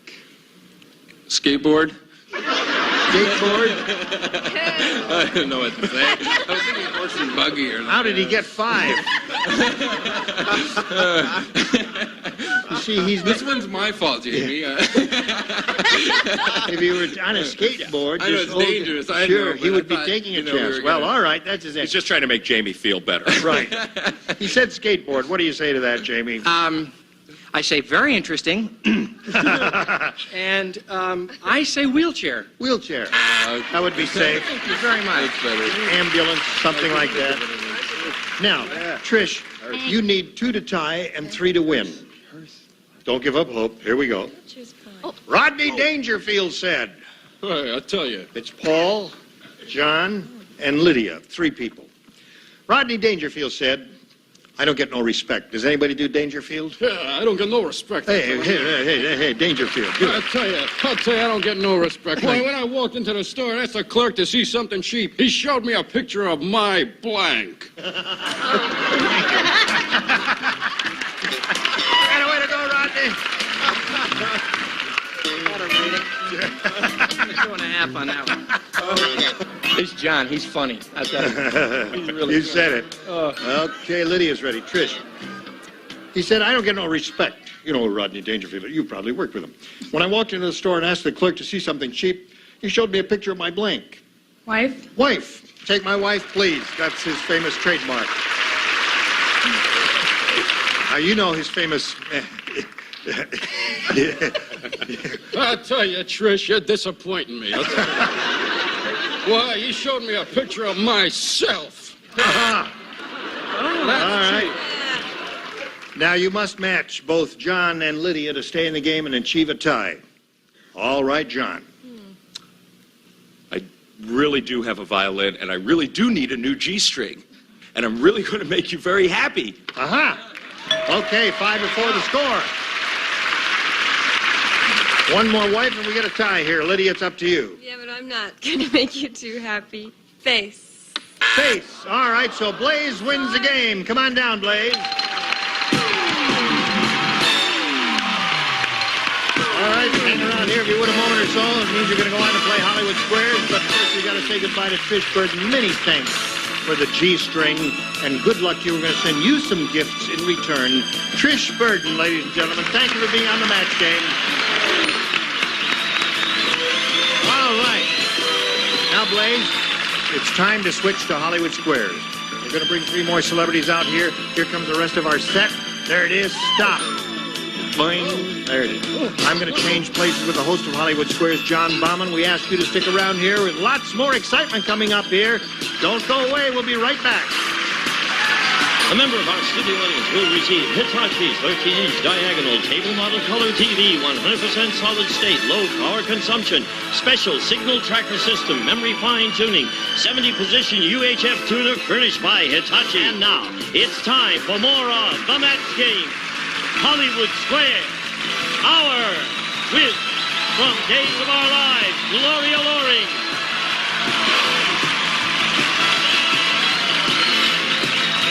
Skateboard? Skateboard? I don't know what to say. I was thinking horse and buggy or something. How did he get 5? You see, This one's my fault, Jamie. If he were on a skateboard, I know it's dangerous. I know, he but would I be thought, taking a you know, we chance. were Well, gonna- all right, that's his He's answer. just trying to make Jamie feel better. Right. He said skateboard. What do you say to that, Jamie? I say very interesting. And I say wheelchair. Wheelchair. That would be safe. Thank you very much. Ambulance, something like that. Now, Trish, you need 2 to tie and 3 to win. Don't give up hope. Here we go. Rodney Dangerfield said. Hey, I'll tell you. It's Paul, John, and Lydia. 3 people. Rodney Dangerfield said, I don't get no respect. Does anybody do Dangerfield? Yeah, I don't get no respect. Hey, Dangerfield. I'll tell you, I don't get no respect. Why, when I walked into the store and asked the clerk to see something cheap, he showed me a picture of my blank. And a way to go, Rodney. Got a rating. 2.5 on that one. It's John. He's funny. I tell you. He's really You funny. said it. Okay, Lydia's ready. Trish. He said, I don't get no respect. You know Rodney Dangerfield. You probably worked with him. When I walked into the store and asked the clerk to see something cheap, he showed me a picture of my blank. Wife? Wife. Take my wife, please. That's his famous trademark. Now, you know his famous... I tell you, Trish, you're disappointing me. I'll tell you. Why, he showed me a picture of myself. All right. Now, you must match both John and Lydia to stay in the game and achieve a tie. All right, John. I really do have a violin, and I really do need a new G string. And I'm really going to make you very happy. Okay, 5-4 the score. One more wife and we get a tie here. Lydia, it's up to you. Yeah, but I'm not going to make you too happy. Face. Face. All right, so Blaze wins the game. Come on down, Blaze. All right, hang around here. If you would a moment or so, it means you're going to go on to play Hollywood Squares. But first, we got to say goodbye to Trish Burton. Many thanks for the G-string, and good luck to you. We're going to send you some gifts in return. Trish Burton, ladies and gentlemen, thank you for being on the match game. All right. Now, Blaze, it's time to switch to Hollywood Squares. We're going to bring 3 more celebrities out here. Here comes the rest of our set. There it is. Stop. Boing. There it is. I'm going to change places with the host of Hollywood Squares, John Bauman. We ask you to stick around here with lots more excitement coming up here. Don't go away. We'll be right back. A member of our studio audience will receive Hitachi's 13-inch diagonal table model color TV, 100% solid state, low power consumption, special signal tracker system, memory fine-tuning, 70-position UHF tuner furnished by Hitachi. And now, it's time for more of The Match Game. Hollywood Square, our with, from Days of Our Lives, Gloria Loring.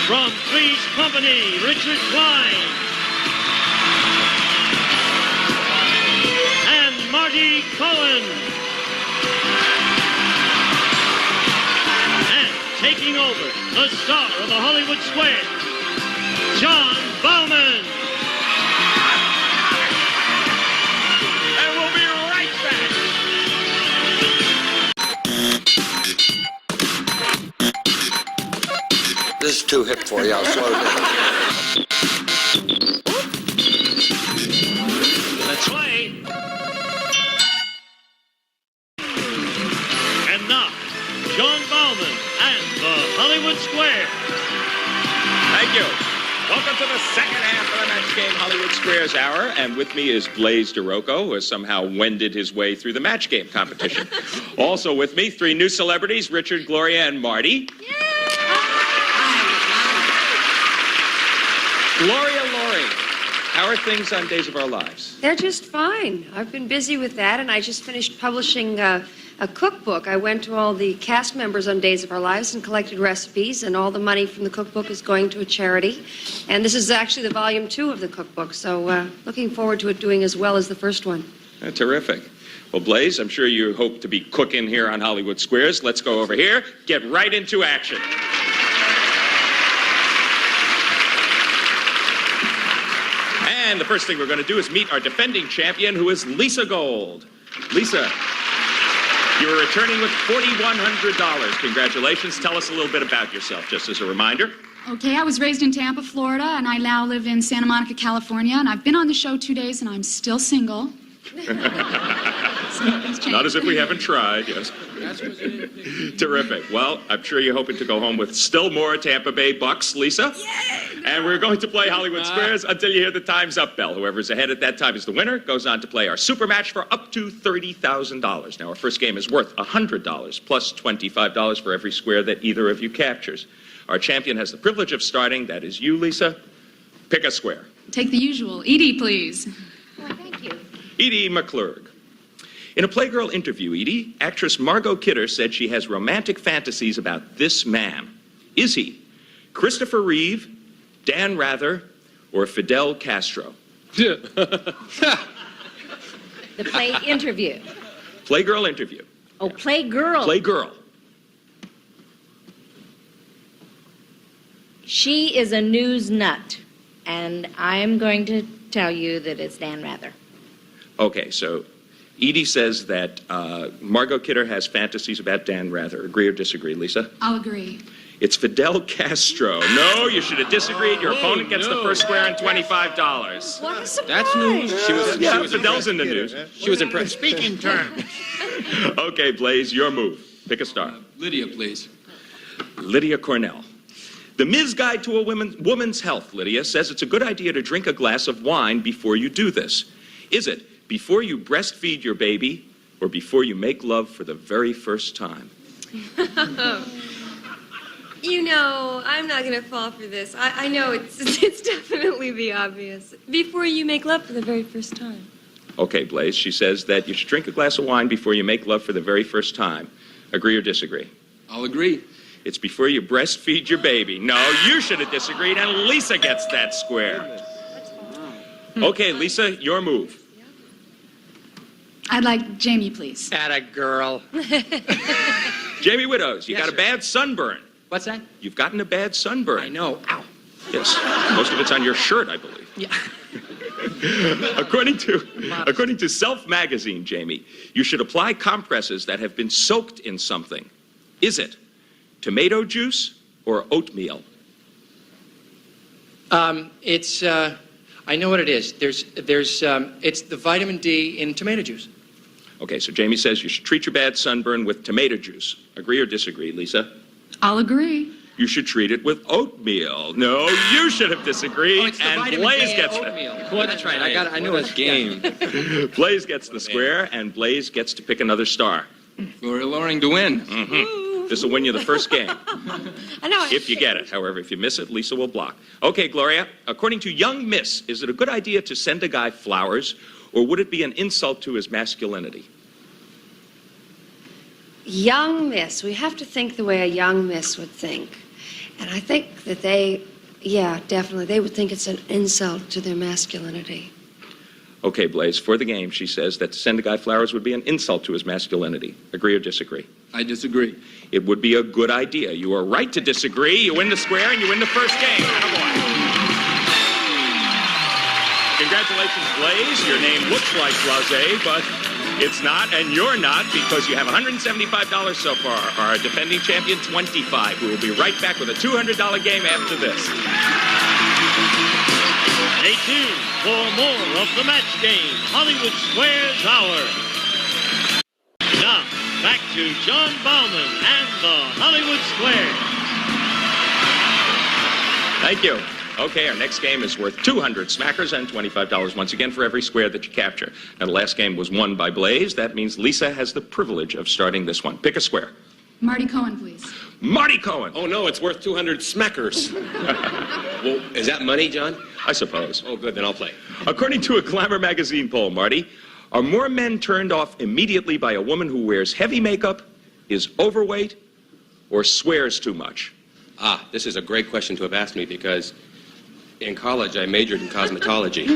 From Three's Company, Richard Klein. And Marty Cohen. And taking over, the star of the Hollywood Square, John Bauman. And we'll be right back. This is too hip for you. I'll slow down. Let's play. And now, John Bauman and the Hollywood Square. Thank you. Welcome to the second half of the Match Game Hollywood Squares Hour. And with me is Blaze DeRocco, who has somehow wended his way through the Match Game competition. Also with me, 3 new celebrities, Richard, Gloria, and Marty. Gloria Loring, how are things on Days of Our Lives? They're just fine. I've been busy with that, and I just finished publishing a cookbook. I went to all the cast members on Days of Our Lives and collected recipes, and all the money from the cookbook is going to a charity. And this is actually the volume 2 of the cookbook, so looking forward to it doing as well as the first one. Terrific. Well, Blaze, I'm sure you hope to be cooking here on Hollywood Squares. Let's go over here, get right into action. And the first thing we're going to do is meet our defending champion, who is Lisa Gold. Lisa, you're returning with $4,100. Congratulations. Tell us a little bit about yourself, just as a reminder. Okay, I was raised in Tampa, Florida, and I now live in Santa Monica, California, and I've been on the show 2 days, and I'm still single. Not as if we haven't tried, yes. Terrific. Well, I'm sure you're hoping to go home with still more Tampa Bay bucks, Lisa. Yay! And we're going to play Hollywood Squares until you hear the time's up bell. Whoever's ahead at that time is the winner, goes on to play our super match for up to $30,000. Now, our first game is worth $100 plus $25 for every square that either of you captures. Our champion has the privilege of starting. That is you, Lisa. Pick a square. Take the usual. Edie, please. Oh, thank you. Edie McClurg. In a Playgirl interview, Edie, actress Margot Kidder said she has romantic fantasies about this man. Is he Christopher Reeve, Dan Rather, or Fidel Castro? The play interview. Playgirl interview. Oh, Playgirl. Playgirl. She is a news nut, and I'm going to tell you that it's Dan Rather. Okay, so Edie says that Margot Kidder has fantasies about Dan Rather. Agree or disagree, Lisa? I'll agree. It's Fidel Castro. No, you should have disagreed. Your opponent gets the first square and $25. What a surprise. That's news. She was Fidel's in the news. She was impressed. Speaking terms. Okay, Blaze, your move. Pick a star. Lydia, please. Lydia Cornell. The Ms. Guide to a Woman's Health, Lydia, says it's a good idea to drink a glass of wine before you do this. Is it before you breastfeed your baby or before you make love for the very first time? You know, I'm not going to fall for this. I know it's definitely the obvious. Before you make love for the very first time. Okay, Blaze, she says that you should drink a glass of wine before you make love for the very first time. Agree or disagree? I'll agree. It's before you breastfeed your baby. No, you should have disagreed, and Lisa gets that square. Okay, Lisa, your move. I'd like Jamie, please. Atta girl. Jamie Widows, you Yes, got sir. a bad sunburn. What's that? You've gotten a bad sunburn. I know. Ow. Yes, most of it's on your shirt, I believe. Yeah. According to Self Magazine, Jamie, you should apply compresses that have been soaked in something. Is it tomato juice or oatmeal? It's. I know what it is. It's the vitamin D in tomato juice. Okay, so Jamie says you should treat your bad sunburn with tomato juice. Agree or disagree, Lisa? I'll agree. You should treat it with oatmeal. No, you should have disagreed, Oh, it's the and vitamin Blaze D gets oatmeal. the. That's right. I know his game. Blaze gets the square, and Blaze gets to pick another star. Gloria Loring to win. Mm-hmm. This will win you the first game. I know. If you get it. However, if you miss it, Lisa will block. Okay, Gloria, according to Young Miss, is it a good idea to send a guy flowers, or would it be an insult to his masculinity? Young miss. We have to think the way a young miss would think. And I think that definitely, they would think it's an insult to their masculinity. Okay, Blaze, for the game, she says that to send a guy flowers would be an insult to his masculinity. Agree or disagree? I disagree. It would be a good idea. You are right to disagree. You win the square and you win the first game. Attaboy. Congratulations, Blaze. Your name looks like Blase, but it's not, and you're not, because you have $175 so far. Our defending champion, $25. We will be right back with a $200 game after this. Stay tuned for more of the match game, Hollywood Squares Hour. Now, back to John Bauman and the Hollywood Squares. Thank you. Okay, our next game is worth 200 smackers and $25 once again for every square that you capture. Now, the last game was won by Blaze. That means Lisa has the privilege of starting this one. Pick a square. Marty Cohen, please. Marty Cohen. Oh, no, it's worth 200 smackers. Well, is that money, John? I suppose. Oh, good, then I'll play. According to a Glamour magazine poll, Marty, are more men turned off immediately by a woman who wears heavy makeup, is overweight, or swears too much? Ah, this is a great question to have asked me because in college I majored in cosmetology.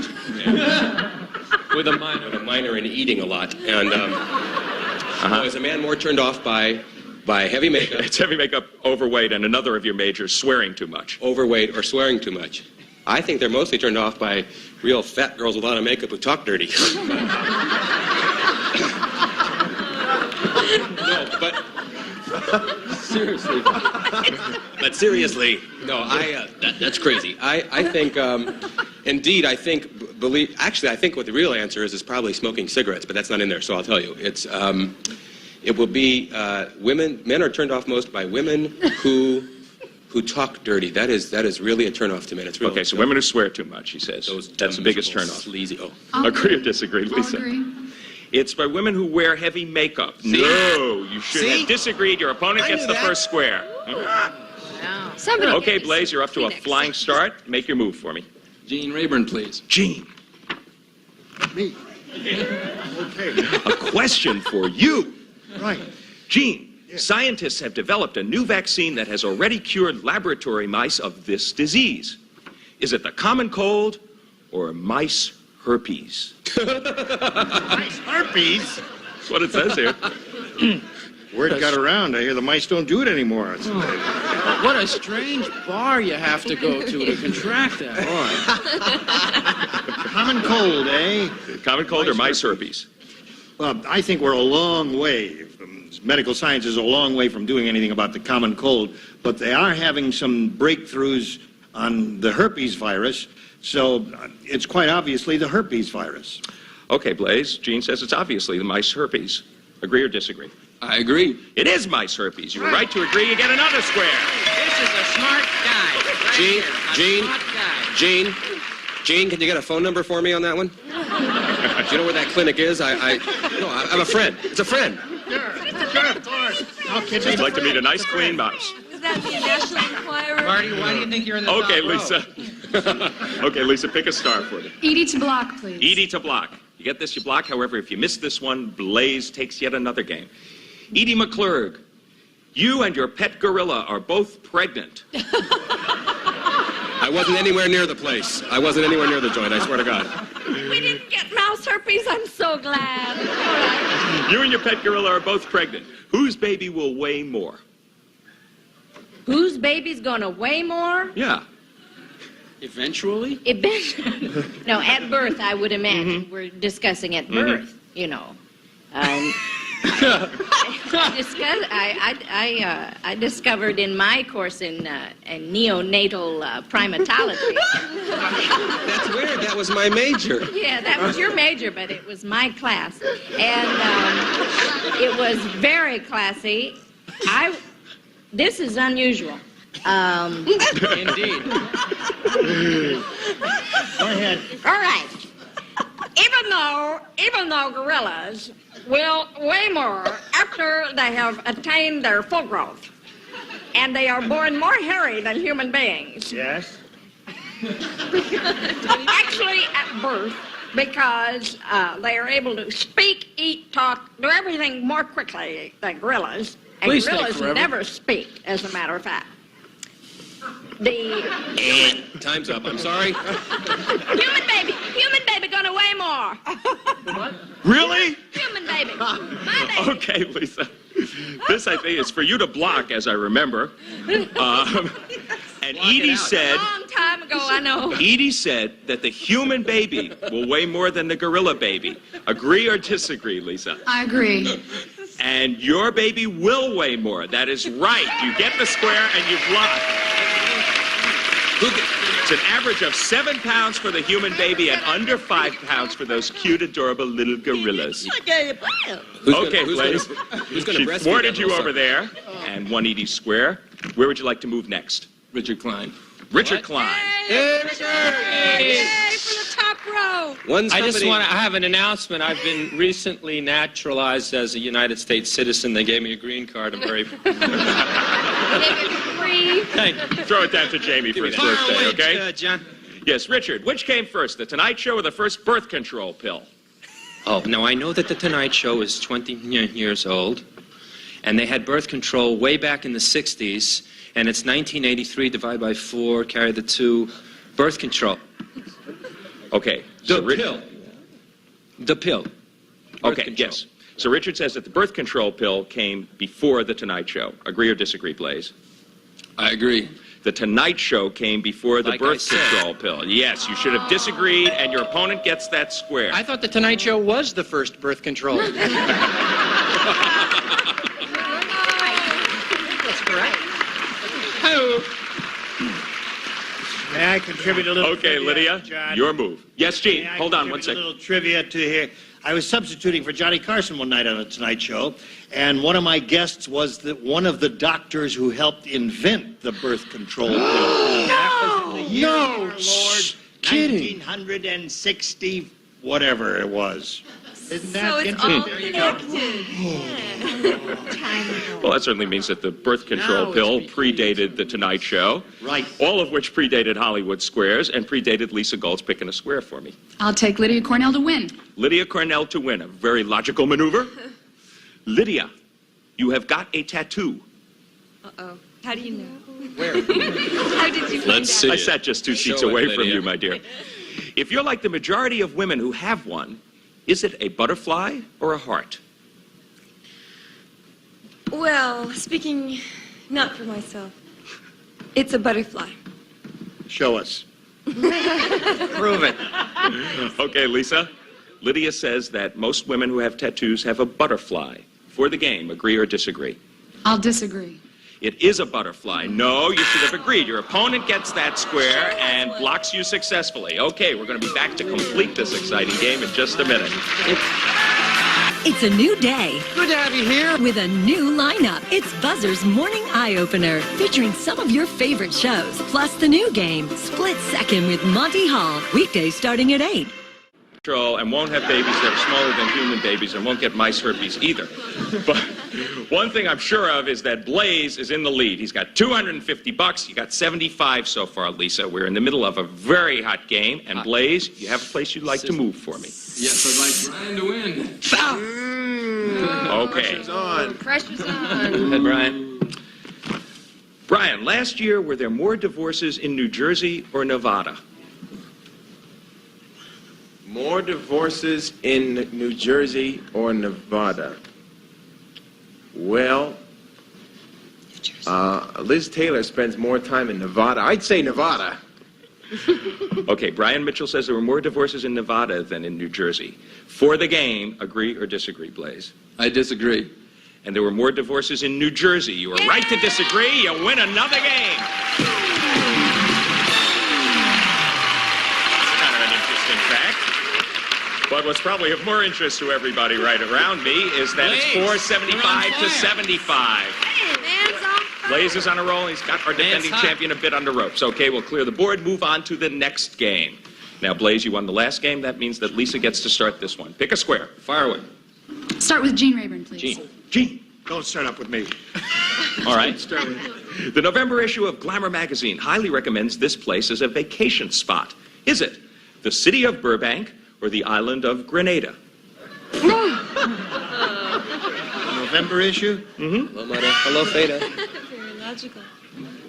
with a minor in eating a lot. And so is a man more turned off by heavy makeup? It's heavy makeup, overweight, and another of your majors, swearing too much. Overweight or swearing too much? I think they're mostly turned off by real fat girls with a lot of makeup who talk dirty. No, but seriously. But seriously, no, that's crazy. I think, indeed, I think what the real answer is probably smoking cigarettes, but that's not in there, so I'll tell you. It's, it will be men are turned off most by women who talk dirty. That is really a turnoff to men. It's really okay, so women who swear too much, he says. That's the biggest turnoff. Sleazy. Oh. Agree or disagree, Lisa? I'll agree. It's by women who wear heavy makeup. See? No, you should See? have disagreed. Your opponent gets the first square. Somebody Okay, give me Blaze, some you're up to a Kleenex. flying start. Make your move for me. Gene Rayburn, please. Gene, Me. Okay. a question for you. Right. Gene, scientists have developed a new vaccine that has already cured laboratory mice of this disease. Is it the common cold or mice herpes? Nice herpes. That's what it says here. Word got around. I hear the mice don't do it anymore. What a strange bar you have to go to contract that. Common cold, eh? Common cold or mice herpes? Well, I think we're a long way. Medical science is a long way from doing anything about the common cold, but they are having some breakthroughs on the herpes virus, so it's quite obviously the herpes virus. Okay, Blaze, Gene says it's obviously the mice herpes. Agree or disagree? I agree. It is mice herpes. You were right to agree. You get another square. This is a smart guy. Right Gene, here. A Gene, smart guy. Gene, can you get a phone number for me on that one? Do you know where that clinic is? No, I'm a friend. It's a friend. Sure, of course. I'd like to meet a nice, clean mouse. Is that the National Enquirer? Marty, why do you think you're in the Okay, top row? Lisa. Okay, Lisa, pick a star for me. Edie to block, please. Edie to block. You get this, you block. However, if you miss this one, Blaze takes yet another game. Edie McClurg, you and your pet gorilla are both pregnant. I wasn't anywhere near the place. I wasn't anywhere near the joint, I swear to God. We didn't get mouse herpes. I'm so glad. You and your pet gorilla are both pregnant. Whose baby will weigh more? Whose baby's gonna weigh more? Yeah. Eventually? No, at birth, I would imagine. We're discussing at birth, you know. I discovered in my course in neonatal primatology. That's weird. That was my major. Yeah, that was your major, but it was my class. And it was very classy. This is unusual. Indeed. Go ahead. All right. Even though gorillas will weigh more after they have attained their full growth, and they are born more hairy than human beings. Yes? Actually, at birth, because they are able to speak, eat, talk, do everything more quickly than gorillas. And Please stay gorillas forever. never speak, as a matter of fact. Time's up. I'm sorry. Human baby gonna weigh more. What? Really? Human baby. My baby. Okay, Lisa. This, I think, is for you to block, as I remember. And Edie said... Long time ago, I know. Edie said that the human baby will weigh more than the gorilla baby. Agree or disagree, Lisa? I agree. And your baby will weigh more. That is right. You get the square and you block. It's an average of 7 pounds for the human baby and under 5 pounds for those cute, adorable little gorillas. Okay, Blaze. Who's gonna She breastfeed thwarted that you little over there and won Edie's square. Where would you like to move next? Richard Klein. Richard Klein. Yay for the top row. I have an announcement. I've been recently naturalized as a United States citizen. They gave me a green card. I'm very... Thank you. Throw it down to Jamie for his birthday, okay? John. Yes, Richard, which came first, the Tonight Show or the first birth control pill? Oh, now I know that The Tonight Show is 20 years old, and they had birth control way back in the 60s, and it's 1983 divided by 4, carry the 2, birth control. Okay. The pill. The pill. Okay, yes. So Richard says that the birth control pill came before the Tonight Show. Agree or disagree, Blaze? I agree. The Tonight Show came before the birth control pill. Yes, you should have disagreed, and your opponent gets that square. I thought the Tonight Show was the first birth control. That's correct. May I contribute a little? Okay, trivia, Lydia, John? your move. Yes, Gene. May I Hold on one contribute second. A little trivia to here. I was substituting for Johnny Carson one night on the Tonight Show, and one of my guests was one of the doctors who helped invent the birth control pill. That was in the year of our Lord, kidding. 1960, whatever it was. Isn't that So it's interesting? all connected. Well, that certainly means that the birth control Now pill it's predated The Tonight Show. Right. All of which predated Hollywood Squares and predated Lisa Gold's picking a square for me. I'll take Lydia Cornell to win. Lydia Cornell to win. A very logical maneuver. Lydia, you have got a tattoo. Uh-oh. How do you know? Where? How did you find out? I sat just two seats away from you, my dear. If you're like the majority of women who have one, is it a butterfly or a heart? Well, speaking not for myself, it's a butterfly. Show us. Prove it. Okay, Lisa. Lydia says that most women who have tattoos have a butterfly. For the game, agree or disagree? I'll disagree. It is a butterfly. No, you should have agreed. Your opponent gets that square and blocks you successfully. Okay, we're going to be back to complete this exciting game in just a minute. It's a new day. Good to have you here. With a new lineup. It's Buzzer's Morning Eye Opener, featuring some of your favorite shows, plus the new game, Split Second with Monty Hall. Weekdays starting at 8. And won't have babies that are smaller than human babies and won't get mice herpes either. But one thing I'm sure of is that Blaze is in the lead. He's got $250. You got 75 so far, Lisa. We're in the middle of a very hot game. And Blaze, you have a place you'd like to move for me. Yes, I'd like Brian to win. Okay. Pressure's on. Pressure's on. Go ahead, Brian. Brian, last year, were there more divorces in New Jersey or Nevada? More divorces in New Jersey or Nevada? Well, Liz Taylor spends more time in Nevada. I'd say Nevada. Okay, Brian Mitchell says there were more divorces in Nevada than in New Jersey. For the game, agree or disagree, Blaze? I disagree. And there were more divorces in New Jersey. You were right to disagree. You win another game. That's kind of an interesting fact. But what's probably of more interest to everybody right around me is that it's 475 to 75. Blaze is on a roll. He's got our defending champion a bit on the ropes. Okay, we'll clear the board, move on to the next game. Now, Blaze, you won the last game. That means that Lisa gets to start this one. Pick a square. Fire away. Start with Gene Rayburn, please. Gene. Don't start up with me. All right. Start with... The November issue of Glamour magazine highly recommends this place as a vacation spot. Is it the city of Burbank or the island of Grenada? November issue? Mm-hmm. Hello, Mother. Hello, Theta. Very logical.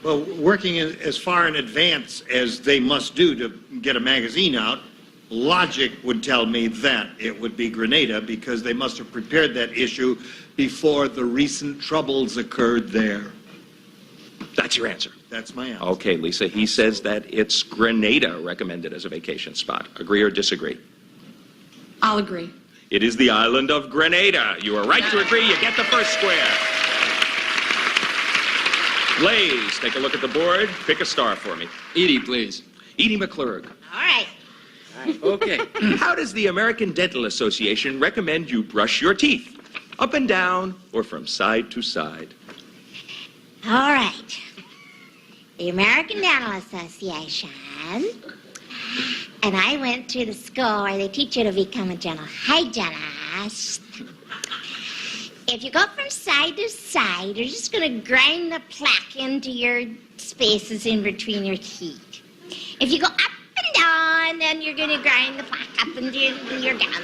Well, working as far in advance as they must do to get a magazine out, logic would tell me that it would be Grenada because they must have prepared that issue before the recent troubles occurred there. That's your answer. That's my answer. Okay, Lisa, he says that it's Grenada recommended as a vacation spot. Agree or disagree? I'll agree. It is the island of Grenada. You are right to agree. You get the first square. Blaze, take a look at the board. Pick a star for me. Edie, please. Edie McClurg. All right. Okay. How does the American Dental Association recommend you brush your teeth? Up and down or from side to side? All right. The American Dental Association. And I went to the school where they teach you to become a dental hygienist. If you go from side to side, you're just going to grind the plaque into your spaces in between your teeth. If you go up and down, then you're going to grind the plaque up into your gums.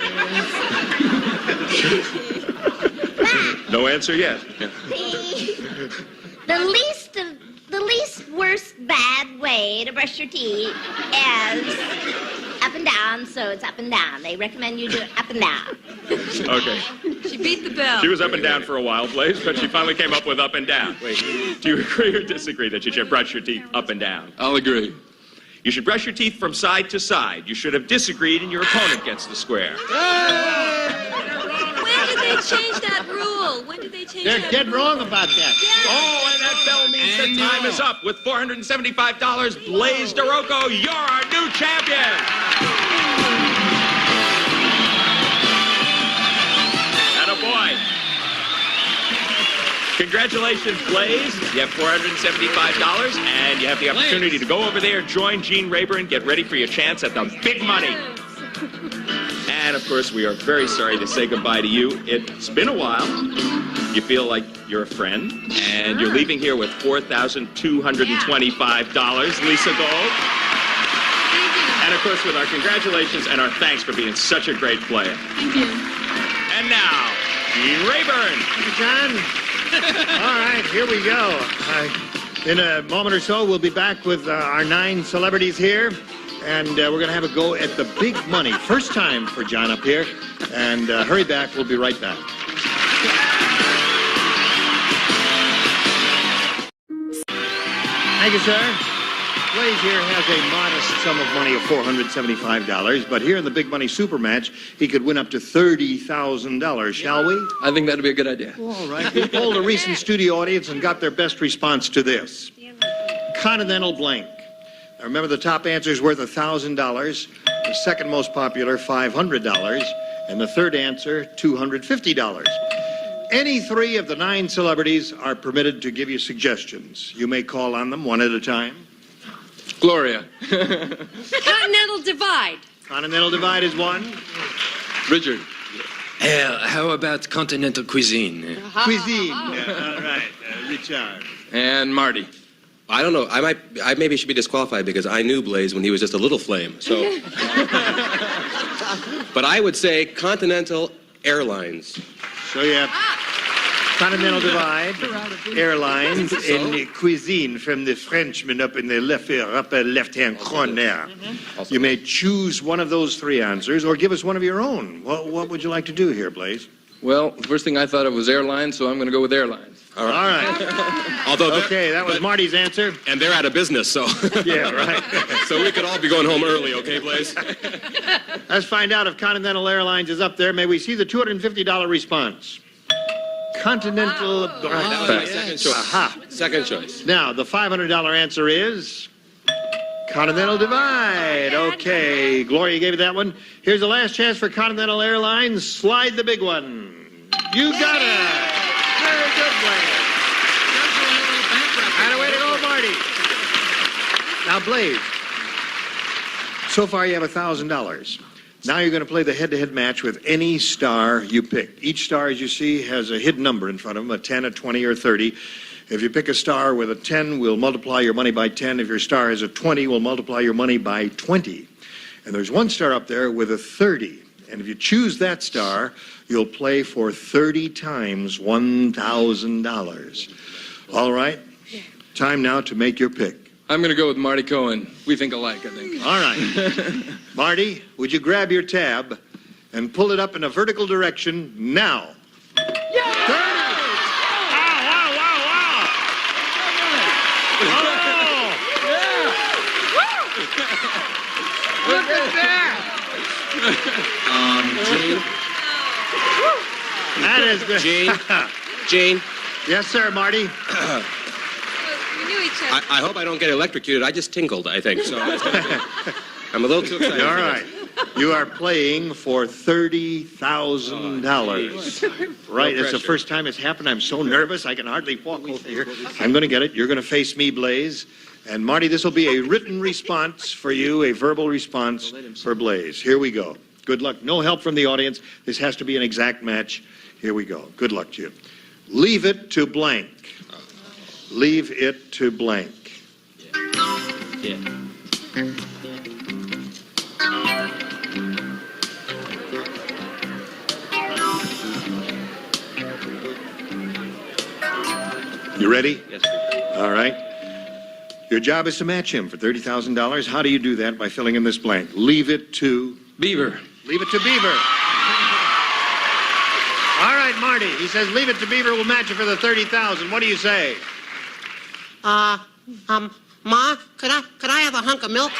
No answer yet. The least worst bad way to brush your teeth is up and down, so it's up and down. They recommend you do it up and down. Okay. She You beat the bell. She was up and down for a while, Blaze, but she finally came up with up and down. Wait, do you agree or disagree that you should brush your teeth up and down? I'll agree. You should brush your teeth from side to side. You should have disagreed and your opponent gets the square. When did they change that rule? When did they change They're that dead rule? wrong about that. Oh, and that bell means the time is up. With $475, Blaze DeRocco, you're our new champion. Attaboy. Congratulations, Blaze. You have $475, and you have the opportunity to go over there, join Gene Rayburn, get ready for your chance at the big money. And, of course, we are very sorry to say goodbye to you. It's been a while. You feel like you're a friend, and you're leaving here with $4,225, Lisa Gold. And, of course, with our congratulations and our thanks for being such a great player. Thank you. And now, Gene Rayburn. Thank you, John. All right, here we go. In a moment or so, we'll be back with our 9 celebrities here, and we're going to have a go at the big money. First time for John up here, and hurry back. We'll be right back. Thank you, sir. Blaze here has a modest sum of money of $475, but here in the Big Money Super Match, he could win up to $30,000, shall we? I think that'd be a good idea. All right. We polled a recent studio audience and got their best response to this. Continental blank. Now remember, the top answer is worth $1,000, the second most popular, $500, and the third answer, $250. Any 3 of the 9 celebrities are permitted to give you suggestions. You may call on them one at a time. Gloria. Continental Divide. Continental Divide is one. Richard. How about continental cuisine? Cuisine. All right. Richard. And Marty. I don't know. I maybe should be disqualified because I knew Blaze when he was just a little flame. So, but I would say Continental Airlines. So you have Continental Divide, Airlines, and cuisine from the Frenchman up in the upper left-hand corner. You may choose one of those 3 answers or give us one of your own. What would you like to do here, Blaze? Well, the first thing I thought of was airlines, so I'm going to go with airlines. All right. Although okay, that was Marty's answer. And they're out of business, so. Yeah, right. So we could all be going home early, okay, Blaze? Let's find out if Continental Airlines is up there. May we see the $250 response? Continental. That was my second choice. Aha. Second choice. Now, the $500 answer is Continental Divide. Okay, Gloria gave you that one. Here's the last chance for Continental Airlines. Slide the big one. You got it. Very good, Blaze. And away to go, Marty. Now, Blaze, so far you have $1,000. Now you're going to play the head-to-head match with any star you pick. Each star, as you see, has a hidden number in front of them, a 10, a 20, or 30. If you pick a star with a 10, we'll multiply your money by 10. If your star has a 20, we'll multiply your money by 20. And there's one star up there with a 30. And if you choose that star, you'll play for 30 times $1,000. All right? Time now to make your pick. I'm going to go with Marty Cohen. We think alike, I think. All right. Marty, would you grab your tab and pull it up in a vertical direction now? Yeah! 30! Wow, wow, wow, wow! Oh! Look at that! Gene? That is good. Gene? Yes, sir, Marty. I hope I don't get electrocuted. I just tingled, I think. So I'm a little too excited. All right. You are playing for $30,000. Right. It's the first time it's happened. I'm so nervous. I can hardly walk over here. I'm going to get it. You're going to face me, Blaze. And, Marty, this will be a written response for you, a verbal response for Blaze. Here we go. Good luck. No help from the audience. This has to be an exact match. Here we go. Good luck to you. Leave it to blank. Leave it to blank. Yeah. You ready? Yes, sir. All right. Your job is to match him for $30,000. How do you do that? By filling in this blank. Leave it to... Beaver. Leave it to Beaver. All right, Marty. He says, leave it to Beaver. We'll match it for the $30,000. What do you say? Ma, could I have a hunk of milk?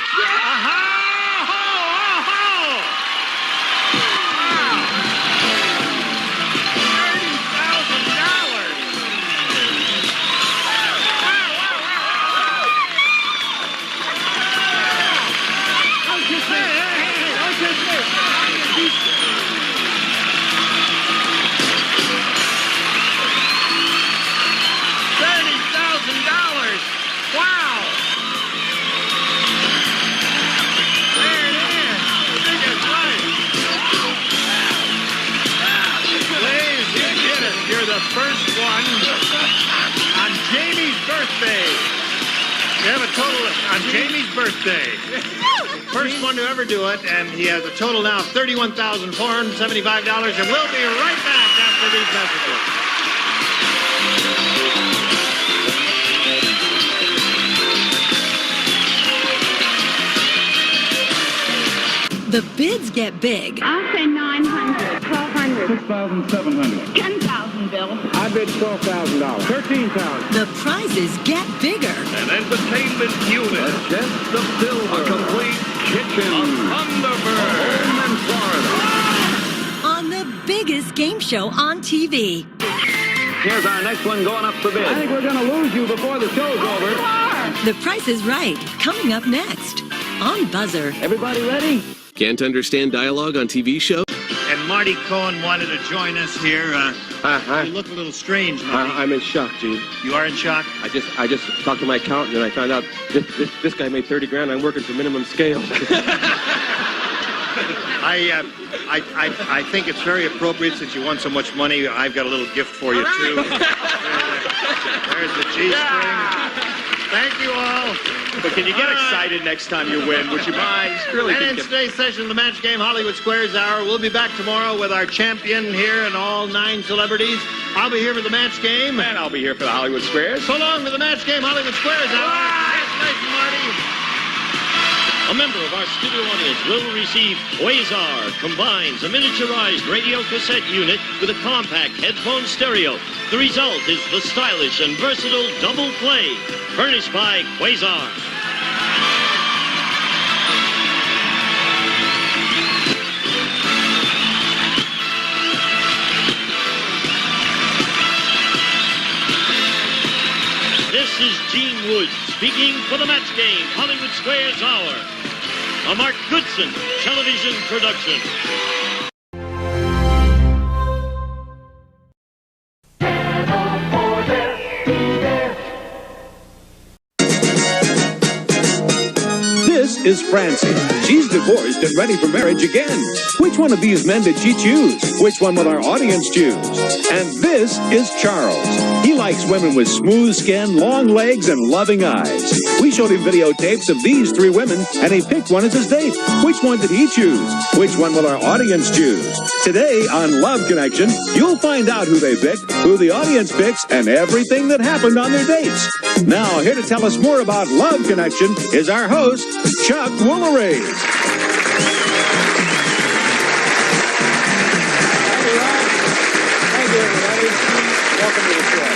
First one on Jamie's birthday. We have a total on Jamie's birthday. First one to ever do it, and he has a total now of $31,475, and we'll be right back after these messages. The bids get big. I'll say 900, 1,200, 6,700. 10,000, Bill. I bid $12,000. 13,000. The prizes get bigger. An entertainment unit. A chest of silver. A complete kitchen. A Thunderbird. A home in Florida. On the biggest game show on TV. Here's our next one going up for bid. I think we're going to lose you before the show's over. The Price is Right, coming up next on Buzzer. Everybody ready? Can't understand dialogue on TV show? And Marty Cohen wanted to join us here. You look a little strange, Marty. I'm in shock, Gene. You are in shock? I just talked to my accountant and I found out this guy made $30,000. I'm working for minimum scale. I think it's very appropriate since you won so much money. I've got a little gift for you too. There's the G-string. Thank you all. But can you get excited next time you win? Would you mind? Really and ends today's session of the Match Game Hollywood Squares Hour. We'll be back tomorrow with our champion here and all 9 celebrities. I'll be here for the Match Game. And I'll be here for the Hollywood Squares. So long for the Match Game Hollywood Squares Hour. Congratulations, Marty. A member of our studio audience will receive Quasar, combines a miniaturized radio cassette unit with a compact headphone stereo. The result is the stylish and versatile double play, furnished by Quasar. This is Gene Woods speaking for the Match Game Hollywood Squares Hour, a Mark Goodson television production. This is Francie. She's divorced and ready for marriage again. Which one of these men did she choose? Which one will our audience choose? And this is Charles. He likes women with smooth skin, long legs, and loving eyes. We showed him videotapes of these 3 women, and he picked one as his date. Which one did he choose? Which one will our audience choose? Today on Love Connection, you'll find out who they picked, who the audience picks, and everything that happened on their dates. Now, here to tell us more about Love Connection is our host, Chuck Woolery. Thank you, everybody. Welcome to the show.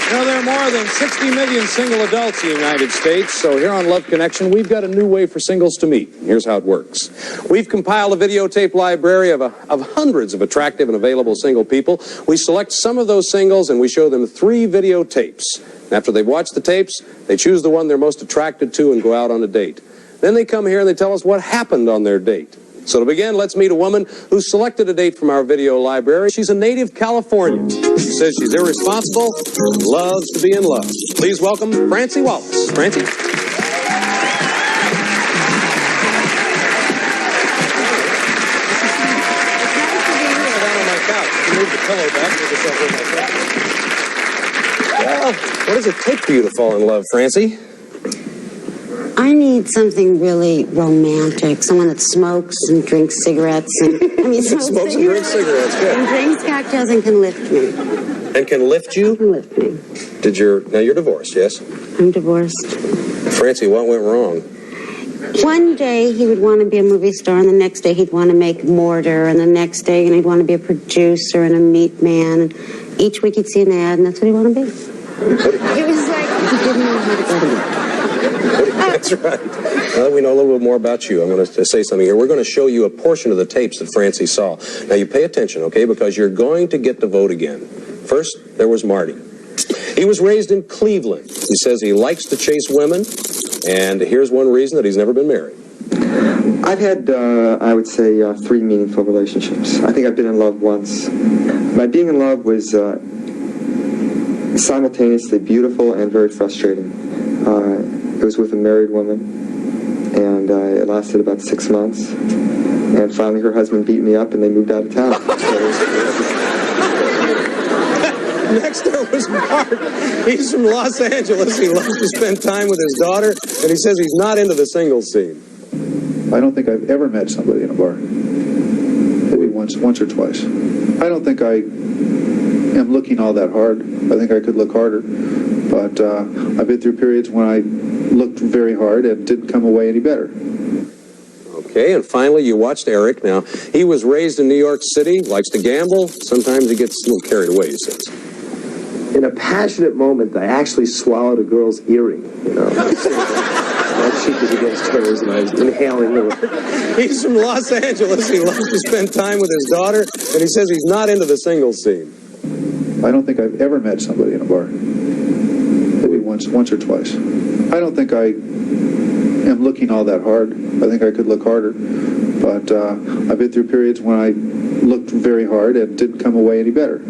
You know, there are more than 60 million single adults in the United States, so here on Love Connection, we've got a new way for singles to meet. Here's how it works. We've compiled a videotape library of hundreds of attractive and available single people. We select some of those singles, and we show them 3 videotapes. After they've watched the tapes, they choose the one they're most attracted to and go out on a date. Then they come here and they tell us what happened on their date. So to begin, let's meet a woman who selected a date from our video library. She's a native Californian. She says she's irresponsible, loves to be in love. Please welcome Francie Wallace. Francie? Move the pillow back. Well, what does it take for you to fall in love, Francie? I need something really romantic. Someone that smokes and drinks cigarettes. And, smokes and drinks cigarettes, good. And drinks cocktails and can lift me. And can lift you? Can lift me. Now you're divorced, yes? I'm divorced. Francie, what went wrong? One day he would want to be a movie star, and the next day he'd want to make mortar, and the next day he'd want to be a producer and a meat man. And each week he'd see an ad, and that's what he wanted to be. It was like he didn't know how to go to work. That's right. Now that we know a little bit more about you, I'm going to say something here. We're going to show you a portion of the tapes that Francie saw. Now, you pay attention, okay, because you're going to get to vote again. First, there was Marty. He was raised in Cleveland. He says he likes to chase women, and here's one reason that he's never been married. I've had, I would say, 3 meaningful relationships. I think I've been in love once. My being in love was simultaneously beautiful and very frustrating. It was with a married woman, and it lasted about 6 months. And finally her husband beat me up and they moved out of town. Next there was Mark. He's from Los Angeles. He loves to spend time with his daughter, and he says he's not into the singles scene. I don't think I've ever met somebody in a bar. Maybe once or twice. I don't think I am looking all that hard. I think I could look harder. But I've been through periods when I looked very hard and didn't come away any better. Okay, and finally you watched Eric. Now, he was raised in New York City, likes to gamble. Sometimes he gets a little carried away, he says. In a passionate moment, I actually swallowed a girl's earring, you know. My cheek was against hers, and I was inhaling the... He's from Los Angeles. He loves to spend time with his daughter, and he says he's not into the singles scene. I don't think I've ever met somebody in a bar. Maybe once or twice. I don't think I am looking all that hard. I think I could look harder. But I've been through periods when I looked very hard and didn't come away any better.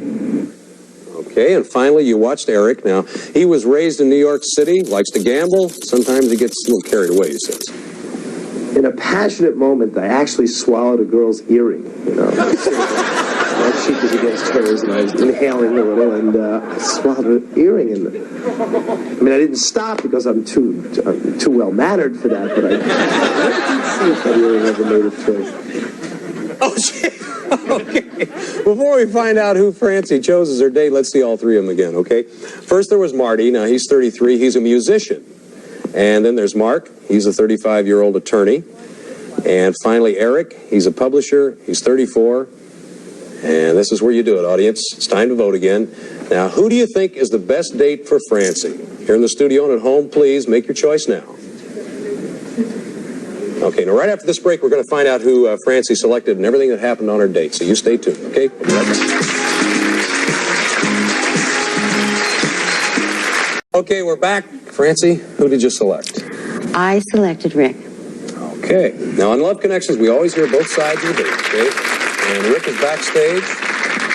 Okay, and finally you watched Eric. Now, he was raised in New York City, likes to gamble. Sometimes he gets a little carried away, he says. In a passionate moment, I actually swallowed a girl's earring, you know. My cheek was against hers, and I was inhaling a little, and I swallowed an earring. And I mean, I didn't stop because I'm too well-mannered for that, but I didn't see if that earring ever made it through. Oh, shit. Okay. Before we find out who Francie chose as her date, let's see all three of them again, okay? First, there was Marty. Now, he's 33. He's a musician. And then there's Mark. He's a 35-year-old attorney. And finally, Eric. He's a publisher. He's 34. And this is where you do it, audience. It's time to vote again. Now, who do you think is the best date for Francie? Here in the studio and at home, please make your choice now. Okay, now right after this break, we're going to find out who Francie selected and everything that happened on her date. So you stay tuned, okay? We'll be right back. Okay, we're back. Francie, who did you select? I selected Rick. Okay. Now, on Love Connections, we always hear both sides of the date, okay? And Rick is backstage,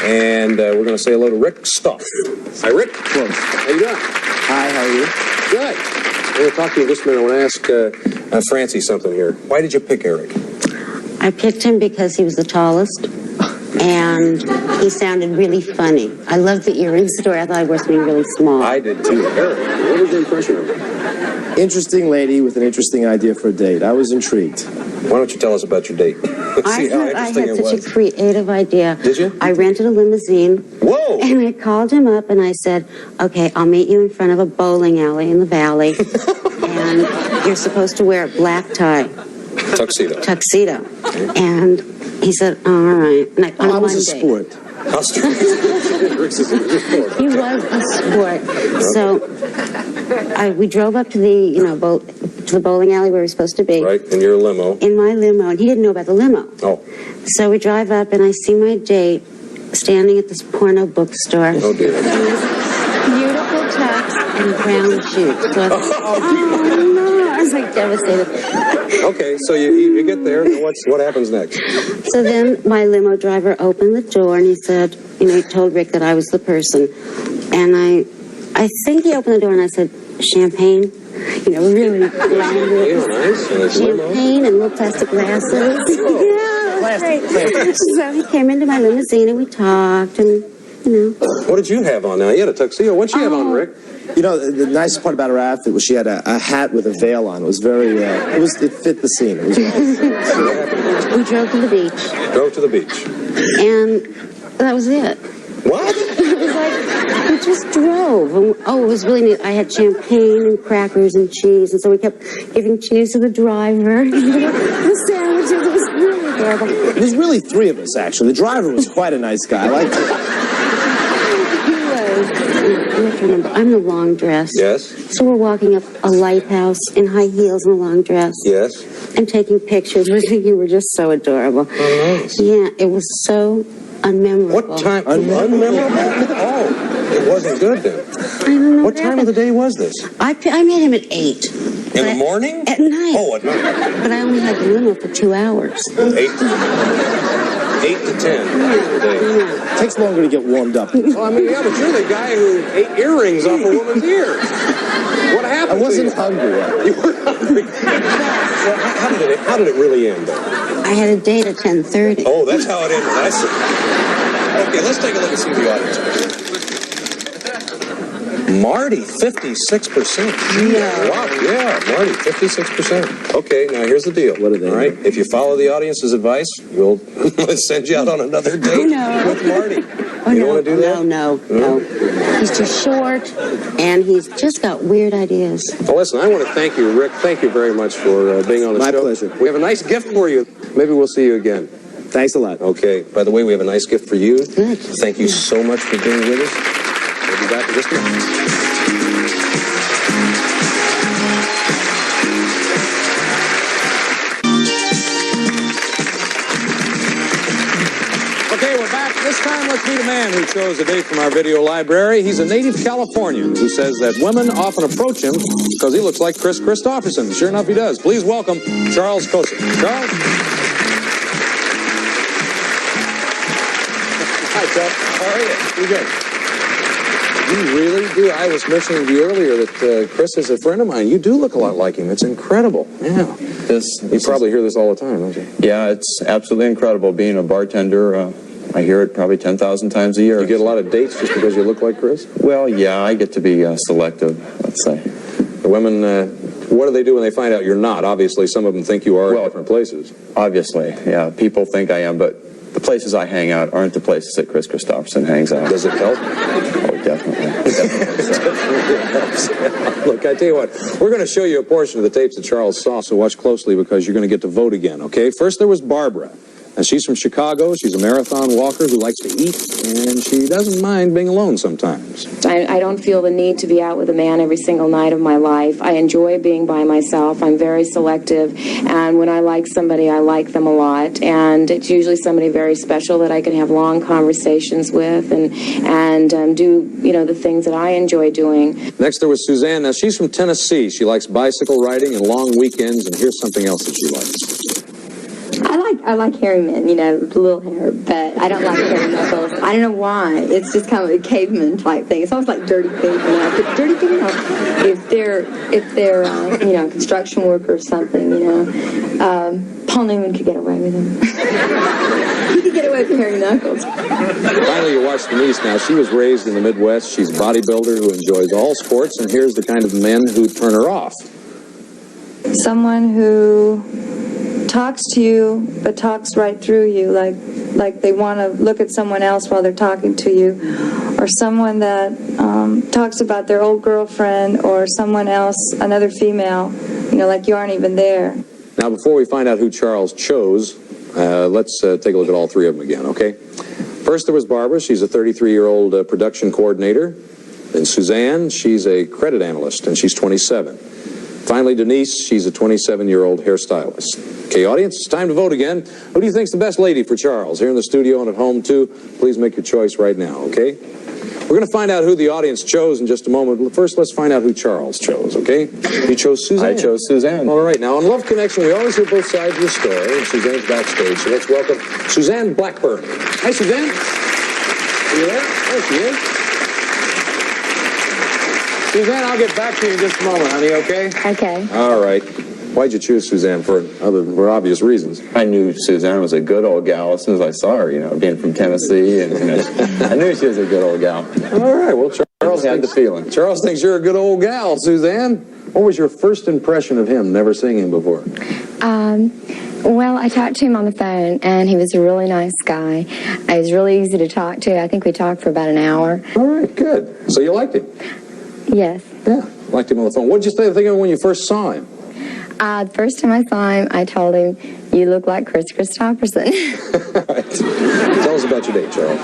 and we're going to say hello to Rick Stoff. Hi, Rick. Close. How you doing? Hi, how are you? Good. I'm going to talk to you in just a minute. I want to ask Francie something here. Why did you pick Eric? I picked him because he was the tallest, and he sounded really funny. I loved the earring story. I thought I was being really small. I did, too. Eric, what was your impression of him? Interesting lady with an interesting idea for a date. I was intrigued. Why don't you tell us about your date? I had such a creative idea. Did you? I rented a limousine. Whoa! And I called him up and I said, okay, I'll meet you in front of a bowling alley in the valley. And you're supposed to wear a black tie. Tuxedo. And he said, all right. And I was a sport. He was a sport. So we drove up to the, to the bowling alley where we were supposed to be. Right, in your limo. In my limo, and he didn't know about the limo. Oh. So we drive up, and I see my date standing at this porno bookstore. Oh, dear. Beautiful tux and brown shoes. So I thought, oh, no. I was like devastated. Okay, so you get there, and what happens next? So then my limo driver opened the door, and he said, he told Rick that I was the person. And I think he opened the door, and I said, champagne? Really glamorous. Nice. Champagne and little plastic glasses. Yeah, great. So he came into my limousine, and we talked, and, What did you have on now? You had a tuxedo. What did she have on, Rick? The nice part about her outfit was she had a hat with a veil on. It was very, it fit the scene. It was nice. We drove to the beach. Drove to the beach. And that was it. What? It was like, we just drove. And, oh, it was really neat. I had champagne and crackers and cheese, and so we kept giving cheese to the driver. The sandwiches, it was really adorable. There's really three of us, actually. The driver was quite a nice guy. I liked it. He was. You have to remember, I'm the long dress. Yes. So we're walking up a lighthouse in high heels and a long dress. Yes. And taking pictures with you. You were just so adorable. Oh, nice. Yeah, it was so unmemorable. What time? Unmemorable? Oh, it wasn't good then. I don't know. What time of the day was this? I met him at 8. In the morning? At night. Oh, at night. But I only had the limo for 2 hours. 8 to 10. It takes longer to get warmed up. Well, I mean, yeah, but you're the guy who ate earrings off a woman's ears. What happened? I wasn't hungry. You were hungry. Well, how did it really end, though? I had a date at 10:30. Oh, that's how it ended. I see. Okay, let's take a look and see the audience. Marty, 56%. Yeah. Wow, yeah, Marty, 56%. Okay, now here's the deal. What are they? All right, if you follow the audience's advice, we'll send you out on another date with Marty. Oh, you don't want to do that? No. He's too short, and he's just got weird ideas. Well, listen, I want to thank you, Rick. Thank you very much for being on the show. My pleasure. We have a nice gift for you. Maybe we'll see you again. Thanks a lot. Okay. By the way, we have a nice gift for you. Good. Thank you so much for being with us. We'll be back in just a moment. Okay, we're back. This time, let's meet a man who chose a date from our video library. He's a native Californian who says that women often approach him because he looks like Chris Christopherson. Sure enough, he does. Please welcome Charles Kosa. Charles? Hi, Chuck. How are you? You good? You really do. I was mentioning to you earlier that Chris is a friend of mine. You do look a lot like him. It's incredible. Yeah. You probably hear this all the time, don't you? Yeah, it's absolutely incredible. Being a bartender, I hear it probably 10,000 times a year. You get a lot of dates just because you look like Chris? Well, yeah, I get to be selective, let's say. The women, what do they do when they find out you're not? Obviously, some of them think you are in different places. Obviously, yeah. People think I am, but the places I hang out aren't the places that Chris Christopherson hangs out. Does it help? Oh, definitely. Look, I tell you what, we're going to show you a portion of the tapes that Charles saw, so watch closely because you're going to get to vote again, okay? First, there was Barbara. And she's from Chicago. She's a marathon walker who likes to eat, and she doesn't mind being alone sometimes. I don't feel the need to be out with a man every single night of my life. I enjoy being by myself. I'm very selective, and when I like somebody, I like them a lot. And it's usually somebody very special that I can have long conversations with and do, the things that I enjoy doing. Next, there was Suzanne. Now, she's from Tennessee. She likes bicycle riding and long weekends, and here's something else that she likes. I like hairy men, little hair, but I don't like hairy knuckles. I don't know why. It's just kind of a caveman type thing. It's almost like dirty pig. But dirty pig, if they're construction worker or something, Paul Newman could get away with them. He could get away with hairy knuckles. Finally, you watch Denise now. She was raised in the Midwest. She's a bodybuilder who enjoys all sports, and here's the kind of men who turn her off. Someone who talks to you but talks right through you, like they want to look at someone else while they're talking to you, or someone that talks about their old girlfriend or someone else, another female, like you aren't even there. Now, before we find out who Charles chose, let's take a look at all three of them again, okay? First, there was Barbara. She's a 33-year-old production coordinator. Then Suzanne, she's a credit analyst, and she's 27. Finally, Denise, she's a 27-year-old hairstylist. Okay, audience, it's time to vote again. Who do you think's the best lady for Charles? Here in the studio and at home, too. Please make your choice right now, okay? We're going to find out who the audience chose in just a moment. First, let's find out who Charles chose, okay? You chose Suzanne. I chose Suzanne. All right, now, on Love Connection, we always hear both sides of the story, and Suzanne's backstage. So let's welcome Suzanne Blackburn. Hi, Suzanne. Are you there? There she is. Suzanne, I'll get back to you in just a moment, honey, okay? Okay. All right. Why'd you choose Suzanne for obvious reasons? I knew Suzanne was a good old gal as soon as I saw her, being from Tennessee, and I knew she was a good old gal. All right, well, Charles had the feeling. Charles thinks you're a good old gal, Suzanne. What was your first impression of him, never seeing him before? Well, I talked to him on the phone, and he was a really nice guy. He was really easy to talk to. I think we talked for about an hour. All right, good. So you liked him? Yes. Yeah, liked him on the phone. What did you think of him when you first saw him? The first time I saw him, I told him, "You look like Chris Christopherson." Tell us about your date, Charles.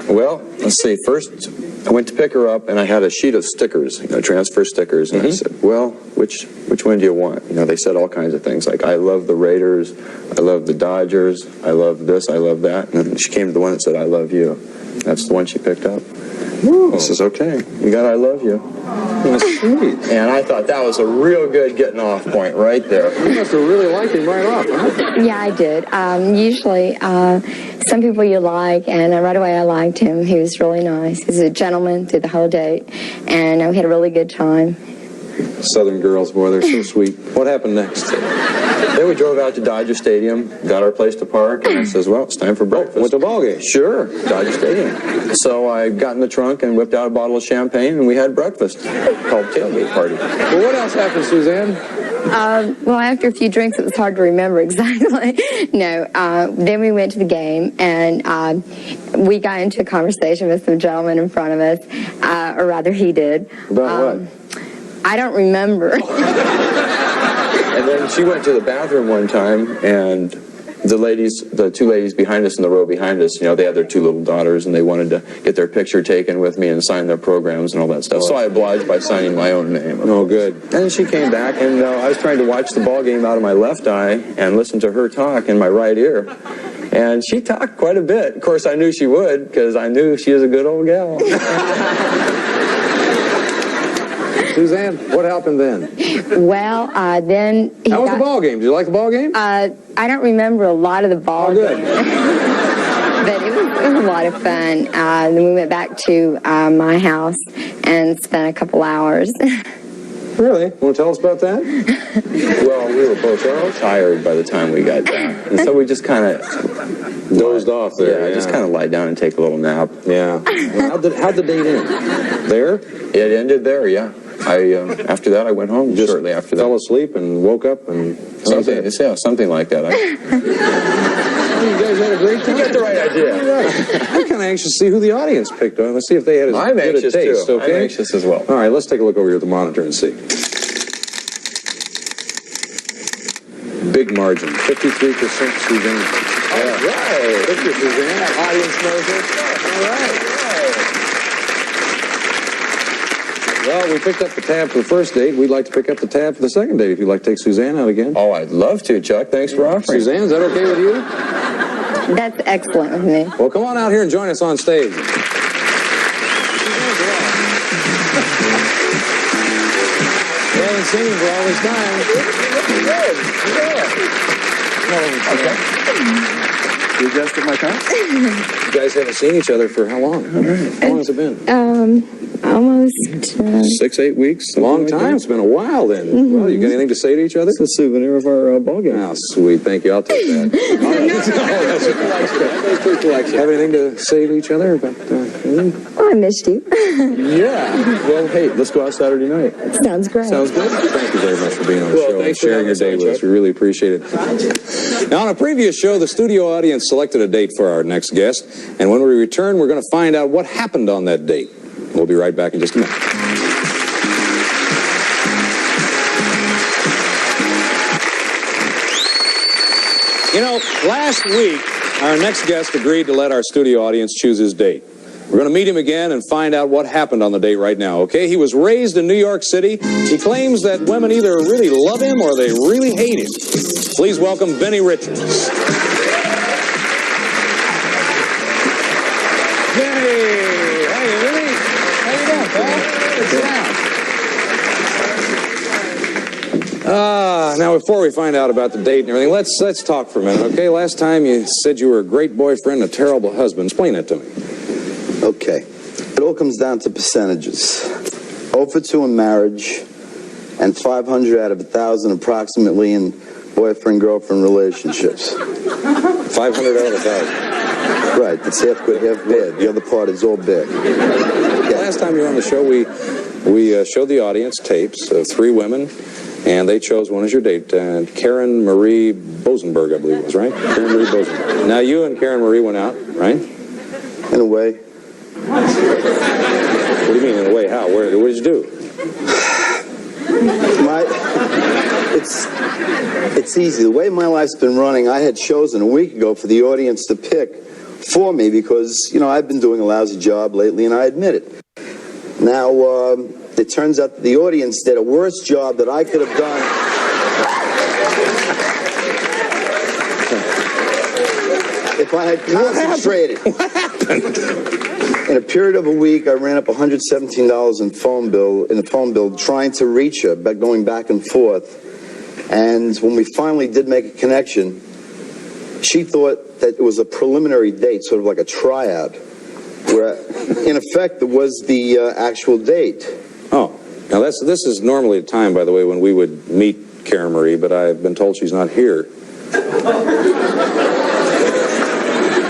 Well, let's see. First, I went to pick her up, and I had a sheet of stickers, transfer stickers. And I said, well, which one do you want? They said all kinds of things, like, I love the Raiders, I love the Dodgers, I love this, I love that. And then she came to the one that said, I love you. That's the one she picked up. I says, okay, you got I love you. That's sweet. And I thought that was a real good getting off point right there. You must have really liked him right off, huh? Yeah, I did. Usually, some people you like, and right away I liked him. He was really nice. He was a gentleman through the whole date, and we had a really good time. Southern girls, boy, they're so sweet. What happened next? Then we drove out to Dodger Stadium, got our place to park, and I says, well, it's time for breakfast. Went to the ball game? Sure, Dodger Stadium. So I got in the trunk and whipped out a bottle of champagne, and we had breakfast called tailgate party. Well, what else happened, Suzanne? Well, after a few drinks, it was hard to remember exactly. No, then we went to the game, and we got into a conversation with some gentleman in front of us, or rather he did. About what? I don't remember. And then she went to the bathroom one time, and the two ladies behind us in the row behind us, they had their two little daughters, and they wanted to get their picture taken with me and sign their programs and all that stuff. So I obliged by signing my own name. Oh, good. And she came back, and I was trying to watch the ball game out of my left eye and listen to her talk in my right ear. And she talked quite a bit. Of course, I knew she would, because I knew she was a good old gal. Suzanne, what happened then? Well, then he How was the ball game? Did you like the ball game? I don't remember a lot of the ball game. But it was a lot of fun. Then we went back to my house and spent a couple hours. Really? Want to tell us about that? Well, we were both tired by the time we got back. And so we just kind of dozed off there. Yeah, just kind of lie down and take a little nap. Yeah. Well, how'd the date end? There? It ended there, yeah. After that, I went home Just shortly after that. Fell asleep and woke up and... Something like that. You guys had a great time. You got the right idea. Right. I'm kind of anxious to see who the audience picked on. Let's see if they had as I'm good a anxious taste, too. okay? I'm anxious as well. All right, let's take a look over here at the monitor and see. Big margin, 53% Suzanne. All right. Thank you, Suzanne. Audience knows it. All right. Well, we picked up the tab for the first date. We'd like to pick up the tab for the second date if you'd like to take Suzanne out again. Oh, I'd love to, Chuck. Thanks for offering. Suzanne, is that okay with you? That's excellent with me. Well, come on out here and join us on stage. We haven't seen him for all this time. You adjusted my time? You guys haven't seen each other for how long? How long has it been? Almost 6-8 weeks. Long time. It's been a while then. Well, you got anything to say to each other? It's a souvenir of our ball game. Oh, sweet. Thank you. I'll take that. Have anything to say to each other about Oh, I missed you. Yeah. Well, hey, let's go out Saturday night. Sounds great. Sounds good. Thank you very much for being on the show and thanks for sharing your day with us. We really appreciate it. Now, on a previous show, the studio audience selected a date for our next guest, and when we return, we're going to find out what happened on that date. We'll be right back in just a minute. Last week, our next guest agreed to let our studio audience choose his date. We're going to meet him again and find out what happened on the date right now, okay? He was raised in New York City. He claims that women either really love him or they really hate him. Please welcome Benny Richards. Benny! Hey, Benny! How you doing, pal? Sit down. Now, before we find out about the date and everything, let's talk for a minute, okay? Last time you said you were a great boyfriend and a terrible husband. Explain that to me. Okay. It all comes down to percentages. 0 for 2 in marriage and 500 out of 1,000 approximately in boyfriend-girlfriend relationships. 500 out of 1,000. Right. That's half good, half bad. The other part is all bad. Okay. Last time you were on the show, we showed the audience tapes of 3 women And they chose one as your date, Karen Marie Bosenberg, I believe it was, right? Karen Marie Bosenberg. Now, you and Karen Marie went out, right? In a way. What do you mean, in a way? How? What did you do? It's easy. The way my life's been running, I had chosen a week ago for the audience to pick for me because, you know, I've been doing a lousy job lately, and I admit it. Now, it turns out that the audience did a worse job that I could have done. If I had concentrated. What happened? In a period of a week, I ran up $117 in a phone bill trying to reach her, but going back and forth. And when we finally did make a connection, she thought that it was a preliminary date, sort of like a tryout, where, in effect, it was the actual date. Oh, now this is normally a time, by the way, when we would meet Karen Marie, but I've been told she's not here.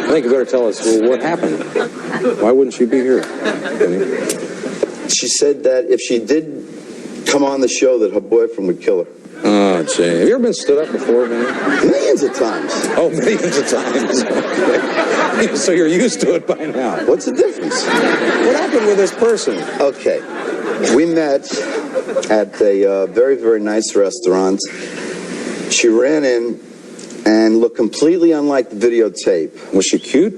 I think you better tell us, well, what happened? Why wouldn't she be here? She said that if she did come on the show, that her boyfriend would kill her. Oh, gee. Have you ever been stood up before, man? Millions of times. Oh, millions of times. Okay. So you're used to it by now. What's the difference? What happened with this person? Okay. We met at a very, very nice restaurant. She ran in and looked completely unlike the videotape. Was she cute?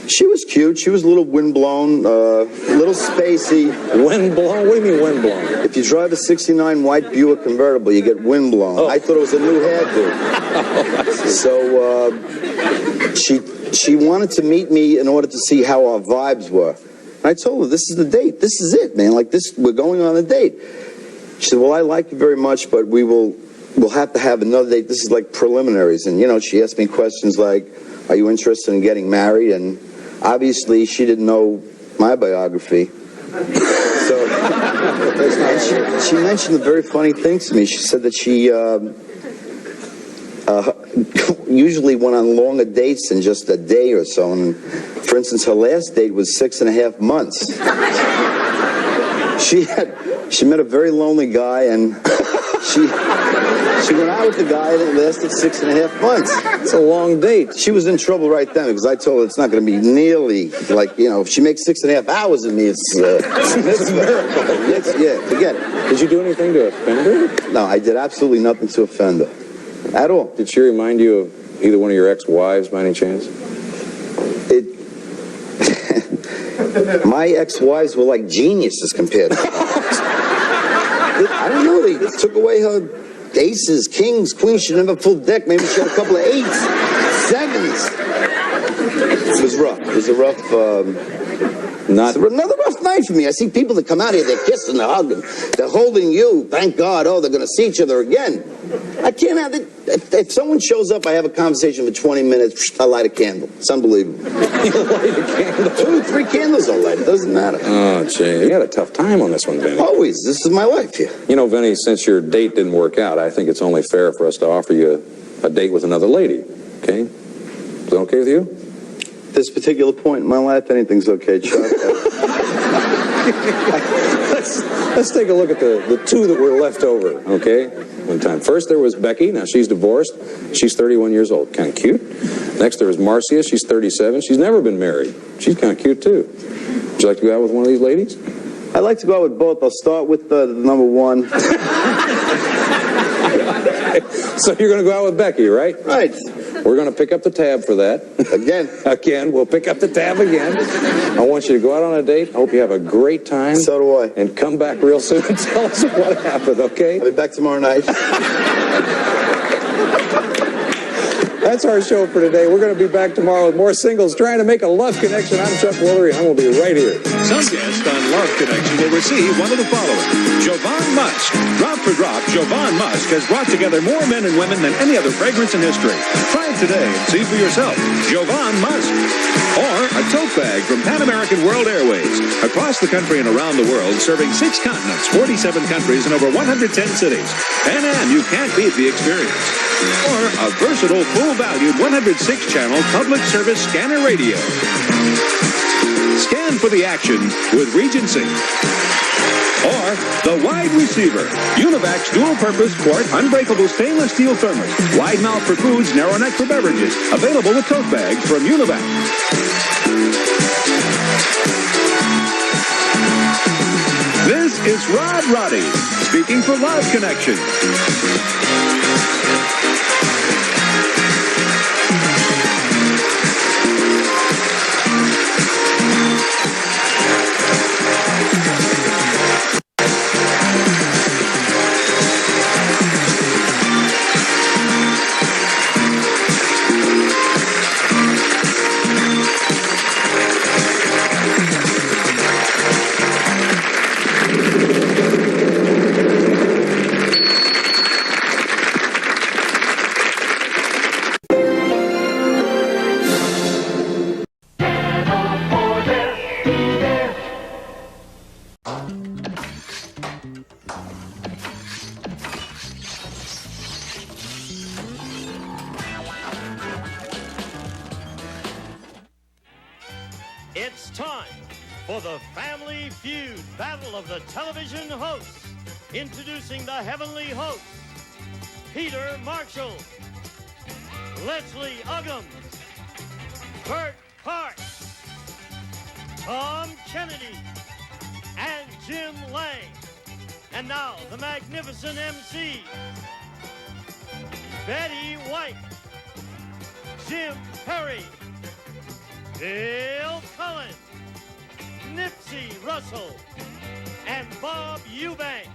She was cute. She was a little windblown, a little spacey. Windblown? What do you mean windblown? If you drive a '69 white Buick convertible, you get windblown. Oh. I thought it was a new hairdo. So she wanted to meet me in order to see how our vibes were. And I told her, this is the date. This is it, man. Like this, we're going on a date. She said, well, I like you very much, but we'll have to have another date. This is like preliminaries. And, you know, she asked me questions like, are you interested in getting married? And obviously, she didn't know my biography. So she mentioned a very funny thing to me. She said that she usually went on longer dates than just a day or so. And, for instance, her last date was 6.5 months. She met a very lonely guy, and she went out with the guy, and it lasted 6.5 months. It's a long date. She was in trouble right then because I told her it's not going to be nearly like, you know, if she makes 6.5 hours of me, it's a miracle. Yeah, forget it. Did you do anything to offend her? No, I did absolutely nothing to offend her at all. Did she remind you of either one of your ex-wives by any chance? My ex-wives were like geniuses compared to her. I don't know, they took away her aces, kings, queens. She didn't have a full deck. Maybe she had a couple of 8s, 7s. It was rough. It was a rough, another rough night for me. I see people that come out here, they're kissing, they're hugging, they're holding you. Thank God. Oh, they're going to see each other again. I can't have it. If someone shows up, I have a conversation for 20 minutes, I light a candle. It's unbelievable. You light a candle? 2, 3 candles I'll light. It doesn't matter. Oh, gee. You had a tough time on this one, Vinny. Always. This is my life here. You know, Vinny, since your date didn't work out, I think it's only fair for us to offer you a date with another lady. Okay? Is that okay with you? At this particular point in my life, anything's okay, Chuck. Let's take a look at the 2 that were left over, okay? One time. First, there was Becky. Now, she's divorced. She's 31 years old. Kind of cute. Next, there was Marcia. She's 37. She's never been married. She's kind of cute, too. Would you like to go out with one of these ladies? I'd like to go out with both. I'll start with the number 1. So you're going to go out with Becky, right? Right. We're going to pick up the tab for that. Again, we'll pick up the tab again. I want you to go out on a date. I hope you have a great time. So do I. And come back real soon and tell us what happened, okay? I'll be back tomorrow night. That's our show for today. We're going to be back tomorrow with more singles trying to make a love connection. I'm Chuck Woolery, and I'm going to be right here. Some guests on Love Connection will receive one of the following. Jovan Musk. Drop for drop, Jovan Musk has brought together more men and women than any other fragrance in history. Try it today and see for yourself. Jovan Musk. Or a tote bag from Pan American World Airways. Across the country and around the world, serving 6 continents, 47 countries, and over 110 cities. Pan Am, you can't beat the experience. Or a versatile, full-valued 106-channel public service scanner radio. Scan for the action with Regency. Or the Wide Receiver. Univac's dual-purpose quart unbreakable stainless steel thermos. Wide mouth for foods, narrow neck for beverages. Available with tote bags from Univac. This is Rod Roddy, speaking for Love Connection. It's time for the Family Feud Battle of the Television Hosts. Introducing the Heavenly Hosts, Peter Marshall, Leslie Uggams, Bert Hart, Tom Kennedy, and Jim Lang. And now, the magnificent MC, Betty White, Jim Perry, Bill Cullen, Nipsey Russell, and Bob Eubanks.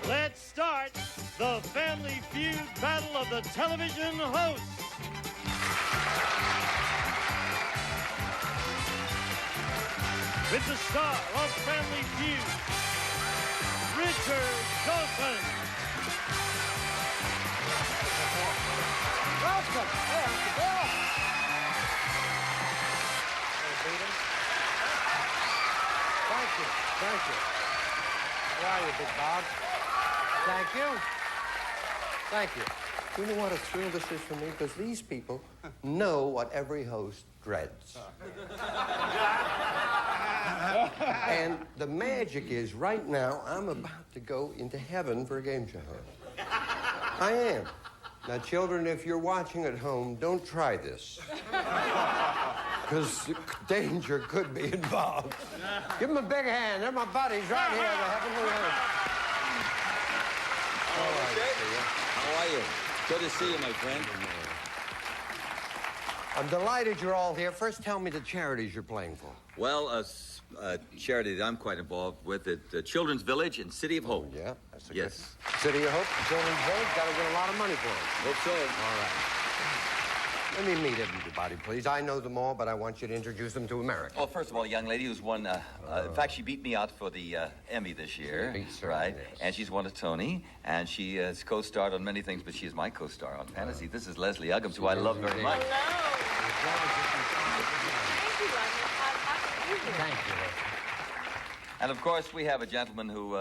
Let's start the Family Feud Battle of the Television Hosts. With the star of Family Feud, Richard Dawson. Welcome. Hey, Uncle Bill. Thank you. Thank you. How are you, Big Bob? Thank you. Thank you. You know what a thrill this is for me? Because these people know what every host dreads. And the magic is, right now, I'm about to go into heaven for a game show host. I am. Now, children, if you're watching at home, don't try this. Because danger could be involved. Give them a big hand. They're my buddies right here, the heavenly host. How are you? Good to see you, my friend. I'm delighted you're all here. First, tell me the charities you're playing for. Well, a charity that I'm quite involved with at Children's Village and City of Hope. Yeah, that's a yes. City of Hope, Children's Village. Got to get a lot of money for them. Hope so. All right. Let me meet everybody, please. I know them all, but I want you to introduce them to America. Well, first of all, a young lady who's won, in fact, she beat me out for the Emmy this year. Right? Yes. And she's won a Tony, and she has co-starred on many things, but she's my co-star on Fantasy. This is Leslie Uggams, who I love very much. Thank you. And, of course, we have a gentleman who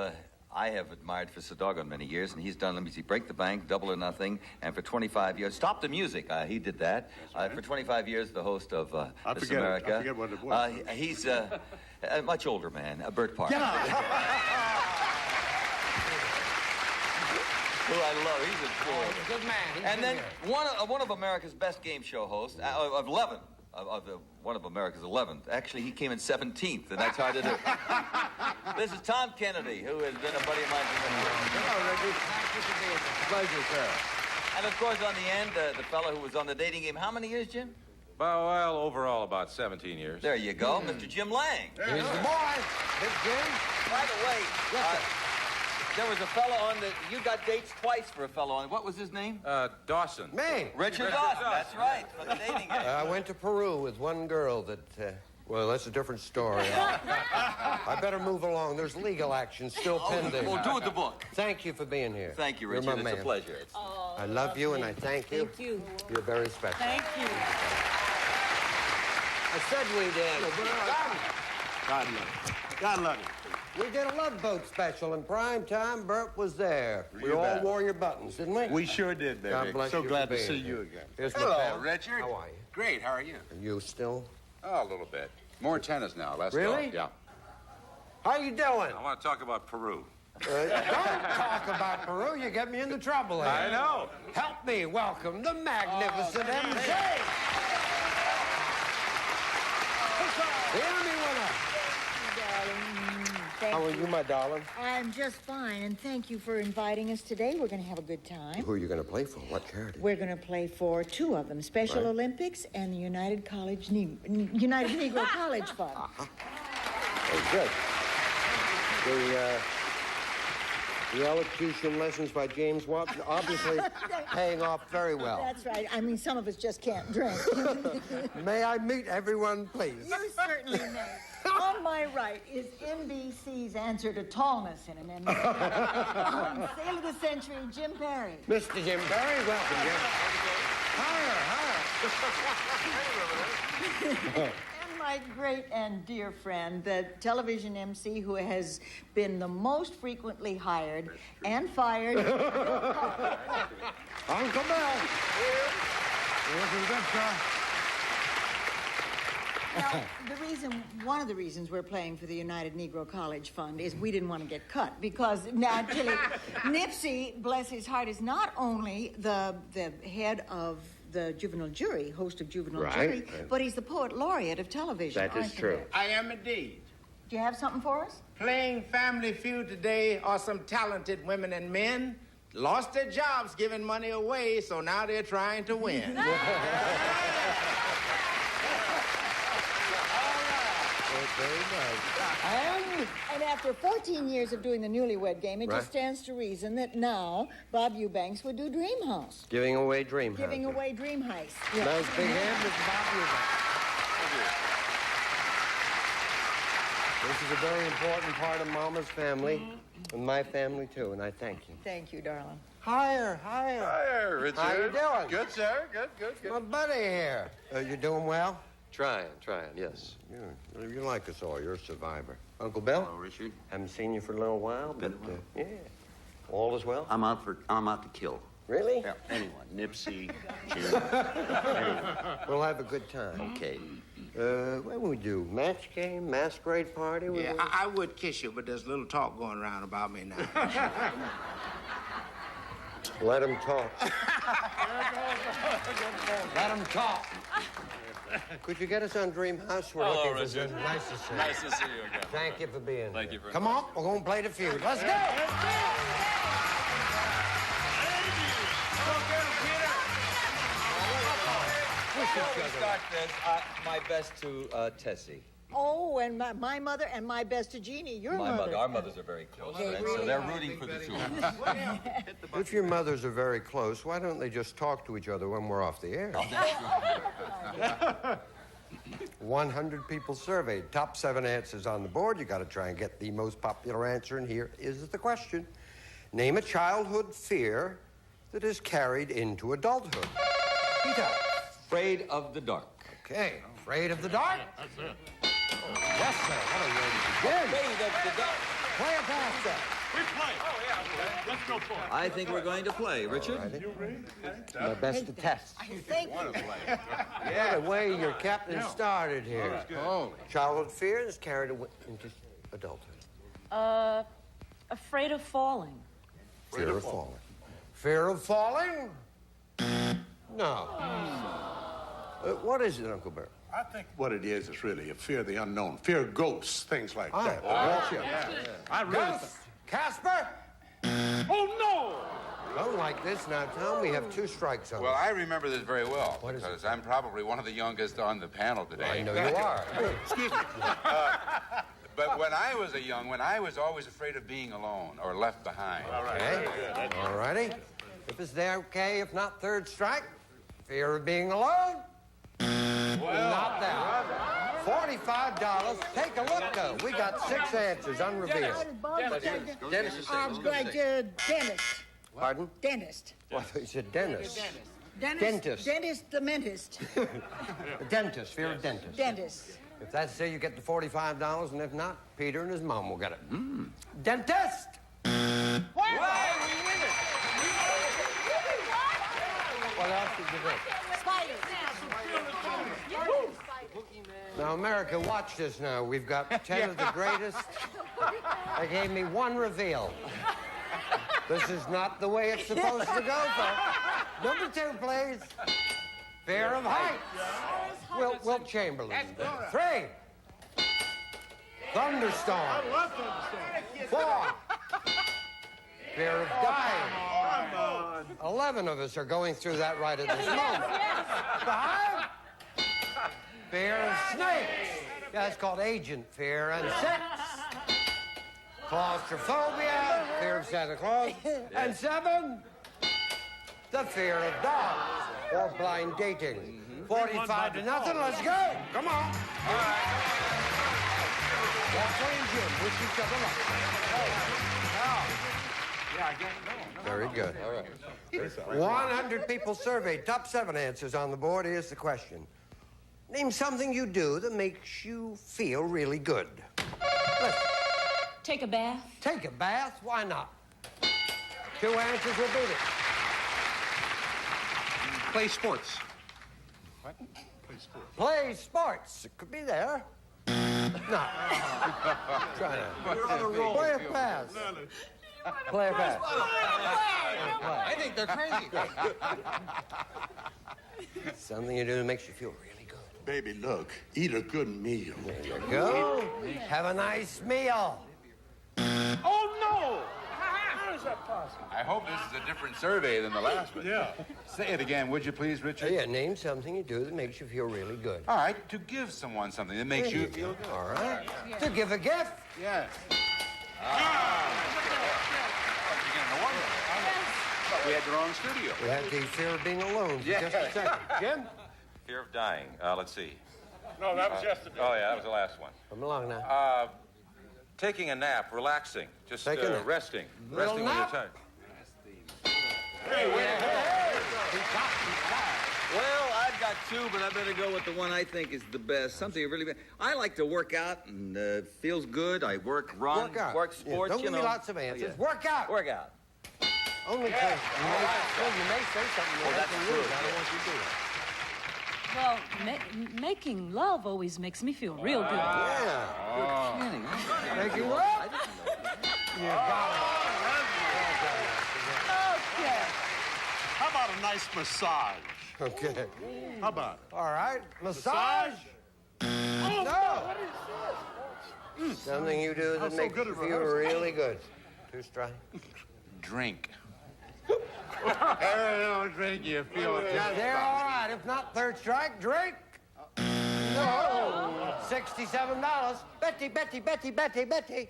I have admired for so doggone many years, and he's done, let me see, Break the Bank, Double or Nothing, and for 25 years, Stop the Music, he did that. For 25 years, the host of This America. I forget what it was. He's a much older man, Bert Parker. Get out. Who I love, he's a boy. Good man. And then one of America's best game show hosts, of 11, one of America's 11th. Actually, he came in 17th, and that's hard to do. This is Tom Kennedy, who has been a buddy of mine for many years. Hello, Reggie. Thank you for being here. Pleasure, sir. And, of course, on the end, the fellow who was on the dating game. How many years, Jim? Well, overall, about 17 years. There you go, Mr. Jim Lang. Here's the boy, Big Jim. By the way, there was a fellow on the... You got dates twice for a fellow on... What was his name? Dawson. Me. Richard Dawson, that's right, for the dating game. I went to Peru with one girl that... well, that's a different story. I better move along. There's legal action still pending. Well, do with the book. Thank you for being here. Thank you, You're Richard. my man. It's a pleasure. I love you, and I thank you. Thank you. You're very special. Thank you. I said we did. God love you. God love you. We did a Love Boat special in prime time. Bert was there. We You all bet. wore your buttons, didn't we? We sure did, baby. God bless So you glad for to see being you here. again. Here's Hello, my pal. Richard. How are you? Great, how are you? Are you still? Oh, a little bit. More tennis now. Let's Really? go. Yeah. How you doing? I want to talk about Peru. Don't talk about Peru. You get me into trouble here. I know. Help me welcome the magnificent MC. The Emmy winner. Thank How are you, my darling? I'm just fine, and thank you for inviting us today. We're going to have a good time. Who are you going to play for? What charity? We're going to play for two of them, Special Right. Olympics and the United Negro College Fund. Very good. The elocution lessons by James Watson obviously paying off very well. That's right. I mean, some of us just can't drink. May I meet everyone, please? You certainly may. On my right is NBC's answer to tallness in an Emmy. On Sale of the Century, Jim Perry. Mr. Jim Perry, welcome, Jim. Higher. And my great and dear friend, the television MC who has been the most frequently hired and fired. Uncle Bill. Now, one of the reasons we're playing for the United Negro College Fund is we didn't want to get cut because naturally, Nipsey, bless his heart, is not only the head of the juvenile jury, host of juvenile jury, but he's the poet laureate of television. That is true. I am indeed. Do you have something for us? Playing Family Feud today are some talented women and men. Lost their jobs giving money away, so now they're trying to win. Very nice. And after 14 years of doing the newlywed game, it just stands to reason that now Bob Eubanks would do Dream House. Giving away Dream House. Giving away Dream Heist. Nice big hand, Mr. Bob Eubanks. This is a very important part of Mama's family, and my family too, and I thank you. Thank you, darling. Higher. Hi, Richard. How you doing? Good, sir. Good. My buddy here. You doing well? Trying, yes. You're like us all. You're a survivor. Uncle Bill? Hello, Richard. Haven't seen you for a little while, but yeah. All is well? I'm out to kill. Really? Yeah. Anyone. Nipsey, Jim. We'll have a good time. Okay. What would we do? Match game? Masquerade party? Yeah, I would kiss you, but there's a little talk going around about me now. Let him talk. Let him talk. Could you get us on Dream House? We're looking for Richard. Nice to see you. Nice to see you again. Thank you for being here. Thank you very Come much. on, we're going to play the feud. Let's go! Before we start this, my best to Tessie. Oh, and my mother and my best to Jeannie, your mother. Our mothers are very close, They right? really So they're are. rooting for the two of us. If your mothers are very close, why don't they just talk to each other when we're off the air? 100 people surveyed. Top 7 answers on the board. You got to try and get the most popular answer, and here is the question. Name a childhood fear that is carried into adulthood. Peter. Afraid of the dark. Okay, afraid of the dark? That's it. Yes, sir. What are you ready to begin? Afraid of the dark. Play it faster. We play. Oh, yeah. Let's go for it. I think we're going to play. Richard? My best to test. Thank you. Yeah, the way your captain started here. Childhood fear is carried into adulthood. Afraid of falling. Fear of falling. Fear of falling? No. What is it, Uncle Bert? I think what it is really a fear of the unknown, fear of ghosts, things like that. I really Casper? Oh, no! Don't like this now, Tom. We have 2 strikes on Well, us. I remember this very well What is it? because I'm probably one of the youngest on the panel today. I know you are. Excuse me. But when I was I was always afraid of being alone or left behind. Okay. All righty. If it's there, okay. If not, 3rd strike. Fear of being alone? Not that. $45. Take a look, though. We got 6 answers unrevealed. Dentist. Pardon? Dentist. Well, I thought you said dentist. Dentist. Dentist, the mentist. Dentist. Fear of dentist. Dentist. If that's so, you get the $45, and if not, Peter and his mom will get it. Dentist! What? What else did you do? Spiders. Now, America, watch this now. We've got 10 of the greatest. They gave me one reveal. This is not the way it's supposed to go, folks. Number 2, please. Fear of heights. Wilt Chamberlain. 3. Thunderstorm. I love Thunderstorm. 4. Fear of dying. 11 of us are going through that right at this moment. 5. Fear of snakes. Yeah, it's called agent fear. And 6. Claustrophobia. Fear of Santa Claus. And 7. The fear of dogs or blind dating. 45 to nothing. Let's go. Come on. All right. Walter and Jim wish each other luck. Very good. All right. 100 people surveyed. Top 7 answers on the board. Here's the question. Name something you do that makes you feel really good. Listen. Take a bath. Take a bath? Why not? 2 answers will beat it. Play sports. What? Play sports. Play sports. It could be there. No. Try that. You're on a roll. Play a pass. Play a pass. I think they're crazy. Something you do that makes you feel really good. Baby, look, eat a good meal. There you go. Have a nice meal. Oh, no! How is that possible? I hope this is a different survey than the last one. Yeah. Say it again, would you please, Richard? Yeah, name something you do that makes you feel really good. All right, to give someone something that makes you feel good. All right. To give a gift. Yes. We had the wrong studio. We had the fear of being alone for just a second. Jim? Fear of dying. Let's see. No, that was yesterday. Oh, yeah, that was the last one. Come along now. Taking a nap, relaxing, just Taking a nap. resting. Little Resting when nap? you're tired. Well, I've got 2, but I better go with the one I think is the best. Something really. I like to work out, and feels good. I work, run, Work out. work sports. Don't give me lots of answers. Work out. Work out. Only because you may say something that that's can true. lose. I don't want you to do that. Well, making love always makes me feel real good. Yeah. You're kidding. Making love? You got Okay. How about a nice massage? it. Okay. How about it? All right. Massage? No. Something you do that so makes good you at feel rehearsal. really good. 2 strike. Drink. Don't drink, you feel it. Now, they're all right. If not, 3rd strike, drink. No. $67. Betty.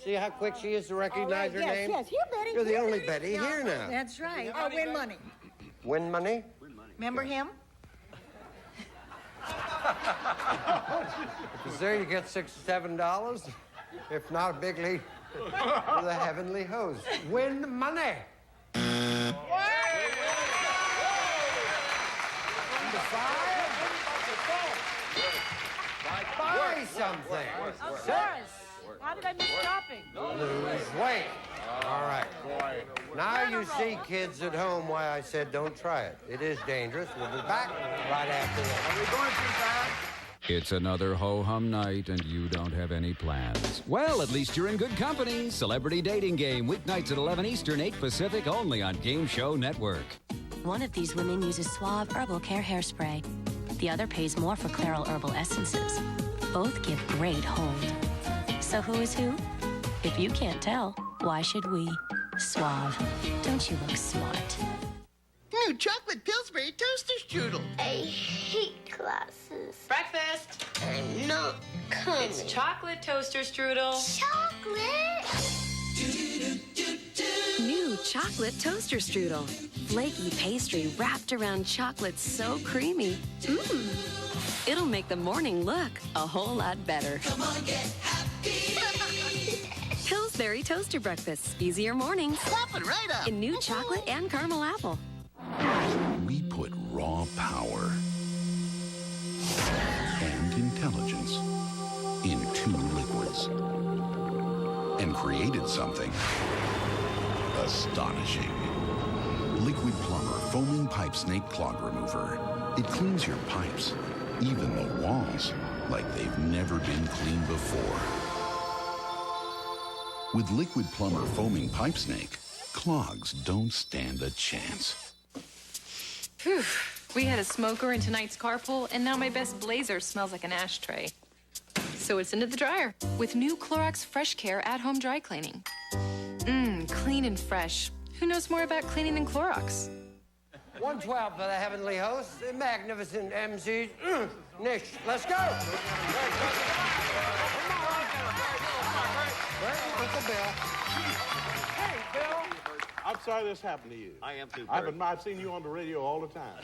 See how quick she is to recognize her name? Yes, here, Betty. You're the Here, only Betty. Betty here now. That's right. Oh, win money. Win money? Remember him? Because there you get $67. If not, a big lead for the heavenly host. Win money. Number 5. Buy something. Of 6. course. How did I miss shopping? Lose weight. All right. Now you see, kids at home, why I said don't try it. It is dangerous. We'll be back right after this. Are we going too fast? It's another ho-hum night and you don't have any plans. Well, at least you're in good company. Celebrity Dating Game, weeknights at 11 Eastern, 8 Pacific, only on Game Show Network. One of these women uses Suave Herbal Care hairspray. The other pays more for Clairol Herbal Essences. Both give great hold. So who is who? If you can't tell, why should we? Suave. Don't you look smart? New chocolate Pillsbury toaster strudel. I hate classes. Breakfast. I'm not coming. It's chocolate toaster strudel. Chocolate? New chocolate toaster strudel. Flaky pastry wrapped around chocolate so creamy. Mmm. It'll make the morning look a whole lot better. Come on, get happy. Pillsbury Toaster Breakfast. Easier mornings. Pop it right up. In new chocolate and caramel apple. We put raw power and intelligence in 2 liquids and created something astonishing. Liquid Plumber Foaming Pipe Snake Clog Remover. It cleans your pipes even the walls, like they've never been cleaned before. With Liquid Plumber Foaming Pipe Snake, clogs don't stand a chance. Phew. We had a smoker in tonight's carpool, and now my best blazer smells like an ashtray. So it's into the dryer with new Clorox Fresh Care at-home dry cleaning. Clean and fresh. Who knows more about cleaning than Clorox? 112 for the heavenly host, the magnificent MCs. Nish, let's go. Uncle Bill. Hey, Bill. I'm sorry this happened to you. I am too, I've seen you on the radio all the time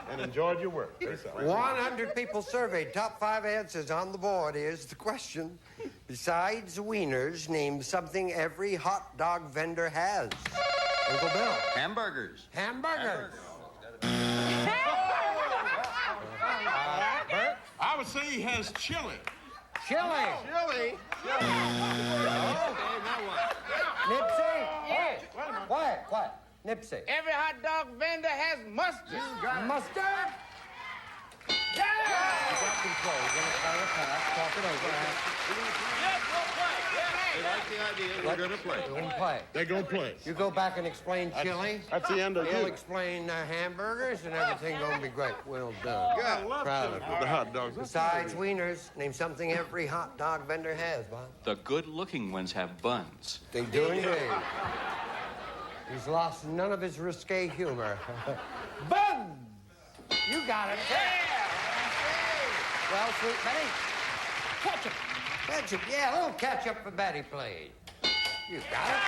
and enjoyed your work. 100 people surveyed. Top 5 answers on the board. Here's the question. Besides wieners, name something every hot dog vendor has. Uncle Bill. Hamburgers. Hamburgers. Bert? I would say he has chili. Chili. Chili? Nipsey. Hey, quiet. Nipsey. Every hot dog vendor has mustard. Mustard? Yeah! You got control. You're going to try to pass. Talk it over. Yes, we'll play. They like the idea. We're going to play. We're going to play. They're going to play. You go back and explain chili. That's the end of He'll you. explain hamburgers, and everything going to be great. Well done. Yeah, I love Proud chili of with the hot dogs. Besides wieners, name something every hot dog vendor has, Bob. The good-looking ones have buns. They do indeed. He's lost none of his risque humor. Buns! You got it. Yeah! Well, sweet Betty. Ketchup. Ketchup, yeah, a little ketchup for Betty, please. You got it.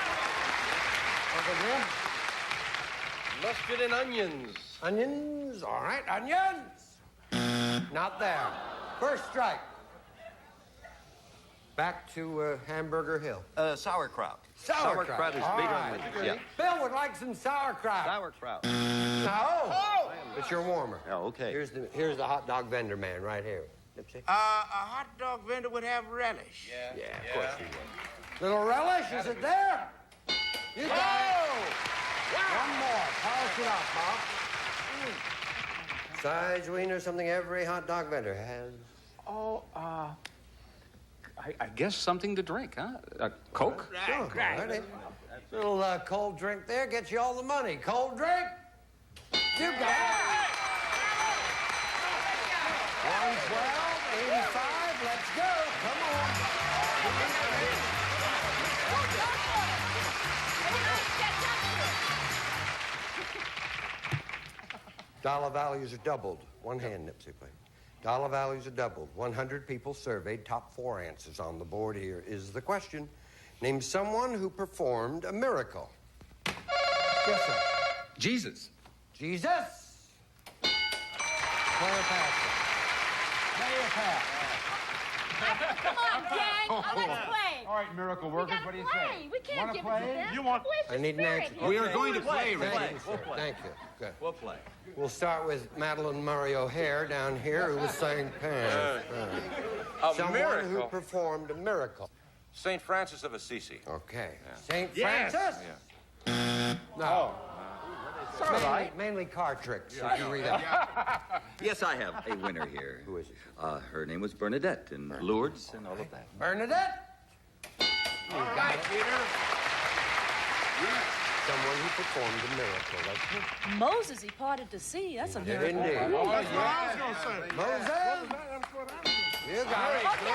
Uncle Jim? Mustard and onions. Onions, all right, onions. Not there. First strike. Back to Hamburger Hill. Sauerkraut. Sauerkraut is all big right. on me. Yeah. Bill would like some sauerkraut. Sauerkraut. No. Oh. But you're warmer. Oh, okay. Here's the hot dog vendor man right here. Nipsey. A hot dog vendor would have relish. Yeah, of course he would. Little relish, is it there? You got it. One more. Polish it off, Bob. Sides, wiener, something every hot dog vendor has. Oh, I guess something to drink, huh? Coke? Sure, right. Little cold drink there gets you all the money. Cold drink? You got it. 112, 85, let's go. Come on. Dollar values are doubled. One hand, Nipsey, please. Dollar values are doubled. 100 people surveyed. Top 4 answers on the board here is the question. Name someone who performed a miracle. Yes, sir. Jesus. Jesus. Player pass. Player pass. Come on, gang. Let's play. All right, miracle workers, what do you say? We can't Wanna give play? it to them. You want? I need an answer. We are going to play, Rick. Thank you, sir. Thank you. Good. We'll play. We'll start with Madeline Murray O'Hare down here, who was saying pan. Someone who performed a miracle. St. Francis of Assisi. Okay. St. Yes. Francis? No. Mainly car tricks, if you read up. Yes, I have a winner here. Who is it? Her name was Bernadette in Lourdes and all of that. Bernadette? You got it, Peter. Someone who performed a miracle. Like Moses, he parted the sea. That's a did miracle. indeed. That's what I was going to say. Moses? You got it. Okay,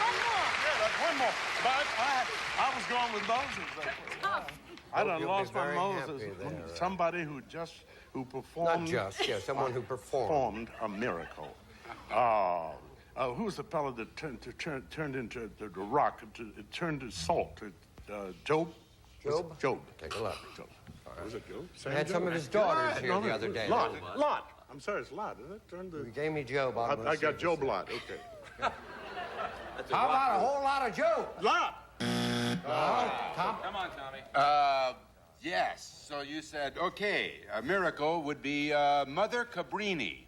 one more. Yeah, one more. But I was going with Moses. I done you'll lost be my very Moses. happy there, Somebody who performed. Not just, yeah, someone who performed a miracle. Who's the fellow that turned into the rock? It turned to salt. Job. Job? Job. Take a look. Job. Was it Job? He had some of his daughters here the other day. Lot. I'm sorry, it's Lot, isn't it? You gave me Job. I got Job Lot. Okay. How about a whole lot of Job? Lot. Tom? Come on, Tommy. Yes. So you said, okay, a miracle would be Mother Cabrini.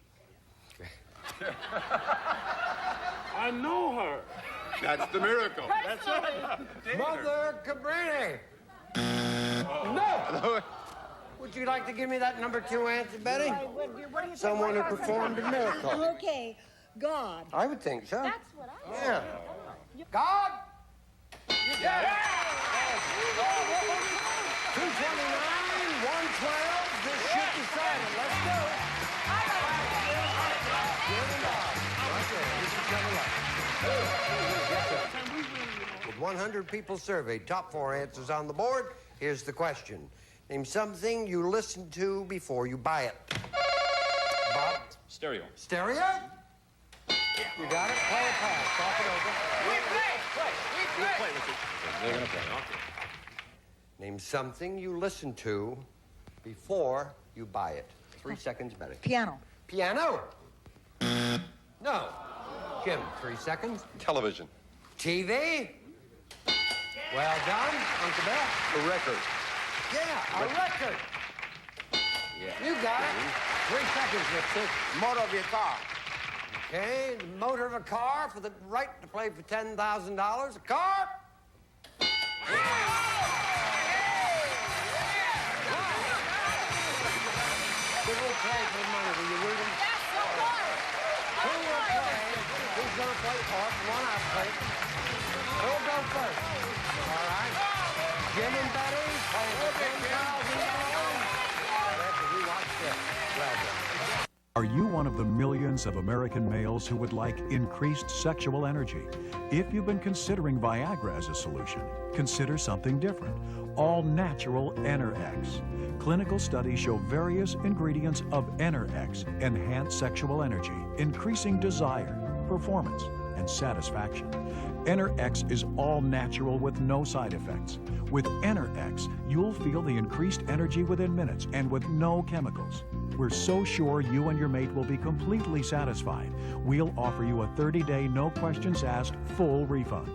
I know her. That's the miracle. That's it. Mother Cabrini. No. Would you like to give me that number 2 answer, Betty? Someone who performed a miracle. Okay. God. I would think so. That's what I Yeah. God! Yeah. 229, 112. This ship decided. Let's go. With 100 people surveyed, top 4 answers on the board. Here's the question. Name something you listen to before you buy it. Bob? Stereo. Stereo? You got it. Play a pass. Talk it over. We play with it. They're going to play. Okay. Name something you listen to before you buy it. 3 seconds, Betty. Piano. Piano? No. Jim, 3 seconds. Television. TV? Well done, Uncle Bill. The record. Yeah, a record. Yeah. You got it. 3 seconds, Nipsey. Motor of your car. Okay, the motor of a car for the right to play for $10,000. A car? Who will play for money? Will you read them? Who will play? Who's going to play? One out play. Who'll go first? All right. Jim and Betty playing for $10,000. After we watch this. Well done. Are you one of the millions of American males who would like increased sexual energy? If you've been considering Viagra as a solution, consider something different. All-natural Enerx. Clinical studies show various ingredients of Enerx enhance sexual energy, increasing desire, performance, and satisfaction. Enerx is all natural with no side effects. With Enerx, you'll feel the increased energy within minutes and with no chemicals. We're so sure you and your mate will be completely satisfied. We'll offer you a 30-day, no questions asked, full refund.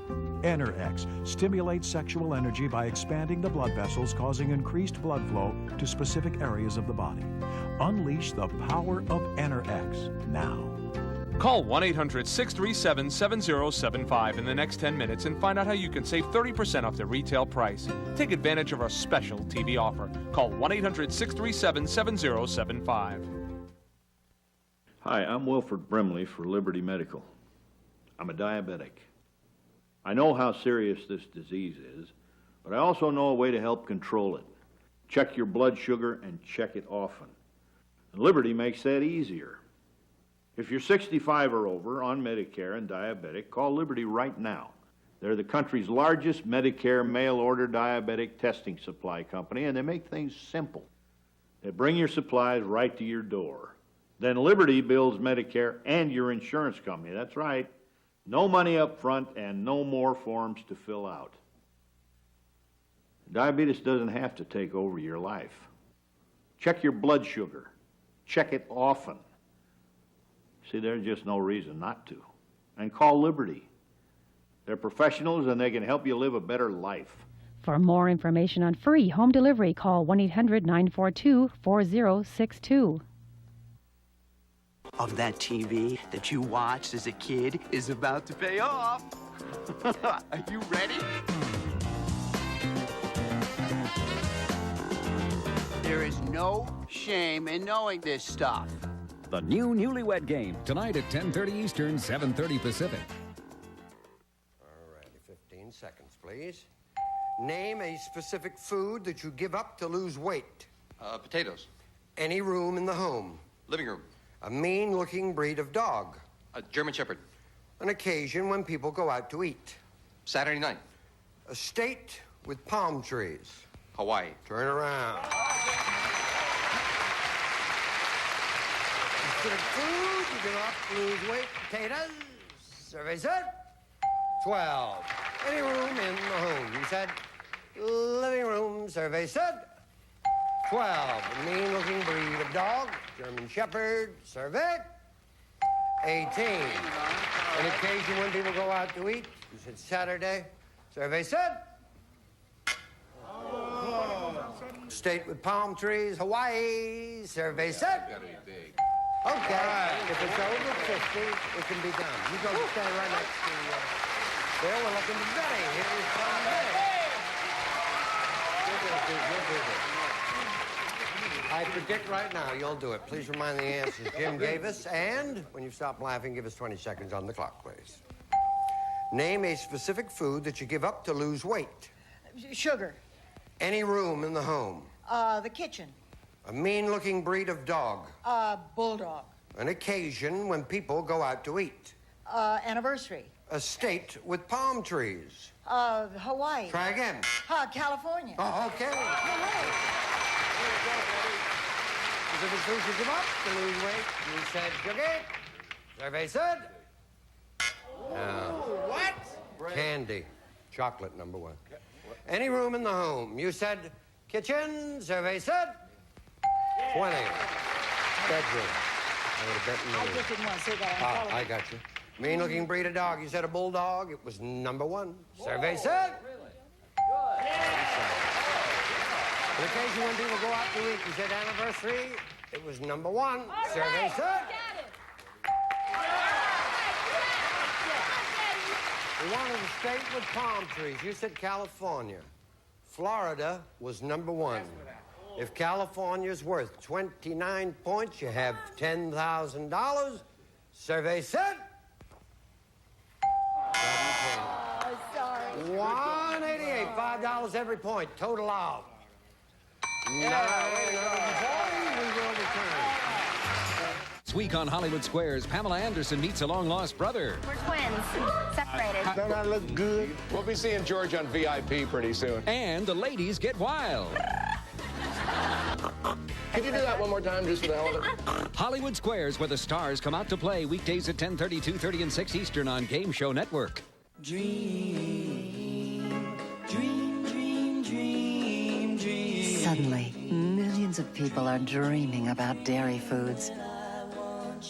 Enerx stimulates sexual energy by expanding the blood vessels, causing increased blood flow to specific areas of the body. Unleash the power of Enerx now. Call 1-800-637-7075 in the next 10 minutes and find out how you can save 30% off the retail price. Take advantage of our special TV offer. Call 1-800-637-7075. Hi, I'm Wilford Brimley for Liberty Medical. I'm a diabetic. I know how serious this disease is, but I also know a way to help control it. Check your blood sugar and check it often. And Liberty makes that easier. If you're 65 or over, on Medicare and diabetic, call Liberty right now. They're the country's largest Medicare mail-order diabetic testing supply company, and they make things simple. They bring your supplies right to your door. Then Liberty bills Medicare and your insurance company. That's right. No money up front and no more forms to fill out. Diabetes doesn't have to take over your life. Check your blood sugar. Check it often. See, there's just no reason not to. And call Liberty. They're professionals and they can help you live a better life. For more information on free home delivery, call 1-800-942-4062. Of that TV that you watched as a kid is about to pay off. Are you ready? There is no shame in knowing this stuff. The new Newlywed Game, tonight at 10:30 Eastern, 7:30 Pacific. All righty, 15 seconds, please. Name a specific food that you give up to lose weight. Potatoes. Any room in the home. Living room. A mean-looking breed of dog. A German Shepherd. An occasion when people go out to eat. Saturday night. A state with palm trees. Hawaii. Turn around. Specific food you give up to lose weight. Potatoes. Survey said 12. Any room in the home. You said living room. Survey said 12. A mean-looking breed of dog. German Shepherd. Survey 18. An occasion when people go out to eat. You said Saturday. Survey said state with palm trees. Hawaii. Survey said okay. If it's over 50, it can be done. You go stand right next to Bill. We're looking to Betty. Here is Tom Betty. You'll do this. I predict right now you'll do it. Please remind the answers Jim gave us. And when you stop laughing, give us 20 seconds on the clock, please. Name a specific food that you give up to lose weight. Sugar. Any room in the home. The kitchen. A mean-looking breed of dog. Bulldog. An occasion when people go out to eat. Anniversary. A state with palm trees. Hawaii. Try again. California. Oh, okay. Specific food you give up to lose weight. You said sugar. Survey said. What? Candy. Chocolate, number one. Any room in the home. You said kitchen. Survey said 20. Bedroom. I would have bet I just didn't want to say that. I got you. Mean-looking breed of dog. You said a bulldog. It was number one. Survey said. On occasion when people go out to eat, you said anniversary. It was number one. Survey said. We wanted a state with palm trees. You said California. Florida was number one. If California's worth 29 points, you have $10,000. Survey said. Sorry. 188, $5 every point, total out. We will return. This week on Hollywood Squares, Pamela Anderson meets a long-lost brother. We're twins, separated. Don't I look good? We'll be seeing George on VIP pretty soon. And the ladies get wild. Could you do that one more time just for the hell of it? Hollywood Squares, where the stars come out to play, weekdays at 10:30, 2:30, and 6 Eastern on Game Show Network. Suddenly, millions of people are dreaming about dairy foods.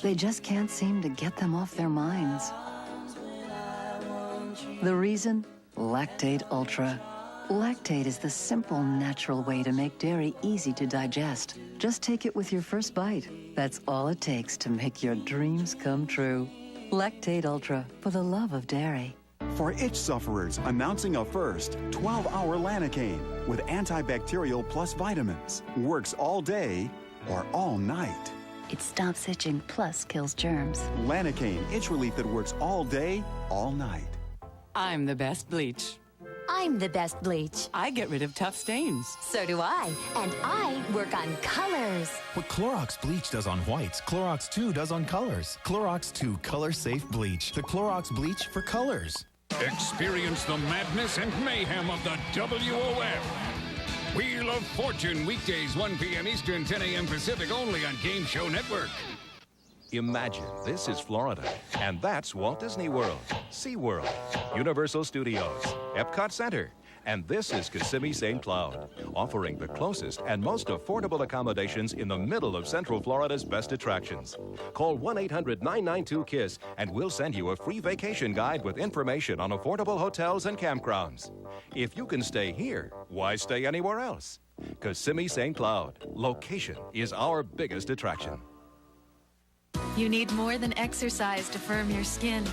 They just can't seem to get them off their minds. The reason? Lactate Ultra. Lactate is the simple, natural way to make dairy easy to digest. Just take it with your first bite. That's all it takes to make your dreams come true. Lactate Ultra, for the love of dairy. For itch sufferers, announcing a first 12-hour Lanacaine with antibacterial plus vitamins. Works all day or all night. It stops itching plus kills germs. Lanacaine, itch relief that works all day, all night. I'm the best bleach. I'm the best bleach. I get rid of tough stains. So do I. And I work on colors. What Clorox Bleach does on whites, Clorox 2 does on colors. Clorox 2 Color Safe Bleach. The Clorox Bleach for colors. Experience the madness and mayhem of the WOF. Wheel of Fortune, weekdays 1 p.m. Eastern, 10 a.m. Pacific, only on Game Show Network. Imagine this is Florida, and that's Walt Disney World, SeaWorld, Universal Studios, Epcot Center, and this is Kissimmee St. Cloud, offering the closest and most affordable accommodations in the middle of Central Florida's best attractions. Call 1-800-992-KISS, and we'll send you a free vacation guide with information on affordable hotels and campgrounds. If you can stay here, why stay anywhere else? Kissimmee St. Cloud, location is our biggest attraction. You need more than exercise to firm your skin.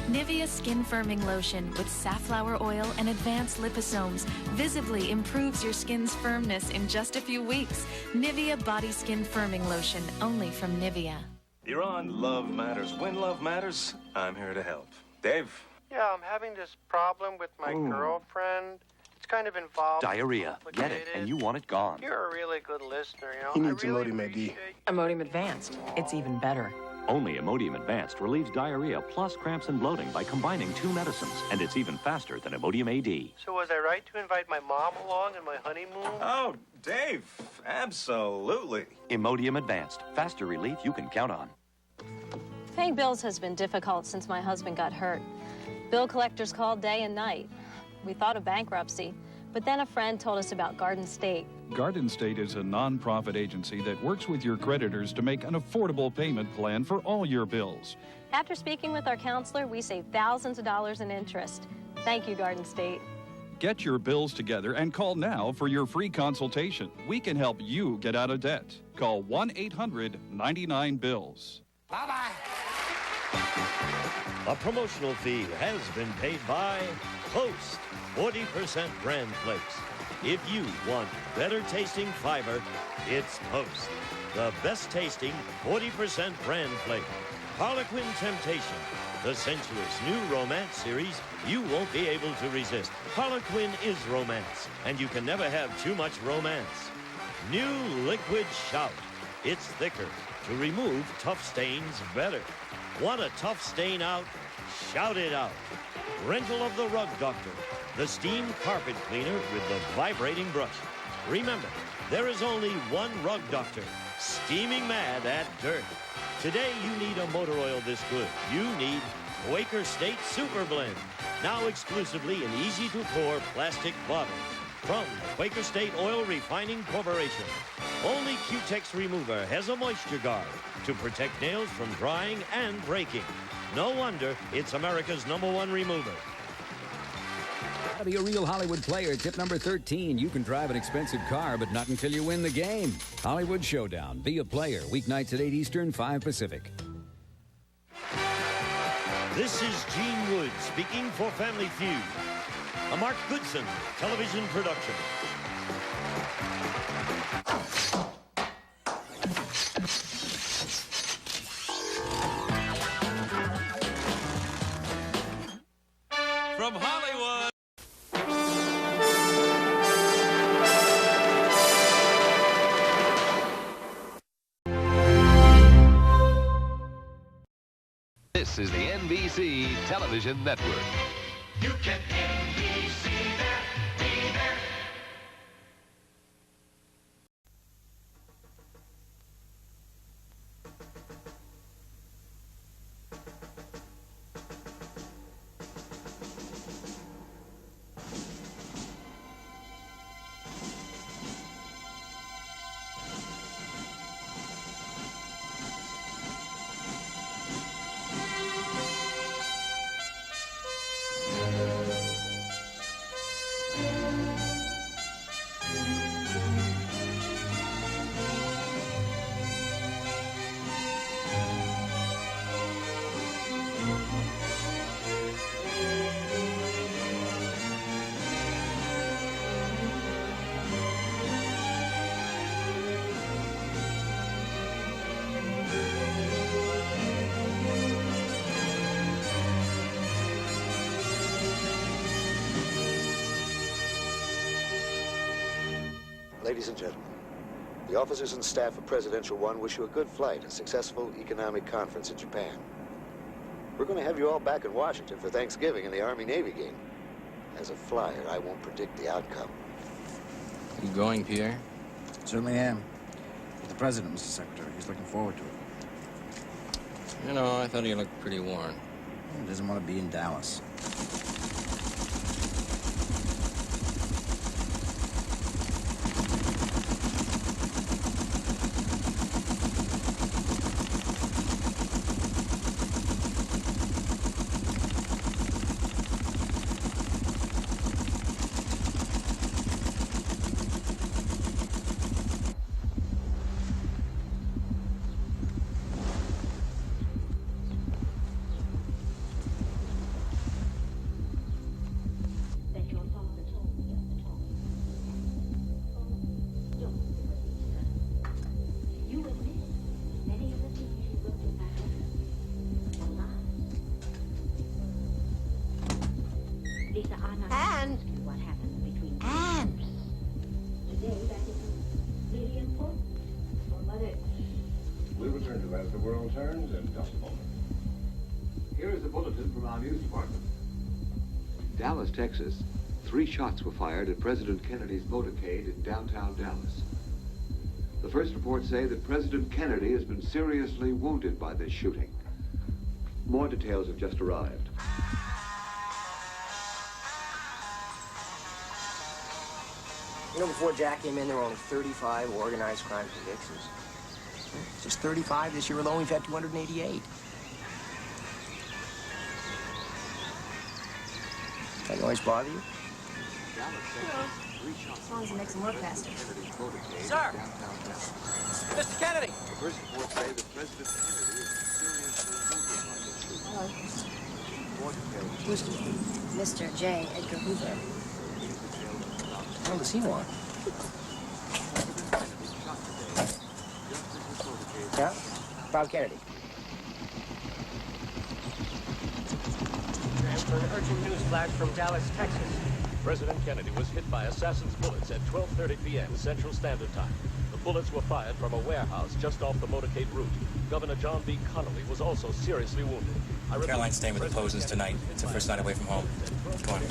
Nivea Skin Firming Lotion with safflower oil and advanced liposomes visibly improves your skin's firmness in just a few weeks. Nivea Body Skin Firming Lotion, only from Nivea. You're on Love Matters. When love matters, I'm here to help. Dave? Yeah, I'm having this problem with my girlfriend. It's kind of involved. Diarrhea. Get it, and you want it gone. You're a really good listener, you know. He needs Imodium AD. Imodium Advanced. It's even better. Only Imodium Advanced relieves diarrhea plus cramps and bloating by combining 2 medicines, and it's even faster than Imodium AD. So was I right to invite my mom along on my honeymoon? Oh, Dave, absolutely. Imodium Advanced. Faster relief you can count on. Paying bills has been difficult since my husband got hurt. Bill collectors called day and night. We thought of bankruptcy, but then a friend told us about Garden State. Garden State is a non-profit agency that works with your creditors to make an affordable payment plan for all your bills. After speaking with our counselor, we saved thousands of dollars in interest. Thank you, Garden State. Get your bills together and call now for your free consultation. We can help you get out of debt. Call 1-800-99-BILLS. Bye-bye. A promotional fee has been paid by Post 40% Bran Flakes. If you want better tasting fiber, it's Post. The best tasting 40% brand flavor. Harlequin Temptation. The sensuous new romance series you won't be able to resist. Harlequin is romance, and you can never have too much romance. New Liquid Shout. It's thicker to remove tough stains better. Want a tough stain out? Shout it out. Rental of the Rug Doctor. The steam carpet cleaner with the vibrating brush. Remember, there is only one Rug Doctor, steaming mad at dirt. Today, you need a motor oil this good. You need Quaker State Super Blend. Now exclusively in easy-to-pour plastic bottles. From the Quaker State Oil Refining Corporation. Only Q-Tex Remover has a moisture guard to protect nails from drying and breaking. No wonder it's America's #1 remover. To be a real Hollywood player, tip number 13. You can drive an expensive car, but not until you win the game. Hollywood Showdown. Be a player. Weeknights at 8 Eastern, 5 Pacific. This is Gene Wood speaking for Family Feud. A Mark Goodson television production. From Hollywood. This is the NBC Television Network. You can NBC there, be there. Ladies and gentlemen, the officers and staff of Presidential One wish you a good flight and successful economic conference in Japan. We're going to have you all back in Washington for Thanksgiving in the Army-Navy game. As a flyer, I won't predict the outcome. You going, Pierre? Certainly am. With the President, Mr. Secretary. He's looking forward to it. You know, I thought he looked pretty worn. He doesn't want to be in Dallas. And what happened between and today that is really important for Mother. We'll return to As the World Turns in just a moment. Here is a bulletin from our news department. Dallas, Texas. 3 shots were fired at President Kennedy's motorcade in downtown Dallas. The first reports say that President Kennedy has been seriously wounded by this shooting. More details have just arrived. You know, before Jack came in, there were only 35 organized crime convictions. Just 35 this year alone, we've had 288. That noise bother you? No. As long as it makes them work faster. Sir! Mr. Kennedy! The first reports say that President Kennedy is seriously wounded by this shooting. More details. Mr. J. Edgar Hoover. How does he want? Yeah? Bob Kennedy. For an urgent news flash from Dallas, Texas. President Kennedy was hit by assassin's bullets at 12:30 p.m. Central Standard Time. The bullets were fired from a warehouse just off the motorcade route. Governor John B. Connolly was also seriously wounded. Caroline's staying with the Posens tonight. It's her first night away from home. Come on.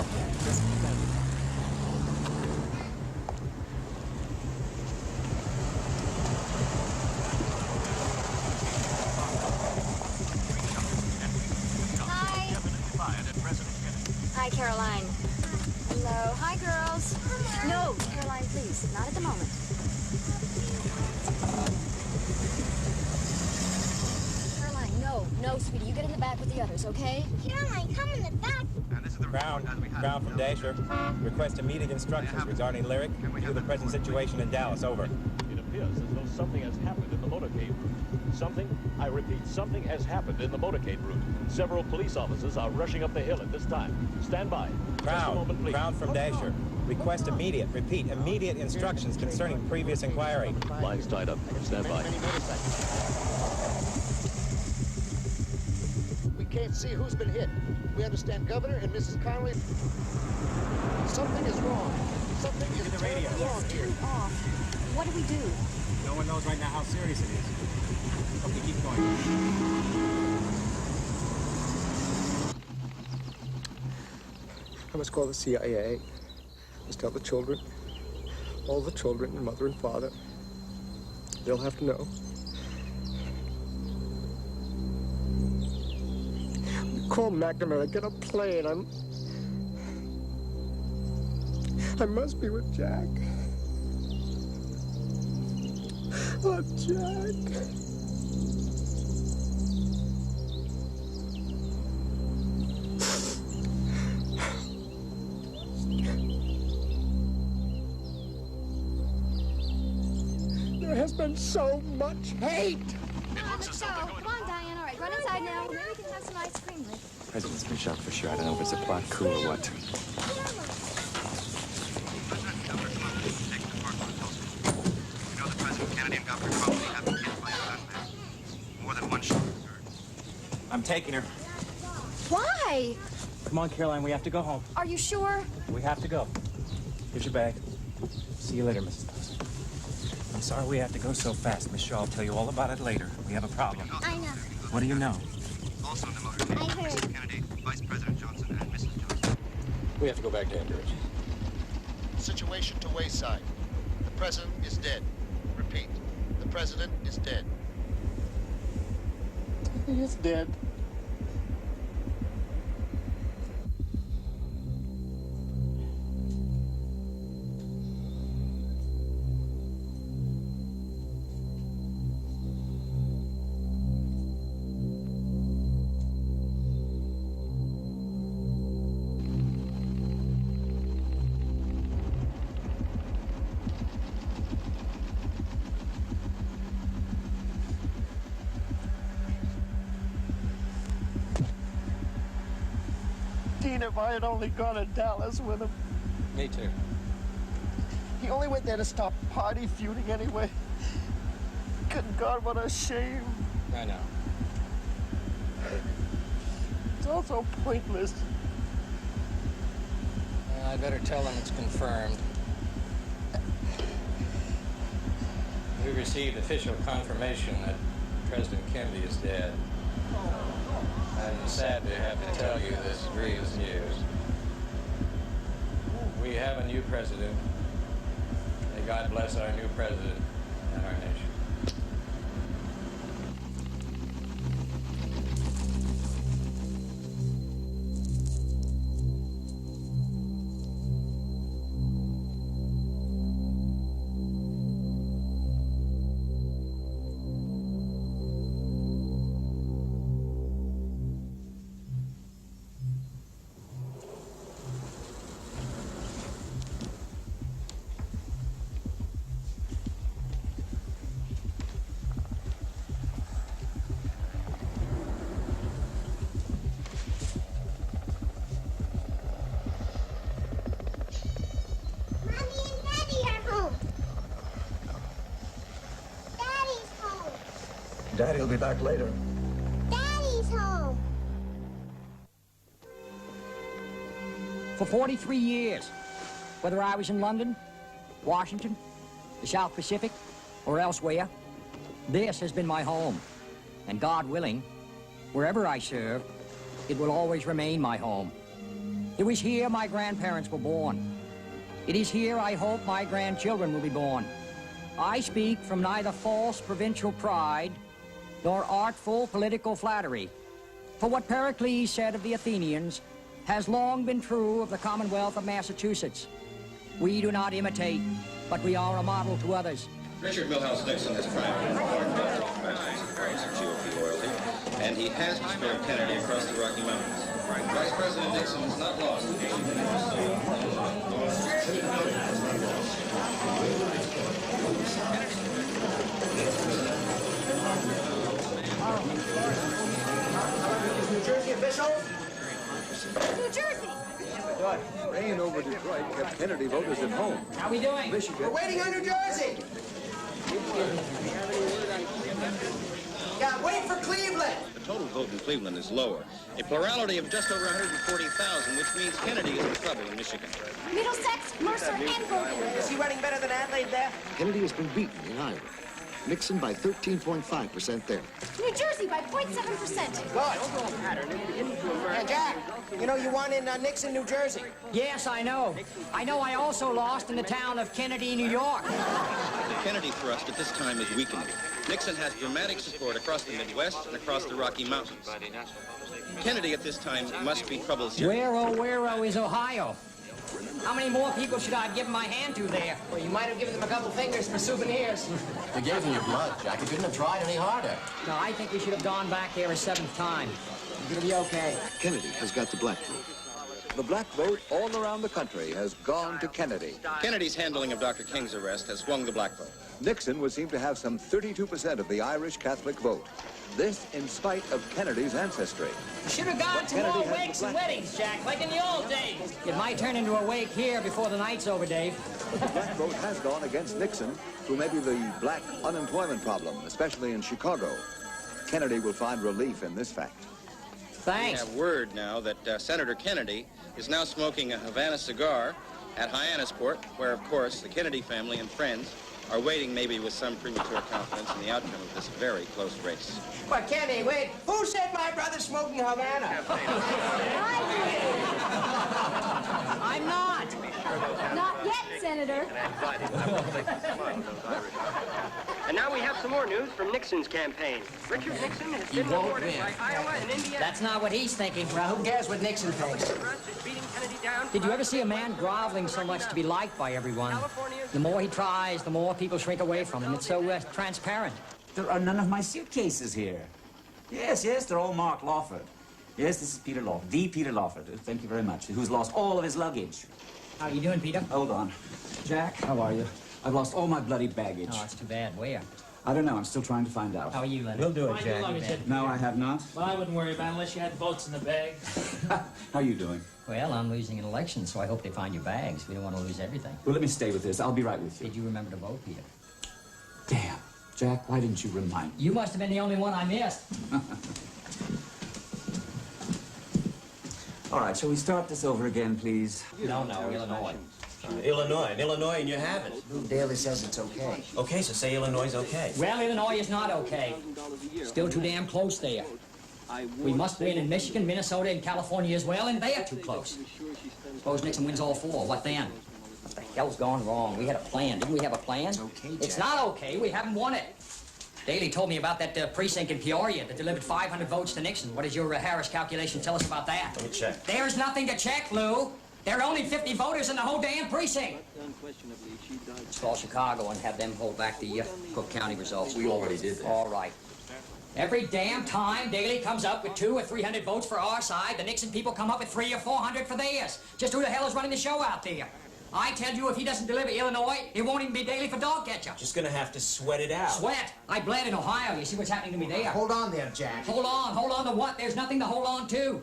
Hi, Caroline. Hello. Hi, girls. No, Caroline, please. Not at the moment. Caroline, no. No, sweetie. You get in the back with the others, okay? Caroline, come in the back. Brown from Dasher. Request immediate instructions regarding Lyric due to the present situation in Dallas. Over. It appears as though something has happened in the motorcade route. Something, I repeat, something has happened in the motorcade route. Several police officers are rushing up the hill at this time. Stand by. Just a moment, please. Brown from Dasher. Request immediate instructions concerning previous inquiry. Lines tied up. Stand by. We can't see who's been hit. We understand Governor and Mrs. Connolly. Something is wrong. Something is terribly wrong here. Off. What do we do? No one knows right now how serious it is. Okay, keep going. I must call the CIA. I must tell the children. All the children, and mother and father. They'll have to know. Call McNamara, get a plane. I must be with Jack. Oh, Jack. There has been so much hate. Let's go. Come on, Diane. All right, run inside now. Maybe we can have some ice cream later. The president's been shot for sure. I don't know if it's a plot coup or what. We know that President Kennedy and Governor Connolly have been hit by a gunman. More than one shot was heard. I'm taking her. Why? Come on, Caroline. We have to go home. Are you sure? We have to go. Here's your bag. See you later, Mrs. Dawson. I'm sorry we have to go so fast, Miss Shaw. I'll tell you all about it later. We have a problem. I know. What do you know? Also in the motorcade, I heard. Mrs. Kennedy, Vice President Johnson, and Mrs. Johnson. We have to go back to Anchorage. Situation to Wayside. The president is dead. Repeat. The president is dead. He is dead. If I had only gone to Dallas with him. Me too. He only went there to stop party feuding anyway. Good God, what a shame. I know. It's all so pointless. Well, I'd better tell them it's confirmed. We received official confirmation that President Kennedy is dead. I'm sad to have to tell you this grievous news. We have a new president. May God bless our new president and our nation. Daddy will be back later. Daddy's home. For 43 years, whether I was in London, Washington, the South Pacific, or elsewhere, this has been my home. And God willing, wherever I serve, it will always remain my home. It was here my grandparents were born. It is here I hope my grandchildren will be born. I speak from neither false provincial pride nor artful political flattery. For what Pericles said of the Athenians has long been true of the Commonwealth of Massachusetts. We do not imitate, but we are a model to others. Richard Milhouse Nixon has triumphed in GOP loyalty, and he has destroyed Kennedy across the Rocky Mountains. Vice President Nixon has not lost. New Jersey officials? New Jersey! Rain over Detroit kept Kennedy voters at home. How we doing? Michigan. We're waiting on New Jersey! Yeah, wait for Cleveland! The total vote in Cleveland is lower. A plurality of just over 140,000, which means Kennedy is in trouble in Michigan. Middlesex, Mercer, and Bowdoin. Is he running better than Adelaide there? Kennedy has been beaten in Iowa. Nixon by 13.5% there. New Jersey by 0.7%. Good. Hey, Jack, you know you won in Nixon, New Jersey. Yes, I know. I also lost in the town of Kennedy, New York. The Kennedy thrust at this time is weakening. Nixon has dramatic support across the Midwest and across the Rocky Mountains. Kennedy at this time must be troubled seriously. Where is Ohio? How many more people should I have given my hand to there? Well, you might have given them a couple fingers for souvenirs. We gave them your blood, Jack. You couldn't have tried any harder. No, I think we should have gone back there a seventh time. It'll be okay. Kennedy has got the black vote. The black vote all around the country has gone to Kennedy. Kennedy's handling of Dr. King's arrest has swung the black vote. Nixon would seem to have some 32% of the Irish Catholic vote. This in spite of Kennedy's ancestry. Should have gone to more wakes and weddings, Jack, like in the old days. It might turn into a wake here before the night's over, Dave. But the black vote has gone against Nixon, who may be the black unemployment problem, especially in Chicago. Kennedy will find relief in this fact. Thanks. We have word now that Senator Kennedy is now smoking a Havana cigar at Hyannisport, where, of course, the Kennedy family and friends are waiting maybe with some premature confidence in the outcome of this very close race. But Kenny, wait, who said my brother's smoking Havana? I'm not. Not yet, Senator. And now we have some more news from Nixon's campaign. Richard Nixon has been rewarded by Iowa and Indiana. That's not what he's thinking. Well, who cares what Nixon thinks? Did you ever see a man groveling so much to be liked by everyone? The more he tries, the more people shrink away from him. It's so transparent. There are none of my suitcases here. Yes, they're all marked Lawford. Yes, this is Peter Lawford, the Peter Lawford. Thank you very much. Who's lost all of his luggage. How you doing, Peter? Hold on. Jack, how are you? I've lost all my bloody baggage. Oh, it's too bad. Where? I don't know. I'm still trying to find out. How are you, Leonard? We'll do it, Jack. No, I have not. Well, I wouldn't worry about it unless you had votes in the bag. How are you doing? Well, I'm losing an election, so I hope they find your bags. We don't want to lose everything. Well, let me stay with this. I'll be right with you. Did you remember to vote, Peter? Damn. Jack, why didn't you remind me? You must have been the only one I missed. All right, shall we start this over again, please? No, Illinois. Illinois, and you have it. Daly says it's okay. Okay, so say Illinois is okay. Well, Illinois is not okay. Still too damn close there. We must win in Michigan, Minnesota, and California as well, and they are too close. Suppose Nixon wins all four. What then? What the hell's gone wrong? We had a plan. Didn't we have a plan? It's okay, Jack. It's not okay. We haven't won it. Daley told me about that precinct in Peoria that delivered 500 votes to Nixon. What does your Harris calculation tell us about that? Let me check. There's nothing to check, Lou. There are only 50 voters in the whole damn precinct. Let's call Chicago and have them hold back the Cook County results. We already did that. All right. Every damn time Daley comes up with 200 or 300 votes for our side, the Nixon people come up with 300 or 400 for theirs. Just who the hell is running the show out there? I tell you, if he doesn't deliver Illinois, it won't even be Daley for dog catcher. Just gonna have to sweat it out. Sweat? I bled in Ohio. You see what's happening to me there. Hold on there, Jack. Hold on to what? There's nothing to hold on to.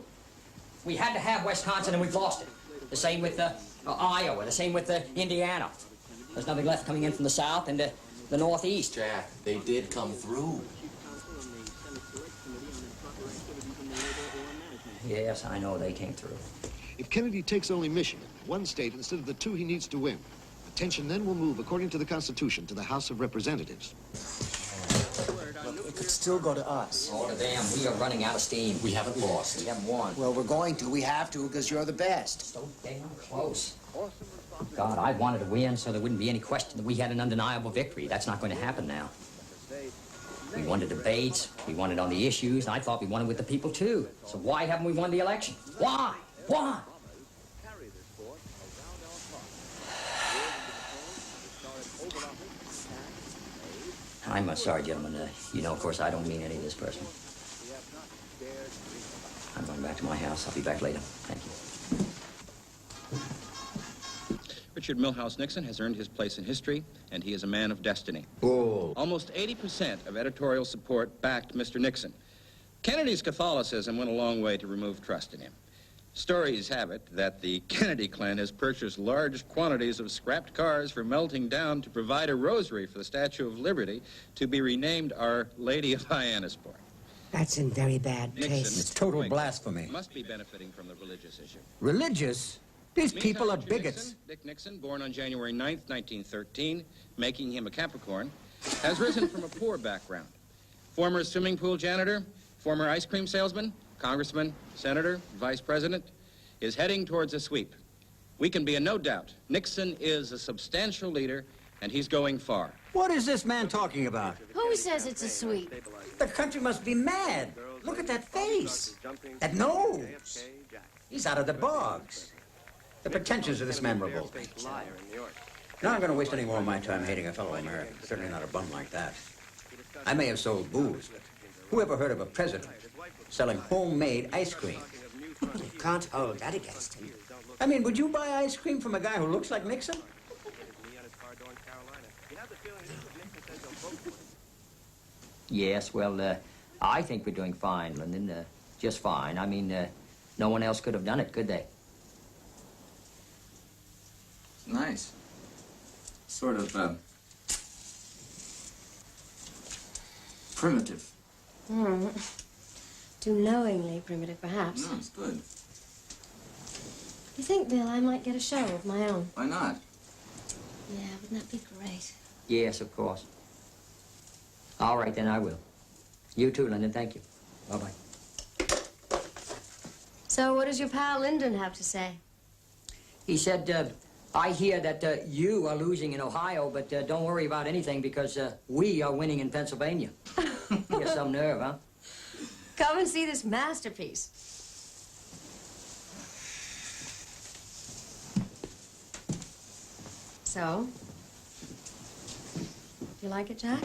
We had to have Wisconsin and we've lost it. The same with Iowa, the same with Indiana. There's nothing left coming in from the south and the northeast. Jack, they did come through. Yes, I know they came through. If Kennedy takes only Michigan, one state instead of the two he needs to win, attention then will move, according to the Constitution, to the House of Representatives. It could still go to us. Oh, to them. We are running out of steam. We haven't lost. We haven't won. Well, we're going to. We have to because you're the best. So damn close. God, I wanted to win so there wouldn't be any question that we had an undeniable victory. That's not going to happen now. We won the debates. We won it on the issues. And I thought we won it with the people, too. So why haven't we won the election? Why? Why? I'm sorry, gentlemen. You know, of course, I don't mean any of this personally. I'm going back to my house. I'll be back later. Thank you. Richard Milhouse Nixon has earned his place in history, and he is a man of destiny. Oh. Almost 80% of editorial support backed Mr. Nixon. Kennedy's Catholicism went a long way to remove trust in him. Stories have it that the Kennedy clan has purchased large quantities of scrapped cars for melting down to provide a rosary for the Statue of Liberty to be renamed Our Lady of Hyannisport. That's in very bad taste. It's total blasphemy. Must be benefiting from the religious issue. Religious? These people are Richard bigots. Dick Nixon, born on January 9th, 1913, making him a Capricorn, has risen from a poor background. Former swimming pool janitor, former ice cream salesman, congressman, senator, vice president, is heading towards a sweep. We can be in no doubt. Nixon is a substantial leader, and he's going far. What is this man talking about? Who says it's a sweep? The country must be mad. Look at that face. That nose. He's out of the bogs. The pretensions of this man revolt me. Now I'm going to waste any more of my time hating a fellow American. Certainly not a bum like that. I may have sold booze, but who ever heard of a president selling homemade ice cream? You can't hold that against him. I mean, would you buy ice cream from a guy who looks like Nixon? Yes, well, I think we're doing fine, Lyndon. Just fine. I mean, no one else could have done it, could they? Nice. Sort of, primitive. Too knowingly primitive, perhaps. No, it's good. You think, Bill, I might get a show of my own? Why not? Yeah, wouldn't that be great? Yes, of course. All right, then I will. You too, Lyndon. Thank you. Bye-bye. So what does your pal Lyndon have to say? He said, I hear that you are losing in Ohio, but don't worry about anything because we are winning in Pennsylvania. You got some nerve, huh? Come and see this masterpiece. So, you like it, Jack?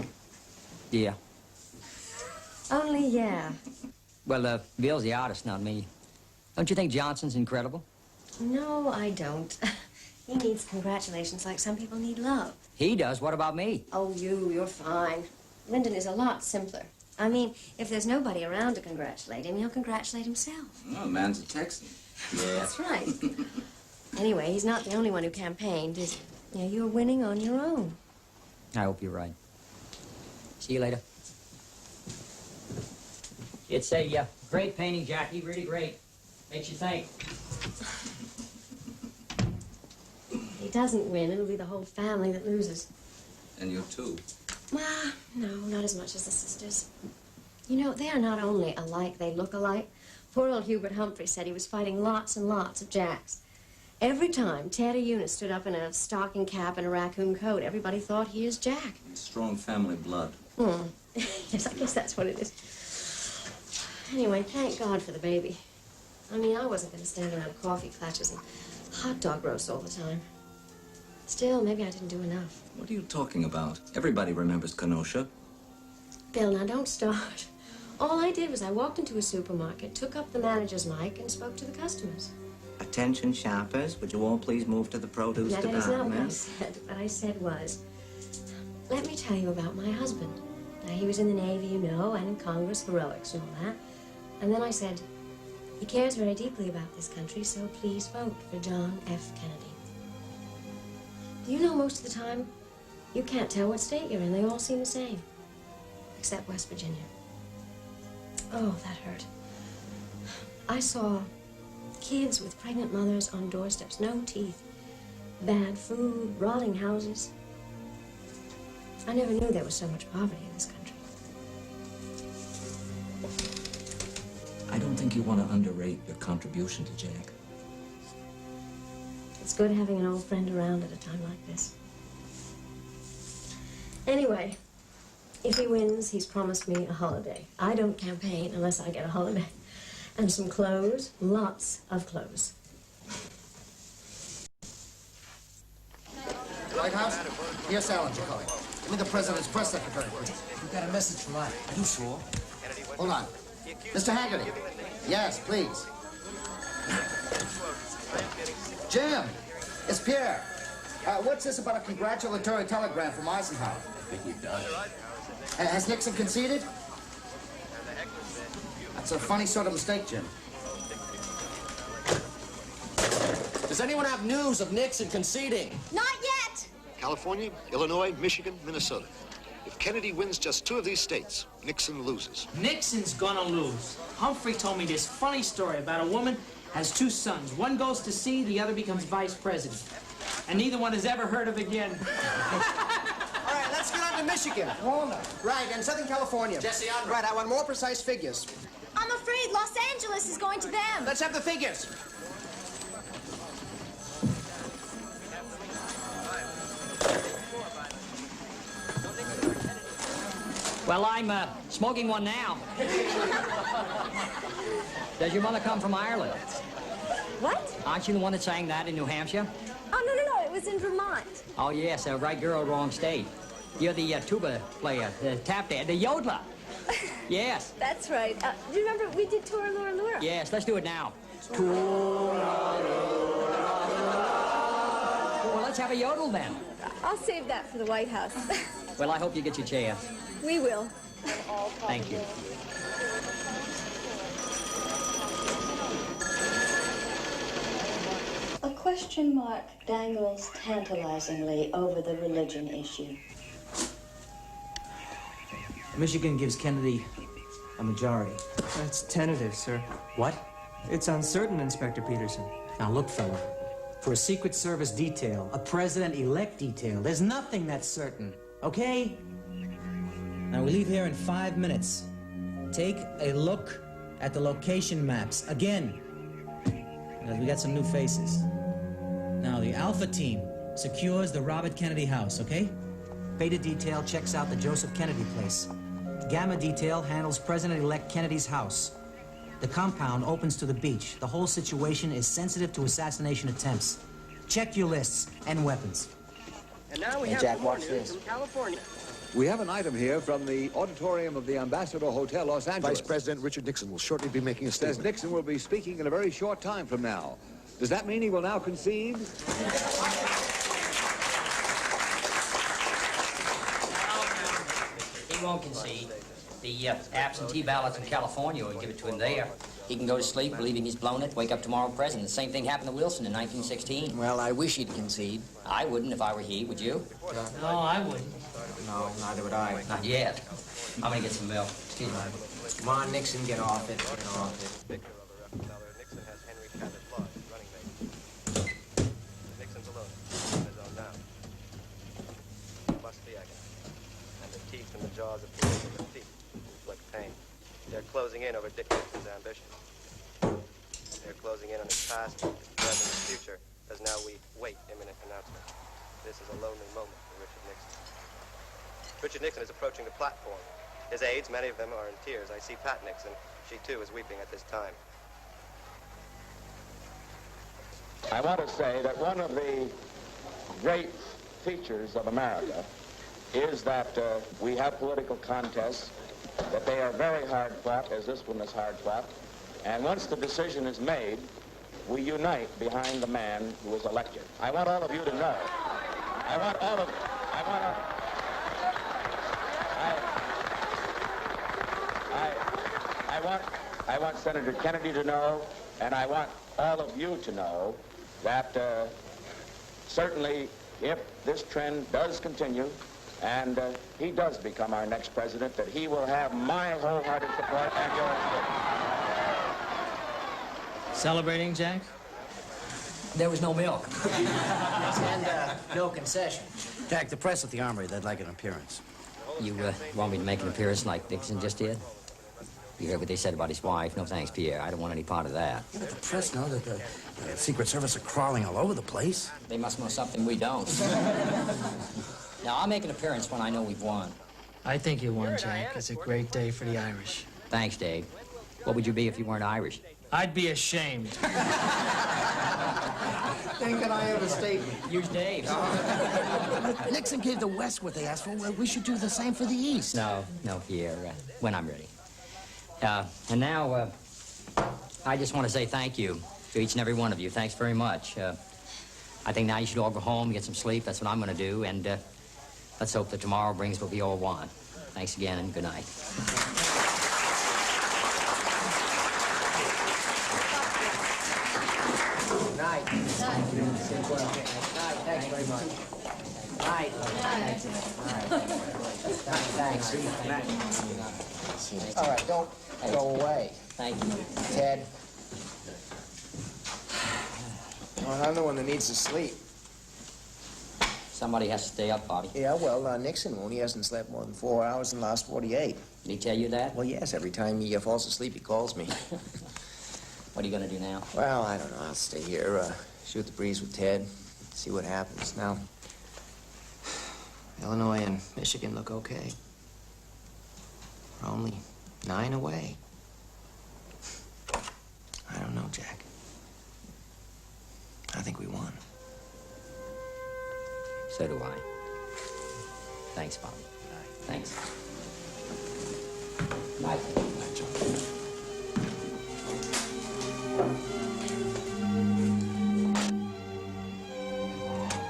Yeah. Only yeah. Well, Bill's the artist, not me. Don't you think Johnson's incredible? No, I don't. He needs congratulations like some people need love. He does. What about me? Oh, you're fine. Lyndon is a lot simpler. I mean, if there's nobody around to congratulate him, he'll congratulate himself. Oh, man's a Texan. Yeah. That's right. Anyway, he's not the only one who campaigned, is he? Yeah, you're winning on your own. I hope you're right. See you later. It's a great painting, Jackie. Really great. Makes you think. He doesn't win, it'll be the whole family that loses. And you too. Well, no, not as much as the sisters. You know, they are not only alike, they look alike. Poor old Hubert Humphrey said he was fighting lots and lots of Jacks. Every time Ted or Eunice stood up in a stocking cap and a raccoon coat, everybody thought he is Jack. Strong family blood. Yes, I guess that's what it is. Anyway, thank God for the baby. I mean, I wasn't going to stand around coffee clutches and hot dog roasts all the time. Still, maybe I didn't do enough. What are you talking about? Everybody remembers Kenosha. Bill, now don't start. All I did was I walked into a supermarket, took up the manager's mic, and spoke to the customers. Attention shoppers, would you all please move to the produce Now, that is not what I department? said. What I said was, let me tell you about my husband. Now, he was in the Navy, you know, and Congress heroics and all that. And then I said, he cares very deeply about this country, so please vote for John F. Kennedy. Do you know most of the time, you can't tell what state you're in. They all seem the same, except West Virginia. Oh, that hurt. I saw kids with pregnant mothers on doorsteps, no teeth, bad food, rotting houses. I never knew there was so much poverty in this country. I don't think you want to underrate your contribution to Jack. It's good having an old friend around at a time like this. Anyway, if he wins, he's promised me a holiday. I don't campaign unless I get a holiday. And some clothes, lots of clothes. White House? Yes, Salinger calling. Give me the President's press secretary, please. You got a message from us. Are you sure? Hold on. Mr. Haggerty. Yes, please. Jim, it's Pierre. What's this about a congratulatory telegram from Eisenhower? I think we've done it. Has Nixon conceded? That's a funny sort of mistake, Jim. Does anyone have news of Nixon conceding? Not yet. California, Illinois, Michigan, Minnesota. If Kennedy wins just 2 of these states, Nixon loses. Nixon's gonna lose. Humphrey told me this funny story about a woman has 2 sons. One goes to sea, the other becomes vice president. And neither one is ever heard of again. All right, let's get on to Michigan. Walnut. Right, and Southern California. Jesse, I'm right. I want more precise figures. I'm afraid Los Angeles is going to them. Let's have the figures. Well, I'm smoking one now. Does your mother come from Ireland? What? Aren't you the one that sang that in New Hampshire? Oh, no, it was in Vermont. Oh, yes, right girl, wrong state. You're the tuba player, the tap dancer, the yodeler. Yes. That's right. Do you remember we did Tour Lura Lura? Yes, let's do it now. Well, let's have a yodel then. I'll save that for the White House. Well, I hope you get your chance. We will. Thank you. A question mark dangles tantalizingly over the religion issue. Michigan gives Kennedy a majority. That's tentative, sir. What? It's uncertain, Inspector Peterson. Now look, fella, for a Secret Service detail, a president-elect detail, there's nothing that's certain, okay? Now we leave here in 5 minutes. Take a look at the location maps again, because we got some new faces. Now the Alpha team secures the Robert Kennedy house, okay? Beta detail checks out the Joseph Kennedy place. Gamma detail handles President-elect Kennedy's house. The compound opens to the beach. The whole situation is sensitive to assassination attempts. Check your lists and weapons. And now we Hey, have Jack, some more watch news this. from California. We have an item here from the auditorium of the Ambassador Hotel, Los Angeles. Vice President Richard Nixon will shortly be making a Says statement. Nixon will be speaking in a very short time from now. Does that mean he will now concede? He won't concede. The absentee ballots in California will give it to him there. He can go to sleep believing he's blown it, wake up tomorrow president. The same thing happened to Wilson in 1916. Well, I wish he'd concede. I wouldn't if I were he, would you? No, I wouldn't. No, neither would I. Not yet. I'm gonna get some milk. Excuse me. Come on, Nixon, get off it. Get off it. Nixon has Henry Cabot Lodge as running mate. Nixon's alone on his own now. Must be, I guess. And the teeth in the jaws of political defeat inflict pain. They're closing in over Dick Nixon's ambition. They're closing in on his past, his present, his future, as now we wait imminent announcement. This is a lonely moment for Richard Nixon. Richard Nixon is approaching the platform. His aides, many of them, are in tears. I see Pat Nixon. She, too, is weeping at this time. I want to say that one of the great features of America is that we have political contests, that they are very hard fought, as this one is hard fought, and once the decision is made, we unite behind the man who is elected. I want all of you to know. I want Senator Kennedy to know, and I want all of you to know that certainly if this trend does continue and he does become our next president, that he will have my wholehearted support and yours too. Celebrating, Jack? There was no milk. And no concession. Jack, the press at the Armory, they'd like an appearance. You want me to make an appearance like Nixon just did? You heard what they said about his wife? No thanks, Pierre. I don't want any part of that. Yeah, but the press know that the Secret Service are crawling all over the place. They must know something we don't. Now, I'll make an appearance when I know we've won. I think you won, Jack. It's a great day for the Irish. Thanks, Dave. What would you be if you weren't Irish? I'd be ashamed. Then can I have a statement? Use Dave's. Nixon gave the West what they asked for. Well, we should do the same for the East. No, Pierre. When I'm ready. And now, I just want to say thank you to each and every one of you. Thanks very much. I think now you should all go home, get some sleep. That's what I'm going to do. And let's hope that tomorrow brings what we all want. Thanks again, and good night. Night. Thanks very much. Night. Thanks. All right, don't go away. Thank you. Ted. Well, I'm the one that needs to sleep. Somebody has to stay up, Bobby. Yeah, well, Nixon won't. He hasn't slept more than 4 hours in the last 48. Did he tell you that? Well, yes. Every time he falls asleep, he calls me. What are you going to do now? Well, I don't know. I'll stay here, shoot the breeze with Ted, see what happens. Now, Illinois and Michigan look okay. We're only 9 away. I don't know, Jack. I think we won. So do I. Thanks, Bobby. Thanks. Night. Night, John.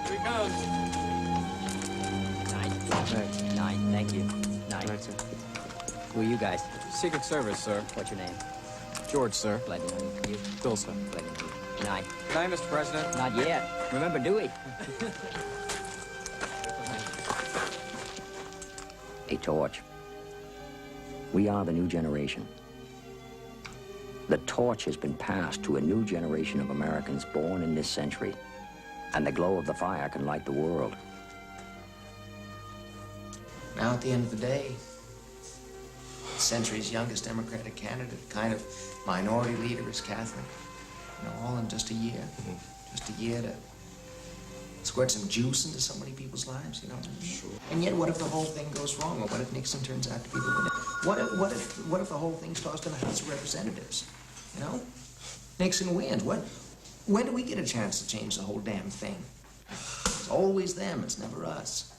Here he comes. Night. Night. Thank you. Night. Night, sir. Who are you guys? Secret Service, sir. What's your name? George, sir. Glad to know you. You? Bill, sir. Glad to know you. Night. Good night, Mr. President. Not yet. Remember Dewey. A torch. We are the new generation. The torch has been passed to a new generation of Americans born in this century, and the glow of the fire can light the world. Now, at the end of the day, the century's youngest Democratic candidate, kind of minority leader, is Catholic. You know, all in just a year. Just a year to squirt some juice into so many people's lives, you know what I mean? Sure. And yet, what if the whole thing goes wrong? Or what if Nixon turns out to be the winner? What if the whole thing's tossed in the House of Representatives? You know? Nixon wins. When do we get a chance to change the whole damn thing? It's always them, it's never us.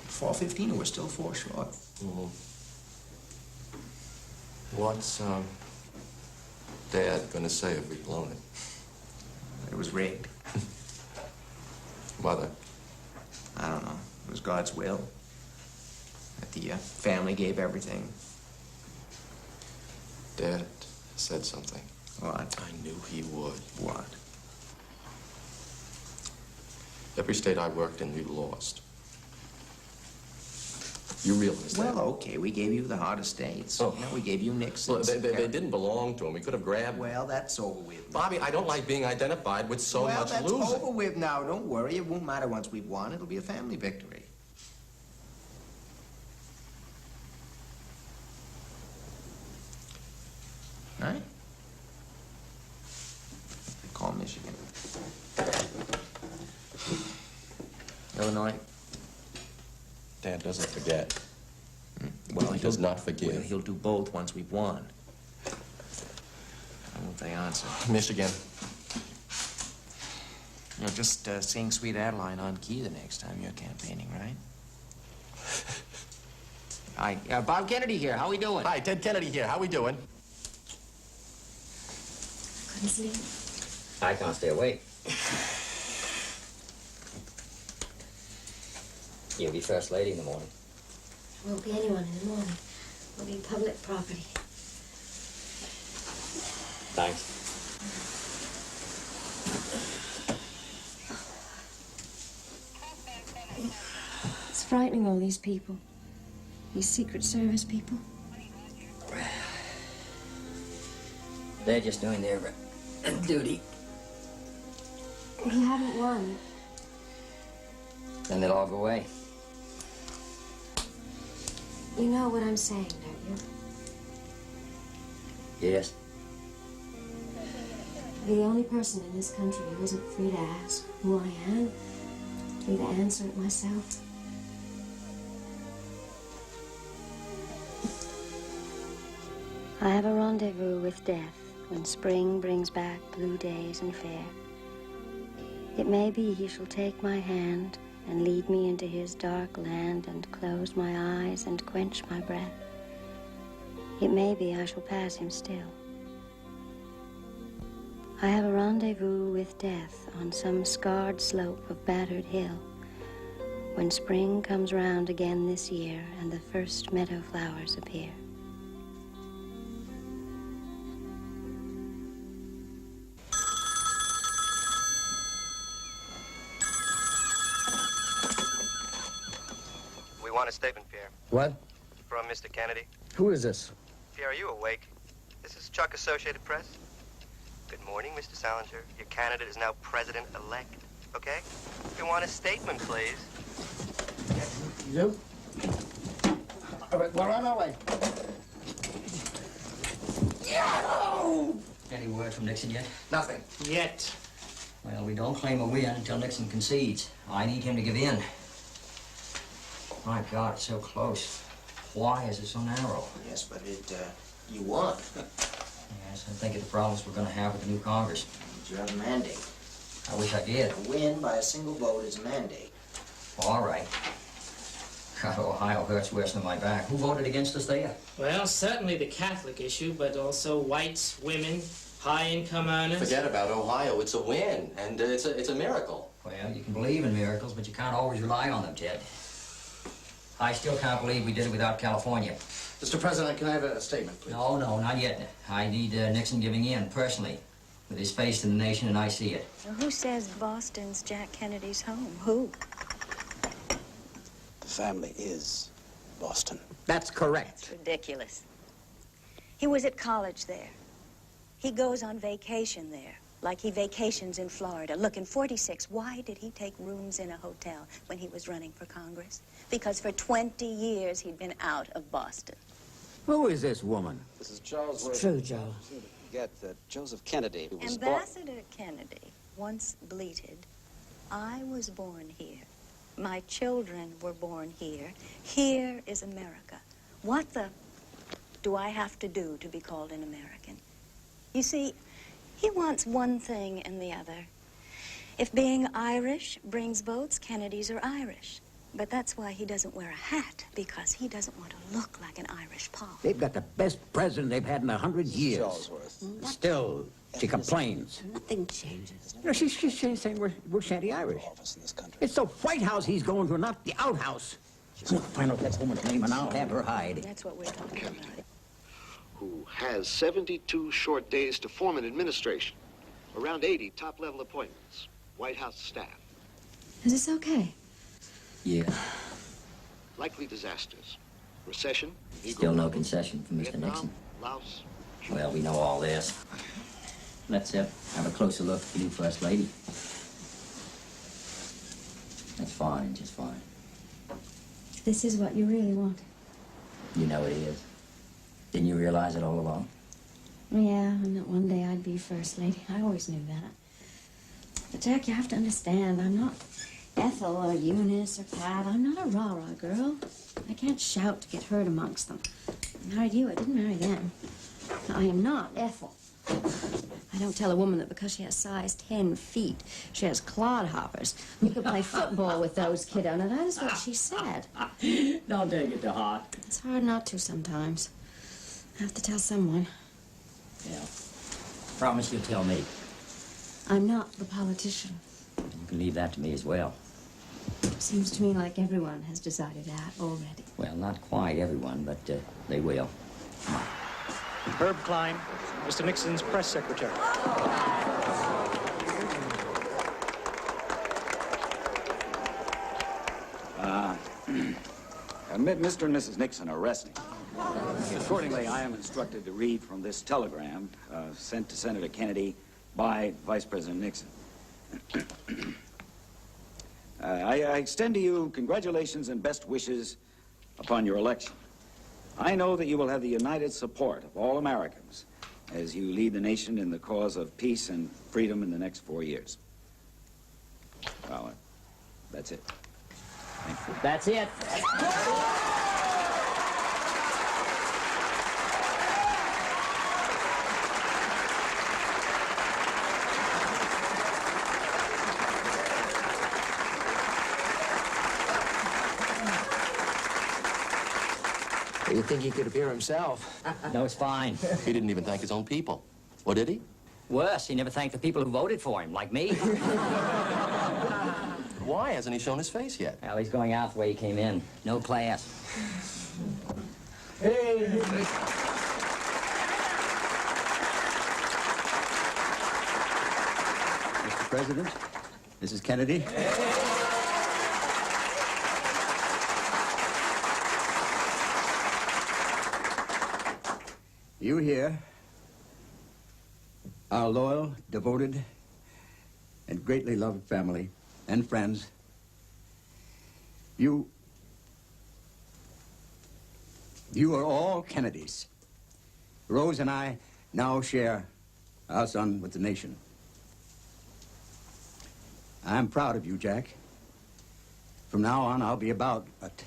415 and we're still 4 short. Mm-hmm. What's, Dad gonna say if we've blown it? It was rigged. Mother? I don't know. It was God's will. That the family gave everything. Dad said something. What? I knew he would. What? Every state I worked in, we lost. You realize that? Well, okay, we gave you the hardest states. Oh. You know, we gave you Nixon. Look, they didn't belong to him. We could have grabbed them. Well, that's over with. Bobby, I don't like being identified with so much Well, losing. that's over with now. Don't worry. It won't matter once we've won. It'll be a family victory. Right? Call Michigan. Illinois. Dad doesn't forget. Well, he does not forgive. Well, he'll do both once we've won. I won't they answer. Michigan. You're just seeing Sweet Adeline on key the next time you're campaigning, right? Hi, Bob Kennedy here. How we doing? Hi, Ted Kennedy here. How we doing? Couldn't sleep. I can't stay awake. You'll be First Lady in the morning. Won't be anyone in the morning. Will be public property. Thanks. It's frightening, all these people. These Secret Service people. They're just doing their duty. You haven't won. Then they'll all go away. You know what I'm saying, don't you? Yes. You're the only person in this country who isn't free to ask who I am, free to answer it myself. I have a rendezvous with death when spring brings back blue days and fair. It may be he shall take my hand and lead me into his dark land and close my eyes and quench my breath. It may be I shall pass him still. I have a rendezvous with death on some scarred slope of battered hill when spring comes round again this year and the first meadow flowers appear. We want a statement, Pierre. What? From Mr. Kennedy. Who is this? Pierre, are you awake? This is Chuck, Associated Press. Good morning, Mr. Salinger. Your candidate is now president-elect, okay? We want a statement, please. You? All right, we're on our way. Any word from Nixon yet? Nothing. Yet. Well, we don't claim a win until Nixon concedes. I need him to give in. My God, it's so close. Why is it so narrow? Yes, but you won. Yes, I think of the problems we're going to have with the new Congress. But you have a mandate. I wish I did. A win by a single vote is a mandate. All right. God, Ohio hurts worse than my back. Who voted against us there? Well, certainly the Catholic issue, but also whites, women, high-income earners. Forget about Ohio. It's a win, and it's a miracle. Well, you can believe in miracles, but you can't always rely on them, Ted. I still can't believe we did it without California. Mr. President, can I have a statement, please? No, not yet. I need Nixon giving in, personally, with his face to the nation, and I see it. Well, who says Boston's Jack Kennedy's home? Who? The family is Boston. That's correct. That's ridiculous. He was at college there. He goes on vacation there, like he vacations in Florida. Look, in '46, why did he take rooms in a hotel when he was running for Congress? Because for 20 years he'd been out of Boston. Who is this woman? This is Charles. It's true, Joe. You forget that Joseph Kennedy was Ambassador Kennedy once bleated, "I was born here. My children were born here. Here is America. What the do I have to do to be called an American?" You see, he wants one thing and the other. If being Irish brings votes, Kennedys are Irish. But that's why he doesn't wear a hat, because he doesn't want to look like an Irish Paul. They've got the best president they've had in 100 years. Charlesworth. Still, she complains. Nothing changes. You know, she's saying we're shanty-Irish. It's the White House he's going to, not the outhouse. Find out that woman's name and I'll have her hide. That's what we're talking about. Who has 72 short days to form an administration, around 80 top-level appointments, White House staff. Is this okay? Yeah. Likely disasters, recession, Still no concession from Mr. Vietnam, Nixon. Laos. Well, we know all this. Let's have a closer look at the new First Lady. That's fine, just fine. This is what you really want. You know it is. Didn't you realize it all along? Yeah, and that one day I'd be First Lady. I always knew that. But Jack, you have to understand, I'm not Ethel or Eunice or Pat. I'm not a rah-rah girl. I can't shout to get heard amongst them. I married you. I didn't marry them. I am not Ethel. I don't tell a woman that because she has size 10 feet, she has clodhoppers. You could play football with those, kiddo. Now, that is what she said. Don't take it to heart. It's hard not to sometimes. I have to tell someone. Yeah. Promise you'll tell me. I'm not the politician. You can leave that to me as well. Seems to me like everyone has decided that already. Well, not quite everyone, but they will. Come on. Herb Klein, Mr. Nixon's press secretary. Admit Mr. and Mrs. Nixon are resting. Accordingly, I am instructed to read from this telegram sent to Senator Kennedy by Vice President Nixon. I extend to you congratulations and best wishes upon your election. I know that you will have the united support of all Americans as you lead the nation in the cause of peace and freedom in the next 4 years. Well, that's it. Thank you. That's it. You'd think he could appear himself. No, it's fine. He didn't even thank his own people. Or did he? Worse, he never thanked the people who voted for him, like me. Why hasn't he shown his face yet? Well, he's going out the way he came in. No class. Hey! Mr. President, Mrs. Kennedy. You here, our loyal, devoted, and greatly loved family and friends, you are all Kennedys. Rose and I now share our son with the nation. I'm proud of you, Jack. From now on, I'll be about, but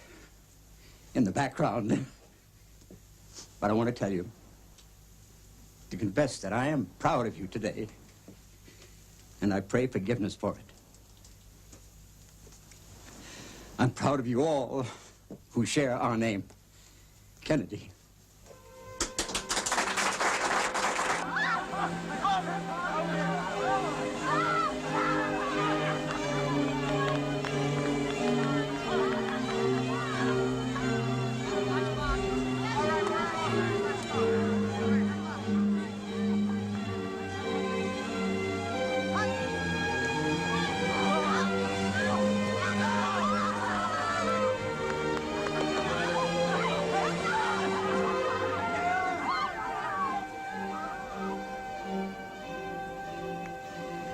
in the background. But I want to tell you, to confess that I am proud of you today, and I pray forgiveness for it. I'm proud of you all who share our name, Kennedy.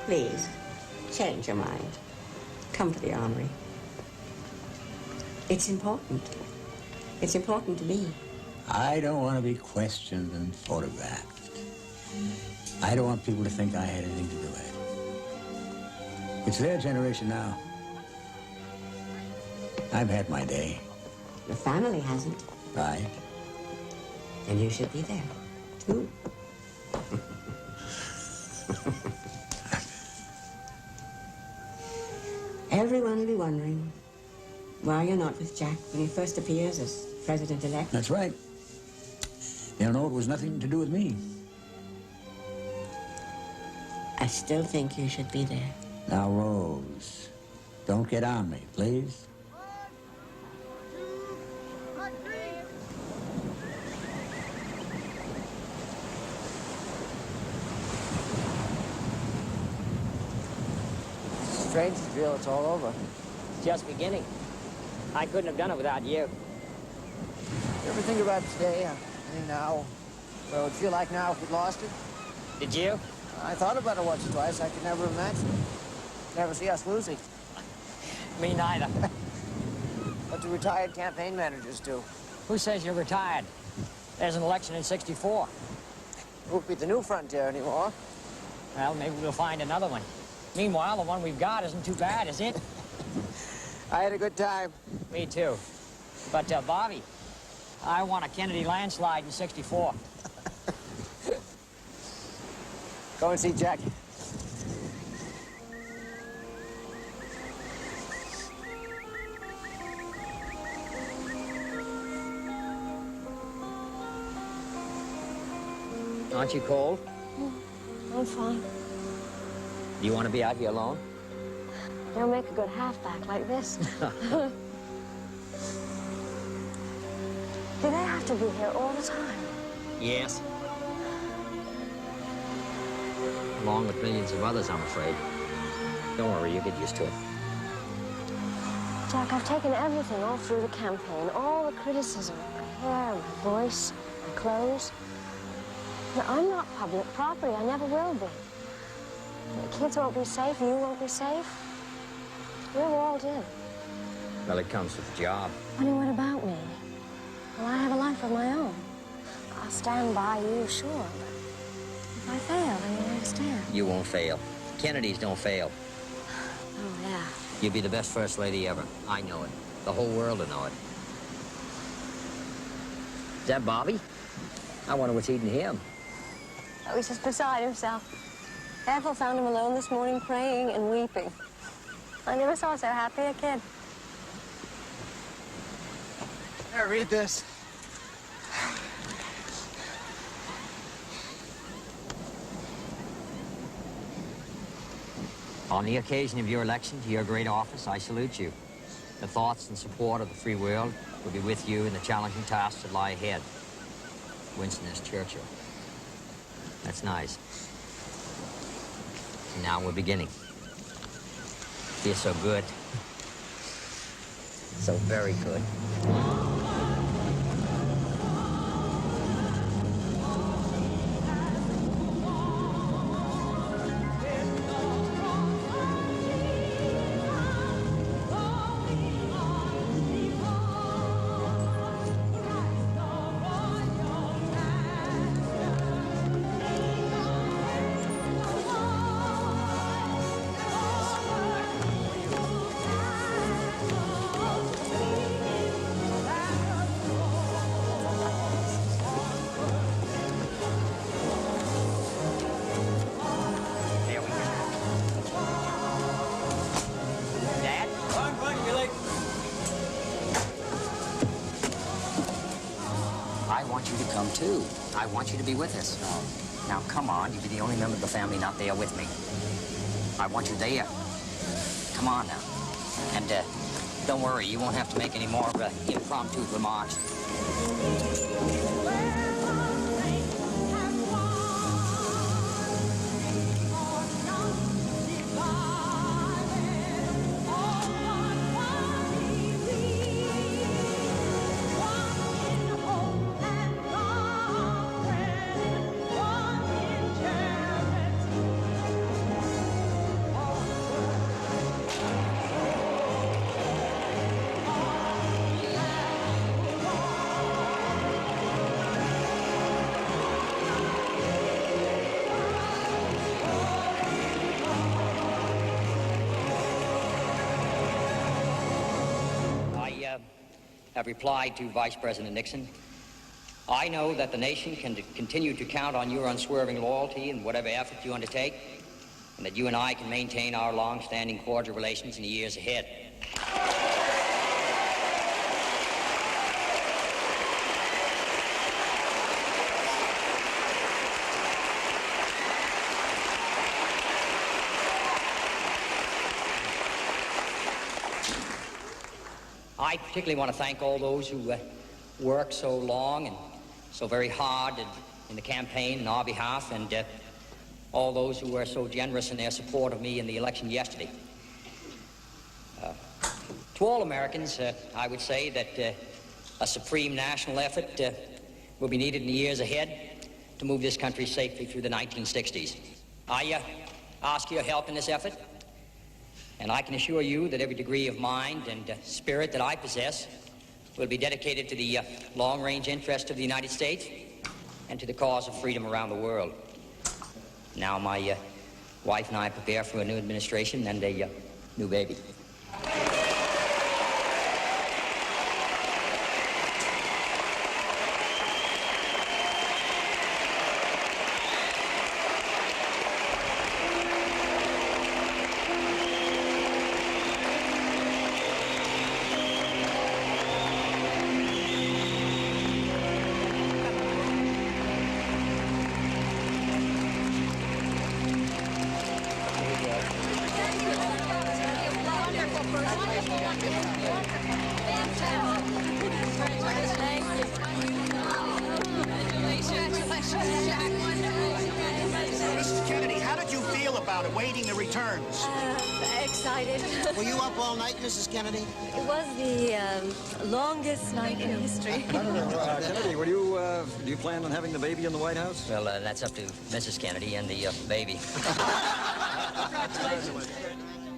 Please, change your mind. Come to the armory. It's important. It's important to me. I don't want to be questioned and photographed. I don't want people to think I had anything to do with it. It's their generation now. I've had my day. Your family hasn't. Right. And you should be there, too. Everyone will be wondering why you're not with Jack when he first appears as president-elect. That's right. They'll know it was nothing to do with me. I still think you should be there. Now, Rose, don't get on me, please. Strange to feel it's all over. It's just beginning. I couldn't have done it without you. You ever think about today? I mean, now, what it would feel like now if we'd lost it? Did you? I thought about it once or twice. I could never imagine it. Never see us losing. Me neither. What do retired campaign managers do? Who says you're retired? There's an election in '64. It won't be the new frontier anymore. Well, maybe we'll find another one. Meanwhile, the one we've got isn't too bad, is it? I had a good time. Me too. But, Bobby, I want a Kennedy landslide in '64. Go and see Jack. Aren't you cold? I'm fine. Do you want to be out here alone? You'll make a good halfback like this. Do they have to be here all the time? Yes. Along with millions of others, I'm afraid. Don't worry, you get used to it. Jack, I've taken everything all through the campaign, all the criticism. hair, my voice, my clothes. Now, I'm not public property. I never will be. The kids won't be safe. You won't be safe. We're walled in. Well, it comes with the job. Honey, what about me? Well, I have a life of my own. I'll stand by you, sure, but if I fail, then you understand. You won't fail. Kennedys don't fail. Oh, yeah. You'll be the best first lady ever. I know it. The whole world will know it. Is that Bobby? I wonder what's eating him. Oh, he's just beside himself. Ethel found him alone this morning, praying and weeping. I never saw so happy a kid. Here, read this. On the occasion of your election to your great office, I salute you. The thoughts and support of the free world will be with you in the challenging tasks that lie ahead. Winston S. Churchill. That's nice. And now we're beginning. Feels so good. So very good. Too. I want you to be with us. Now, come on. You'll be the only member of the family not there with me. I want you there. Come on now. And don't worry, you won't have to make any more impromptu remarks. Have replied to Vice President Nixon. I know that the nation can continue to count on your unswerving loyalty in whatever effort you undertake, and that you and I can maintain our long-standing cordial relations in the years ahead. I particularly want to thank all those who worked so long and so very hard in the campaign on our behalf, and all those who were so generous in their support of me in the election yesterday. To all Americans, I would say that a supreme national effort will be needed in the years ahead to move this country safely through the 1960s. I ask your help in this effort. And I can assure you that every degree of mind and spirit that I possess will be dedicated to the long-range interest of the United States and to the cause of freedom around the world. Now my wife and I prepare for a new administration and a new baby. about awaiting the returns? Excited. Were you up all night, Mrs. Kennedy? It was the longest night in history. Kennedy, do you plan on having the baby in the White House? Well, that's up to Mrs. Kennedy and the baby.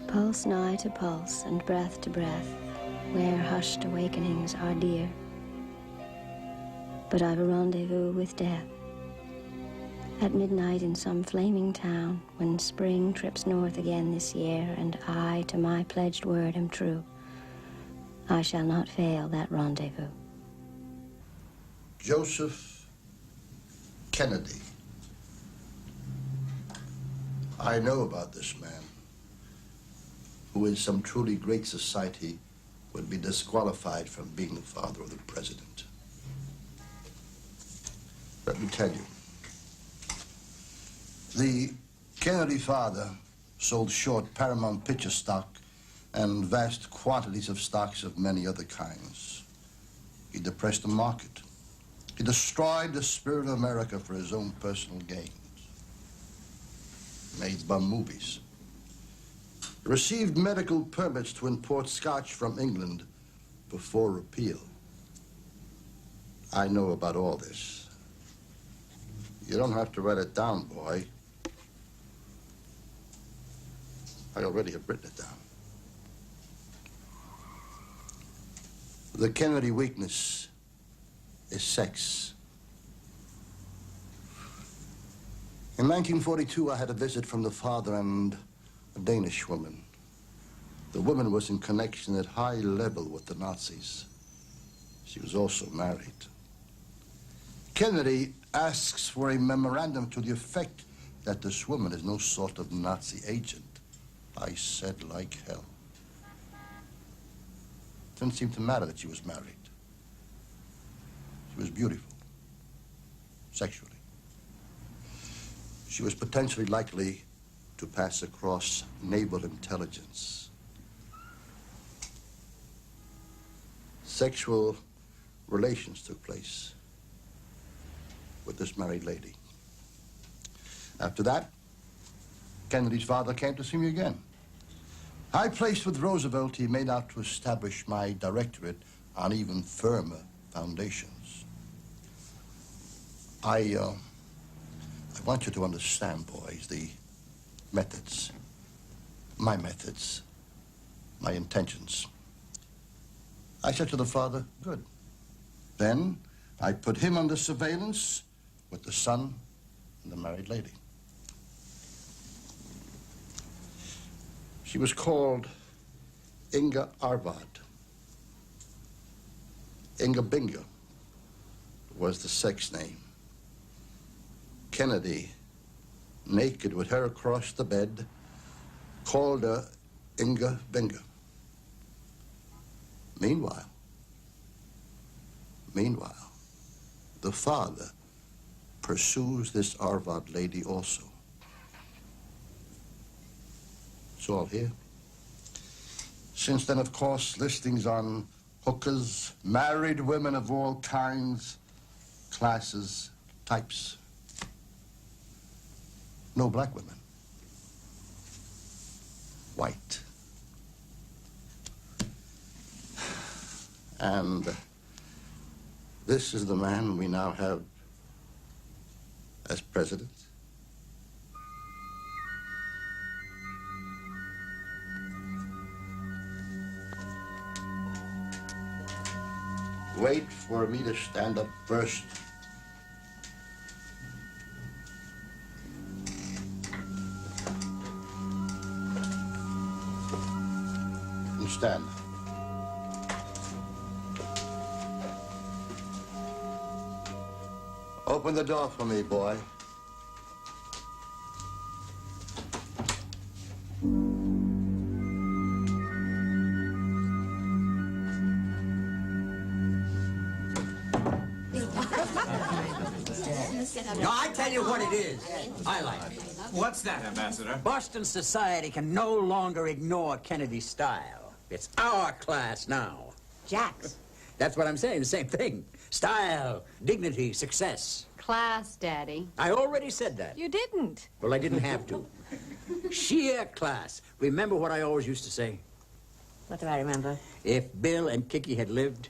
Pulse nigh to pulse and breath to breath, where hushed awakenings are dear. But I've a rendezvous with death. At midnight in some flaming town, when spring trips north again this year, and I to my pledged word am true, I shall not fail that rendezvous. Joseph Kennedy. I know about this man, who in some truly great society would be disqualified from being the father of the president. Let me tell you, the Kennedy father sold short Paramount Picture stock and vast quantities of stocks of many other kinds. He depressed the market. He destroyed the spirit of America for his own personal gains. Made bum movies. Received medical permits to import scotch from England before repeal. I know about all this. You don't have to write it down, boy. I already have written it down. The Kennedy weakness is sex. In 1942, I had a visit from the father and a Danish woman. The woman was in connection at high level with the Nazis. She was also married. Kennedy asks for a memorandum to the effect that this woman is no sort of Nazi agent. I said like hell. Didn't seem to matter that she was married. She was beautiful, sexually. She was potentially likely to pass across naval intelligence. Sexual relations took place with this married lady. After that, Kennedy's father came to see me again. I placed with Roosevelt, he made out to establish my directorate on even firmer foundations. I want you to understand, boys, the methods, my intentions. I said to the father, good. Then I put him under surveillance with the son and the married lady. She was called Inga Arvad. Inga Binga was the sex name. Kennedy, naked with her across the bed, called her Inga Binga. Meanwhile, the father pursues this Arvad lady also. It's all here. Since then, of course, listings on hookers, married women of all kinds, classes, types. No black women. White. And this is the man we now have as president. Wait for me to stand up first. You stand. Open the door for me, boy. No, I tell you what it is. I like it. What's that, Ambassador? Boston society can no longer ignore Kennedy's style. It's our class now. Jax. That's what I'm saying, the same thing. Style, dignity, success. Class, Daddy. I already said that. You didn't. Well, I didn't have to. Sheer class. Remember what I always used to say? What do I remember? If Bill and Kiki had lived...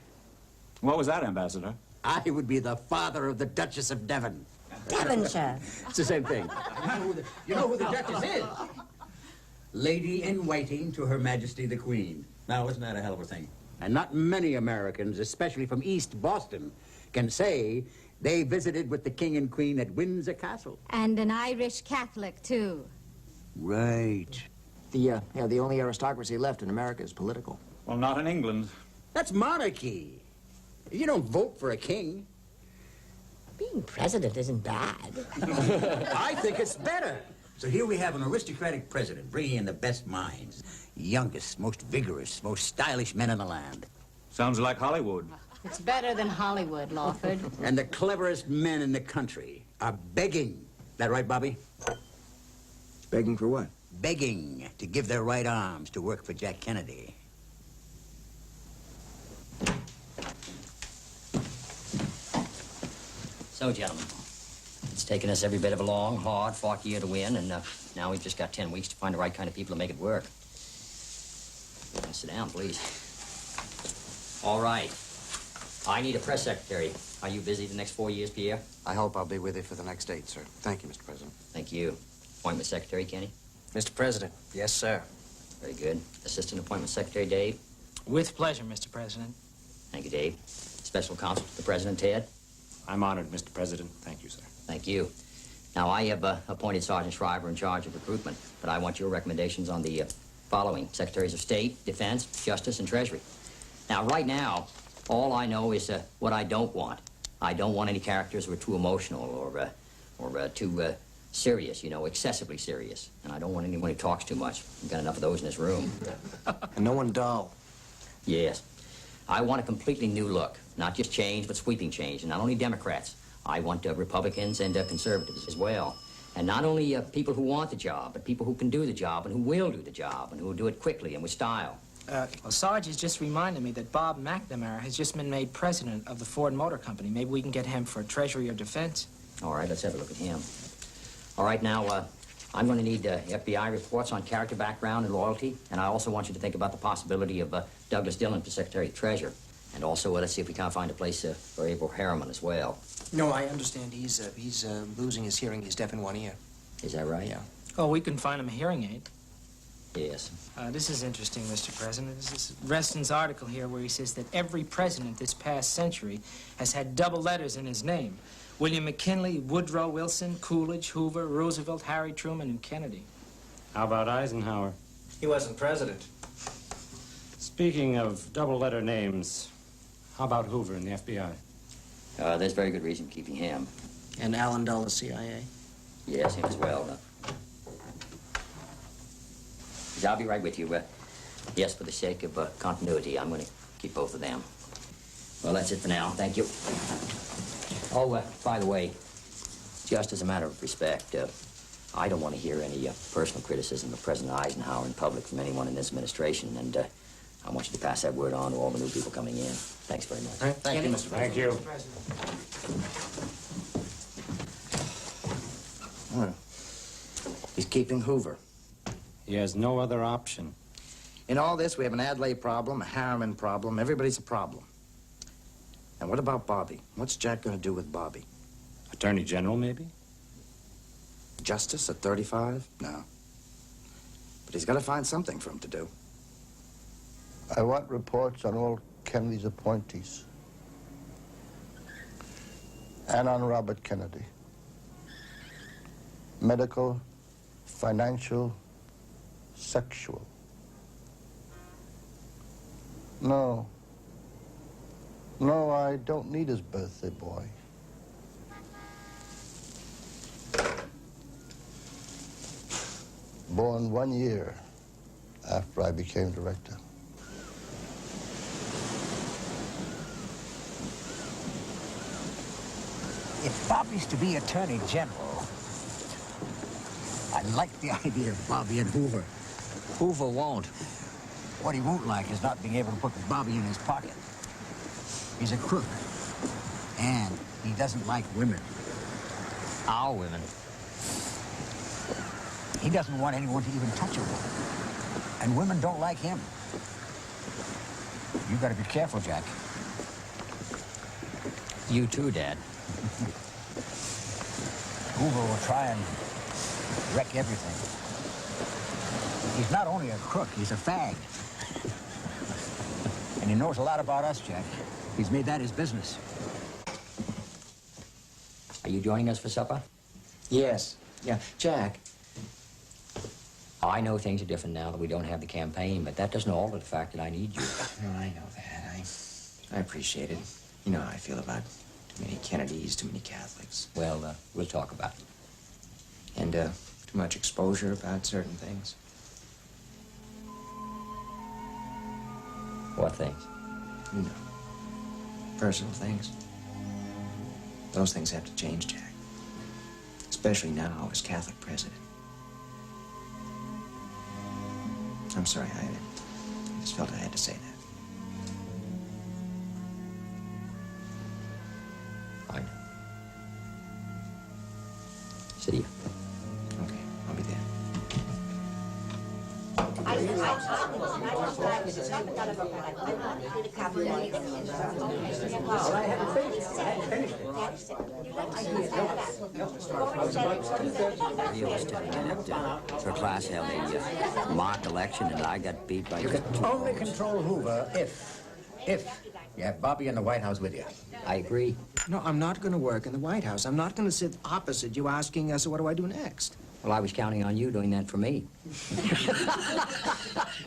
What was that, Ambassador? I would be the father of the Duchess of Devon. Devonshire. It's the same thing. You know who the Duchess is? Lady-in-waiting to Her Majesty the Queen. Now, isn't that a hell of a thing? And not many Americans, especially from East Boston, can say they visited with the King and Queen at Windsor Castle. And an Irish Catholic, too. Right. The only aristocracy left in America is political. Well, not in England. That's monarchy. You don't vote for a king. Being president isn't bad. I think it's better. So here we have an aristocratic president bringing in the best minds. Youngest, most vigorous, most stylish men in the land. Sounds like Hollywood. It's better than Hollywood, Lawford. And the cleverest men in the country are begging. That right, Bobby? Begging for what? Begging to give their right arms to work for Jack Kennedy. So, gentlemen, it's taken us every bit of a long, hard, fought year to win, and now we've just got 10 weeks to find the right kind of people to make it work. Sit down, please. All right. I need a press secretary. Are you busy the next 4 years, Pierre? I hope I'll be with you for the next 8, sir. Thank you, Mr. President. Thank you. Appointment secretary, Kenny? Mr. President, yes, sir. Very good. Assistant appointment secretary, Dave? With pleasure, Mr. President. Thank you, Dave. Special counsel to the President, Ted? I'm honored, Mr. President. Thank you, sir. Thank you. Now, I have appointed Sergeant Shriver in charge of recruitment, but I want your recommendations on the following: Secretaries of State, Defense, Justice, and Treasury. Now, right now, all I know is what I don't want. I don't want any characters who are too emotional or too serious, you know, excessively serious. And I don't want anyone who talks too much. We've got enough of those in this room. And no one dull. Yes. I want a completely new look. Not just change, but sweeping change. And not only Democrats. I want Republicans and conservatives as well. And not only people who want the job, but people who can do the job and who will do the job and who will do it quickly and with style. Well, Sarge has just reminded me that Bob McNamara has just been made president of the Ford Motor Company. Maybe we can get him for Treasury or Defense. All right, let's have a look at him. All right, now, I'm going to need FBI reports on character, background, and loyalty. And I also want you to think about the possibility of Douglas Dillon for Secretary of Treasury. And also, let's see if we can't find a place for Abel Harriman as well. No, I understand he's losing his hearing. He's deaf in one ear. Is that right? Yeah. Oh, we can find him a hearing aid. Yes. This is interesting, Mr. President. This is Reston's article here where he says that every president this past century has had double letters in his name. William McKinley, Woodrow Wilson, Coolidge, Hoover, Roosevelt, Harry Truman, and Kennedy. How about Eisenhower? He wasn't president. Speaking of double-letter names, how about Hoover in the FBI? There's very good reason for keeping him. And Allen Dulles, CIA. Yes, him as well. I'll be right with you. Yes, for the sake of continuity, I'm going to keep both of them. Well, that's it for now. Thank you. Oh, by the way, just as a matter of respect, I don't want to hear any personal criticism of President Eisenhower in public from anyone in this administration, and I want you to pass that word on to all the new people coming in. Thanks very much. Right. Thank you, Mr. President. Thank you. He's keeping Hoover. He has no other option. In all this, we have an Adlai problem, a Harriman problem. Everybody's a problem. And what about Bobby? What's Jack going to do with Bobby? Attorney General, maybe? Justice at 35? No. But he's got to find something for him to do. I want reports on all Kennedy's appointees. And on Robert Kennedy. Medical, financial, sexual. No. No, I don't need his birthday boy. Born 1 year after I became director. If Bobby's to be Attorney General, I like the idea of Bobby and Hoover. Hoover won't. What he won't like is not being able to put Bobby in his pocket. He's a crook. And he doesn't like women. Our women. He doesn't want anyone to even touch a woman. And women don't like him. You gotta be careful, Jack. You too, Dad. Hoover will try and wreck everything. He's not only a crook, he's a fag. And he knows a lot about us, Jack. He's made that his business. Are you joining us for supper? Yes. Yeah. Jack. I know things are different now that we don't have the campaign, but that doesn't alter the fact that I need you. No, I know that. I appreciate it. You know how I feel about too many Kennedys, too many Catholics. Well, we'll talk about it. And, too much exposure about certain things. What things? You know, personal things. Those things have to change, Jack. Especially now as Catholic president. I'm sorry, I just felt I had to say that. I know. See you. Okay, I'll be there. For class held a mock election, and I got beat by... You can only control Hoover if you have Bobby in the White House with you. I agree. No, I'm not going to work in the White House. I'm not going to sit opposite you asking, so what do I do next? Well, I was counting on you doing that for me.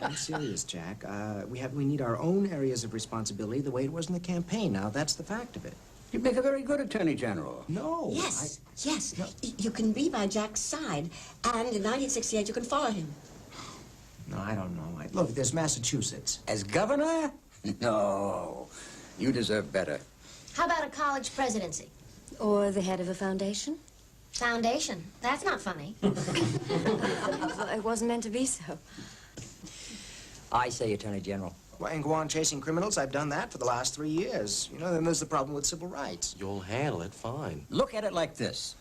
I'm serious, Jack. We need our own areas of responsibility the way it was in the campaign. Now, that's the fact of it. You'd make a very good attorney general. No. Yes, yes. You can be by Jack's side, and in 1968 you can follow him. No, I don't know. Look, there's Massachusetts. As governor? No. You deserve better. How about a college presidency? Or the head of a foundation? Foundation? That's not funny. It wasn't meant to be so. I say Attorney General. Well, and go on chasing criminals? I've done that for the last 3 years. You know, then there's the problem with civil rights. You'll handle it fine. Look at it like this.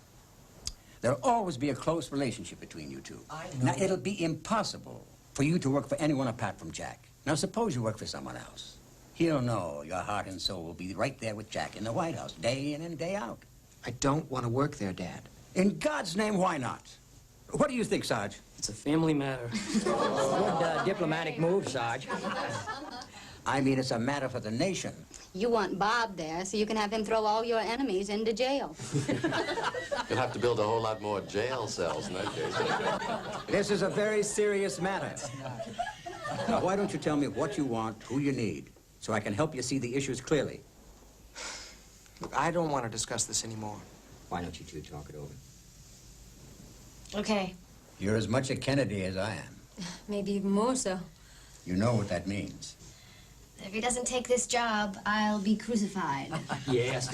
There'll always be a close relationship between you two. I know. Now, it'll be impossible for you to work for anyone apart from Jack. Now, suppose you work for someone else. He'll know your heart and soul will be right there with Jack in the White House, day in and day out. I don't want to work there, Dad. In God's name, why not? What do you think, Sarge? It's a family matter. Good diplomatic move, Sarge. I mean, it's a matter for the nation. You want Bob there so you can have him throw all your enemies into jail. You'll have to build a whole lot more jail cells in that case. This is a very serious matter. Now, why don't you tell me what you want, who you need, so I can help you see the issues clearly? Look, I don't want to discuss this anymore. Why don't you two talk it over? Okay. You're as much a Kennedy as I am. Maybe even more so. You know what that means. If he doesn't take this job, I'll be crucified. Yes.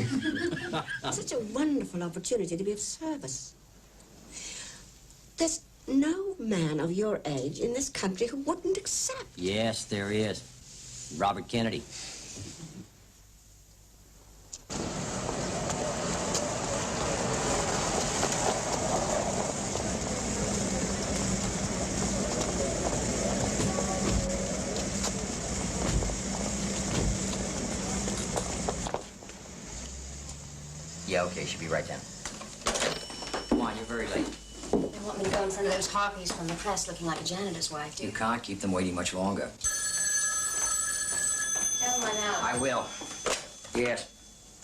Such a wonderful opportunity to be of service. There's no man of your age in this country who wouldn't accept. Yes, there is. Robert Kennedy. Yeah, okay, she'll be right down. Come on, you're very late. They want me to go in front of those harpies from the press looking like a janitor's wife, do You can't keep them waiting much longer. Tell them I'm out. I will. Yes.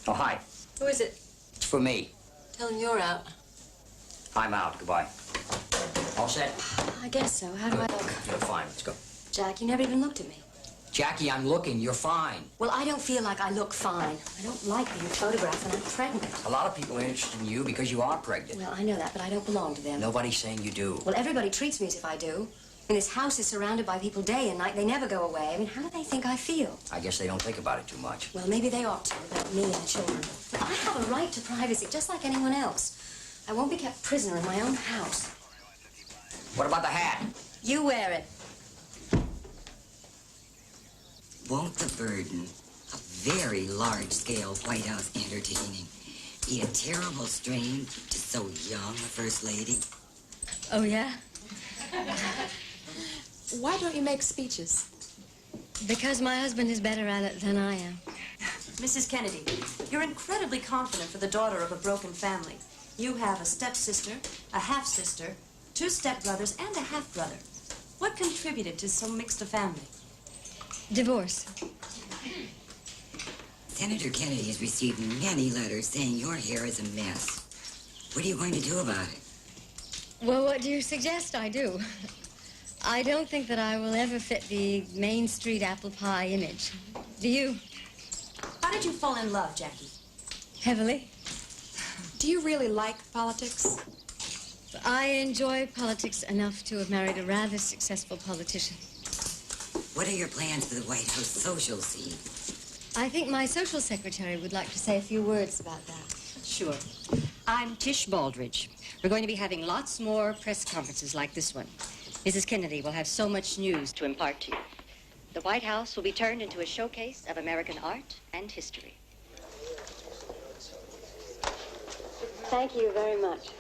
Oh, hi. Who is it? It's for me. Tell them you're out. I'm out. Goodbye. All set? I guess so. How do I look? You're fine. Let's go. Jack, you never even looked at me. Jackie, I'm looking. You're fine. Well, I don't feel like I look fine. I don't like being photographed and I'm pregnant. A lot of people are interested in you because you are pregnant. Well, I know that, but I don't belong to them. Nobody's saying you do. Well, everybody treats me as if I do. And this house is surrounded by people day and night. They never go away. I mean, how do they think I feel? I guess they don't think about it too much. Well, maybe they ought to, about me and the children. But I have a right to privacy, just like anyone else. I won't be kept prisoner in my own house. What about the hat? You wear it. Won't the burden of very large-scale White House entertaining be a terrible strain to so young a First Lady? Oh, yeah? Why don't you make speeches? Because my husband is better at it than I am. Mrs. Kennedy, you're incredibly confident for the daughter of a broken family. You have a stepsister, a half-sister, 2 stepbrothers, and a half-brother. What contributed to so mixed a family? Divorce. Senator Kennedy has received many letters saying your hair is a mess. What are you going to do about it? Well, what do you suggest I do? I don't think that I will ever fit the Main Street apple pie image. Do you? How did you fall in love, Jackie? Heavily. Do you really like politics? I enjoy politics enough to have married a rather successful politician. What are your plans for the White House social scene? I think my social secretary would like to say a few words about that. Sure. I'm Tish Baldridge. We're going to be having lots more press conferences like this one. Mrs. Kennedy will have so much news to impart to you. The White House will be turned into a showcase of American art and history. Thank you very much.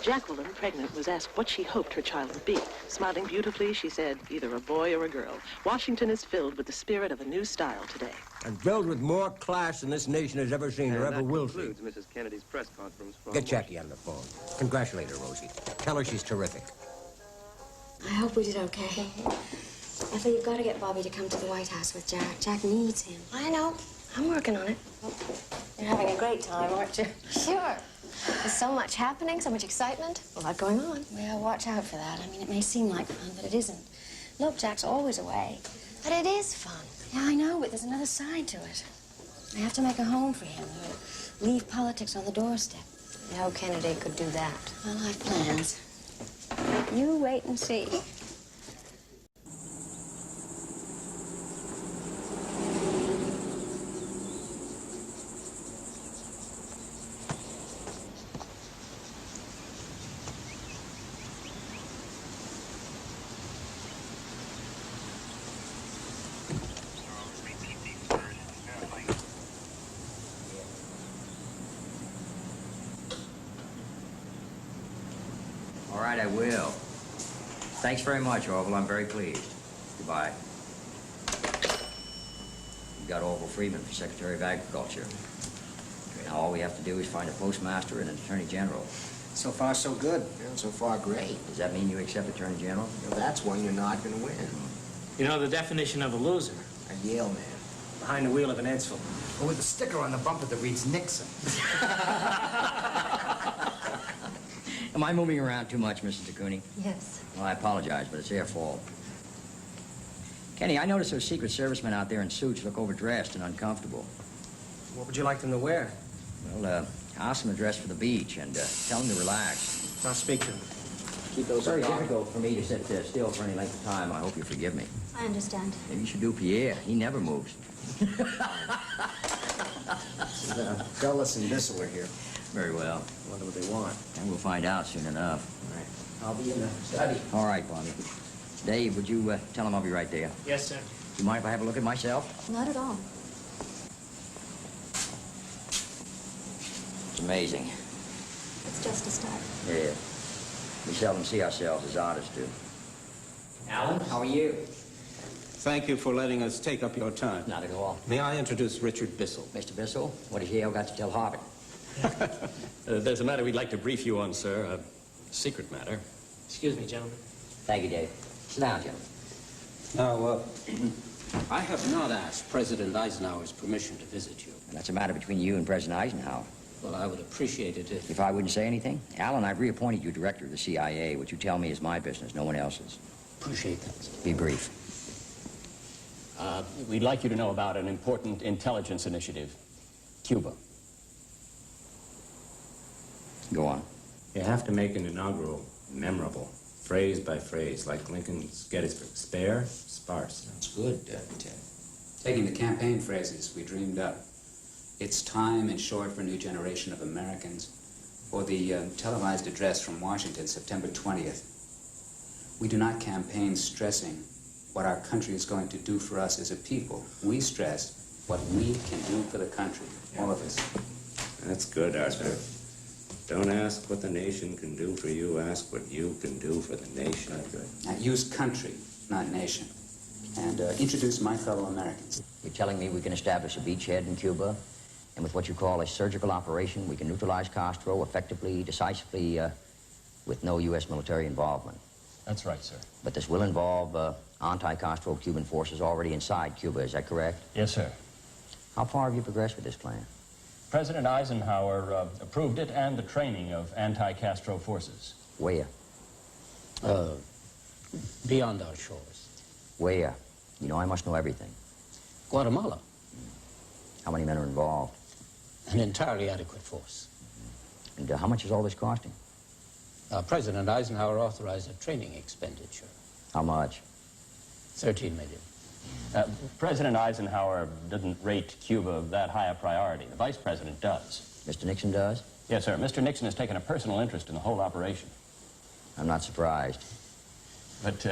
Jacqueline, pregnant, was asked what she hoped her child would be. Smiling beautifully, she said, either a boy or a girl. Washington is filled with the spirit of a new style today. And filled with more class than this nation has ever seen or ever will see. Mrs. Kennedy's press conference from Get Jackie on the phone. Congratulate her, Rosie. Tell her she's terrific. I hope we did okay. Ethel, you've got to get Bobby to come to the White House with Jack. Jack needs him. I know. I'm working on it. You're having a great time, aren't you? Sure. There's so much happening, so much excitement, a lot going on. Well, watch out for that. I mean, it may seem like fun, but it isn't. Look, Jack's always away. But it is fun. Yeah, I know, but there's another side to it. I have to make a home for him, or leave politics on the doorstep. No Kennedy could do that. Well, I've plans. You wait and see. All right, I will. Thanks very much, Orville. I'm very pleased. Goodbye. We got Orville Freeman for Secretary of Agriculture. Now all we have to do is find a postmaster and an attorney general. So far, so good. Yeah, so far, great. Does that mean you accept attorney general? Well, that's one you're not going to win. You know the definition of a loser? A Yale man. Behind the wheel of an Edsel. Or with a sticker on the bumper that reads Nixon. Am I moving around too much, Mrs. DeCooney? Yes. Well, I apologize, but it's their fault. Kenny, I noticed those Secret Servicemen out there in suits look overdressed and uncomfortable. What would you like them to wear? Well, ask them to dress for the beach and tell them to relax. I'll speak to them. Keep those very difficult for me to sit still for any length of time. I hope you forgive me. I understand. Maybe you should do Pierre. He never moves. Dulles and Bissell are here. Very well. Wonder what they want. And we'll find out soon enough. All right. I'll be in the study. All right, Bobby. Dave, would you tell him I'll be right there? Yes, sir. Do you mind if I have a look at myself? Not at all. It's amazing. It's just a start. Yeah. We seldom see ourselves as artists do. Alan, how are you? Thank you for letting us take up your time. Not at all. May I introduce Richard Bissell? Mr. Bissell, what has Yale got to tell Harvard? There's a matter we'd like to brief you on, sir. A secret matter. Excuse me, gentlemen. Thank you, Dave. Sit down, gentlemen. Now, I have not asked President Eisenhower's permission to visit you. And that's a matter between you and President Eisenhower. Well, I would appreciate it if... If I wouldn't say anything? Alan, I've reappointed you director of the CIA. What you tell me is my business, no one else's. Appreciate that. Be brief. We'd like you to know about an important intelligence initiative. Cuba. Go on. You have to make an inaugural memorable, phrase by phrase, like Lincoln's Gettysburg. Spare, sparse. That's good, Ted. Taking the campaign phrases we dreamed up. It's time, in short, for a new generation of Americans. For the televised address from Washington, September 20th. We do not campaign stressing what our country is going to do for us as a people. We stress what we can do for the country, all of us. That's good, Arthur. Don't ask what the nation can do for you. Ask what you can do for the nation. Now, use country, not nation. And introduce my fellow Americans. You're telling me we can establish a beachhead in Cuba, and with what you call a surgical operation, we can neutralize Castro effectively, decisively, with no U.S. military involvement? That's right, sir. But this will involve anti-Castro Cuban forces already inside Cuba, is that correct? Yes, sir. How far have you progressed with this plan? President Eisenhower approved it and the training of anti-Castro forces. Where? Beyond our shores. Where? You know, I must know everything. Guatemala. How many men are involved? An entirely adequate force. And how much is all this costing? President Eisenhower authorized a training expenditure. How much? $13 million. President Eisenhower didn't rate Cuba that high a priority. The vice president does. Mr. Nixon does? Yes, sir. Mr. Nixon has taken a personal interest in the whole operation. I'm not surprised. But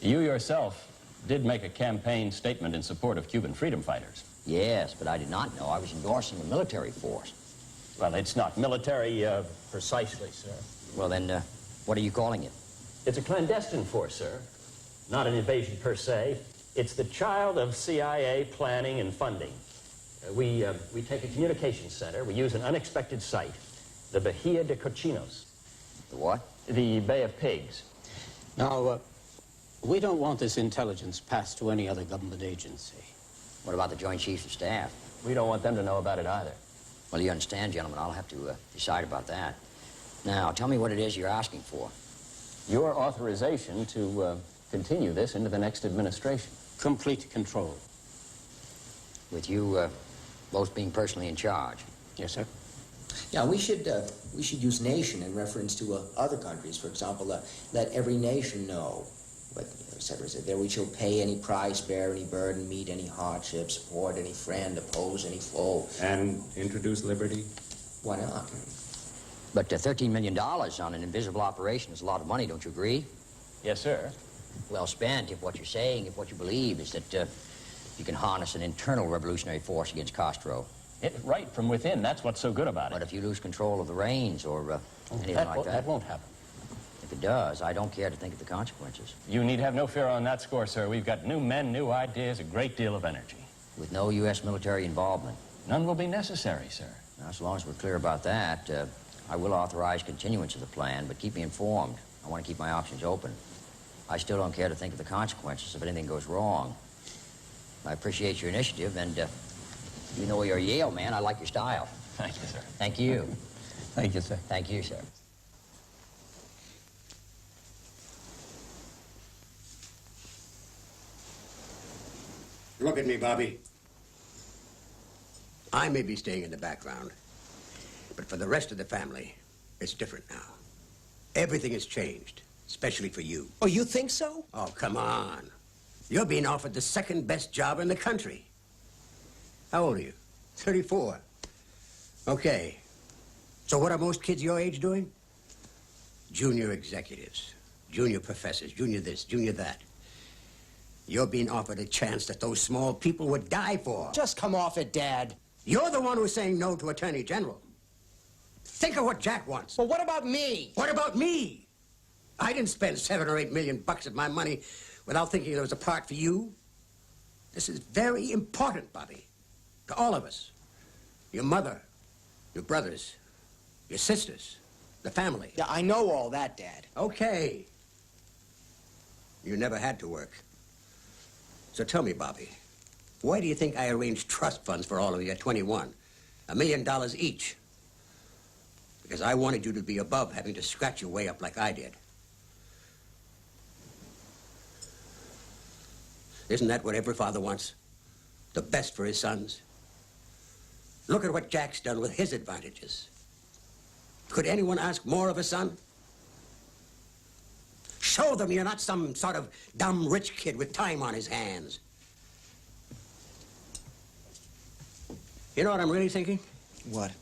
you yourself did make a campaign statement in support of Cuban freedom fighters. Yes, but I did not know I was endorsing a military force. Well, it's not military precisely, sir. Well, then, what are you calling it? It's a clandestine force, sir. Not an invasion per se. It's the child of CIA planning and funding. We take a communications center. We use an unexpected site, the Bahia de Cochinos. The what? The Bay of Pigs. Now, we don't want this intelligence passed to any other government agency. What about the Joint Chiefs of Staff? We don't want them to know about it either. Well, you understand, gentlemen, I'll have to decide about that. Now, tell me what it is you're asking for. Your authorization to continue this into the next administration. Complete control. With you both being personally in charge. Yes, sir. Yeah, we should use nation in reference to other countries. For example, let every nation know, but et cetera, et cetera. There we shall pay any price, bear any burden, meet any hardship, support any friend, oppose any foe. And introduce liberty? Why not? But $13 million on an invisible operation is a lot of money, don't you agree? Yes, sir. Well spent if what you're saying, if what you believe is that you can harness an internal revolutionary force against Castro. Right from within. That's what's so good about it. But if you lose control of the reins or anything like that... That won't happen. If it does, I don't care to think of the consequences. You need have no fear on that score, sir. We've got new men, new ideas, a great deal of energy. With no U.S. military involvement? None will be necessary, sir. Now, as long as we're clear about that, I will authorize continuance of the plan, but keep me informed. I want to keep my options open. I still don't care to think of the consequences if anything goes wrong. I appreciate your initiative, and you know you're a Yale man. I like your style. Thank you, sir. Thank you. Thank you, sir. Thank you, sir. Look at me, Bobby. I may be staying in the background, but for the rest of the family, it's different now. Everything has changed, especially for you. Oh, you think so? Oh, come on. You're being offered the second best job in the country. How old are you? 34. Okay. So what are most kids your age doing? Junior executives, junior professors, junior this, junior that. You're being offered a chance that those small people would die for. Just come off it, Dad. You're the one who's saying no to Attorney General. Think of what Jack wants. Well, what about me? What about me? I didn't spend $7 or $8 million of my money without thinking there was a part for you. This is very important, Bobby, to all of us. Your mother, your brothers, your sisters, the family. Yeah, I know all that, Dad. Okay. You never had to work. So tell me, Bobby, why do you think I arranged trust funds for all of you at 21? $1 million each. Because I wanted you to be above having to scratch your way up like I did. Isn't that what every father wants? The best for his sons? Look at what Jack's done with his advantages. Could anyone ask more of a son? Show them you're not some sort of dumb rich kid with time on his hands. You know what I'm really thinking? What?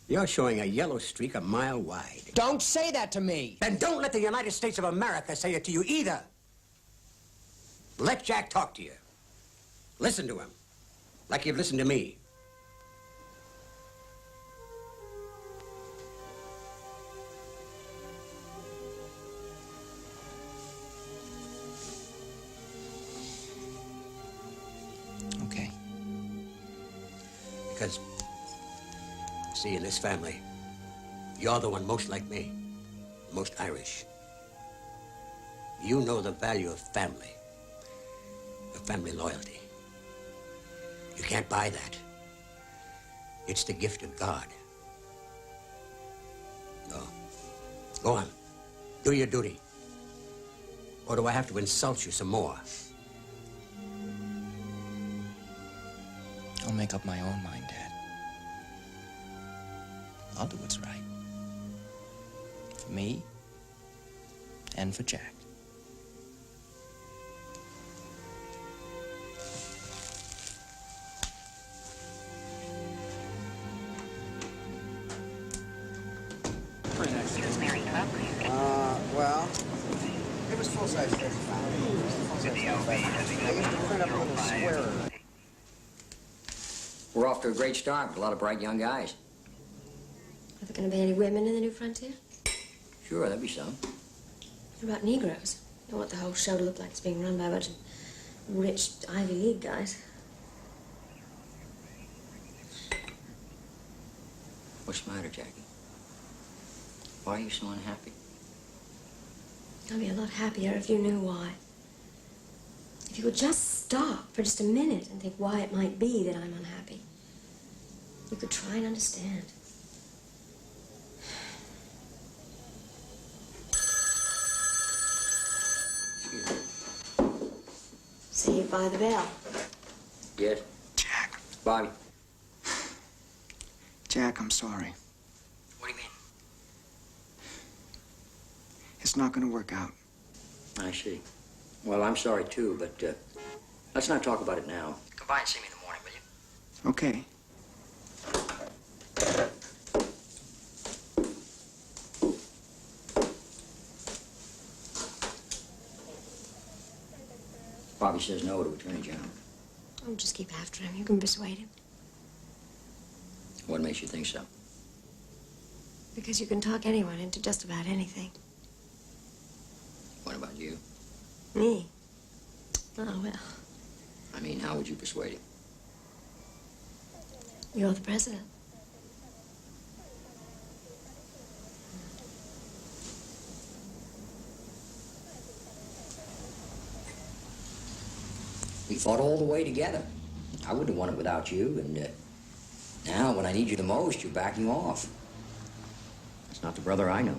You're showing a yellow streak a mile wide. Don't say that to me. Then don't let the United States of America say it to you either. Let Jack talk to you. Listen to him, like you've listened to me. Because, see, in this family, you're the one most like me, most Irish. You know the value of family, of family loyalty. You can't buy that. It's the gift of God. Go on. Do your duty. Or do I have to insult you some more? I'll make up my own mind, Dad. I'll do what's right. For me and for Jack. Well, it was full-size 35. They used to print up a little squarer. We're off to a great start with a lot of bright young guys. Are there going to be any women in the new frontier? Sure, there'll be some. What about Negroes? You want the whole show to look like it's being run by a bunch of rich Ivy League guys. What's the matter, Jackie? Why are you so unhappy? I'd be a lot happier if you knew why. If you would just stop for just a minute and think why it might be that I'm unhappy. You could try and understand. Saved by the bell. Yes? Jack. Bobby. Jack, I'm sorry. What do you mean? It's not going to work out. I see. Well, I'm sorry, too, but let's not talk about it now. Come by and see me in the morning, will you? Okay. Bobby says no to Attorney General. Oh, just keep after him. You can persuade him. What makes you think so? Because you can talk anyone into just about anything. What about you? Me? Oh, well. I mean, how would you persuade him? You're the president. We fought all the way together. I wouldn't have won it without you, and now, when I need you the most, you're backing off. That's not the brother I know.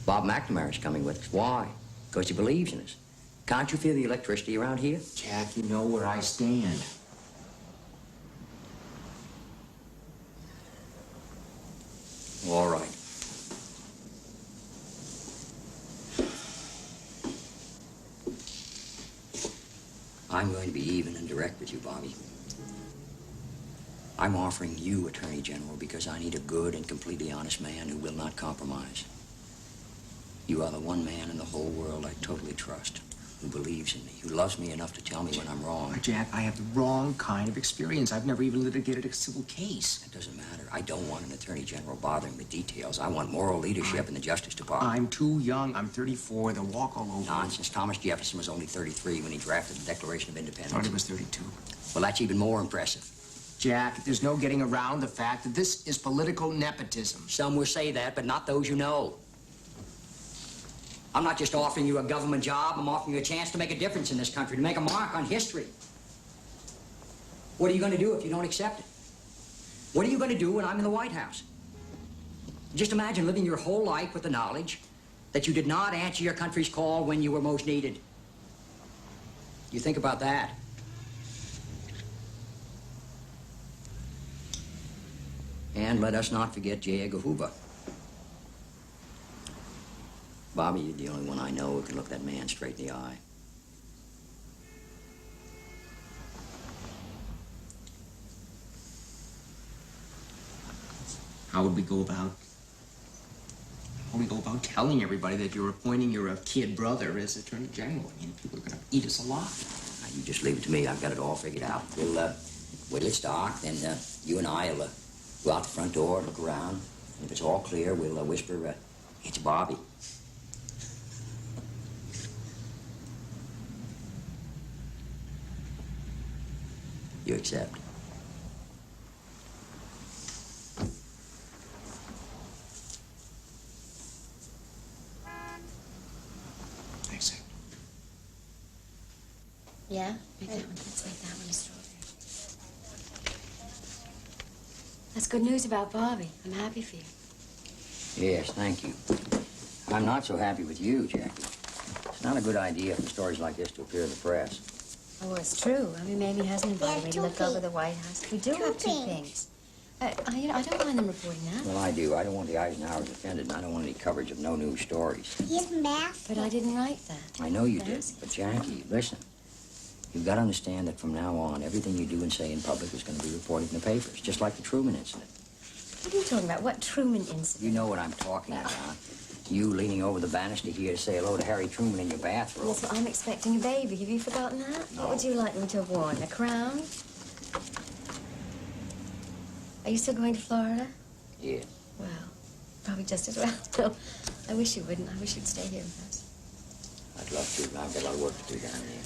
Bob McNamara's coming with us. Why? Because he believes in us. Can't you feel the electricity around here? Jack, you know where I stand. All right. I'm going to be even and direct with you, Bobby. I'm offering you Attorney General because I need a good and completely honest man who will not compromise. You are the one man in the whole world I totally trust, who believes in me, who loves me enough to tell me when I'm wrong. Jack, I have the wrong kind of experience. I've never even litigated a civil case. It doesn't matter. I don't want an Attorney General bothering with details. I want moral leadership in the Justice Department. I'm too young. I'm 34. They'll walk all over. Nonsense. Thomas Jefferson was only 33 when he drafted the Declaration of Independence. I thought he was 32. Well, that's even more impressive. Jack, there's no getting around the fact that this is political nepotism. Some will say that, but not those you know. I'm not just offering you a government job. I'm offering you a chance to make a difference in this country, to make a mark on history. What are you going to do if you don't accept it? What are you going to do when I'm in the White House? Just imagine living your whole life with the knowledge that you did not answer your country's call when you were most needed. You think about that. And let us not forget J. Edgar Hoover. Bobby, you're the only one I know who can look that man straight in the eye. How would we go about telling everybody that you're appointing your kid brother as Attorney General? I mean, people are going to eat us alive. Now, you just leave it to me. I've got it all figured out. We'll wait till it's dark, then you and I will go out the front door, look around. And if it's all clear, we'll whisper, it's Bobby. You accept? Yeah? Make that one. Let's make that one a strawberry. That's good news about Bobby. I'm happy for you. Yes, thank you. I'm not so happy with you, Jackie. It's not a good idea for stories like this to appear in the press. Oh, well, it's true. I mean, Mamie hasn't invited me to look over the White House. We do have two things. You know, I don't mind them reporting that. Well, I do. I don't want the Eisenhowers offended, and I don't want any coverage of no news stories. He's math. But I didn't write that. I know you did. But, Jackie, listen. You've got to understand that from now on, everything you do and say in public is going to be reported in the papers, just like the Truman incident. What are you talking about? What Truman incident? You know what I'm talking about. You leaning over the banister here to say hello to Harry Truman in your bathrobe. Yes, well, I'm expecting a baby. Have you forgotten that? No. What would you like me to have worn? A crown? Are you still going to Florida? Yeah. Well, probably just as well. No, I wish you wouldn't. I wish you'd stay here with us. I'd love to, but I've got a lot of work to do down there.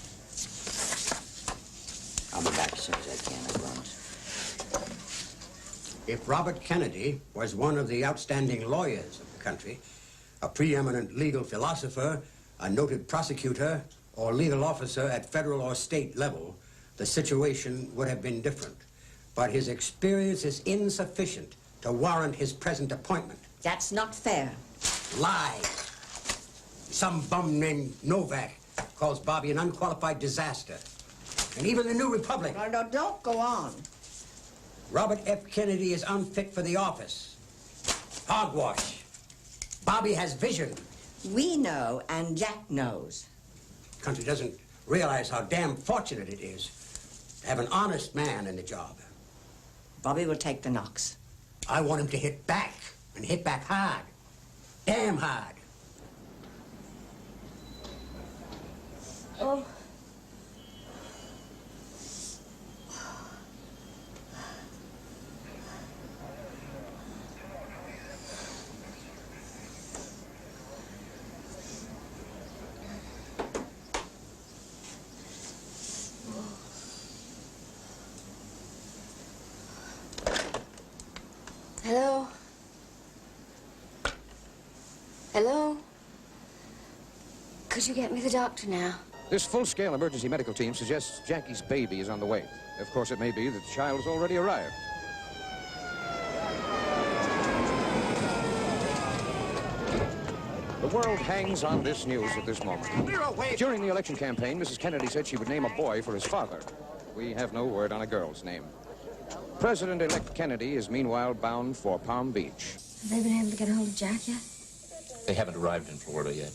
I'll be back as soon as I can, I promise. If Robert Kennedy was one of the outstanding lawyers of the country, a preeminent legal philosopher, a noted prosecutor, or legal officer at federal or state level, the situation would have been different. But his experience is insufficient to warrant his present appointment. That's not fair. Lie. Some bum named Novak calls Bobby an unqualified disaster. And even the New Republic. No, don't go on. Robert F. Kennedy is unfit for the office. Hogwash. Bobby has vision. We know, and Jack knows. The country doesn't realize how damn fortunate it is to have an honest man in the job. Bobby will take the knocks. I want him to hit back, and hit back hard. Damn hard. Oh. Hello? Hello? Could you get me the doctor now? This full-scale emergency medical team suggests Jackie's baby is on the way. Of course, it may be that the child has already arrived. The world hangs on this news at this moment. During the election campaign, Mrs. Kennedy said she would name a boy for his father. We have no word on a girl's name. President-elect Kennedy is meanwhile bound for Palm Beach. Have they been able to get a hold of Jack yet? They haven't arrived in Florida yet.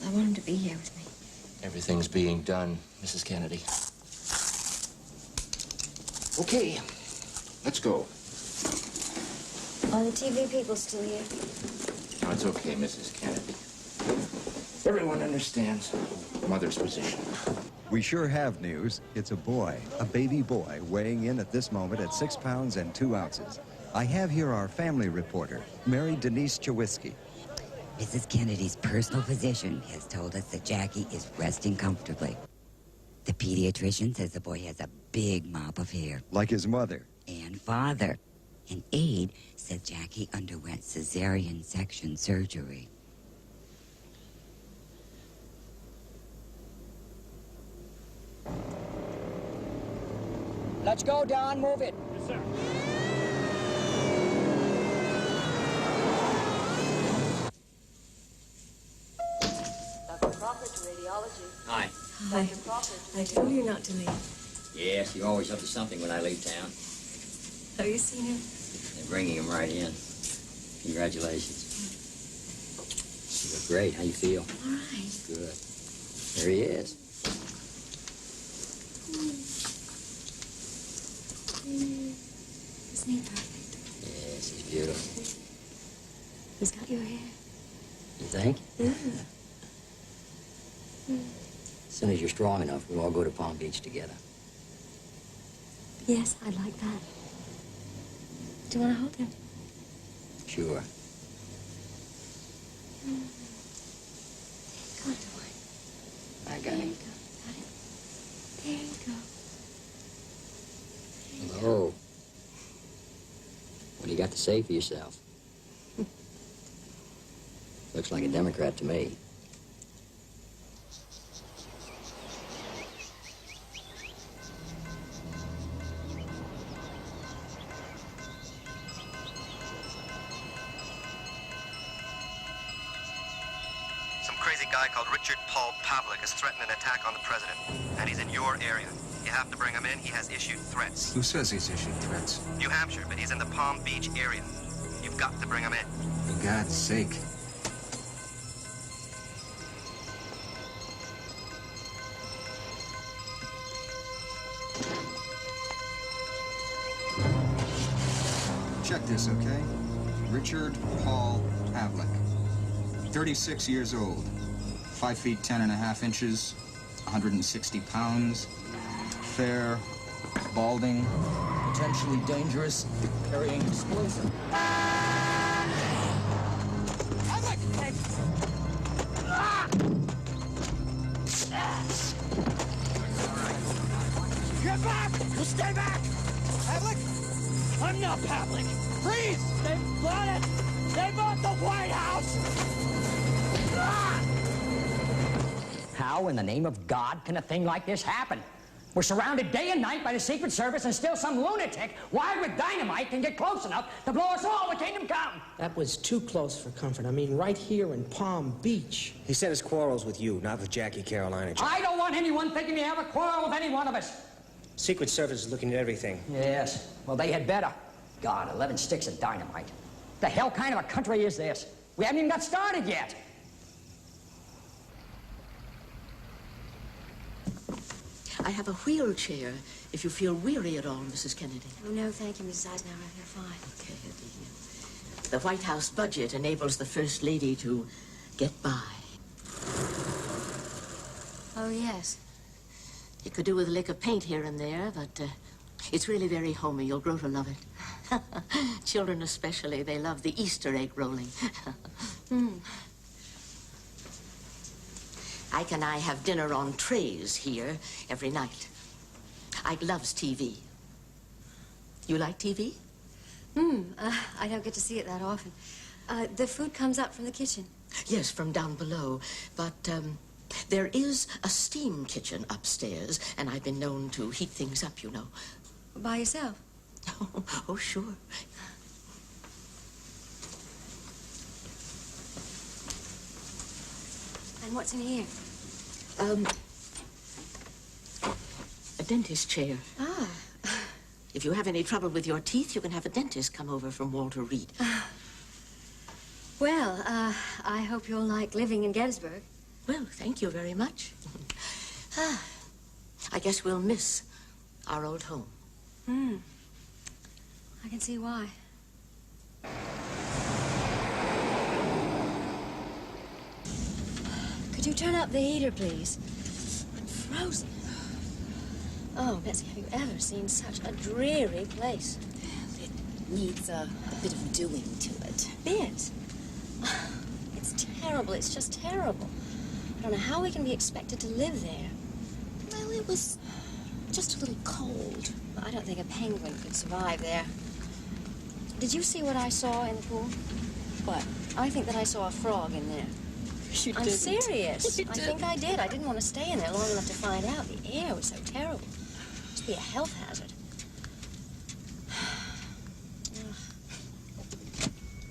I want him to be here with me. Everything's being done, Mrs. Kennedy. Okay, let's go. Are the TV people still here? No, it's okay, Mrs. Kennedy. Everyone understands Mother's position. We sure have news. It's a boy, a baby boy, weighing in at this moment at 6 pounds and 2 ounces. I have here our family reporter, Mary Denise Chawisky. Mrs. Kennedy's personal physician has told us that Jackie is resting comfortably. The pediatrician says the boy has a big mop of hair. Like his mother. And father. An aide said Jackie underwent cesarean section surgery. Let's go, Don. Move it. Yes, sir. Dr. Crawford to radiology. Hi. Hi. Dr. Crawford. I told you not to leave. Yes, you're always up to something when I leave town. Have you seen him? They're bringing him right in. Congratulations. You look great. How you feel? All right. Good. There he is. Isn't he perfect? Yes, he's beautiful. He's got your hair. You think? Mm. As soon as you're strong enough, we'll all go to Palm Beach together. Yes, I'd like that. Do you want to hold him? Sure. Go to one. I got There him. you go. Got it. There you go. Hello. What do you got to say for yourself? Looks like a Democrat to me. crazy guy called Richard Paul Pavlik has threatened an attack on the president, and he's in your area. You have to bring him in. He has issued threats. Who says he's issued threats? New Hampshire, but he's in the Palm Beach area. You've got to bring him in. For God's sake. Check this, okay? Richard Paul Pavlik. 36 years old. 5 feet 10 and a half inches. 160 pounds. Fair. Balding. Potentially dangerous. Carrying explosive. Get back! You stay back! Pavlik? I'm not Pavlik. Freeze! They bought it! They bought the White House! How in the name of God can a thing like this happen? We're surrounded day and night by the Secret Service, and still some lunatic, wired with dynamite, can get close enough to blow us all to kingdom come. That was too close for comfort. I mean, right here in Palm Beach. He said his quarrel's with you, not with Jackie Carolina. I don't want anyone thinking they have a quarrel with any one of us. Secret Service is looking at everything. Yes, well, they had better. God, 11 sticks of dynamite. The hell kind of a country is this? We haven't even got started yet. I have a wheelchair if you feel weary at all, Mrs. Kennedy. Oh, no, thank you, Mrs. Eisenhower. You're fine. Okay. The White House budget enables the First Lady to get by. Oh, yes. You could do with a lick of paint here and there, but it's really very homey. You'll grow to love it. Children especially, they love the Easter egg rolling. Ike and I have dinner on trays here every night. Ike loves TV. You like TV? I don't get to see it that often. The food comes up from the kitchen. Yes, from down below. But there is a steam kitchen upstairs, and I've been known to heat things up, you know. By yourself? Oh, sure. And what's in here? A dentist chair. Ah. If you have any trouble with your teeth, you can have a dentist come over from Walter Reed. Well, I hope you'll like living in Gettysburg. Well, thank you very much. I guess we'll miss our old home. I can see why. Could you turn up the heater, please? I'm frozen. Oh, Betsy, have you ever seen such a dreary place? It needs a bit of doing to it. Bit? It's terrible. It's just terrible. I don't know how we can be expected to live there. Well, it was just a little cold. I don't think a penguin could survive there. Did you see what I saw in the pool? What? I think that I saw a frog in there. You I'm didn't. serious. You I think I did. I didn't want to stay in there long enough to find out. The air was so terrible. It must be a health hazard.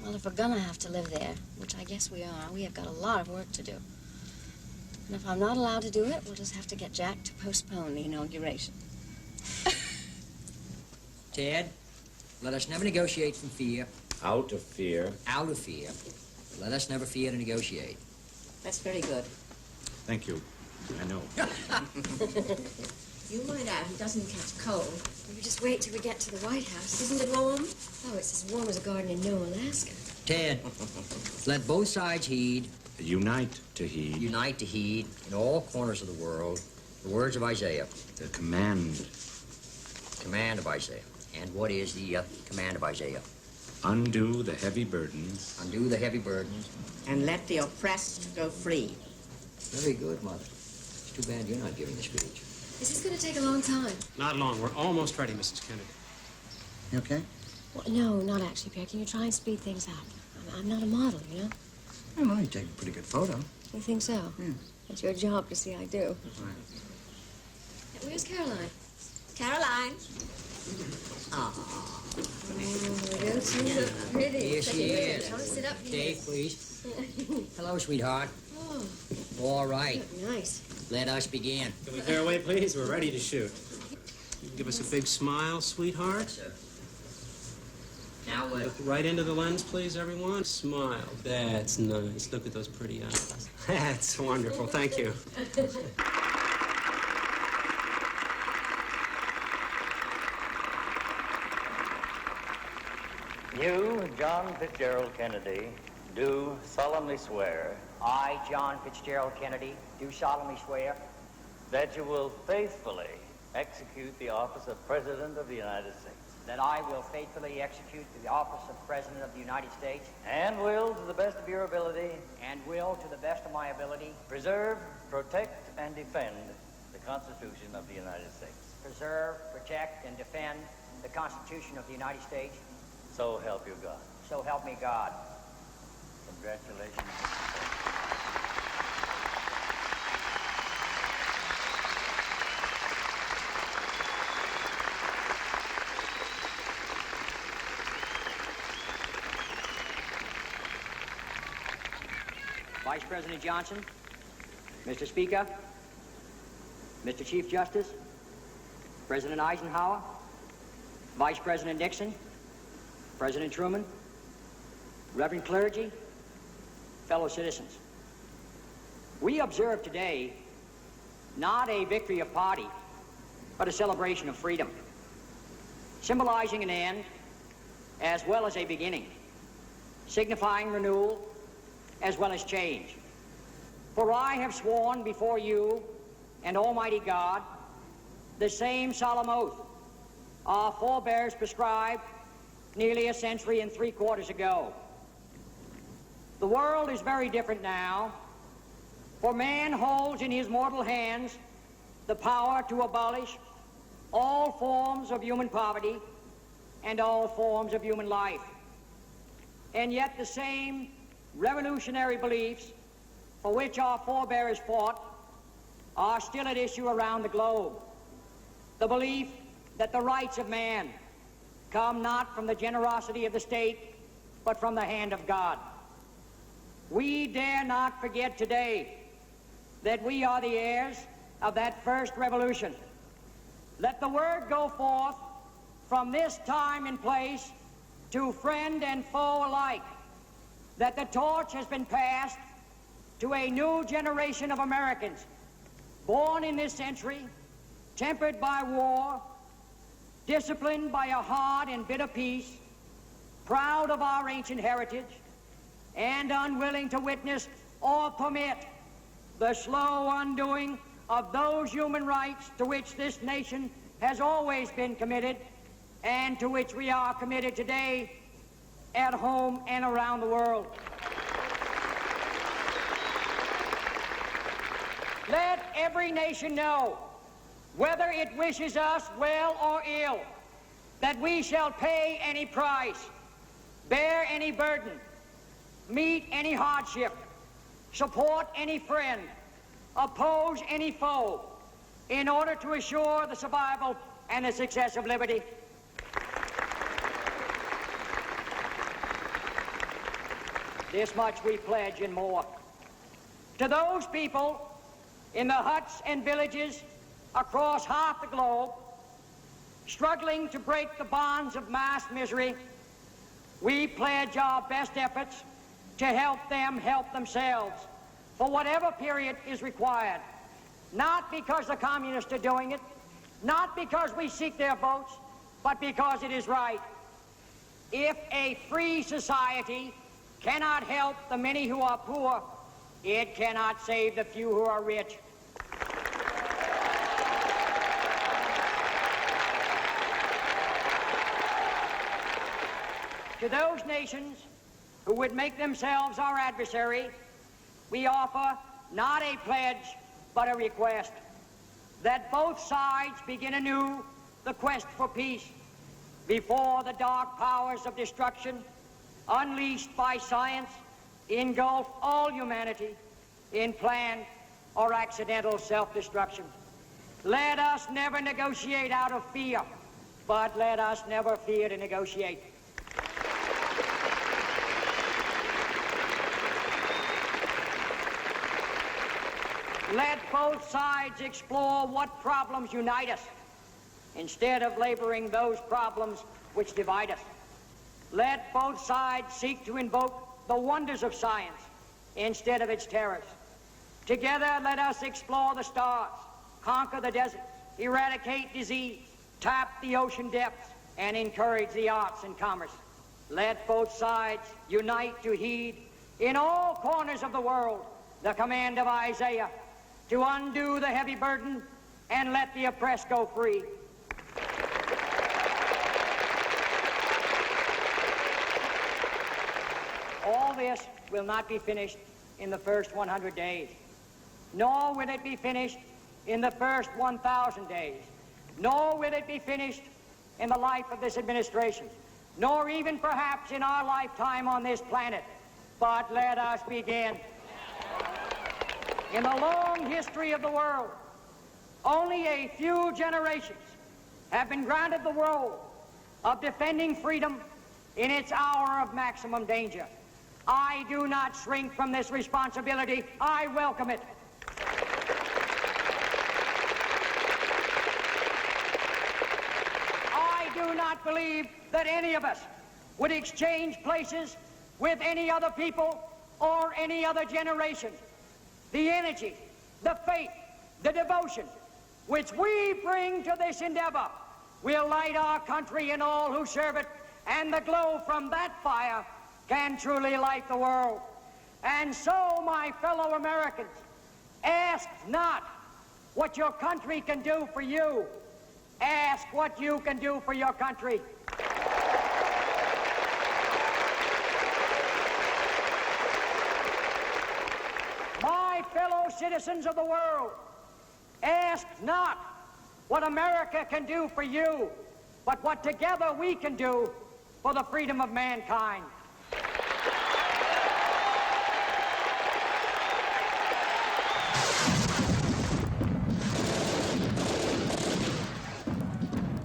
Well, if we're gonna have to live there, which I guess we are, we have got a lot of work to do. And if I'm not allowed to do it, we'll just have to get Jack to postpone the inauguration. Ted, let us never negotiate from fear. Out of fear. Out of fear. Let us never fear to negotiate. That's very good. Thank you. I know. You mind out he doesn't catch cold. You just wait till we get to the White House. Isn't it warm? Oh, it's as warm as a garden in New Alaska. Ted, let both sides heed. Unite to heed. Unite to heed in all corners of the world. The words of Isaiah. The command. Command of Isaiah. And what is the command of Isaiah? Undo the heavy burdens. Undo the heavy burdens. And let the oppressed go free. Very good, Mother. It's too bad you're not giving the speech. Is this going to take a long time? Not long. We're almost ready, Mrs. Kennedy. You okay? Well, no, not actually, Pierre. Can you try and speed things up? I'm not a model, you know? Well, you take a pretty good photo. You think so? Yeah. It's your job to see I do. Right. Where's Caroline? Caroline. Oh, don't you look pretty? Here she is. Don't sit up here. Dave, please. Hello, sweetheart. Oh. All right. Nice. Let us begin. Can we clear away, please? We're ready to shoot. You can give us a big smile, sweetheart. Yes, sir. Now what? Look right into the lens, please, everyone. Smile. That's nice. Look at those pretty eyes. That's wonderful. Thank you. You, John Fitzgerald Kennedy, do solemnly swear I, John Fitzgerald Kennedy, do solemnly swear that you will faithfully execute the office of President of the United States that I will faithfully execute the office of President of the United States and will, to the best of your ability, and will, to the best of my ability, preserve, protect, and defend the Constitution of the United States. preserve, protect, and defend the Constitution of the United States. So help you God. So help me God. Congratulations. Vice President Johnson, Mr. Speaker, Mr. Chief Justice, President Eisenhower, Vice President Nixon, President Truman, Reverend clergy, fellow citizens. We observe today not a victory of party, but a celebration of freedom, symbolizing an end as well as a beginning, signifying renewal as well as change. For I have sworn before you and Almighty God the same solemn oath our forebears prescribed nearly a century and 3/4 ago. The world is very different now, for man holds in his mortal hands the power to abolish all forms of human poverty and all forms of human life. And yet the same revolutionary beliefs for which our forebears fought are still at issue around the globe. The belief that the rights of man come not from the generosity of the state, but from the hand of God. We dare not forget today that we are the heirs of that first revolution. Let the word go forth from this time and place to friend and foe alike that the torch has been passed to a new generation of Americans born in this century, tempered by war, disciplined by a hard and bitter peace, proud of our ancient heritage, and unwilling to witness or permit the slow undoing of those human rights to which this nation has always been committed and to which we are committed today at home and around the world. Let every nation know, whether it wishes us well or ill, that we shall pay any price, bear any burden, meet any hardship, support any friend, oppose any foe, in order to assure the survival and the success of liberty. This much we pledge and more. To those people in the huts and villages across half the globe, struggling to break the bonds of mass misery, we pledge our best efforts to help them help themselves for whatever period is required, not because the communists are doing it, not because we seek their votes, but because it is right. If a free society cannot help the many who are poor, it cannot save the few who are rich. To those nations who would make themselves our adversary, we offer not a pledge, but a request that both sides begin anew the quest for peace before the dark powers of destruction unleashed by science engulf all humanity in planned or accidental self-destruction. Let us never negotiate out of fear, but let us never fear to negotiate. Let both sides explore what problems unite us, instead of laboring those problems which divide us. Let both sides seek to invoke the wonders of science instead of its terrors. Together, let us explore the stars, conquer the deserts, eradicate disease, tap the ocean depths, and encourage the arts and commerce. Let both sides unite to heed in all corners of the world the command of Isaiah to undo the heavy burden and let the oppressed go free. All this will not be finished in the first 100 days, nor will it be finished in the first 1,000 days, nor will it be finished in the life of this administration, nor even perhaps in our lifetime on this planet. But let us begin. In the long history of the world, only a few generations have been granted the role of defending freedom in its hour of maximum danger. I do not shrink from this responsibility. I welcome it. I do not believe that any of us would exchange places with any other people or any other generation. The energy, the faith, the devotion which we bring to this endeavor will light our country and all who serve it, and the glow from that fire can truly light the world. And so, my fellow Americans, ask not what your country can do for you. Ask what you can do for your country. My fellow citizens of the world, ask not what America can do for you, but what together we can do for the freedom of mankind.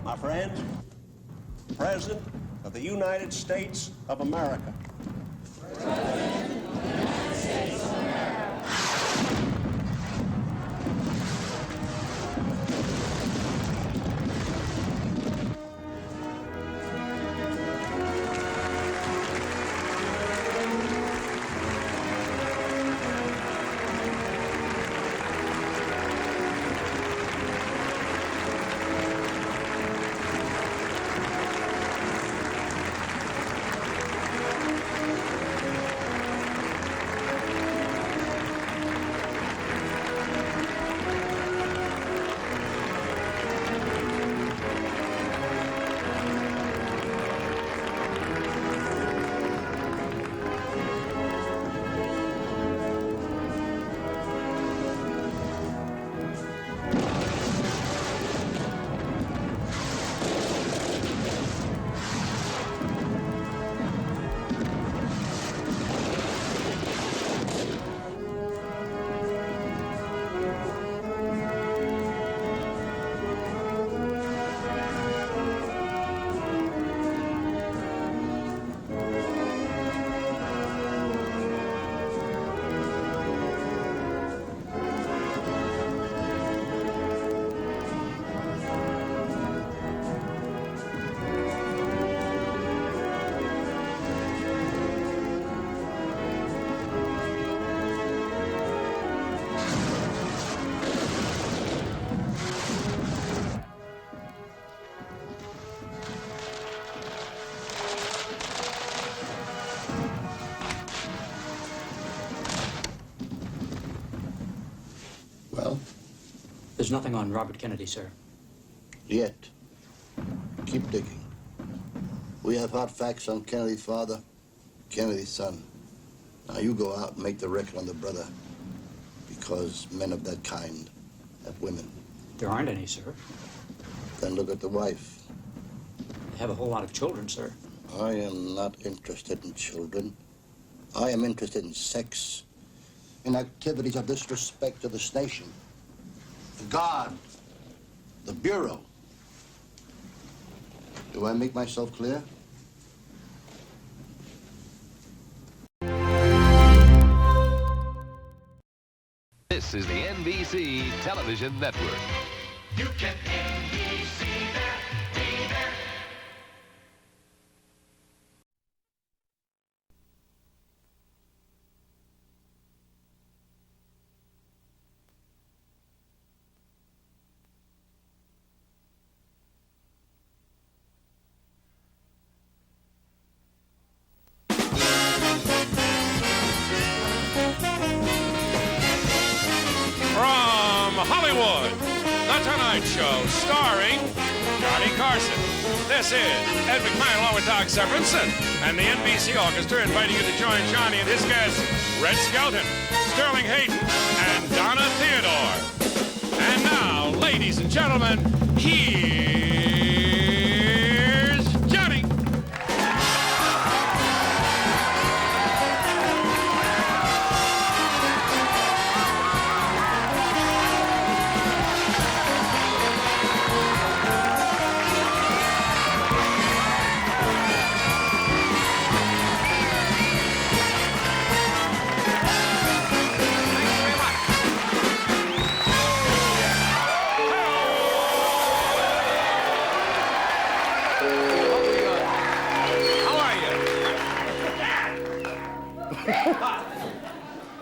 My friends, the President of the United States of America. President of the United States of America. Well? There's nothing on Robert Kennedy, sir. Yet. Keep digging. We have hot facts on Kennedy's father, Kennedy's son. Now you go out and make the record on the brother, because men of that kind have women. There aren't any, sir. Then look at the wife. They have a whole lot of children, sir. I am not interested in children. I am interested in sex, in activities of disrespect to this nation. The Guard, the Bureau. Do I make myself clear? This This is the NBC Television Network. You can NBC there, be there. From Hollywood, The Tonight Show, starring Johnny Carson. This is Ed McMahon along with Doc Severinsen and the NBC Orchestra inviting you to join Johnny and his guests, Red Skelton, Sterling Hayden, and Donna Theodore. And now, ladies and gentlemen, here's Johnny.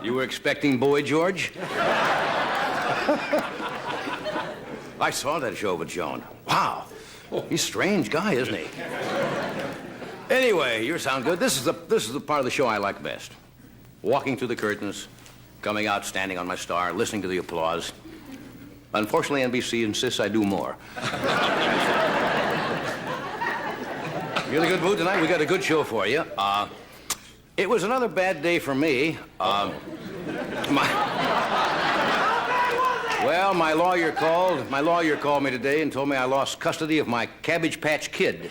You were expecting Boy George? I saw that show with Joan. Wow. He's a strange guy, isn't he? Anyway, you sound good. This is the part of the show I like best. Walking through the curtains, coming out, standing on my star, listening to the applause. Unfortunately, NBC insists I do more. You in a good mood tonight? We got a good show for you. It was another bad day for me. My lawyer called me today and told me I lost custody of my Cabbage Patch Kid.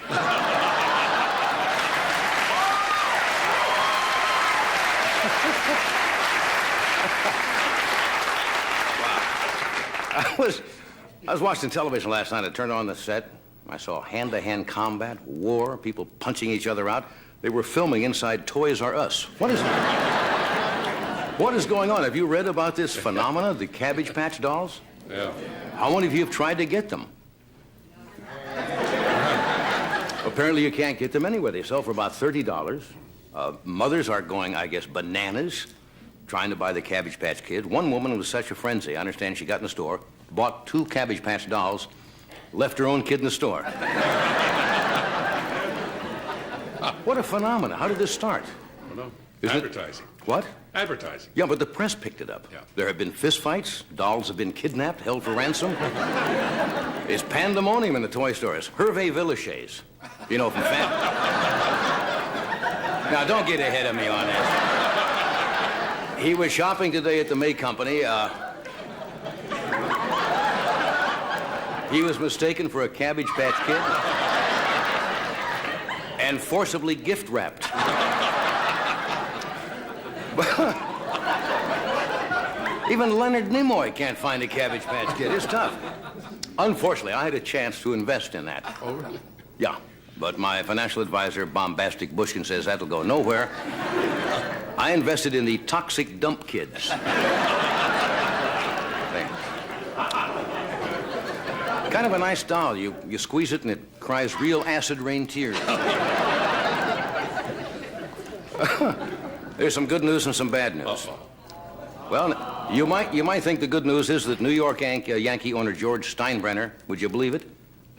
I was watching television last night. I turned on the set. I saw hand-to-hand combat, war, people punching each other out. They were filming inside Toys R Us. What is going on? Have you read about this phenomena, the Cabbage Patch dolls? Yeah. How many of you have tried to get them? Apparently you can't get them anywhere. They sell for about $30. Mothers are going, I guess, bananas, trying to buy the Cabbage Patch Kid. One woman was such a frenzy. I understand she got in the store, bought 2 Cabbage Patch dolls, left her own kid in the store. What a phenomenon. How did this start? I don't know. Isn't Advertising. What? Advertising. Yeah, but the press picked it up. Yeah. There have been fistfights. Dolls have been kidnapped, held for ransom. It's pandemonium in the toy stores. Hervé Villechaize, you know, from Family. Now, don't get ahead of me on this. He was shopping today at the May Company. He was mistaken for a Cabbage Patch Kid and forcibly gift-wrapped. Even Leonard Nimoy can't find a Cabbage Patch Kid. It's tough. Unfortunately, I had a chance to invest in that. Oh, really? Yeah, but my financial advisor, Bombastic Bushkin, says that'll go nowhere. I invested in the Toxic Dump Kids. Kind of a nice doll. You squeeze it and it cries real acid rain tears. There's some good news and some bad news. Uh-oh. Well, you might think the good news is that New York Yankee owner George Steinbrenner, would you believe it,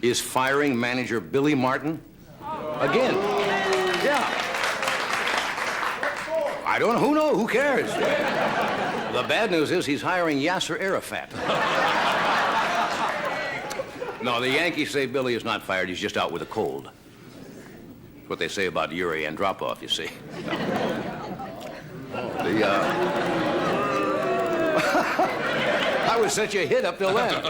is firing manager Billy Martin again. Yeah. I don't know. Who knows? Who cares? The bad news is he's hiring Yasser Arafat. No, the Yankees say Billy is not fired. He's just out with a cold. That's what they say about Yuri Andropov, you see. I was such a hit up till then.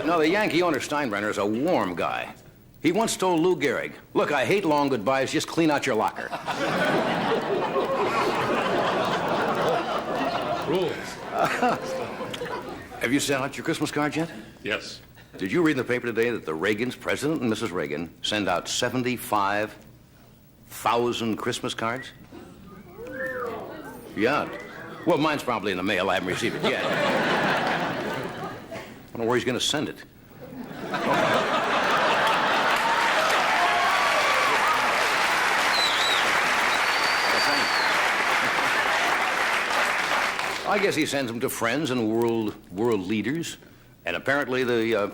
The Yankee owner Steinbrenner is a warm guy. He once told Lou Gehrig, "Look, I hate long goodbyes. Just clean out your locker." Rules. Have you sent out your Christmas cards yet? Yes. Did you read in the paper today that the Reagans, President and Mrs. Reagan, send out 75,000 Christmas cards? Yeah. Well, mine's probably in the mail. I haven't received it yet. I don't know where he's going to send it. I guess he sends them to friends and world leaders. And apparently the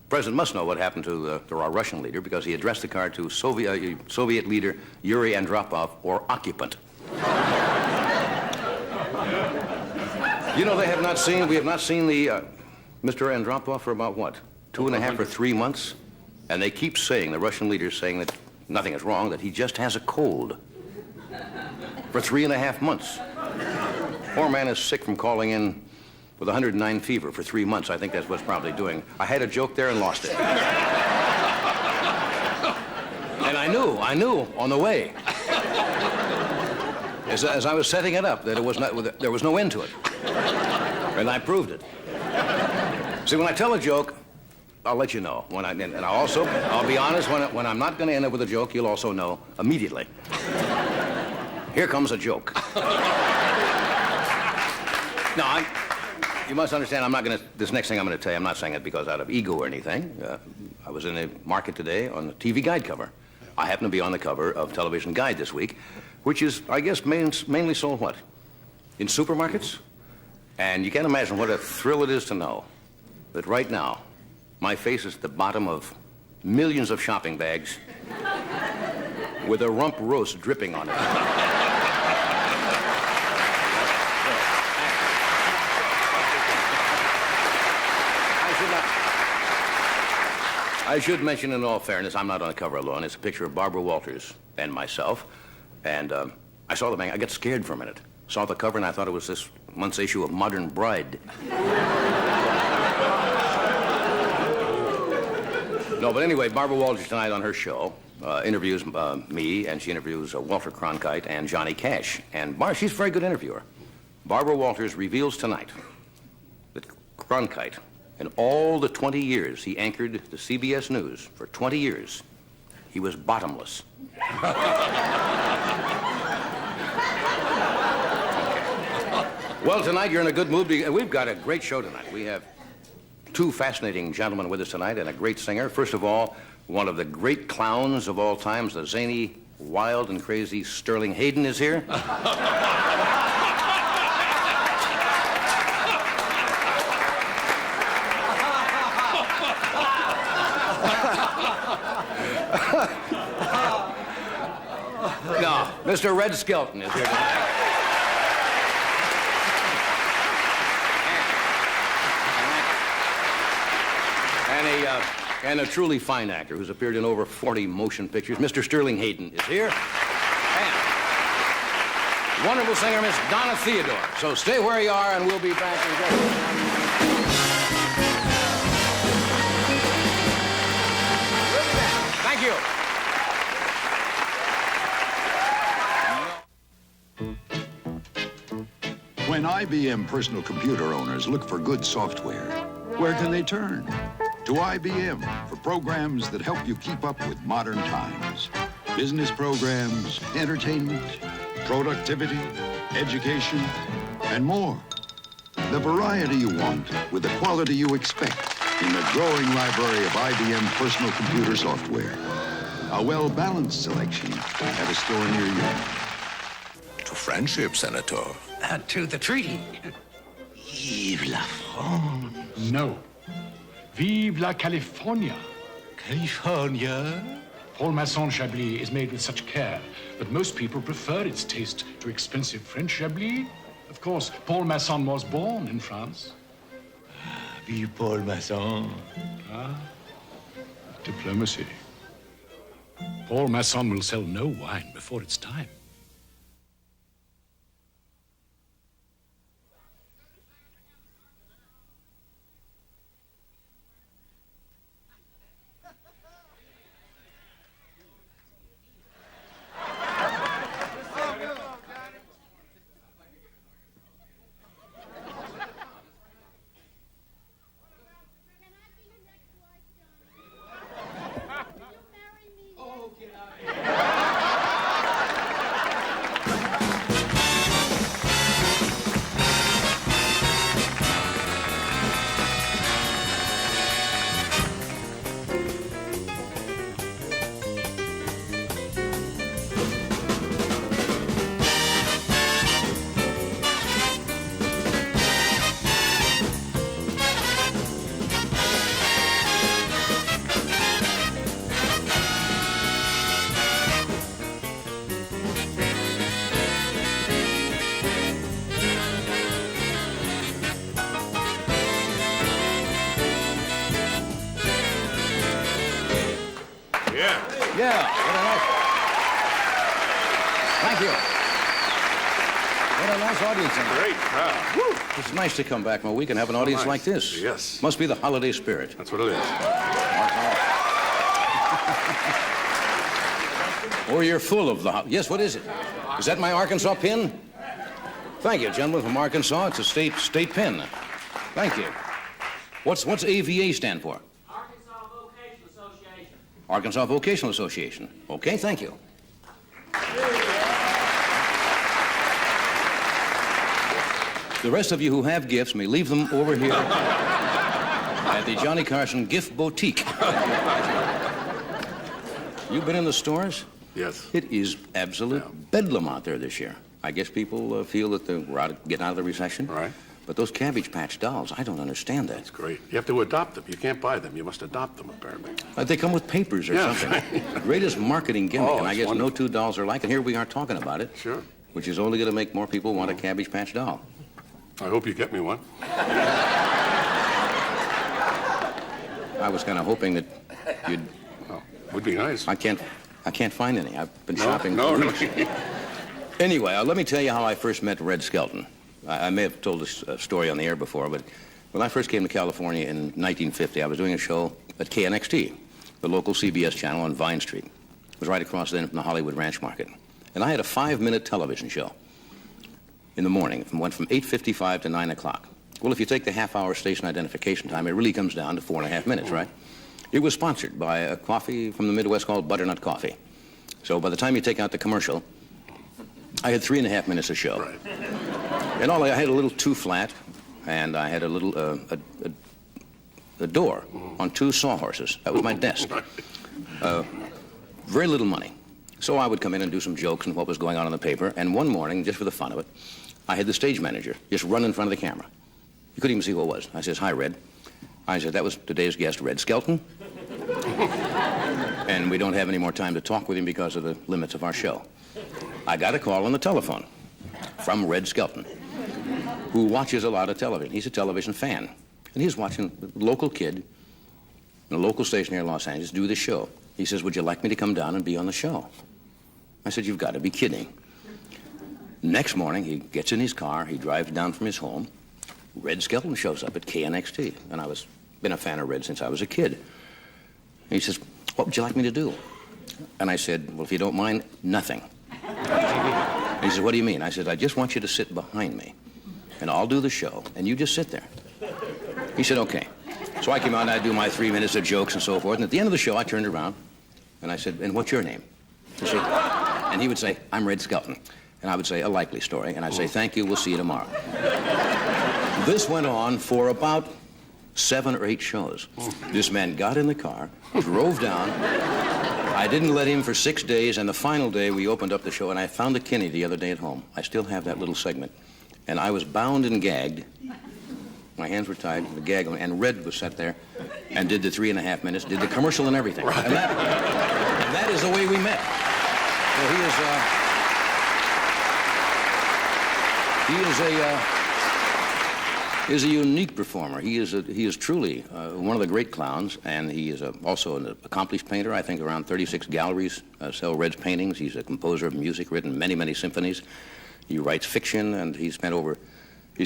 president must know what happened to our Russian leader because he addressed the card to Soviet leader Yuri Andropov, or occupant. You know, we have not seen the Mr. Andropov for about, what, 2.5 or 3 months? And they keep saying, the Russian leader's saying that nothing is wrong, that he just has a cold. For 3.5 months. Poor man is sick from calling in with 109 fever for 3 months. I think that's what's probably doing. I had a joke there and lost it. And I knew on the way, as I was setting it up, that there was no end to it. And I proved it. See, when I tell a joke, I'll let you know. I'll be honest, when I'm not going to end up with a joke, you'll also know immediately. Here comes a joke. No, you must understand, this next thing I'm going to tell you, I'm not saying it because out of ego or anything. I was in the market today on the TV Guide cover. I happen to be on the cover of Television Guide this week, which is, I guess, mainly sold what? In supermarkets? And you can't imagine what a thrill it is to know that right now, my face is at the bottom of millions of shopping bags with a rump roast dripping on it. I should mention, in all fairness, I'm not on the cover alone. It's a picture of Barbara Walters and myself. And I saw the magazine. I got scared for a minute. Saw the cover, and I thought it was this month's issue of Modern Bride. No, but anyway, Barbara Walters tonight on her show interviews me, and she interviews Walter Cronkite and Johnny Cash. And she's a very good interviewer. Barbara Walters reveals tonight that Cronkite, in all the 20 years he anchored the CBS News, for 20 years, he was bottomless. Well, tonight you're in a good mood. We've got a great show tonight. We have two fascinating gentlemen with us tonight and a great singer. First of all, one of the great clowns of all times, the zany, wild, and crazy Sterling Hayden is here. No, Mr. Red Skelton is here tonight. And a truly fine actor who's appeared in over 40 motion pictures. Mr. Sterling Hayden is here. And wonderful singer, Miss Donna Theodore. So stay where you are, and we'll be back in just a minute. Thank you. When IBM personal computer owners look for good software, where can they turn? To IBM for programs that help you keep up with modern times. Business programs, entertainment, productivity, education, and more. The variety you want with the quality you expect in the growing library of IBM personal computer software. A well-balanced selection at a store near you. To friendship, Senator. To the treaty. Vive la France. No. Vive la California. California? Paul Masson Chablis is made with such care that most people prefer its taste to expensive French Chablis. Of course, Paul Masson was born in France. Vive Paul Masson. Ah, diplomacy. Paul Masson will sell no wine before it's time. Yeah. Yeah, what a nice... Thank you. What a nice audience. Great crowd. Woo. It's nice to come back from a week and have an audience nice. like this. Yes. Must be the holiday spirit. That's what it is. Or you're full of the... Yes, what is it? Is that my Arkansas pin? Thank you, gentlemen from Arkansas. It's a state pin. Thank you. What's AVA stand for? Arkansas Vocational Association. Arkansas Vocational Association. Okay, thank you. The rest of you who have gifts may leave them over here at the Johnny Carson Gift Boutique. You've been in the stores? Yes. It is absolute bedlam out there this year. I guess people feel that they're getting out of the recession. Right. But those Cabbage Patch dolls, I don't understand that. That's great. You have to adopt them. You can't buy them. You must adopt them, apparently. They come with papers or something. Right. Greatest marketing gimmick, Oh, and I it's guess wonderful. no two dolls are alike, and here we are talking about it. Sure. Which is only going to make more people want a Cabbage Patch doll. I hope you get me one. I was kind of hoping that you'd... Oh, would be nice. I can't find any. I've been shopping no, for no. weeks. Anyway, let me tell you how I first met Red Skelton. I may have told this story on the air before, but when I first came to California in 1950, I was doing a show at KNXT, the local CBS channel on Vine Street. It was right across then from the Hollywood Ranch Market. And I had a 5-minute television show in the morning. It went from 8:55 to 9 o'clock. Well, if you take the half-hour station identification time, it really comes down to 4.5 minutes, right? It was sponsored by a coffee from the Midwest called Butternut Coffee. So by the time you take out the commercial, I had 3.5 minutes of show. Right. And I had a little 2-flat, and I had a little a door on 2 sawhorses. That was my desk. Very little money. So I would come in and do some jokes and what was going on in the paper. And one morning, just for the fun of it, I had the stage manager just run in front of the camera. You couldn't even see who it was. I says, "Hi, Red." I said, "That was today's guest, Red Skelton." And we don't have any more time to talk with him because of the limits of our show. I got a call on the telephone from Red Skelton, who watches a lot of television. He's a television fan. And he's watching a local kid in a local station here in Los Angeles do this show. He says, "Would you like me to come down and be on the show?" I said, "You've got to be kidding." Next morning, he gets in his car, he drives down from his home. Red Skelton shows up at KNXT, and been a fan of Red since I was a kid. And he says, "What would you like me to do?" And I said, "Well, if you don't mind, nothing." And he said, "What do you mean?" I said, "I just want you to sit behind me, and I'll do the show, and you just sit there." He said, "Okay." So I came out and I'd do my 3 minutes of jokes and so forth, and at the end of the show, I turned around, and I said, "And what's your name?" And he would say, "I'm Red Skelton." And I would say, "A likely story." And I'd say, "Thank you, we'll see you tomorrow." This went on for about 7 or 8 shows. This man got in the car, drove down. I didn't let him for 6 days, and the final day we opened up the show, and I found the Kinney the other day at home. I still have that little segment. And I was bound and gagged. My hands were tied, the gag, and Red was sat there and did the 3.5 minutes, did the commercial and everything. Right. And that is the way we met. So he is a unique performer. He is truly one of the great clowns, and he is also an accomplished painter. I think around 36 galleries sell Red's paintings. He's a composer of music, written many, many symphonies. He writes fiction, and he's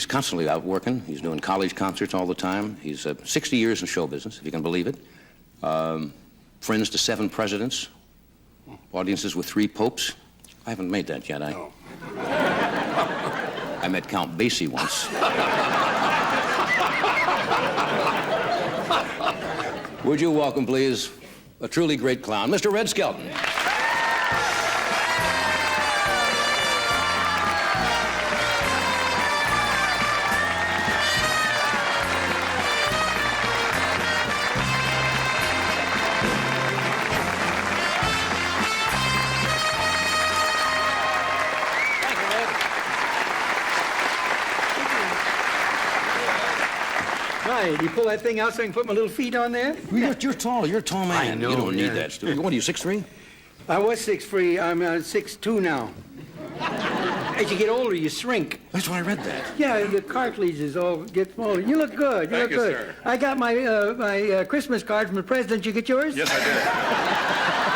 constantly out working. He's doing college concerts all the time. He's 60 years in show business, if you can believe it. Friends to 7 presidents. Audiences with 3 popes. I haven't made that yet. No. I met Count Basie once. Would you welcome, please, a truly great clown, Mr. Red Skelton. Hi, do you pull that thing out so I can put my little feet on there? You're tall. You're a tall man. I know, You don't need yeah. that, Stu. What are you, 6'3"? I was 6'3". I'm 6'2" now. As you get older, you shrink. That's why I read that. Yeah, the cartilages all get smaller. You look good. You Thank look you, good. sir. I got my Christmas card from the president. Did you get yours? Yes, I did.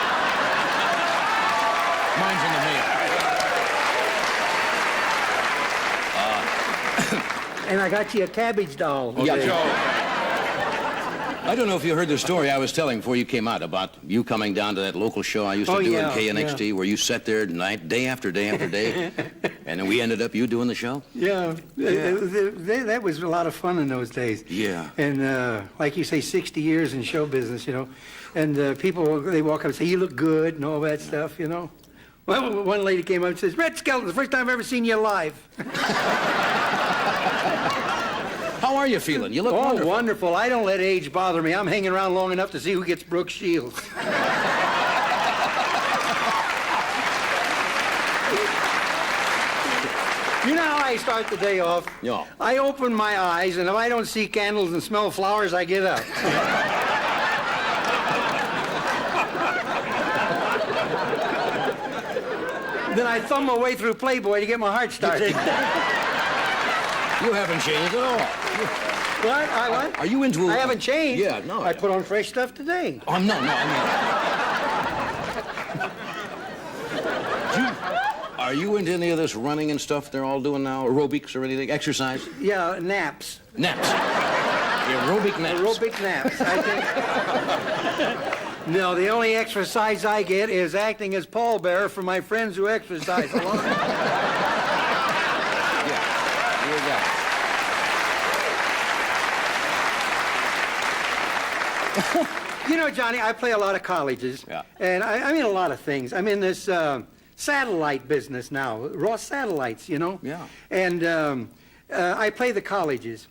And I got you a cabbage doll. Yeah, Joe. I don't know if you heard the story I was telling before you came out about you coming down to that local show I used to do in KNXT, where you sat there night, day after day after day, and then we ended up you doing the show? Yeah. That was a lot of fun in those days. Yeah. And like you say, 60 years in show business, you know, and people, they walk up and say, you look good and all that stuff, you know. Well, one lady came up and says, Red Skelton, the first time I've ever seen you live. How are you feeling? You look wonderful. Oh, wonderful. I don't let age bother me. I'm hanging around long enough to see who gets Brooke Shields. You know how I start the day off? Yeah. I open my eyes, and if I don't see candles and smell flowers, I get up. Then I thumb my way through Playboy to get my heart started. You haven't changed at all. What? Are you into... I haven't changed. Yeah, no. I put on fresh stuff today. Oh, no, I mean... Are you into any of this running and stuff they're all doing now? Aerobics or anything? Exercise? Yeah, naps. Naps. Aerobic naps. Aerobic naps, I think. No, the only exercise I get is acting as pallbearer for my friends who exercise a lot. You know, Johnny, I play a lot of colleges, and I mean a lot of things. I'm in this satellite business now, raw satellites, you know? Yeah. And I play the colleges.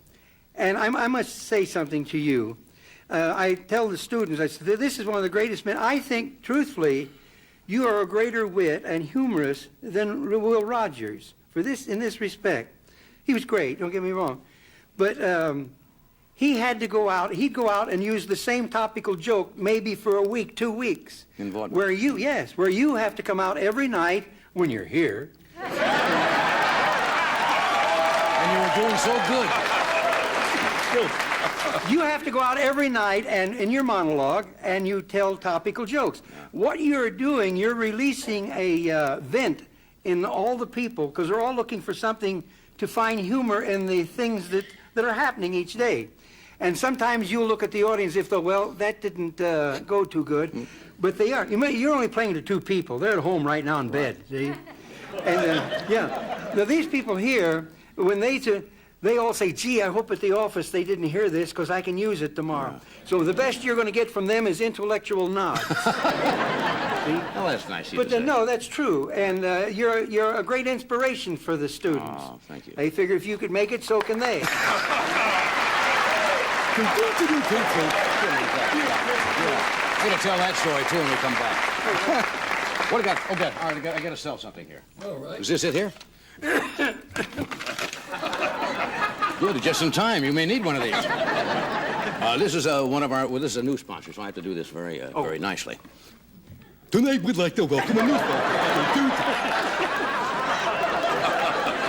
And I must say something to you. I tell the students, I say, this is one of the greatest men. I think, truthfully, you are a greater wit and humorist than Will Rogers in this respect. He was great, don't get me wrong. But he had to go out, he'd go out and use the same topical joke maybe for a week, 2 weeks. In what? Where you have to come out every night when you're here. And you were doing so good. You have to go out every night and in your monologue and you tell topical jokes. What you're doing, you're releasing a vent in all the people because they're all looking for something to find humor in the things that are happening each day. And sometimes you'll look at the audience if well, that didn't go too good. But they are. You're only playing to 2 people. They're at home right now in bed, see? And, now these people here, when they all say, gee, I hope at the office they didn't hear this because I can use it tomorrow. Yeah. So the best you're going to get from them is intellectual nods. Well, that's nice of you to say. No, that's true. And you're a great inspiration for the students. Oh, thank you. They figure if you could make it, so can they. We're going to tell that story, too, when we come back. What do I got? Okay, all right, I got to sell something here. All right. Is this it here? Good, just in time. You may need one of these. This is this is a new sponsor, so I have to do this very nicely. Tonight, we'd like to welcome a new sponsor.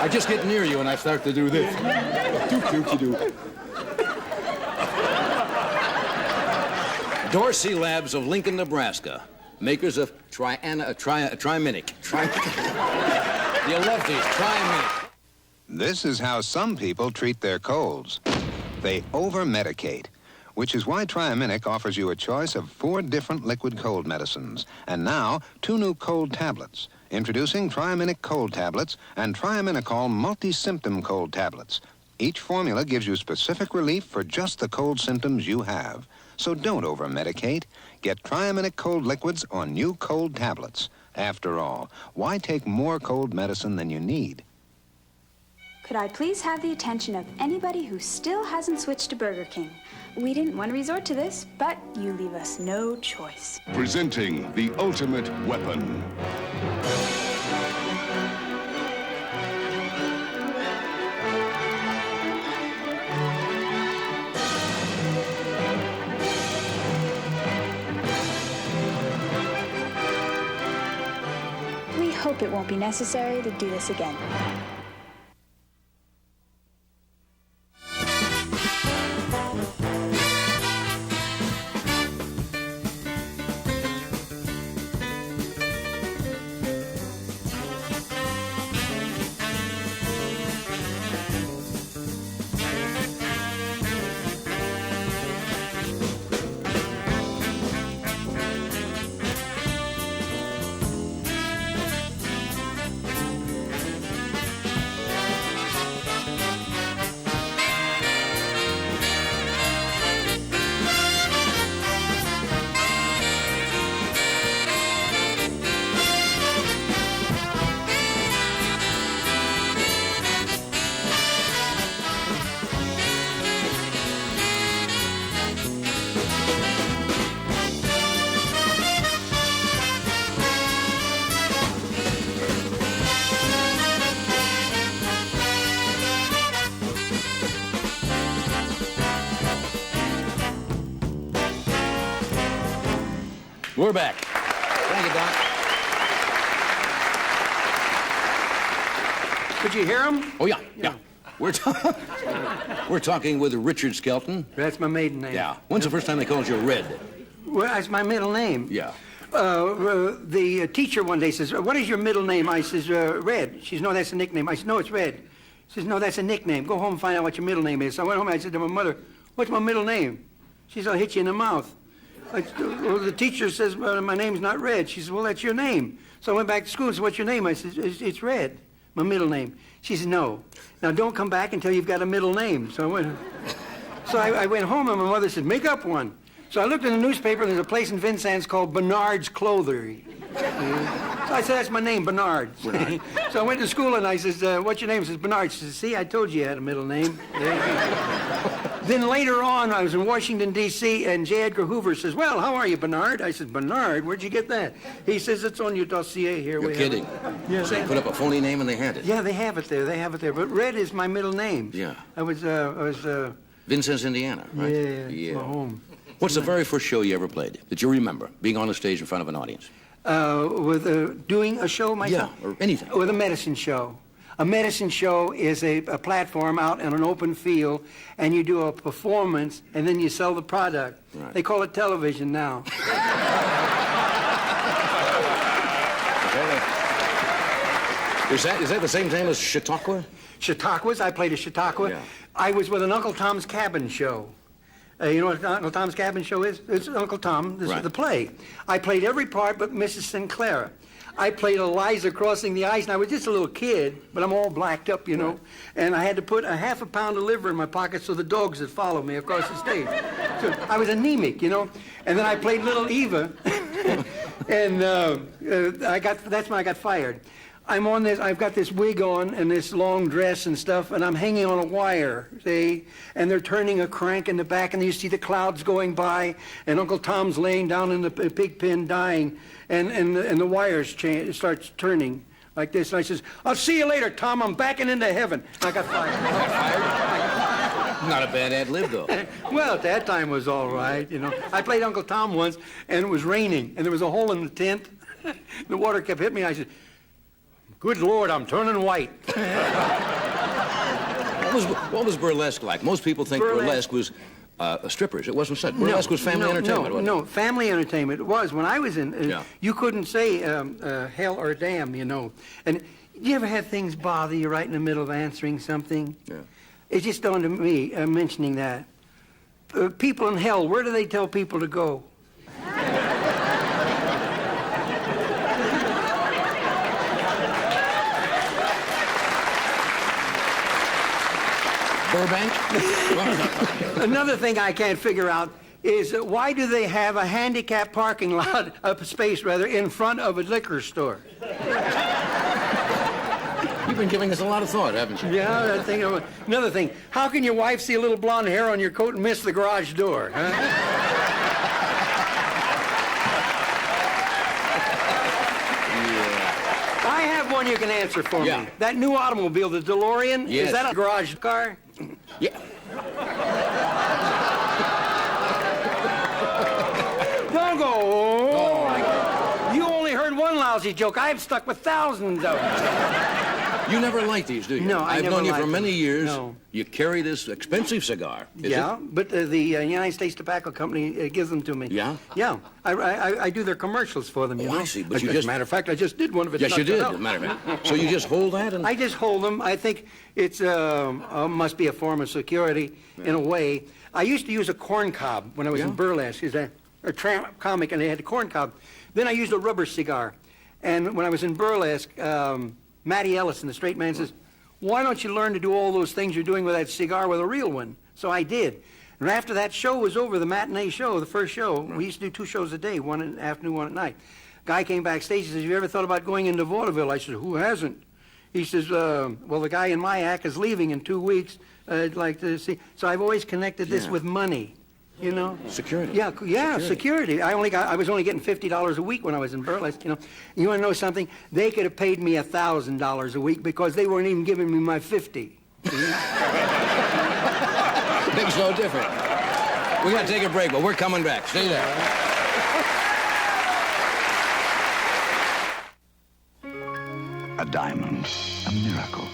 I just get near you and I start to do this. Dorsey Labs of Lincoln, Nebraska, makers of Triminic. You'll love these. Triminic. This is how some people treat their colds. They over-medicate, which is why Triaminic offers you a choice of 4 different liquid cold medicines, and now 2 new cold tablets. Introducing Triaminic Cold Tablets and Triaminicol Multi-Symptom Cold Tablets. Each formula gives you specific relief for just the cold symptoms you have. So don't over-medicate. Get Triaminic Cold Liquids or new cold tablets. After all, why take more cold medicine than you need? Could I please have the attention of anybody who still hasn't switched to Burger King? We didn't want to resort to this, but you leave us no choice. Presenting the ultimate weapon. We hope it won't be necessary to do this again. We're back. Thank you, Doc. Could you hear him? Oh, yeah. We're talking with Richard Skelton. That's my maiden name. Yeah. When's the first time they called you Red? Well, that's my middle name. Yeah. The teacher one day says, "What is your middle name?" I says, "Red." She says, "No, that's a nickname." I said, "No, it's Red." She says, "No, that's a nickname. Go home and find out what your middle name is." So I went home and I said to my mother, "What's my middle name?" She says, "I'll hit you in the mouth." Well, the teacher says, "My name's not Red." She says, "Well, that's your name." So I went back to school and said, "What's your name?" I said, "It's Red, my middle name." She said, "No. Now don't come back until you've got a middle name." So I went home and my mother said, "Make up one." So I looked in the newspaper and there's a place in Vincennes called Bernard's Clothery. So I said, "That's my name, Bernard." So I went to school and I says, "What's your name?" She says, "Bernard." She says, "See, I told you had a middle name." Then later on, I was in Washington, D.C., and J. Edgar Hoover says, "Well, how are you, Bernard?" I said, "Bernard? Where'd you get that?" He says, "It's on your dossier here." You're kidding. Yeah, So you put up a phony name and they had it. Yeah, they have it there. They have it there. But Red is my middle name. Yeah. I was Vincennes, Indiana, right? Yeah, my home. What's the very first show you ever played that you remember, being on a stage in front of an audience? With doing a show myself? Yeah, or anything. With a medicine show. A medicine show is a platform out in an open field, and you do a performance, and then you sell the product. Right. They call it television now. Is that the same thing as Chautauqua? Chautauquas. I played a Chautauqua. Yeah. I was with an Uncle Tom's Cabin show. You know what Uncle Tom's Cabin show is? It's Uncle Tom. This is the play. I played every part but Mrs. Sinclair. I played Eliza crossing the ice, and I was just a little kid, but I'm all blacked up, you know. Right. And I had to put a half a pound of liver in my pocket so the dogs would follow me across the stage. So I was anemic, you know. And then I played Little Eva, and that's when I got fired. I'm on this, I've got this wig on and this long dress and stuff, and I'm hanging on a wire, see? And they're turning a crank in the back, and you see the clouds going by, and Uncle Tom's laying down in the pig pen dying, and the wires starts turning like this. And I says, "I'll see you later, Tom. I'm backing into heaven." I got fired. Not a bad ad lib, though. Well, at that time was all right, you know. I played Uncle Tom once, and it was raining, and there was a hole in the tent. The water kept hitting me. I said, "Good Lord, I'm turning white." What was burlesque like? Most people think burlesque was strippers. It wasn't such. Burlesque was family entertainment, wasn't it? No, family entertainment. It was. When I was in, you couldn't say hell or damn, you know. And you ever have things bother you right in the middle of answering something? Yeah. It just dawned on me, mentioning that. People in hell, where do they tell people to go? Burbank? Another thing I can't figure out is why do they have a handicap parking lot, space rather, in front of a liquor store? You've been giving us a lot of thought, haven't you? Yeah, that thing. Another thing, how can your wife see a little blonde hair on your coat and miss the garage door? Huh? I have one you can answer for me. That new automobile, the DeLorean, is that a garage car? Yeah. Don't go. Oh. You only heard one lousy joke. I've stuck with thousands of them. You never liked these, do you? No, I've known you for many years. No. You carry this expensive cigar. Is it? But the United States Tobacco Company gives them to me. Yeah? Yeah. I do their commercials for them, you know? I see. But As a matter of fact, I just did one of it. Yes, you did, as a matter of fact. So you just hold that and... I just hold them. I think it's must be a form of security in a way. I used to use a corn cob when I was in burlesque. Is a tramp comic, and they had a corn cob. Then I used a rubber cigar. And when I was in burlesque, Matty Ellison, the straight man, says, "Why don't you learn to do all those things you're doing with that cigar with a real one?" So I did. And after that show was over, the matinee show, the first show, we used to do 2 shows a day, one in the afternoon, one at night. Guy came backstage and says, "Have you ever thought about going into vaudeville?" I said, "Who hasn't?" He says, "Well, the guy in my act is leaving in 2 weeks. I'd like to see." So I've always connected this with money. You know, security. Yeah, security. I was only getting $50 a week when I was in burlesque. You know, you want to know something? They could have paid me $1,000 a week because they weren't even giving me my 50. Makes no difference. We got to take a break, but we're coming back. Stay there. diamond, a miracle.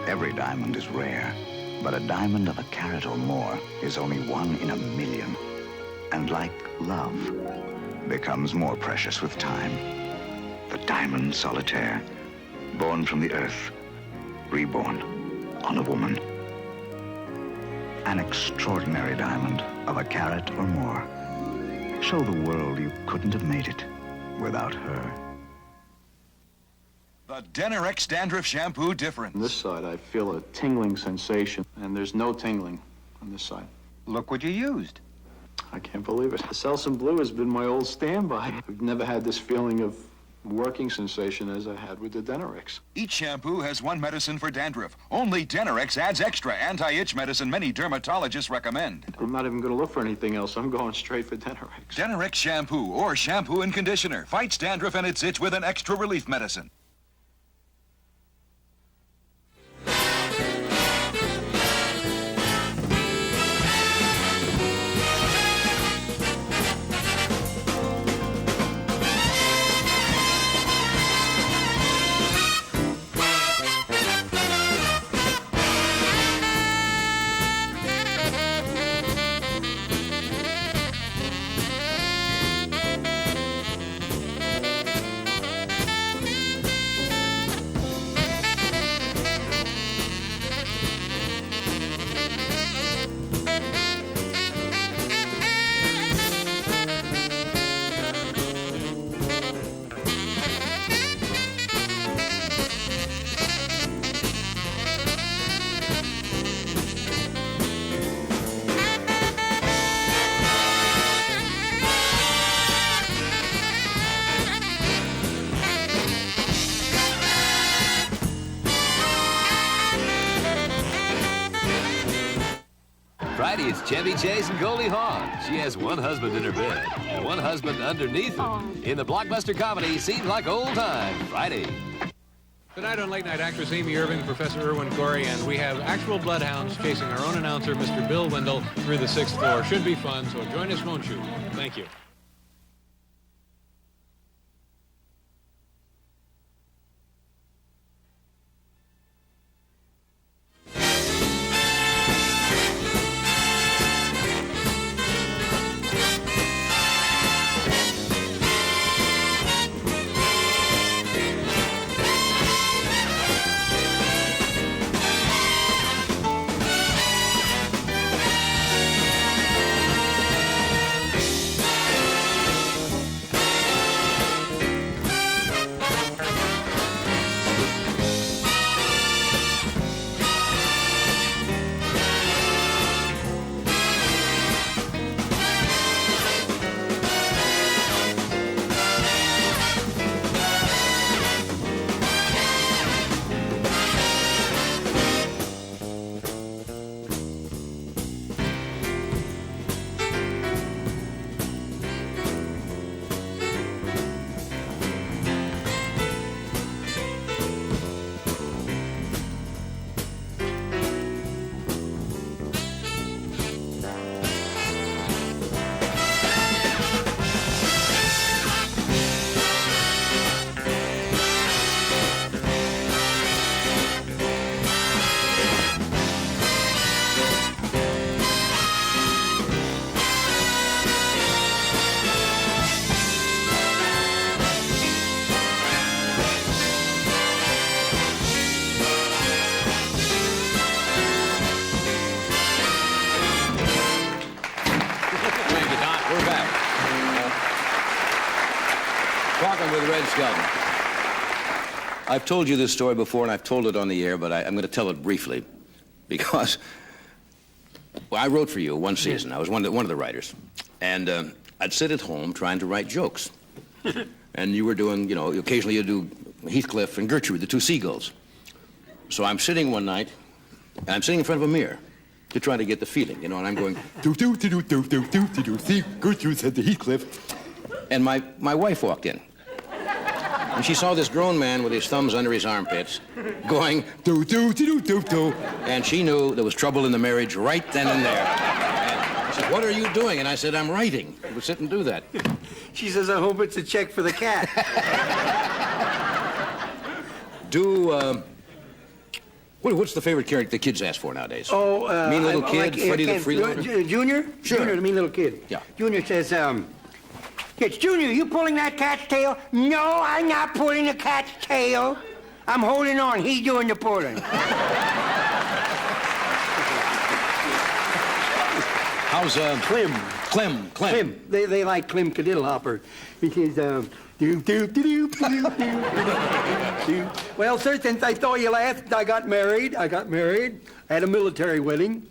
Every diamond is rare, but a diamond of a carat or more is only 1 in a million. And like love, becomes more precious with time. The diamond solitaire, born from the earth, reborn on a woman. An extraordinary diamond of a carat or more. Show the world you couldn't have made it without her. The Denerex Dandruff Shampoo difference. On this side, I feel a tingling sensation, and there's no tingling on this side. Look what you used. I can't believe it. The Selsun Blue has been my old standby. I've never had this feeling of working sensation as I had with the Denerex. Each shampoo has one medicine for dandruff. Only Denerex adds extra anti-itch medicine many dermatologists recommend. I'm not even going to look for anything else. I'm going straight for Denerex. Denerex shampoo or shampoo and conditioner fights dandruff and its itch with an extra relief medicine. Friday, it's Chevy Chase and Goldie Hawn. She has one husband in her bed and one husband underneath her. In the blockbuster comedy, Seems Like Old Time, Friday. Tonight on Late Night, actress Amy Irving, Professor Irwin Corey, and we have actual bloodhounds chasing our own announcer, Mr. Bill Wendell, through the 6th floor. Should be fun, so join us, won't you? Thank you. Talking with Red Skelton. I've told you this story before, and I've told it on the air, but I'm going to tell it briefly because I wrote for you one season. I was one of the writers, and I'd sit at home trying to write jokes, and you were doing, you know, occasionally you do Heathcliff and Gertrude, the two seagulls. So I'm sitting one night, and I'm sitting in front of a mirror to try to get the feeling, you know, and I'm going see Gertrude said to Heathcliff, and my wife walked in. And she saw this grown man with his thumbs under his armpits going, do. And she knew there was trouble in the marriage right then and there. And she said, what are you doing? And I said, I'm writing. I would sit and do that. She says, I hope it's a check for the cat. What's the favorite character the kids ask for nowadays? Oh, Mean Little Kid, Freddie the Freeloader? Junior? Sure. Junior, the mean little kid. Yeah. Junior says, Kids, Junior, you pulling that cat's tail? No, I'm not pulling the cat's tail. I'm holding on. He's doing the pulling. How's Clem. Clem. They like Clem Cadiddlehopper. He says, Well, sir, since I saw you last, I got married. I had a military wedding.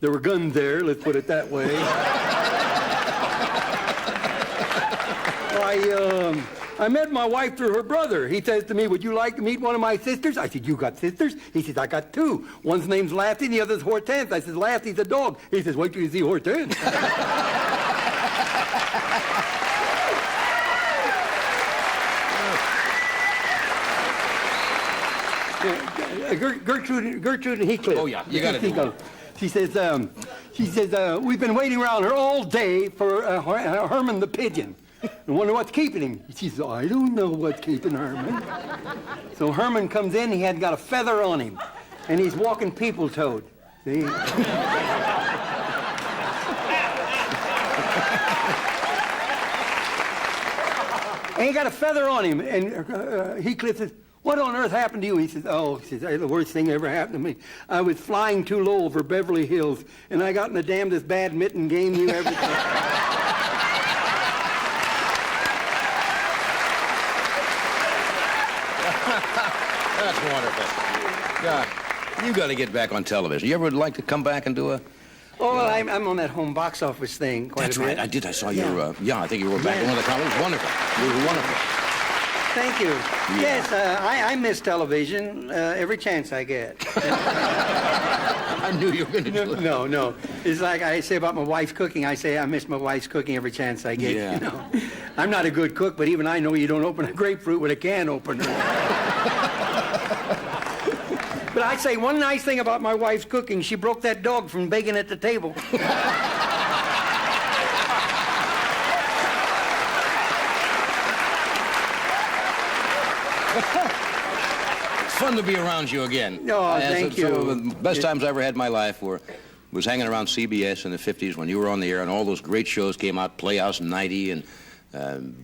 There were guns there, let's put it that way. I met my wife through her brother. He says to me, would you like to meet one of my sisters? I said, you got sisters? He says, I got two. One's name's Lassie, the other's Hortense. I said, Lassie's a dog. He says, wait till you see Hortense. Gertrude and Heathcliff. Oh, yeah, you got it. She says, we've been waiting around here all day for Herman the pigeon. And wonder what's keeping him. She says, I don't know what's keeping Herman. So Herman comes in, he had got a feather on him, and he's walking people-toed. See? And he got a feather on him, and Heathcliff says, what on earth happened to you? He says, the worst thing ever happened to me. I was flying too low over Beverly Hills, and I got in the damnedest badminton game you ever saw. That's wonderful. God, you got to get back on television. You ever would like to come back and do a... Oh, well, I'm on that home box office thing quite That's a bit. right. I did. I saw your... I think you were back in one of the columns. Wonderful. You were wonderful. Thank you. Yeah. Yes, I miss television every chance I get. I knew you were going to do it. No. It's like I say about my wife's cooking. I say I miss my wife's cooking every chance I get. Yeah. You know, I'm not a good cook, but even I know you don't open a grapefruit with a can opener. But I say one nice thing about my wife's cooking. She broke that dog from begging at the table. It's fun to be around you again. Oh, thank you. The best times I ever had in my life was hanging around CBS in the 50s when you were on the air and all those great shows came out, Playhouse 90 and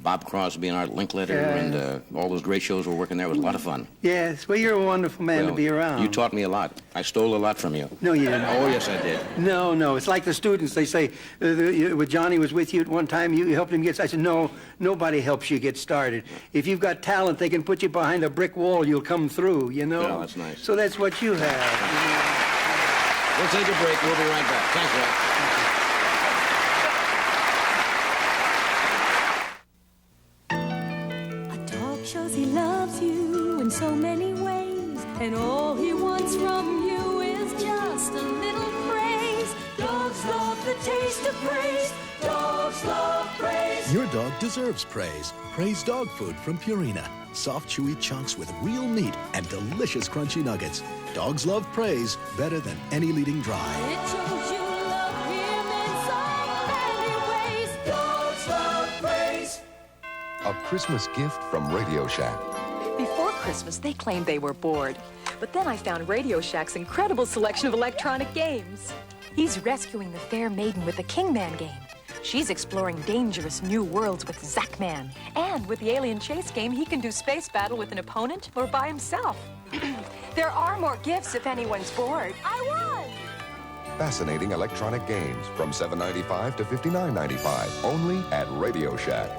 Bob Crosby and Art Linkletter and all those great shows were working there. It was a lot of fun. Yes, well, you're a wonderful man to be around. You taught me a lot. I stole a lot from you. No, you didn't. Oh, yes, I did. No. It's like the students. They say, when Johnny was with you at one time, you helped him get started. I said, no, nobody helps you get started. If you've got talent, they can put you behind a brick wall. You'll come through, you know? Yeah, that's nice. So that's what you have. We'll take a break. We'll be right back. Thanks, Ray. Shows he loves you in so many ways, and all he wants from you is just a little praise. Dogs love the taste of praise. Dogs love praise. Your dog deserves praise. Praise dog food from Purina. Soft, chewy chunks with real meat and delicious crunchy nuggets. Dogs love praise better than any leading dry. It shows you love him in so many ways. Dogs love praise. A Christmas gift from Radio Shack. Before Christmas, they claimed they were bored. But then I found Radio Shack's incredible selection of electronic games. He's rescuing the fair maiden with the Kingman game. She's exploring dangerous new worlds with Zackman. And with the Alien Chase game, he can do space battle with an opponent or by himself. There are more gifts if anyone's bored. I won! Fascinating electronic games from $7.95 to $59.95, only at Radio Shack.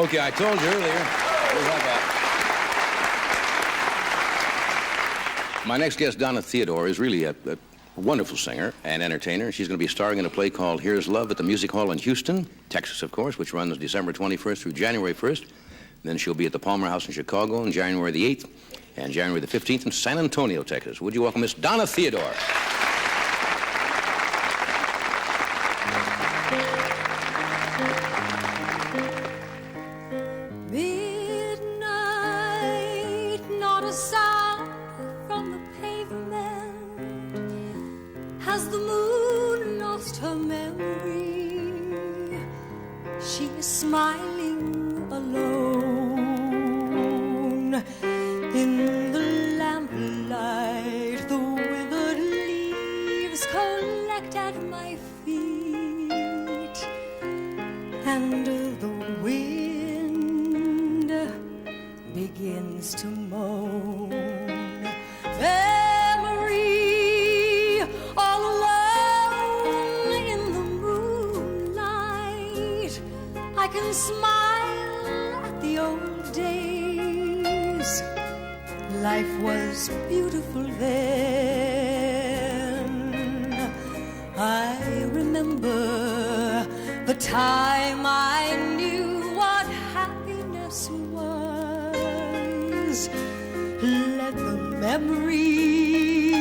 Okay, I told you earlier. We'll have that. My next guest, Donna Theodore, is really a wonderful singer and entertainer. She's going to be starring in a play called Here's Love at the Music Hall in Houston, Texas, of course, which runs December 21st through January 1st. Then she'll be at the Palmer House in Chicago on January the 8th and January the 15th in San Antonio, Texas. Would you welcome Miss Donna Theodore? Midnight, not a sound from the pavement. Has the moon lost her memory? She is smiling alone in the lamplight. The withered leaves collect at my feet, and the wind begins to moan. Memory, all alone in the moonlight, I can smile at the old days. Life was beautiful then. I remember the time I knew what happiness was. Let the memory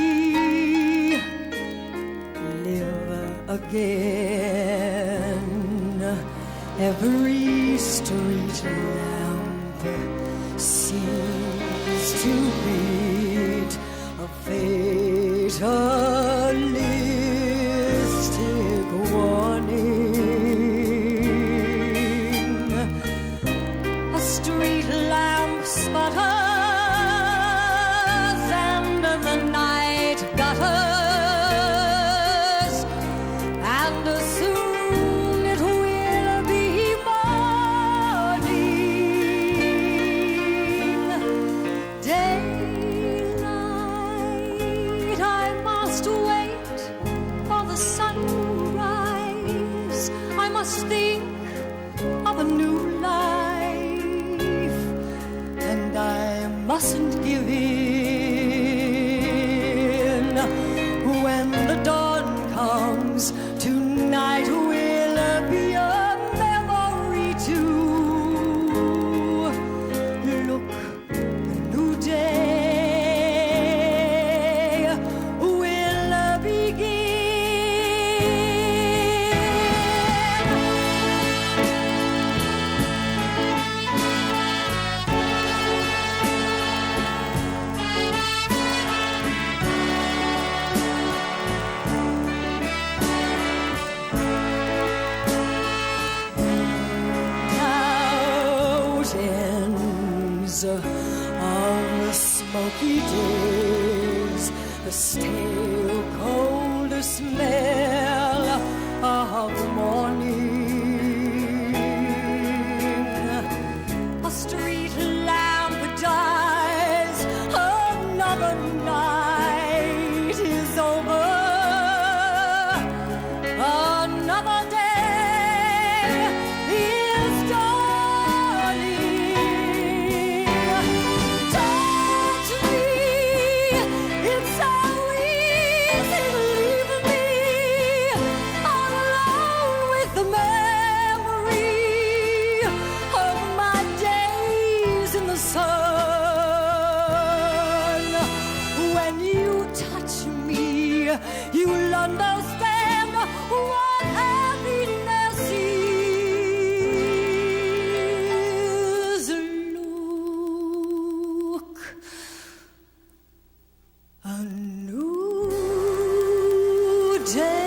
live again. Every street lamp seems to beat a fatalistic warning. A street lamp sputters and the night gutters, and soon it will be morning. Daylight, I must wait for the sunrise. I must think of a new life, and I mustn't give in. When the dawn comes, tonight will be a memory too. Look, a new day will begin. Mountains of the smoky days, the stale, cold smell of morning. A street lamp dies, another night is over, another day is dawning. Touch me, it's so easy to leave me all alone with the memory of my days in the sun. When you touch me, you'll understand what happiness is. Look, a new day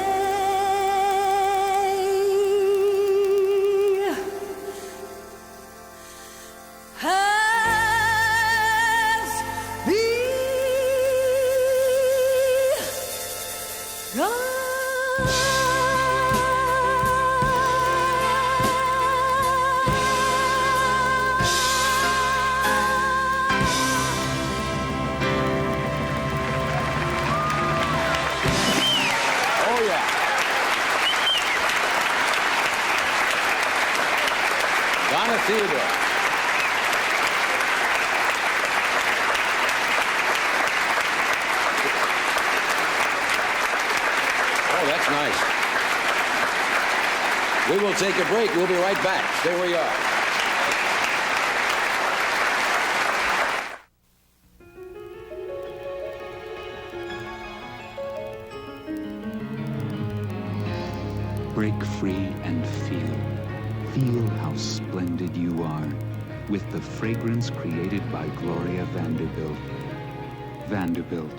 has Donna Theodore. Oh, that's nice. We will take a break. We'll be right back. Stay where you are. Break free and feel. Feel how splendid you are with the fragrance created by Gloria Vanderbilt. Vanderbilt,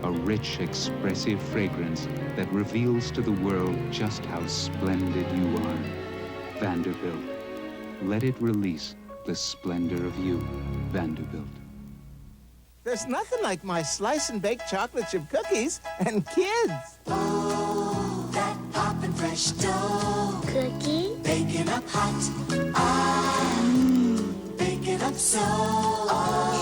a rich, expressive fragrance that reveals to the world just how splendid you are. Vanderbilt, let it release the splendor of you, Vanderbilt. There's nothing like my slice and bake chocolate chip cookies and kids. Oh, that poppin' fresh dough. Cookie. Baking up hot. Baking up so.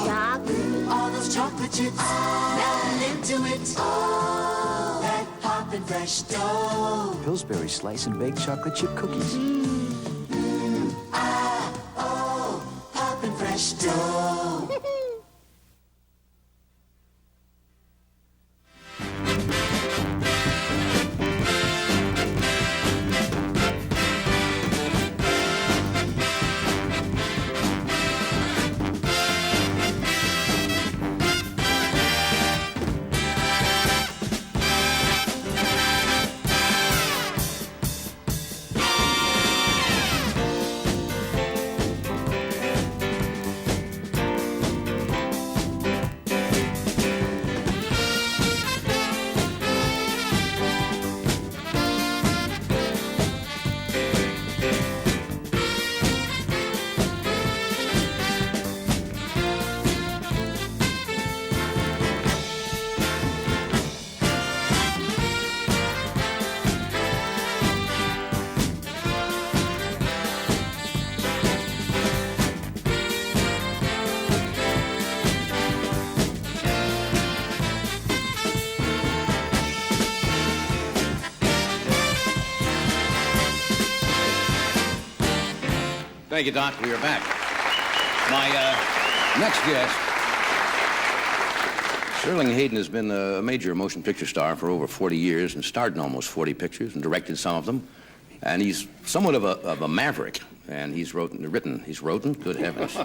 Chocolate. All those chocolate chips. Melting into it. Oh, that poppin' fresh dough. Pillsbury slice and bake chocolate chip cookies. Poppin' fresh dough. Thank you, Doc. We are back. My next guest, Sterling Hayden, has been a major motion picture star for over 40 years and starred in almost 40 pictures and directed some of them. And he's somewhat of a maverick. And he's written, good heavens.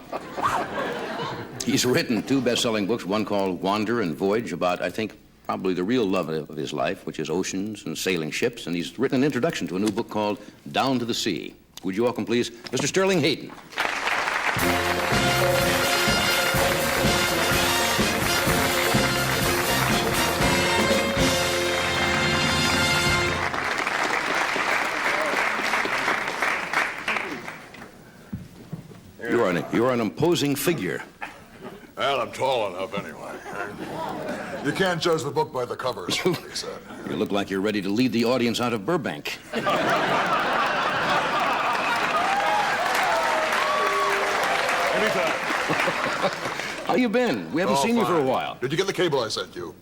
He's written 2 best-selling books, one called Wander and Voyage, about, I think, probably the real love of his life, which is oceans and sailing ships. And he's written an introduction to a new book called Down to the Sea. Would you welcome, please, Mr. Sterling Hayden. You're an imposing figure. Well, I'm tall enough anyway. You can't judge the book by the cover, as somebody said. You look like you're ready to lead the audience out of Burbank. Anytime. How you been? We haven't seen you for a while. Did you get the cable I sent you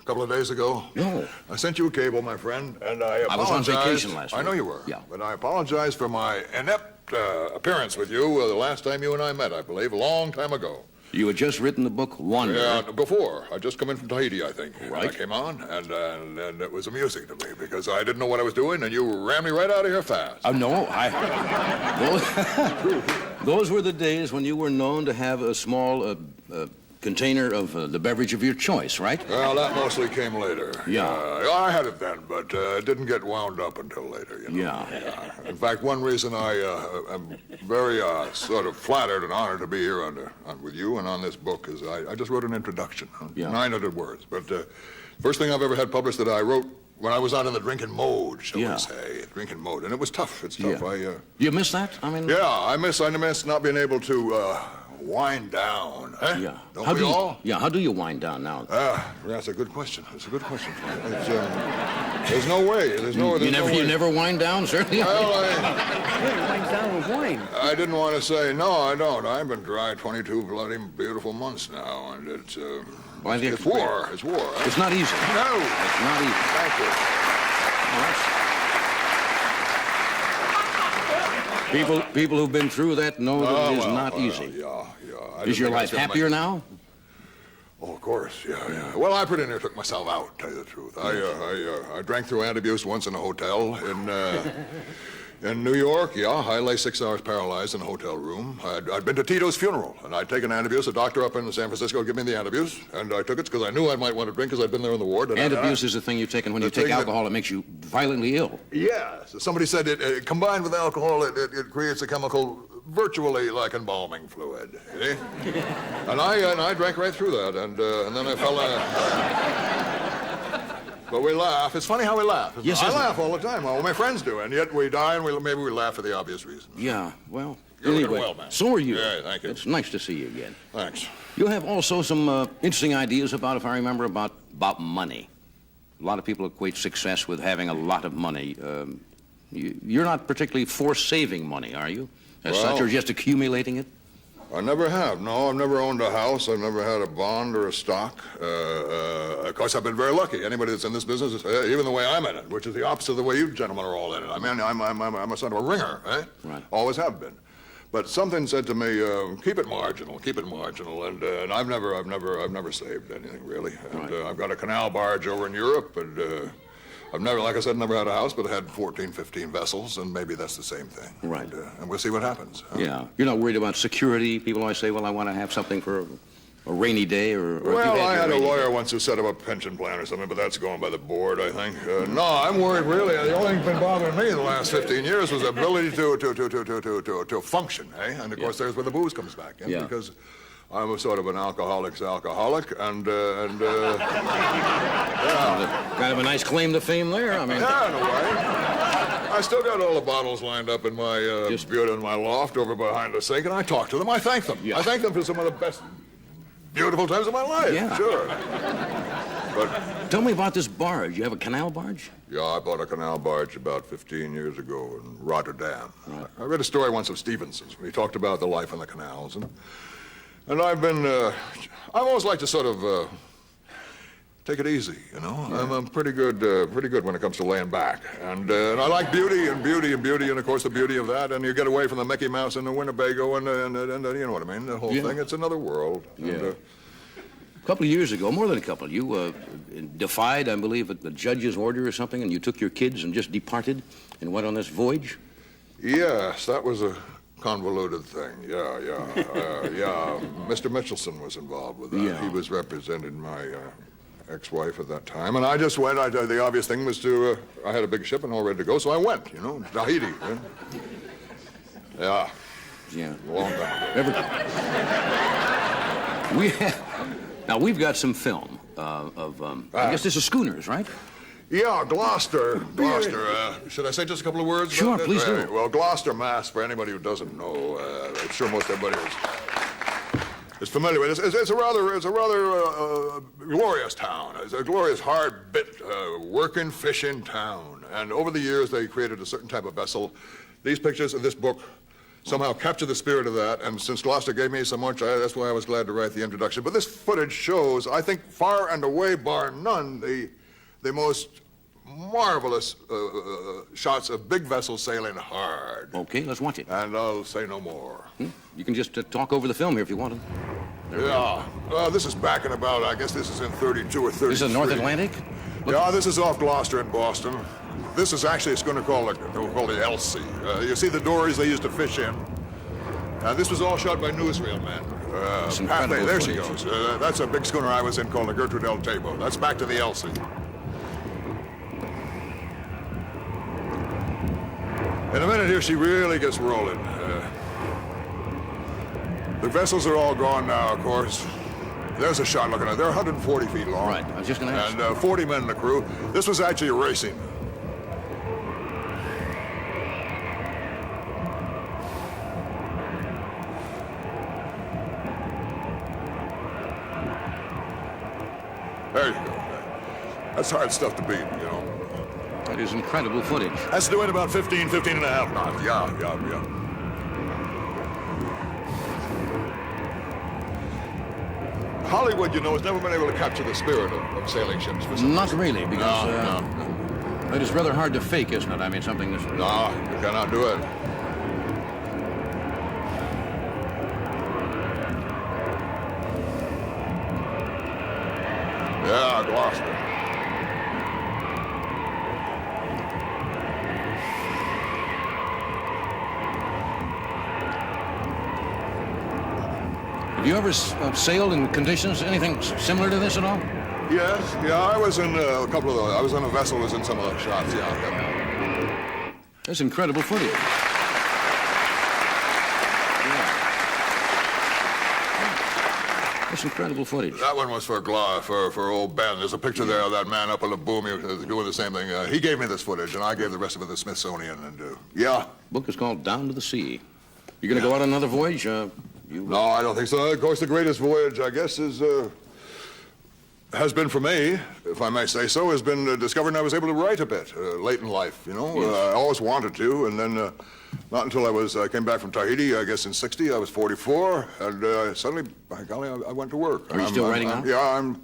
a couple of days ago? No. I sent you a cable, my friend, and I apologize. was on vacation last week. I know you were. Yeah. But I apologize for my inept appearance with you the last time you and I met, I believe, a long time ago. You had just written the book Wander. Yeah, before. I'd just come in from Tahiti, I think. Right. And I came on, and it was amusing to me because I didn't know what I was doing, and you ran me right out of here fast. No, those were the days when you were known to have a small container of the beverage of your choice, right? Well, that mostly came later. Yeah. I had it then, but it didn't get wound up until later, you know. Yeah. In fact, one reason I am very sort of flattered and honored to be here with you and on this book is I just wrote an introduction, 900 words. But first thing I've ever had published that I wrote when I was out in the drinking mode, shall we say, drinking mode, and it was tough. It's tough. Yeah. You miss that? I mean. Yeah, I miss not being able to wind down. Eh? Yeah. Don't we all? Yeah. How do you wind down now? That's a good question. It's a good question. There's no way. You never wind down, certainly. Well, winds down with wine. I didn't want to say no. I don't. I've been dry 22 bloody beautiful months now, and it's war. It's war. Eh? It's not easy. No, it's not easy. Thank you. People who've been through that know that it is not easy. Yeah. Is your life happier now? Oh, of course, yeah. Well, I pretty near took myself out, to tell you the truth. I drank through antabuse once in a hotel in New York, yeah. I lay 6 hours paralyzed in a hotel room. I'd been to Tito's funeral, and I'd taken antabuse. A doctor up in San Francisco gave me the antabuse, and I took it because I knew I might want to drink because I'd been there in the ward. Antabuse is the thing you've taken when you take alcohol. It makes you violently ill. Yeah. So somebody said it combined with alcohol, it creates a chemical virtually like embalming fluid. Eh? And I drank right through that, and then I fell. But we laugh. It's funny how we laugh. Yes, I laugh all the time. All my friends do, and yet we die, and maybe we laugh for the obvious reason. Yeah. Well. You're anyway, looking well, man. so are you. Yeah, thank you. It's nice to see you again. Thanks. You have also some interesting ideas about, if I remember, about money. A lot of people equate success with having a lot of money. You're not particularly for saving money, are you? As such, or just accumulating it? I never have. No, I've never owned a house. I've never had a bond or a stock. Of course, I've been very lucky. Anybody that's in this business, even the way I'm in it, which is the opposite of the way you gentlemen are all in it. I mean, I'm a son of a ringer, eh? Right. Always have been. But something said to me, keep it marginal, and I've never saved anything really. And I've got a canal barge over in Europe, and I've never, like I said, never had a house, but I had 14, 15 vessels, and maybe that's the same thing. Right. And we'll see what happens. Huh? Yeah. You're not worried about security? People always say, well, I want to have something for a rainy day, or well, I had a lawyer once who set up a pension plan or something, but that's going by the board, I think. No, I'm worried, really. The only thing that's been bothering me in the last 15 years was the ability to function, eh? And, of course, there's where the booze comes back in, because I'm a sort of an alcoholic, and yeah. Kind of a nice claim to fame there, I mean. Yeah, in a way. I still got all the bottles lined up in my butte in my loft over behind the sink, and I talk to them. I thank them. I thank them for some of the best beautiful times of my life. Yeah. Sure. But tell me about this barge. You have a canal barge? Yeah, I bought a canal barge about 15 years ago in Rotterdam. Right. I read a story once of Stevenson's when he talked about the life in the canals, and I've been, I've always liked to sort of take it easy, you know. Yeah. I'm pretty good when it comes to laying back, and I like beauty, and of course the beauty of that, and you get away from the Mickey Mouse and the Winnebago, and you know what I mean, the whole thing. It's another world. Yeah. And, a couple of years ago, more than a couple, you defied, I believe, the judge's order or something, and you took your kids and just departed and went on this voyage? Yes, that was a convoluted thing. Yeah. Mr. Mitchelson was involved with that. Yeah. He was representing my ex-wife at that time, and I just went. The obvious thing was to, I had a big ship and all ready to go, so I went, you know, Tahiti. Yeah. Yeah. A long time. Now, we've got some film of, I guess this is schooners, right? Yeah, Gloucester. Should I say just a couple of words? Sure, please do. Well, Gloucester, Mass, for anybody who doesn't know, I'm sure most everybody is familiar with it. It's a rather glorious town. It's a glorious, hard-bit, working, fishing town. And over the years, they created a certain type of vessel. These pictures in this book somehow capture the spirit of that, and since Gloucester gave me so much, that's why I was glad to write the introduction. But this footage shows, I think, far and away, bar none, the most marvelous shots of big vessels sailing hard. Okay, let's watch it. And I'll say no more. You can just talk over the film here if you want to. Yeah. This is back in about, I guess this is in 32 or 33. This is North Atlantic? Yeah, this is off Gloucester in Boston. This is actually a schooner called the Elsie. You see the dories they used to fish in. This was all shot by newsreel men. There she goes. That's a big schooner I was in called the Gertrude L. Tabo. That's back to the Elsie. In a minute here, she really gets rolling. The vessels are all gone now, of course. There's a shot looking at. They're 140 feet long. Right, I was just going to ask. And 40 men in the crew. This was actually racing. There you go. That's hard stuff to beat, you know. That is incredible footage. That's doing about 15 and a half knots. Yeah. Hollywood, you know, has never been able to capture the spirit of sailing ships. Not really, because no. It is rather hard to fake, isn't it? I mean, something this... No, you cannot do it. Yeah, Gloucester. Have you ever sailed in conditions, anything similar to this at all? Yes, yeah, I was in a couple of those. I was on a vessel, was in some of those shots, yeah. That's incredible footage. That's incredible footage. That one was for old Ben. There's a picture there of that man up on the boom doing the same thing. He gave me this footage, and I gave the rest of it to the Smithsonian. And yeah. Book is called Down to the Sea. You gonna go out on another voyage? No, I don't think so. Of course, the greatest voyage, I guess, has been for me, if I may say so, has been discovering I was able to write a bit late in life, you know. Yes. I always wanted to, and then not until I came back from Tahiti, I guess in '60, I was 44, and suddenly, by golly, I went to work. Are you still writing now? Yeah, I'm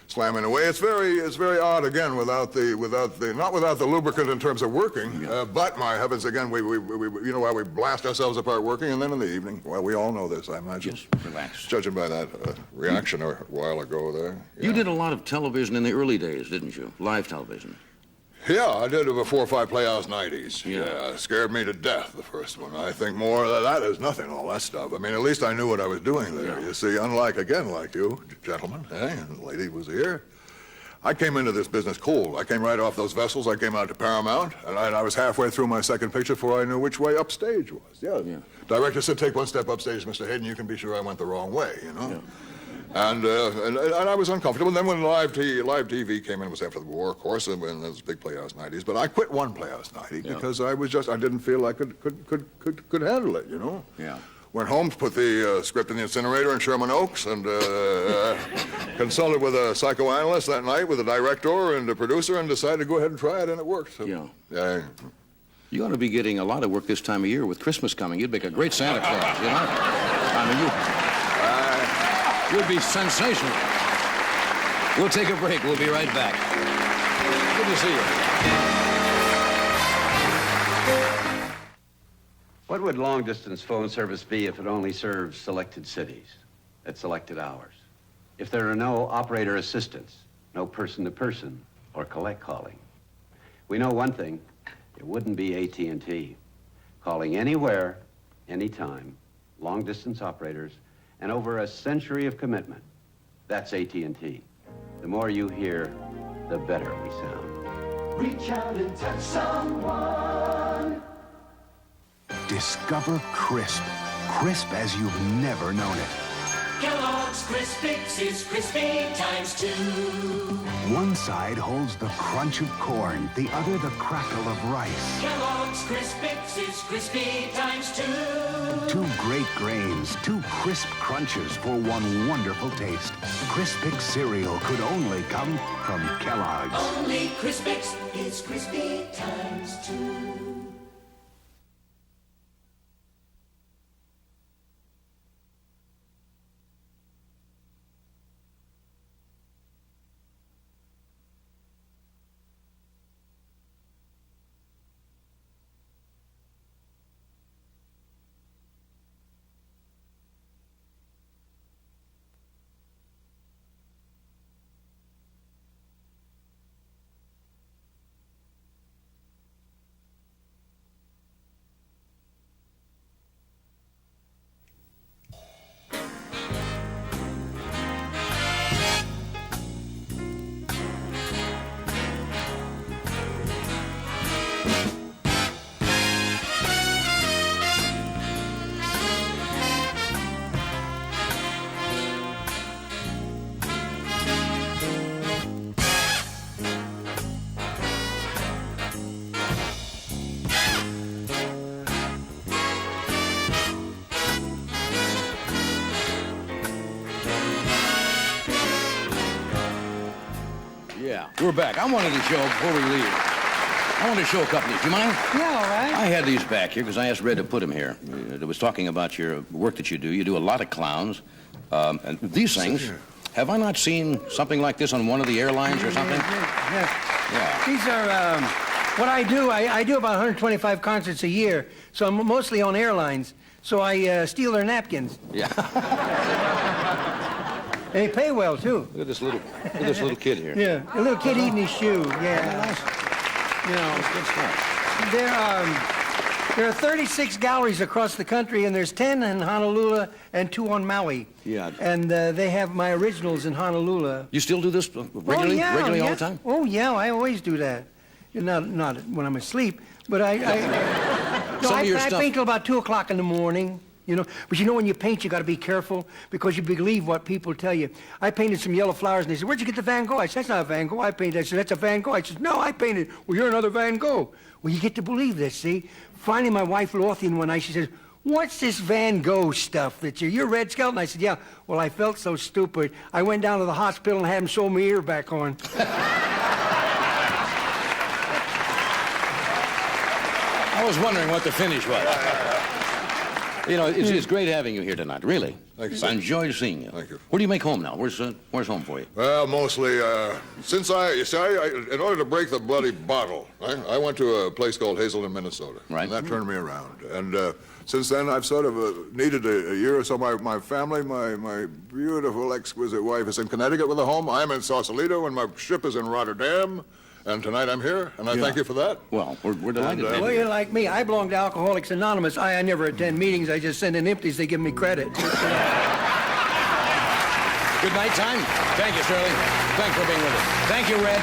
slamming away. It's very odd again not without the lubricant in terms of working, but my heavens, again, we you know, while we blast ourselves apart working, and then in the evening, well, we all know this, I imagine. Just relax. Judging by that reaction a while ago there. Yeah. You did a lot of television in the early days, didn't you? Live television. Yeah, I did over 4 or 5 Playhouse 90s. Yeah, scared me to death, the first one. I think more of that is nothing, all that stuff. I mean, at least I knew what I was doing there. You see, unlike, again, like you, gentlemen, and the lady was here, I came into this business cold. I came right off those vessels. I came out to Paramount, and I was halfway through my second picture before I knew which way upstage was. Yeah. Director said, take one step upstage, Mr. Hayden. You can be sure I went the wrong way, you know. Yeah. And I was uncomfortable. And then when live TV came in, it was after the war, of course, and it was big Playhouse 90s. But I quit one Playhouse 90 because I didn't feel I could handle it, you know. Yeah. Went home, put the script in the incinerator in Sherman Oaks, and consulted with a psychoanalyst that night, with a director and a producer, and decided to go ahead and try it, and it worked. So, yeah. You ought to be getting a lot of work this time of year with Christmas coming. You'd make a great Santa Claus, you know? I mean, you'd be sensational. We'll take a break. We'll be right back. Good to see you. What would long-distance phone service be if it only serves selected cities at selected hours? If there are no operator assistants, no person-to-person or collect calling? We know one thing. It wouldn't be AT&T. Calling anywhere, anytime, long-distance operators, and over a century of commitment. That's AT&T. The more you hear, the better we sound. Reach out and touch someone. Discover crisp. Crisp as you've never known it. Kellogg's Crisp Fix is crispy times 2. One side holds the crunch of corn, the other the crackle of rice. Kellogg's Crisp Fix is crispy times 2. 2 great grains, 2 crisp crunches for one wonderful taste. Crispix cereal could only come from Kellogg's. Only Crispix is crispy times 2. We're back. I wanted to show, before we leave, I wanted to show a couple of these. Do you mind? Yeah, all right. I had these back here because I asked Red to put them here. It was talking about your work that you do. You do a lot of clowns. And these things, have I not seen something like this on one of the airlines or something? Yeah. These are what I do. I do about 125 concerts a year, so I'm mostly on airlines. So I steal their napkins. Yeah. They pay well, too. Look at this little kid here. Yeah, a little kid eating his shoe, yeah. You know, Good stuff. there are 36 galleries across the country, and there's 10 in Honolulu and 2 on Maui. Yeah. And they have my originals in Honolulu. You still do this regularly? Regularly all the time? Oh, yeah, I always do that. Not when I'm asleep, but I paint till about 2 o'clock in the morning. You know, but you know when you paint, you got to be careful because you believe what people tell you. I painted some yellow flowers, and they said, "Where'd you get the Van Gogh?" I said, "That's not a Van Gogh. I painted." I said, "That's a Van Gogh." I said, "No, I painted." "Well, you're another Van Gogh." Well, you get to believe this, see? Finally, my wife Lothian one night, she says, "What's this Van Gogh stuff that you're Red Skelton?" I said, "Yeah." Well, I felt so stupid. I went down to the hospital and had him sew my ear back on. I was wondering what the finish was. You know, it's great having you here tonight, really. Thank you. I enjoyed seeing you. Thank you. Where do you make home now? Where's home for you? Well, mostly, since in order to break the bloody bottle, I went to a place called Hazelton, Minnesota. Right. And that turned me around. And since then, I've sort of needed a year or so. My family, my beautiful, exquisite wife is in Connecticut with a home. I'm in Sausalito, and my ship is in Rotterdam. And tonight I'm here, and I thank you for that. Well, we're delighted. Well, you're like me. I belong to Alcoholics Anonymous. I never attend meetings. I just send in empties. They give me credit. Good night time. Thank you, Shirley. Thanks for being with us. Thank you, Red.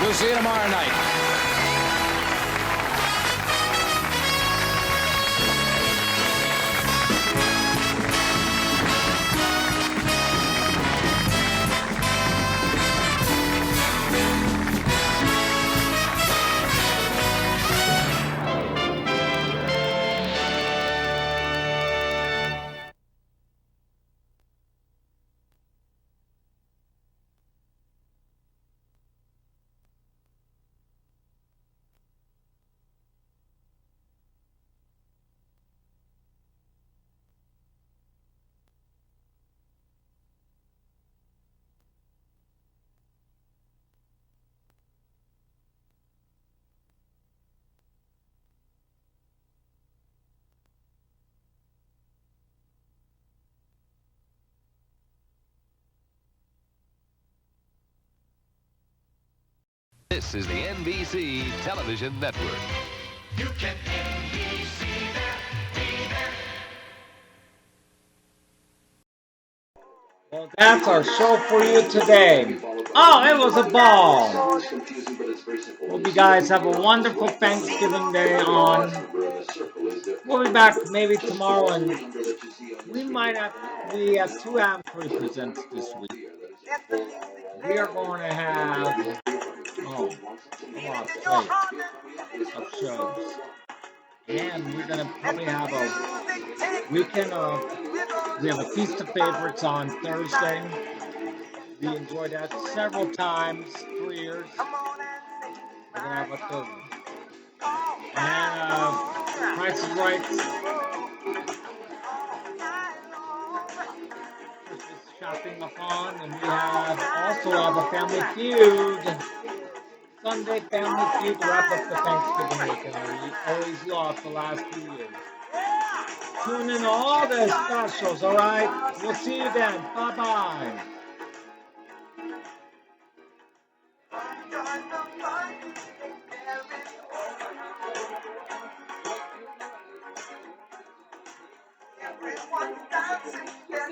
We'll see you tomorrow night. This is the NBC Television Network. You can NBC there, be there. Well, that's our show for you today. Oh, it was a ball. Hope you guys have a wonderful Thanksgiving Day on. We'll be back maybe tomorrow, and we might have, we have 2 Ampery presents this week. We are going to have, a lot of shows. And we're going to probably have a weekend of, we have a Feast of Favorites on Thursday. We enjoyed that several times, 3 years. We're going to have a third one. And Price is Right. Christmas shopping-a-thon. And we also have a Family Feud. Sunday Family Feud to wrap up the Thanksgiving weekend. We always lost the last 2 years. Tune in to all the specials, all right? We'll see you then. Bye-bye. Everyone dancing, get